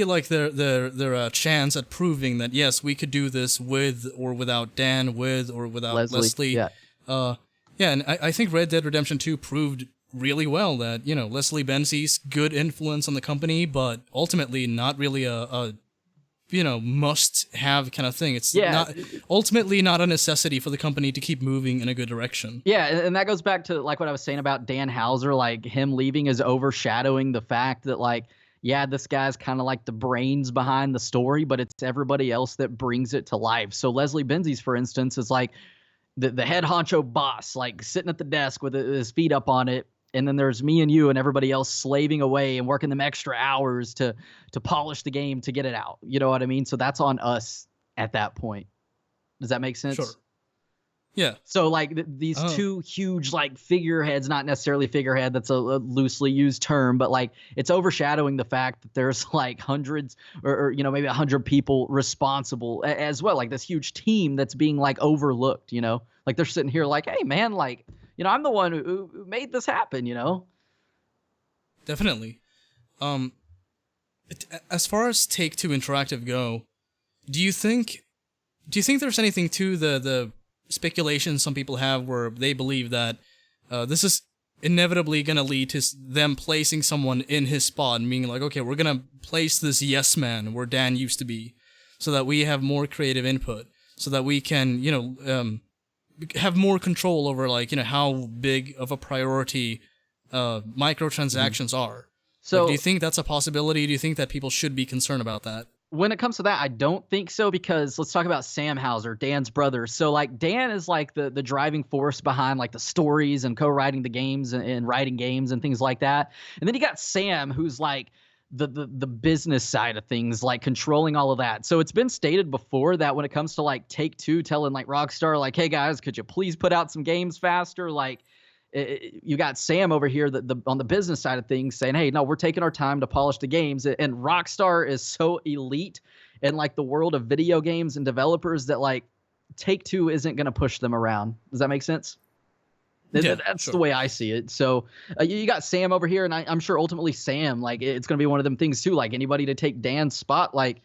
like their chance at proving that yes, we could do this with or without Dan, with or without Leslie. Yeah. And I think Red Dead Redemption 2 proved really well that, you know, Leslie Benzies, good influence on the company, but ultimately not really a must have kind of thing. It's Yeah. not ultimately not a necessity for the company to keep moving in a good direction. Yeah, and that goes back to like what I was saying about Dan Houser, like him leaving is overshadowing the fact that like, yeah, this guy's kind of like the brains behind the story, but it's everybody else that brings it to life. So Leslie Benzies, for instance, is like the head honcho boss, like sitting at the desk with his feet up on it. And then there's me and you and everybody else slaving away and working them extra hours to polish the game to get it out. You know what I mean? So that's on us at that point. Does that make sense? Sure. Yeah. So like these two huge like figureheads, not necessarily figurehead, that's a loosely used term, but like it's overshadowing the fact that there's like hundreds or maybe 100 people responsible as well. Like this huge team that's being like overlooked, like they're sitting here like, hey man, like, I'm the one who made this happen, Definitely. As far as Take-Two Interactive go, do you think there's anything to the speculation some people have where they believe that this is inevitably going to lead to them placing someone in his spot and being like, okay, we're going to place this yes man where Dan used to be so that we have more creative input, so that we can, have more control over how big of a priority microtransactions are. So do you think that's a possibility? Do you think that people should be concerned about that? When it comes to that, I don't think so, because let's talk about Sam Houser, Dan's brother. So like Dan is like the driving force behind like the stories and co-writing the games and writing games and things like that. And then you got Sam, who's like the business side of things, like controlling all of that. So it's been stated before that when it comes to like Take-Two telling like Rockstar, like, hey guys, could you please put out some games faster? Like you got Sam over here on the business side of things saying, hey, no, we're taking our time to polish the games. And Rockstar is so elite in like the world of video games and developers that like Take-Two isn't going to push them around. Does that make sense? Yeah, that's sure. the way I see it. So you got Sam over here, and I'm sure ultimately Sam, like it's going to be one of them things too. Like anybody to take Dan's spot, like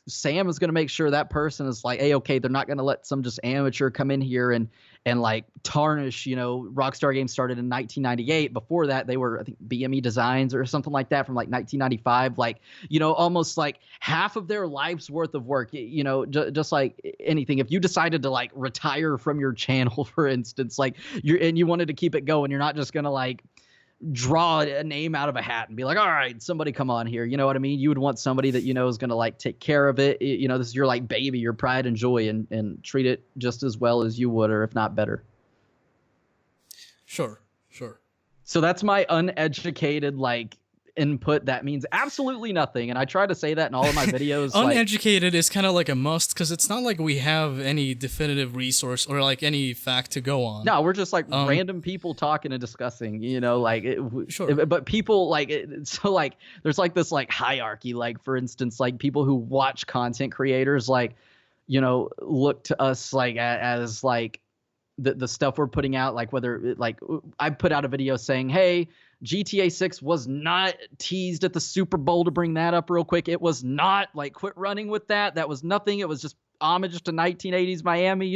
Sam is going to make sure that person is like, hey, okay, they're not going to let some just amateur come in here and like tarnish. Rockstar Games started in 1998. Before that, they were, I think, BME Designs or something like that from like 1995. Like, almost like half of their life's worth of work. Just like anything, if you decided to like retire from your channel, for instance, like you wanted to keep it going, you're not just going to like draw a name out of a hat and be like, all right, somebody come on here. You know what I mean? You would want somebody that is going to like take care of it. This is your like baby, your pride and joy, and treat it just as well as you would, or if not better. Sure. So that's my uneducated like input. That means absolutely nothing, and I try to say that in all of my videos. Uneducated is kind of like a must, because it's not like we have any definitive resource or like any fact to go on. No, we're just like random people talking and discussing, Sure. But people like so like there's like this like hierarchy, like for instance, like people who watch content creators like look to us like as like the stuff we're putting out, like whether like I put out a video saying, hey, GTA 6 was not teased at the Super Bowl, to bring that up real quick. It was not, like, quit running with that. That was nothing. It was just homage to 1980s Miami,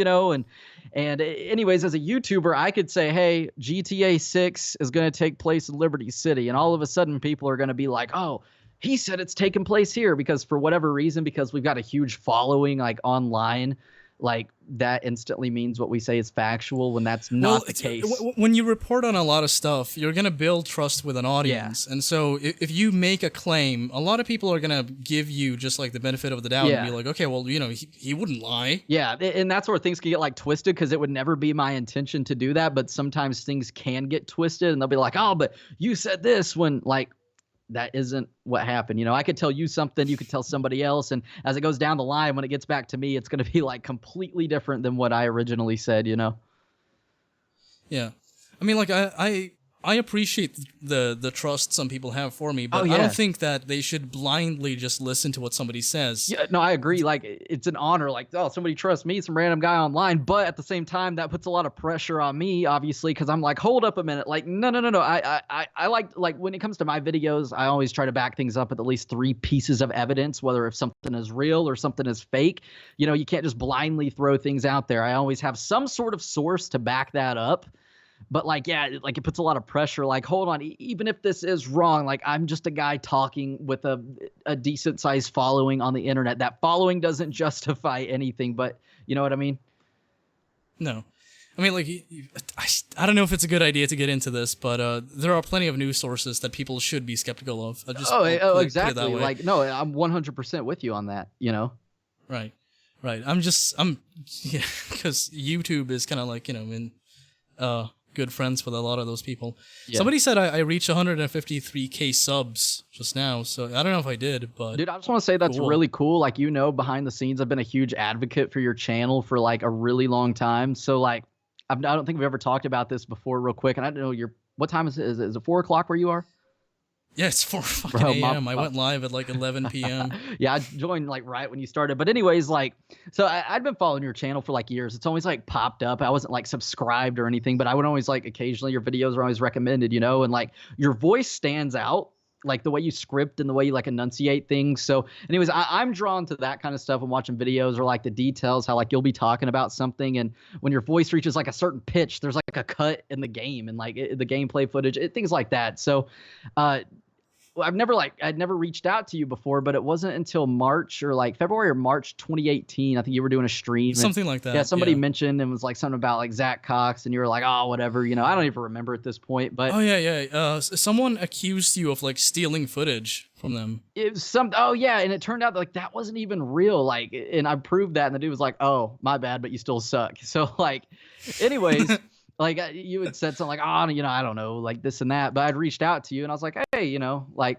and anyways, as a YouTuber, I could say, hey, GTA 6 is going to take place in Liberty City. And all of a sudden people are going to be like, oh, he said it's taking place here, because for whatever reason, because we've got a huge following like online, like that instantly means what we say is factual when that's not the case. When you report on a lot of stuff, you're going to build trust with an audience. Yeah. And so if you make a claim, a lot of people are going to give you just like the benefit of the doubt and be like, okay, well, he wouldn't lie. Yeah. And that's where things can get like twisted, because it would never be my intention to do that. But sometimes things can get twisted and they'll be like, oh, but you said this, when like, that isn't what happened. I could tell you something, you could tell somebody else, and as it goes down the line, when it gets back to me, it's going to be like completely different than what I originally said, Yeah. I mean, like, I appreciate the trust some people have for me, but I don't think that they should blindly just listen to what somebody says. Yeah, no, I agree. Like, it's an honor. Like, oh, somebody trusts me, some random guy online. But at the same time, that puts a lot of pressure on me, obviously, because I'm like, hold up a minute. Like, no. I like when it comes to my videos, I always try to back things up with at least 3 pieces of evidence, whether if something is real or something is fake. You can't just blindly throw things out there. I always have some sort of source to back that up. But like, yeah, like it puts a lot of pressure. Like, hold on, even if this is wrong, like I'm just a guy talking with a decent sized following on the internet. That following doesn't justify anything, but you know what I mean? No. I mean, like, I don't know if it's a good idea to get into this, but there are plenty of news sources that people should be skeptical of. I'll just put it that Exactly. way. Like, no, I'm 100% with you on that, you know? Right. I'm yeah, because YouTube is kind of like, good friends with a lot of those people. Yeah. Somebody said I reached 153K subs just now, so I don't know if I did, but dude, I just want to say that's cool. really cool. Like, behind the scenes, I've been a huge advocate for your channel for like a really long time. So like, I don't think we've ever talked about this before real quick. And I don't know what time is it? Is it 4 o'clock where you are? Yeah, it's 4 fucking a.m. I went live at like 11 p.m. Yeah, I joined like right when you started. But anyways, like, so I'd been following your channel for like years. It's always like popped up. I wasn't like subscribed or anything, but I would always like occasionally your videos are always recommended, and like your voice stands out, like the way you script and the way you like enunciate things. So anyways, I'm drawn to that kind of stuff when watching videos or like the details, how like you'll be talking about something. And when your voice reaches like a certain pitch, there's like a cut in the game and like the gameplay footage, things like that. So, I'd never reached out to you before, but it wasn't until March or like February or March 2018. I think you were doing a stream. Something like that. Yeah, somebody mentioned and was like something about like Zach Cox, and you were like, oh, whatever. I don't even remember at this point. But oh yeah. Someone accused you of like stealing footage from them. It was oh yeah, and it turned out like that wasn't even real. Like, and I proved that, and the dude was like, oh, my bad, but you still suck. So like, anyways. Like you had said something like, oh, I don't know, like this and that. But I'd reached out to you and I was like, hey, like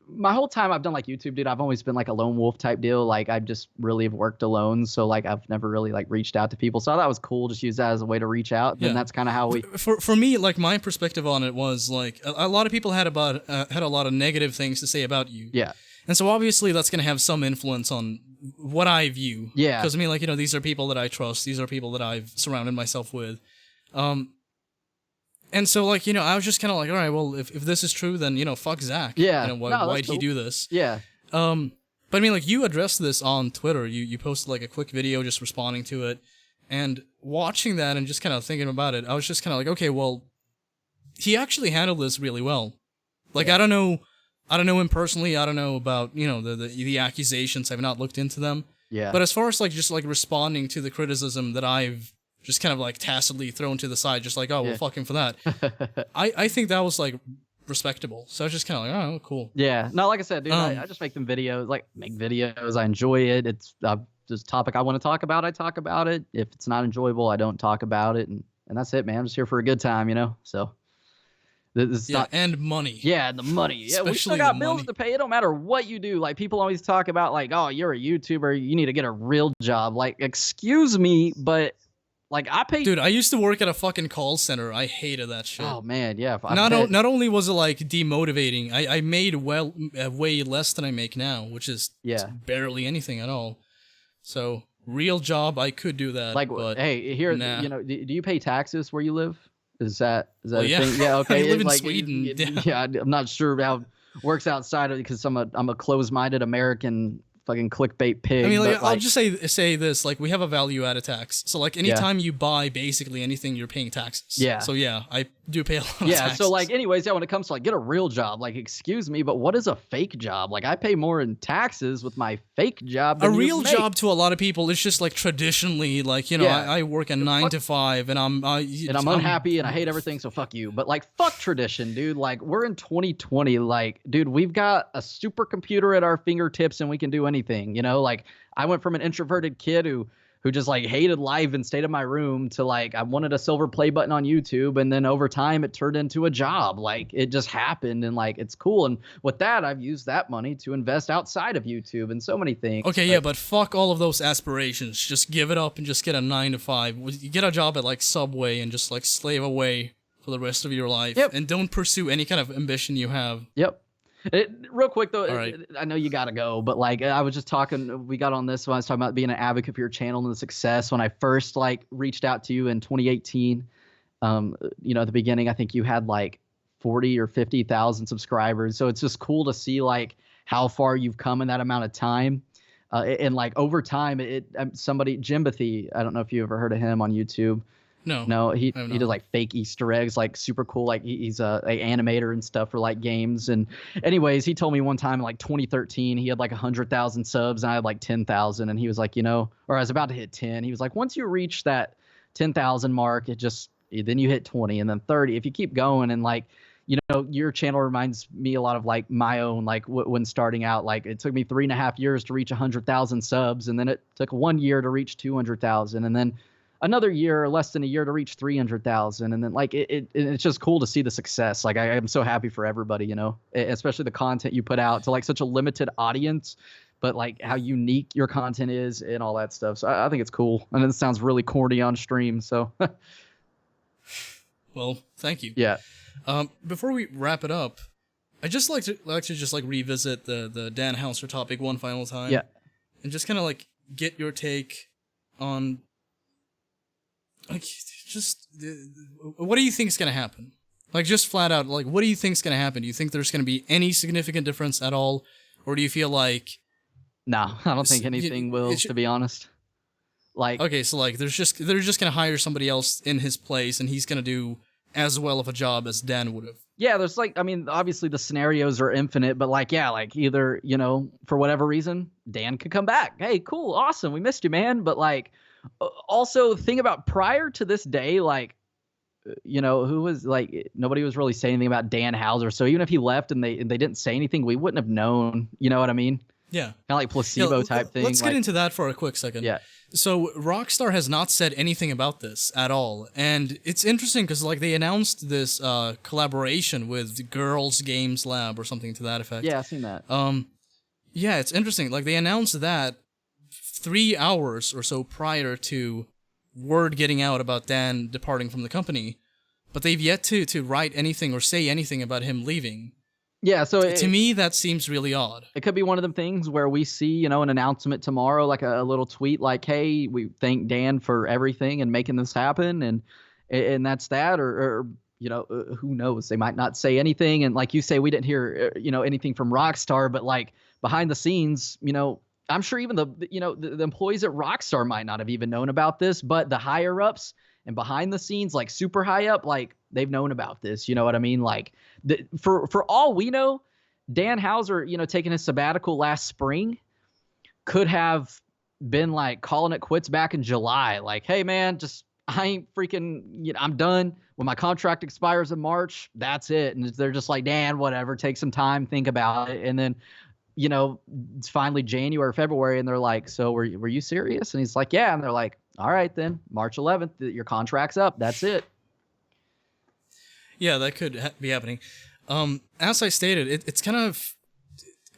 my whole time I've done like YouTube, dude, I've always been like a lone wolf type deal. Like I just really have worked alone. So like I've never really like reached out to people. So I thought it was cool. Just use that as a way to reach out. Yeah. And that's kind of how we. For me, like my perspective on it was like a lot of people had a lot of negative things to say about you. Yeah. And so obviously that's going to have some influence on what I view. Yeah. Because I mean, like, these are people that I trust. These are people that I've surrounded myself with. And so, like, I was just kind of like, all right, well, if this is true, then, fuck Zach. Yeah. Why'd he do this? Yeah. But I mean, like, you addressed this on Twitter. You posted, like, a quick video just responding to it. And watching that and just kind of thinking about it, I was just kind of like, okay, well, he actually handled this really well. Like, yeah. I don't know him personally. I don't know about, the accusations. I've not looked into them. Yeah. But as far as, like, just, like, responding to the criticism that I've just kind of like tacitly thrown to the side, just like, oh, well, fuck him for that. I think that was like respectable. So I was just kind of like, oh, cool. Yeah. No, like I said, dude, I just make them videos, like make videos. I enjoy it. It's just a topic I want to talk about. I talk about it. If it's not enjoyable, I don't talk about it. And that's it, man. I'm just here for a good time, So this not, and money. Yeah, the money. Yeah, we still got bills to pay. It don't matter what you do. Like people always talk about like, oh, you're a YouTuber. You need to get a real job. Like, excuse me, but like I pay. Dude, I used to work at a fucking call center. I hated that shit. Oh man, yeah. Not only was it like demotivating, I made way less than I make now, which is barely anything at all. So real job, I could do that. Like, but hey, here, nah. do you pay taxes where you live? Is that a yeah. thing? Yeah, okay. I live in like, Sweden. Yeah, I'm not sure how it works outside of it because I'm a closed-minded American fucking clickbait pig. I mean, like, I'll just say this, like, we have a value-added tax. So, like, anytime you buy basically anything, you're paying taxes. Yeah. So, yeah, I do pay a lot of taxes. So, like, anyways, when it comes to, like, get a real job, like, excuse me, but what is a fake job? Like, I pay more in taxes with my fake job than a real job to a lot of people is just, like, traditionally, like, I work a 9 to 5, and I'm unhappy, and I hate everything, so fuck you. But, like, fuck tradition, dude. Like, we're in 2020. Like, dude, we've got a supercomputer at our fingertips, and we can do anything, Like, I went from an introverted kid who just like hated life and stayed in my room to like I wanted a silver play button on YouTube, and then over time it turned into a job. Like it just happened, and like it's cool. And with that, I've used that money to invest outside of YouTube and so many things. Okay, but fuck all of those aspirations. Just give it up and just get a 9 to 5. You get a job at like Subway and just like slave away for the rest of your life. Yep. And don't pursue any kind of ambition you have. Yep. Real quick though, right. I know you gotta go, but like I was just talking, we got on this when I was talking about being an advocate for your channel and the success. When I first like reached out to you in 2018, at the beginning, I think you had like 40 or 50,000 subscribers. So it's just cool to see like how far you've come in that amount of time. And like over time, somebody Jimbothy, I don't know if you ever heard of him on YouTube. No. No, he I have does not. like fake Easter eggs, like super cool. Like he's a animator and stuff for like games. And anyways, he told me one time in like 2013 he had like 100,000 subs and I had like 10,000. And he was like, or I was about to hit 10. He was like, once you reach that 10,000 mark, then you hit 20 and then 30. If you keep going and like, your channel reminds me a lot of like my own, like when starting out, like it took me 3.5 years to reach 100,000 subs. And then it took 1 year to reach 200,000. And then another year or less than a year to reach 300,000. And then like it's just cool to see the success. Like I'm so happy for everybody, especially the content you put out to like such a limited audience, but like how unique your content is and all that stuff. So I think it's cool. And it sounds really corny on stream. So Well, thank you. Yeah. Before we wrap it up, I just like to just like revisit the Dan Houser topic one final time. Yeah. And just kind of like get your take on like just what do you think is gonna happen? Like just flat out, like what do you think is gonna happen? Do you think there's gonna be any significant difference at all, or do you feel like? No, I don't think anything will. To be honest, like okay, so like they're just gonna hire somebody else in his place, and he's gonna do as well of a job as Dan would have. Yeah, there's like, I mean, obviously the scenarios are infinite, but like, yeah, like either, for whatever reason, Dan could come back. Hey, cool, awesome, we missed you, man. But like, also think about prior to this day, like, who was like, nobody was really saying anything about Dan Houser. So even if he left and they didn't say anything, we wouldn't have known. You know what I mean? Yeah. Kind of like placebo type thing. Let's get into that for a quick second. Yeah. So Rockstar has not said anything about this at all, and it's interesting because like they announced this collaboration with Girls Games Lab or something to that effect. Yeah, I've seen that. Yeah, it's interesting. Like they announced that 3 hours or so prior to word getting out about Dan departing from the company, but they've yet to write anything or say anything about him leaving. Yeah, so to me that seems really odd. It could be one of them things where we see, an announcement tomorrow, like a little tweet, like, "Hey, we thank Dan for everything and making this happen," and that's that, or who knows? They might not say anything, and like you say, we didn't hear, anything from Rockstar, but like behind the scenes, I'm sure even the employees at Rockstar might not have even known about this, but the higher ups and behind the scenes, like super high up, like they've known about this. You know what I mean? Like for all we know, Dan Houser, taking his sabbatical last spring could have been like calling it quits back in July. Like, hey man, I ain't freaking, I'm done. When my contract expires in March, that's it. And they're just like, Dan, whatever, take some time, think about it. And then, it's finally January, February, and they're like, so were you serious? And he's like, yeah. And they're like, all right, then March 11th, your contract's up. That's it. Yeah, that could be happening. As I stated,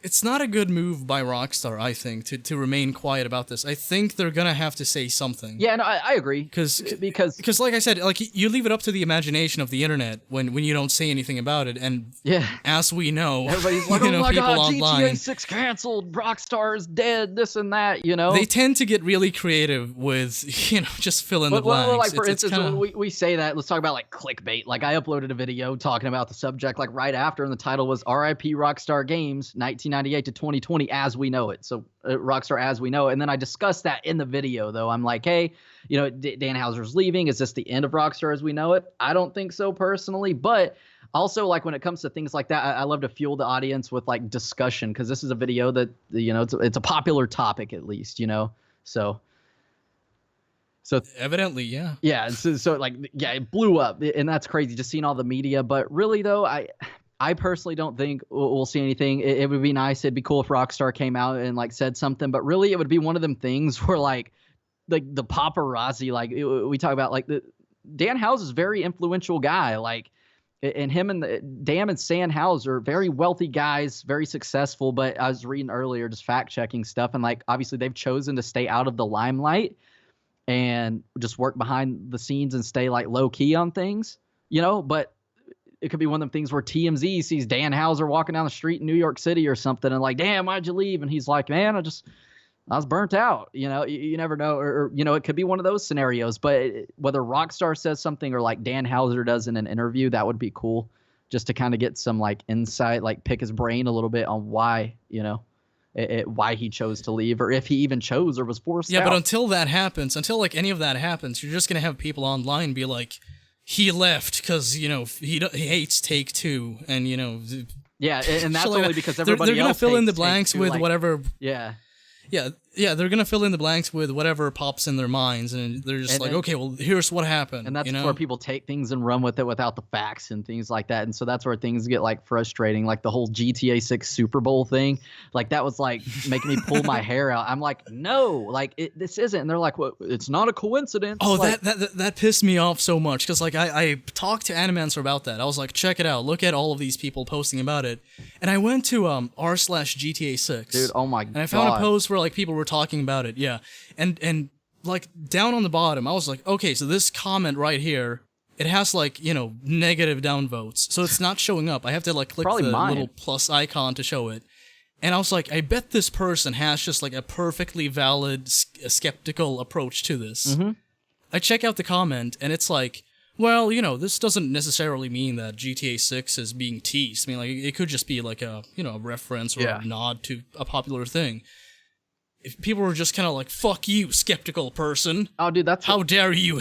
it's not a good move by Rockstar, I think, to remain quiet about this. I think they're gonna have to say something. Yeah, no, I agree. Because like I said, like you leave it up to the imagination of the internet when you don't say anything about it, and yeah, as we know, everybody's like, oh my people god, online, GTA 6 canceled, Rockstar is dead, this and that, They tend to get really creative with, just fill in the blanks. Well, like for instance, we say that, let's talk about like clickbait. Like I uploaded a video talking about the subject like right after, and the title was R.I.P. Rockstar Games 1998 to 2020 as we know it. So Rockstar as we know it. And then I discussed that in the video, though. I'm like, hey, Dan Houser's leaving. Is this the end of Rockstar as we know it? I don't think so personally, but also like when it comes to things like that, I love to fuel the audience with like discussion, because this is a video that, it's a popular topic at least, so evidently, yeah. Yeah. So like, yeah, it blew up, and that's crazy just seeing all the media. But really though, I personally don't think we'll see anything. It would be nice. It'd be cool if Rockstar came out and like said something, but really it would be one of them things where like the paparazzi, like we talk about, like Dan Houser's a very influential guy, like, and him and Dan and Sam Houser, very wealthy guys, very successful. But I was reading earlier, just fact checking stuff, and like obviously they've chosen to stay out of the limelight and just work behind the scenes and stay like low key on things, but it could be one of them things where TMZ sees Dan Houser walking down the street in New York City or something, and like, damn, why'd you leave? And he's like, man, I was burnt out. You never know. Or it could be one of those scenarios. But whether Rockstar says something or like Dan Houser does in an interview, that would be cool, just to kind of get some like insight, like pick his brain a little bit on why, why he chose to leave, or if he even chose or was forced Yeah, out. but until that happens, until like any of that happens, you're just gonna have people online be like, he left because you know he hates Take-Two, and you know. Yeah, and that's shit like only that. because They're everybody gonna else fill in the hates blanks Take-Two, with like, whatever. Yeah. Yeah, they're gonna fill in the blanks with whatever pops in their minds, and they're just like, okay, well, here's what happened. And that's you know? where people take things and run with it without the facts and things like that. And so that's where things get like frustrating, like the whole GTA 6 Super Bowl thing. Like that was like making me pull my hair out. I'm like, no, like this isn't. And they're like, well, it's not a coincidence. Oh, like, that pissed me off so much because like I talked to Animancer about that. I was like, check it out, look at all of these people posting about it, and I went to r/GTA 6. Dude, oh my god. And I found a post where like people were talking about it, yeah, and like down on the bottom, I was like, okay, so this comment right here, it has like, you know, negative downvotes, so it's not showing up. I have to like click Probably the mine. little plus icon to show it. And I was like, I bet this person has just like a perfectly valid skeptical approach to this. Mm-hmm. I check out the comment, and it's like, well, you know, this doesn't necessarily mean that GTA 6 is being teased. I mean, like, it could just be like a, you know, a reference or a nod to a popular thing. If people were just kind of like, fuck you, skeptical person. Oh, dude, that's... How dare you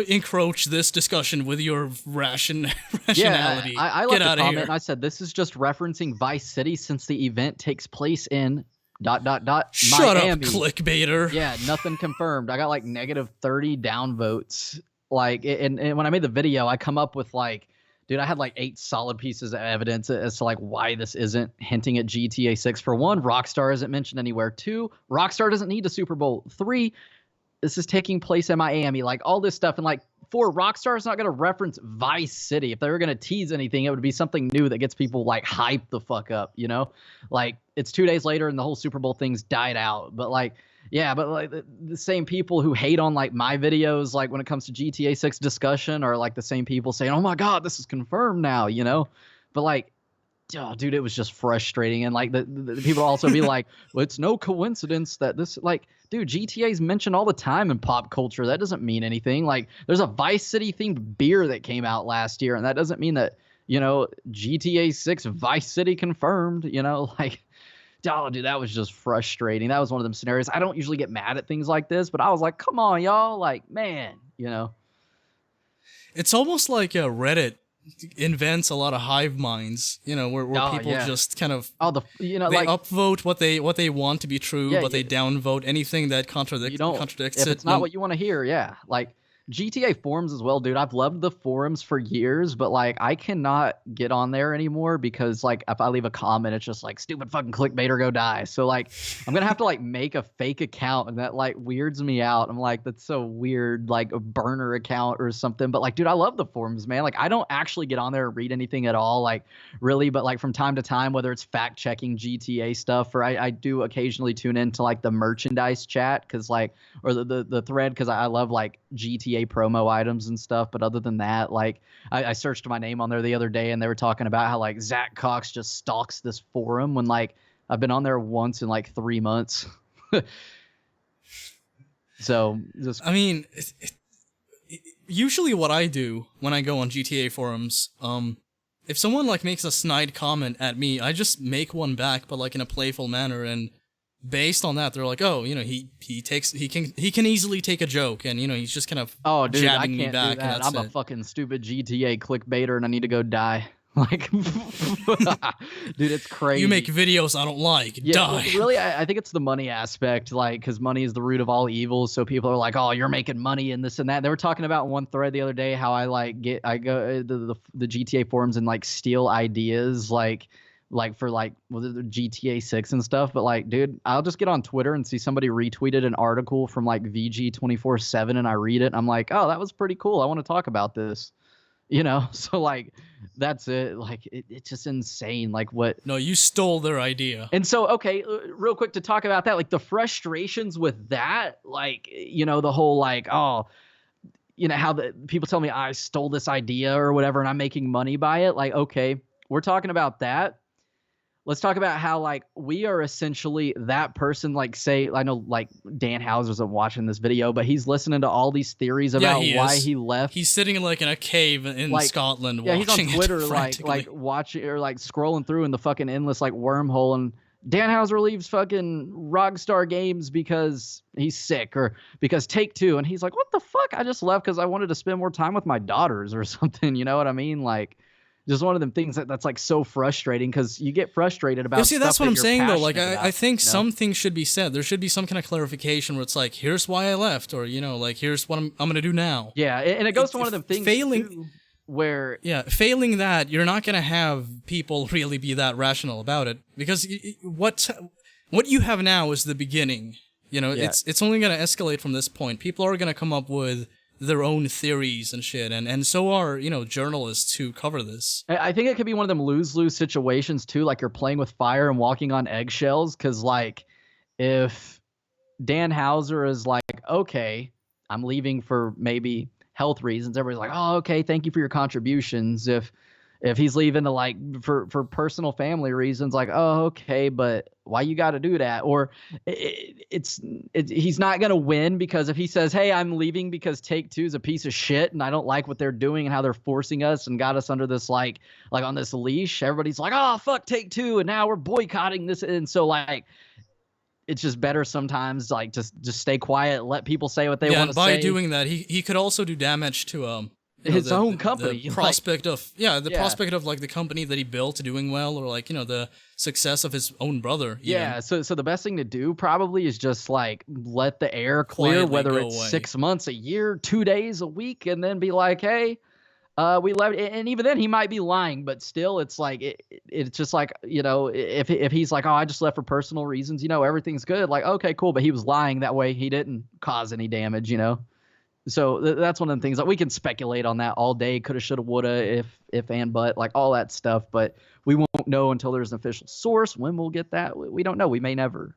encroach this discussion with your rationality. Yeah, I Get left a out of comment here. and I said, this is just referencing Vice City since the event takes place in ... Shut Miami. up, clickbaiter. Yeah, nothing confirmed. I got like negative 30 downvotes. Like, and when I made the video, I come up with like, dude, I had like 8 solid pieces of evidence as to like why this isn't hinting at GTA 6. For one, Rockstar isn't mentioned anywhere. 2, Rockstar doesn't need a Super Bowl. 3, this is taking place in Miami. Like all this stuff. And like 4, Rockstar's not going to reference Vice City. If they were going to tease anything, it would be something new that gets people like hyped the fuck up, you know? Like it's 2 days later and the whole Super Bowl thing's died out. But like, yeah, but like the same people who hate on like my videos, like when it comes to GTA 6 discussion, are like the same people saying, oh my God, this is confirmed now, you know? But like, oh, dude, it was just frustrating. And like the people also be like, well, it's no coincidence that this, like, dude, GTA's mentioned all the time in pop culture. That doesn't mean anything. Like there's a Vice City themed beer that came out last year, and that doesn't mean that, you know, GTA 6 Vice City confirmed, you know, like, oh, dude, that was just frustrating. That was one of them scenarios. I don't usually get mad at things like this, but I was like, come on, y'all. Like, man, you know. It's almost like Reddit invents a lot of hive minds, you know, where people just kind of you know, they like, upvote what they want to be true, Yeah, but they downvote anything that contradicts if it. it's not what you want to hear, yeah. Like GTA forums as well, dude. I've loved the forums for years, but like I cannot get on there anymore because like if I leave a comment, it's just like stupid fucking clickbaiter, go die. So like I'm gonna have to like make a fake account, and that like weirds me out. I'm like, that's so weird, like a burner account or something. But like, dude, I love the forums, man. Like I don't actually get on there and read anything at all, like really, but like from time to time, whether it's fact checking GTA stuff or I do occasionally tune into like the merchandise chat because like or the thread because I love like GTA promo items and stuff. But other than that, like I searched my name on there the other day and they were talking about how like Zach Cox just stalks this forum when like I've been on there once in like 3 months. So just, I mean, usually what I do when I go on GTA forums, if someone like makes a snide comment at me, I just make one back, but like in a playful manner, and based on that, they're like, oh, you know, he can easily take a joke, and you know, he's just kind of dude, I jabbing me can't back. do that. And that's I'm a it. fucking stupid GTA clickbaiter, and I need to go die. Like, dude, it's crazy. You make videos I don't like. Yeah, Die. really, I think it's the money aspect, like, because money is the root of all evil. So people are like, "Oh, you're making money and this and that." They were talking about in one thread the other day how I go the GTA forums and like steal ideas, like for like the GTA 6 and stuff. But like, dude, I'll just get on Twitter and see somebody retweeted an article from like VG247, and I read it, and I'm like, "Oh, that was pretty cool. I want to talk about this." You know, so like that's it. Like it's just insane. Like what? No, you stole their idea. And so, okay, real quick to talk about that, like the frustrations with that, like, you know, the whole like, oh, you know, how the people tell me I stole this idea or whatever, and I'm making money by it. Like, okay, we're talking about that. Let's talk about how like we are essentially that person. Like, say, I know like Dan Houser's watching this video, but he's listening to all these theories about why he left. He's sitting like in a cave in like, Scotland. Yeah, watching he's on Twitter, it like watching or like scrolling through in the fucking endless like wormhole, and Dan Houser leaves fucking Rockstar Games because he's sick or because Take-Two. And he's like, what the fuck? I just left because I wanted to spend more time with my daughters or something. You know what I mean? Like, just one of them things that's like so frustrating because you get frustrated about. You see, that's what I'm saying though. Like, I think you know? some things should be said. There should be some kind of clarification where it's like, here's why I left, or like, here's what I'm going to do now. Yeah, and it goes to one of them things failing too, where failing that, you're not going to have people really be that rational about it because what you have now is the beginning. It's only going to escalate from this point. People are going to come up with their own theories and shit, and so are journalists who cover this. I think it could be one of them lose-lose situations too, like you're playing with fire and walking on eggshells, because like if Dan Houser is like, okay, I'm leaving for maybe health reasons, everybody's like, oh, okay, thank you for your contributions. If he's leaving to like for personal family reasons, like, oh, okay, but why you got to do that? Or he's not going to win, because if he says, hey, I'm leaving because Take-Two is a piece of shit and I don't like what they're doing and how they're forcing us and got us under this like on this leash, everybody's like, oh, fuck Take-Two, and now we're boycotting this. And so like, it's just better sometimes like just stay quiet, let people say what they want to say. By doing that, he could also do damage to his own company. The prospect of prospect of like the company that he built doing well, or like the success of his own brother. Yeah. So the best thing to do probably is just like let the air clear, Quietly whether go it's away. 6 months, a year, 2 days, a week, and then be like, hey, we left. And even then he might be lying, but still it's like it's just like, if he's like, oh, I just left for personal reasons, everything's good, like, okay, cool, but he was lying, that way he didn't cause any damage. So that's one of the things that we can speculate on that all day. Coulda, shoulda, woulda, if and but, like all that stuff. But we won't know until there's an official source. When we'll get that, we don't know. We may never,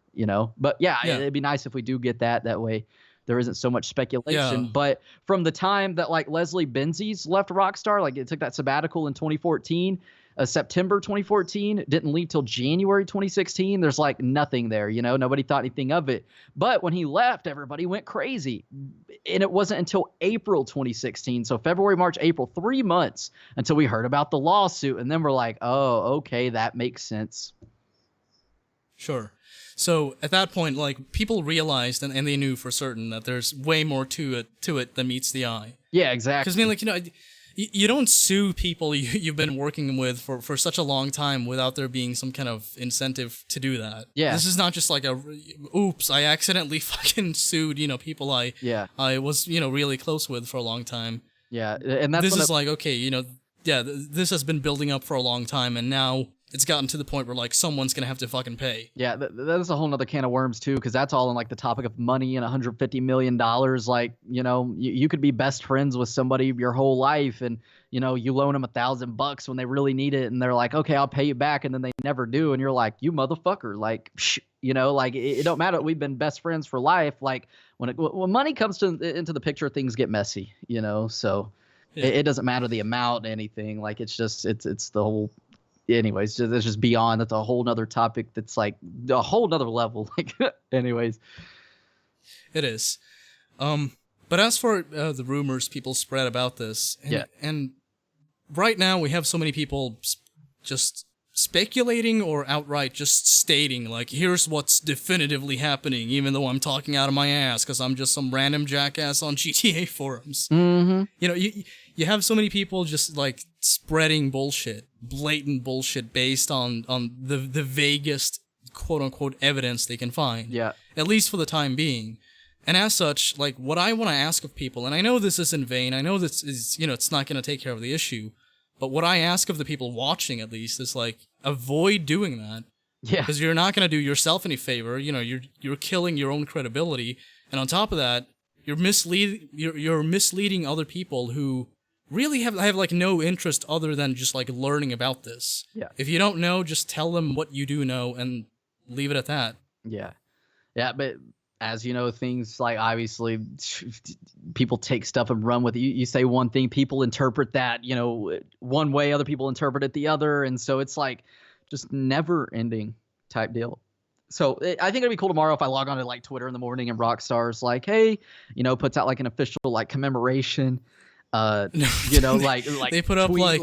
But yeah, it'd be nice if we do get that. That way there isn't so much speculation. Yeah. But from the time that like Leslie Benzies left Rockstar, like it took that sabbatical in 2014, September 2014, didn't leave till January 2016. There's like nothing there, nobody thought anything of it. But when he left, everybody went crazy. And it wasn't until April 2016. So February, March, April, 3 months until we heard about the lawsuit. And then we're like, oh, okay, that makes sense. Sure. So at that point, like, people realized and they knew for certain that there's way more to it than meets the eye. Yeah, exactly. Because you don't sue people you've been working with for such a long time without there being some kind of incentive to do that. Yeah. This is not just like oops, I accidentally fucking sued, people I was, really close with for a long time. Yeah, and that's this is like, okay, this has been building up for a long time, and now it's gotten to the point where like someone's gonna have to fucking pay. Yeah, that is a whole nother can of worms too, because that's all in like the topic of money and $150 million. Like, you could be best friends with somebody your whole life, and you loan them $1,000 when they really need it, and they're like, okay, I'll pay you back, and then they never do, and you're like, you motherfucker, like, like it don't matter. We've been best friends for life. Like when money comes into the picture, things get messy. So it doesn't matter the amount, anything. Like it's just it's the whole. Anyways, it's just beyond. That's a whole nother topic. That's like a whole nother level. Like, anyways, it is. But as for the rumors people spread about this, and right now we have so many people just speculating or outright just stating, like, here's what's definitively happening, even though I'm talking out of my ass because I'm just some random jackass on GTA forums. Mm-hmm. You have so many people just like spreading bullshit, blatant bullshit based on the vaguest quote unquote evidence they can find. Yeah. At least for the time being. And as such, like, what I want to ask of people, and I know this is in vain, I know this is, it's not going to take care of the issue, but what I ask of the people watching, at least, is like, avoid doing that. Yeah. Because you're not going to do yourself any favor. You're killing your own credibility, and on top of that, you're misleading other people who really have like no interest other than just like learning about this. Yeah. If you don't know, just tell them what you do know and leave it at that. Yeah. Yeah, but as you know, things like obviously people take stuff and run with it. You say one thing, people interpret that, one way, other people interpret it the other. And so it's like just never ending type deal. So I think it'd be cool tomorrow if I log on to like Twitter in the morning and Rockstar's like, hey, puts out like an official like commemoration. Like they put up tweet,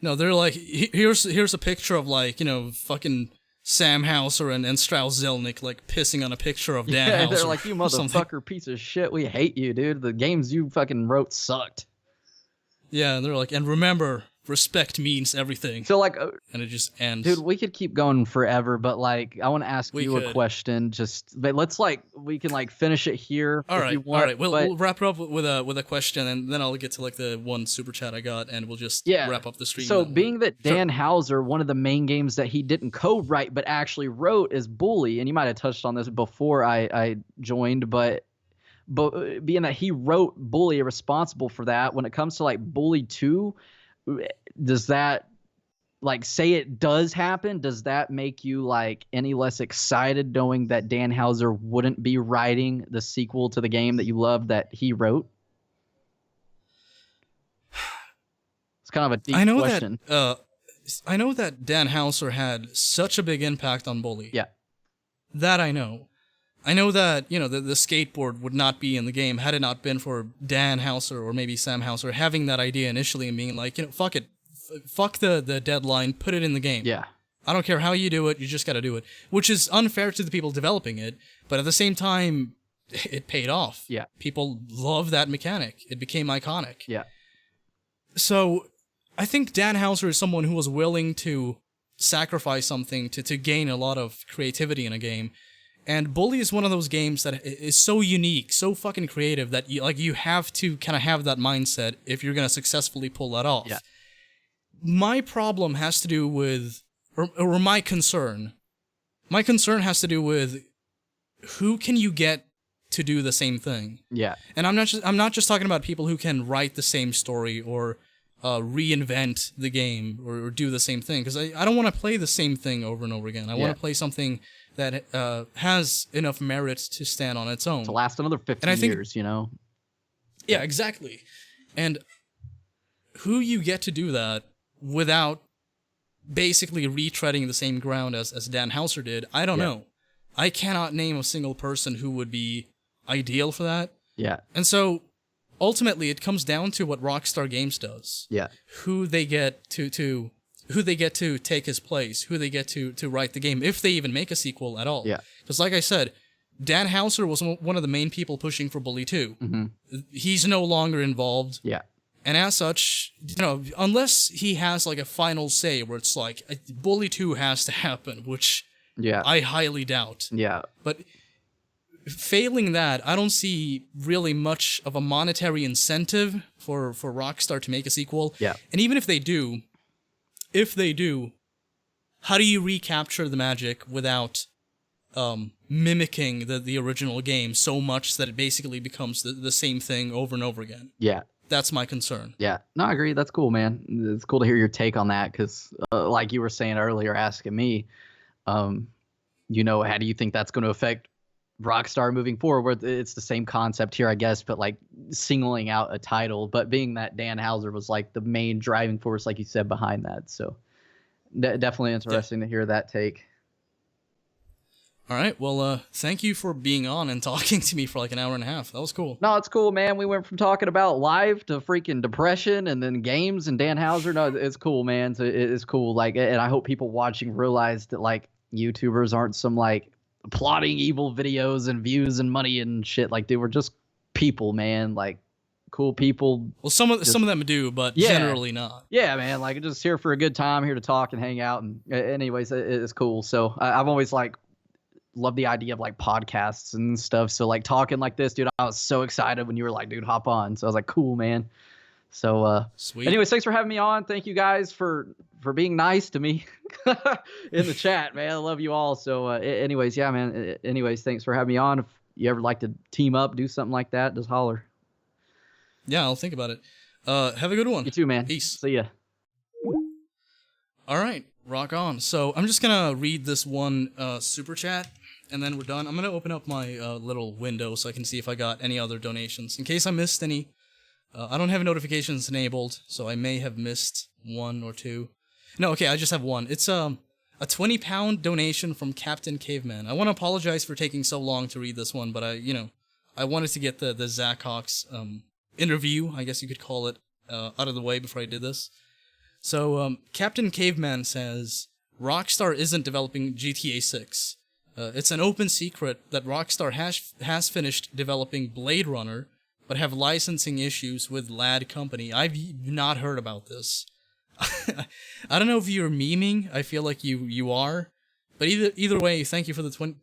no, they're like, here's a picture of like, fucking Sam Hauser and Strauss Zelnick like pissing on a picture of Dan Hauser. They're like, you or something. motherfucker piece of shit. We hate you, dude. The games you fucking wrote sucked. Yeah, and they're like, and remember, respect means everything. So like, and it just ends. Dude, we could keep going forever, but like, I want to ask you a could. question. But let's like, we can like finish it here. All if right, you want, all right. but- We'll wrap it up with a question, and then I'll get to like the one super chat I got, and we'll just wrap up the stream. So then. being that Dan Hauser, one of the main games that he didn't code-write but actually wrote is Bully, and you might have touched on this before I joined, but being that he wrote Bully, responsible for that, when it comes to like Bully 2, does that, like, say it does happen, does that make you like any less excited knowing that Dan Hauser wouldn't be writing the sequel to the game that you loved that he wrote? It's kind of a deep question. I know that Dan Hauser had such a big impact on Bully. Yeah. That I know. I know that, the skateboard would not be in the game had it not been for Dan Hauser or maybe Sam Hauser having that idea initially and being like, fuck it. Fuck the deadline, put it in the game. Yeah. I don't care how you do it, you just gotta do it. Which is unfair to the people developing it, but at the same time, it paid off. Yeah. People love that mechanic. It became iconic. Yeah. So, I think Dan Hauser is someone who was willing to sacrifice something to gain a lot of creativity in a game. And Bully is one of those games that is so unique, so fucking creative that you have to kind of have that mindset if you're gonna successfully pull that off. Yeah. My problem has to do with, or my concern has to do with who can you get to do the same thing. Yeah. And I'm not just talking about people who can write the same story or reinvent the game or do the same thing, because I don't want to play the same thing over and over again. I want to play something that has enough merit to stand on its own. To last another 15 years, Yeah, exactly. And who you get to do that without basically retreading the same ground as Dan Hauser did, I don't know. I cannot name a single person who would be ideal for that. Yeah. And so, ultimately, it comes down to what Rockstar Games does. Yeah. Who they get to take his place, who they get to write the game, if they even make a sequel at all. Yeah. Because like I said, Dan Hauser was one of the main people pushing for Bully 2. Mm-hmm. He's no longer involved. Yeah. And as such, unless he has like a final say where it's like, Bully 2 has to happen, which I highly doubt. Yeah. But failing that, I don't see really much of a monetary incentive for Rockstar to make a sequel. Yeah. And even if they do, how do you recapture the magic without mimicking the original game so much that it basically becomes the same thing over and over again? Yeah. That's my concern. Yeah. No, I agree. That's cool, man. It's cool to hear your take on that because, like you were saying earlier, asking me, how do you think that's going to affect Rockstar moving forward? It's the same concept here, I guess, but like singling out a title, but being that Dan Hauser was like the main driving force, like you said, behind that. So definitely interesting to hear that take. All right. Well, thank you for being on and talking to me for like an hour and a half. That was cool. No, it's cool, man. We went from talking about life to freaking depression and then games and Dan Hauser. No, it's cool, man. So it's cool. Like, and I hope people watching realize that like YouTubers aren't some like plotting evil videos and views and money and shit. Like, they were just people, man. Like, cool people. Well, some of them do, but generally not. Yeah, man. Like, just here for a good time, here to talk and hang out. And anyways, it's cool. So I've always like love the idea of like podcasts and stuff. So like talking like this, dude, I was so excited when you were like, dude, hop on. So I was like, cool, man. So sweet. Anyways, thanks for having me on. Thank you guys for being nice to me in the chat, man. I love you all. So anyways, yeah, man. Anyways, thanks for having me on. If you ever like to team up, do something like that, just holler. Yeah, I'll think about it. Have a good one. You too, man. Peace. See ya. All right, rock on. So I'm just gonna read this one super chat, and then we're done. I'm gonna open up my little window so I can see if I got any other donations. In case I missed any, I don't have notifications enabled, so I may have missed one or two. No, okay, I just have one. It's a 20-pound donation from Captain Caveman. I want to apologize for taking so long to read this one, but I wanted to get the Zach Hawks interview, I guess you could call it, out of the way before I did this. So, Captain Caveman says, Rockstar isn't developing GTA 6. It's an open secret that Rockstar has finished developing Blade Runner, but have licensing issues with Lad Company. I've not heard about this. I don't know if you're memeing. I feel like you are. But either way, thank you for the 20...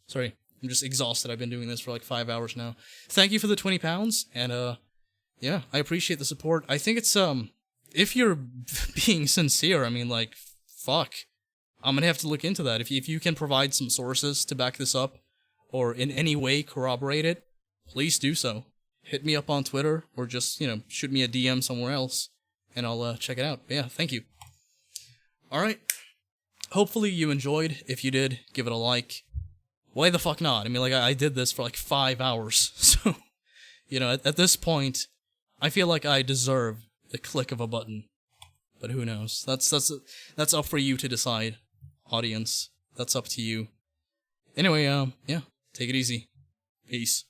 Sorry, I'm just exhausted. I've been doing this for like 5 hours now. Thank you for the £20, and yeah, I appreciate the support. I think it's if you're being sincere, I mean, like, fuck, I'm gonna have to look into that. If you can provide some sources to back this up, or in any way corroborate it, please do so. Hit me up on Twitter, or just, shoot me a DM somewhere else, and I'll check it out. But yeah, thank you. Alright. Hopefully you enjoyed. If you did, give it a like. Why the fuck not? I mean, like, I did this for like 5 hours, so, at this point, I feel like I deserve the click of a button. But who knows? That's up for you to decide, audience. That's up to you. Anyway, yeah, take it easy. Peace.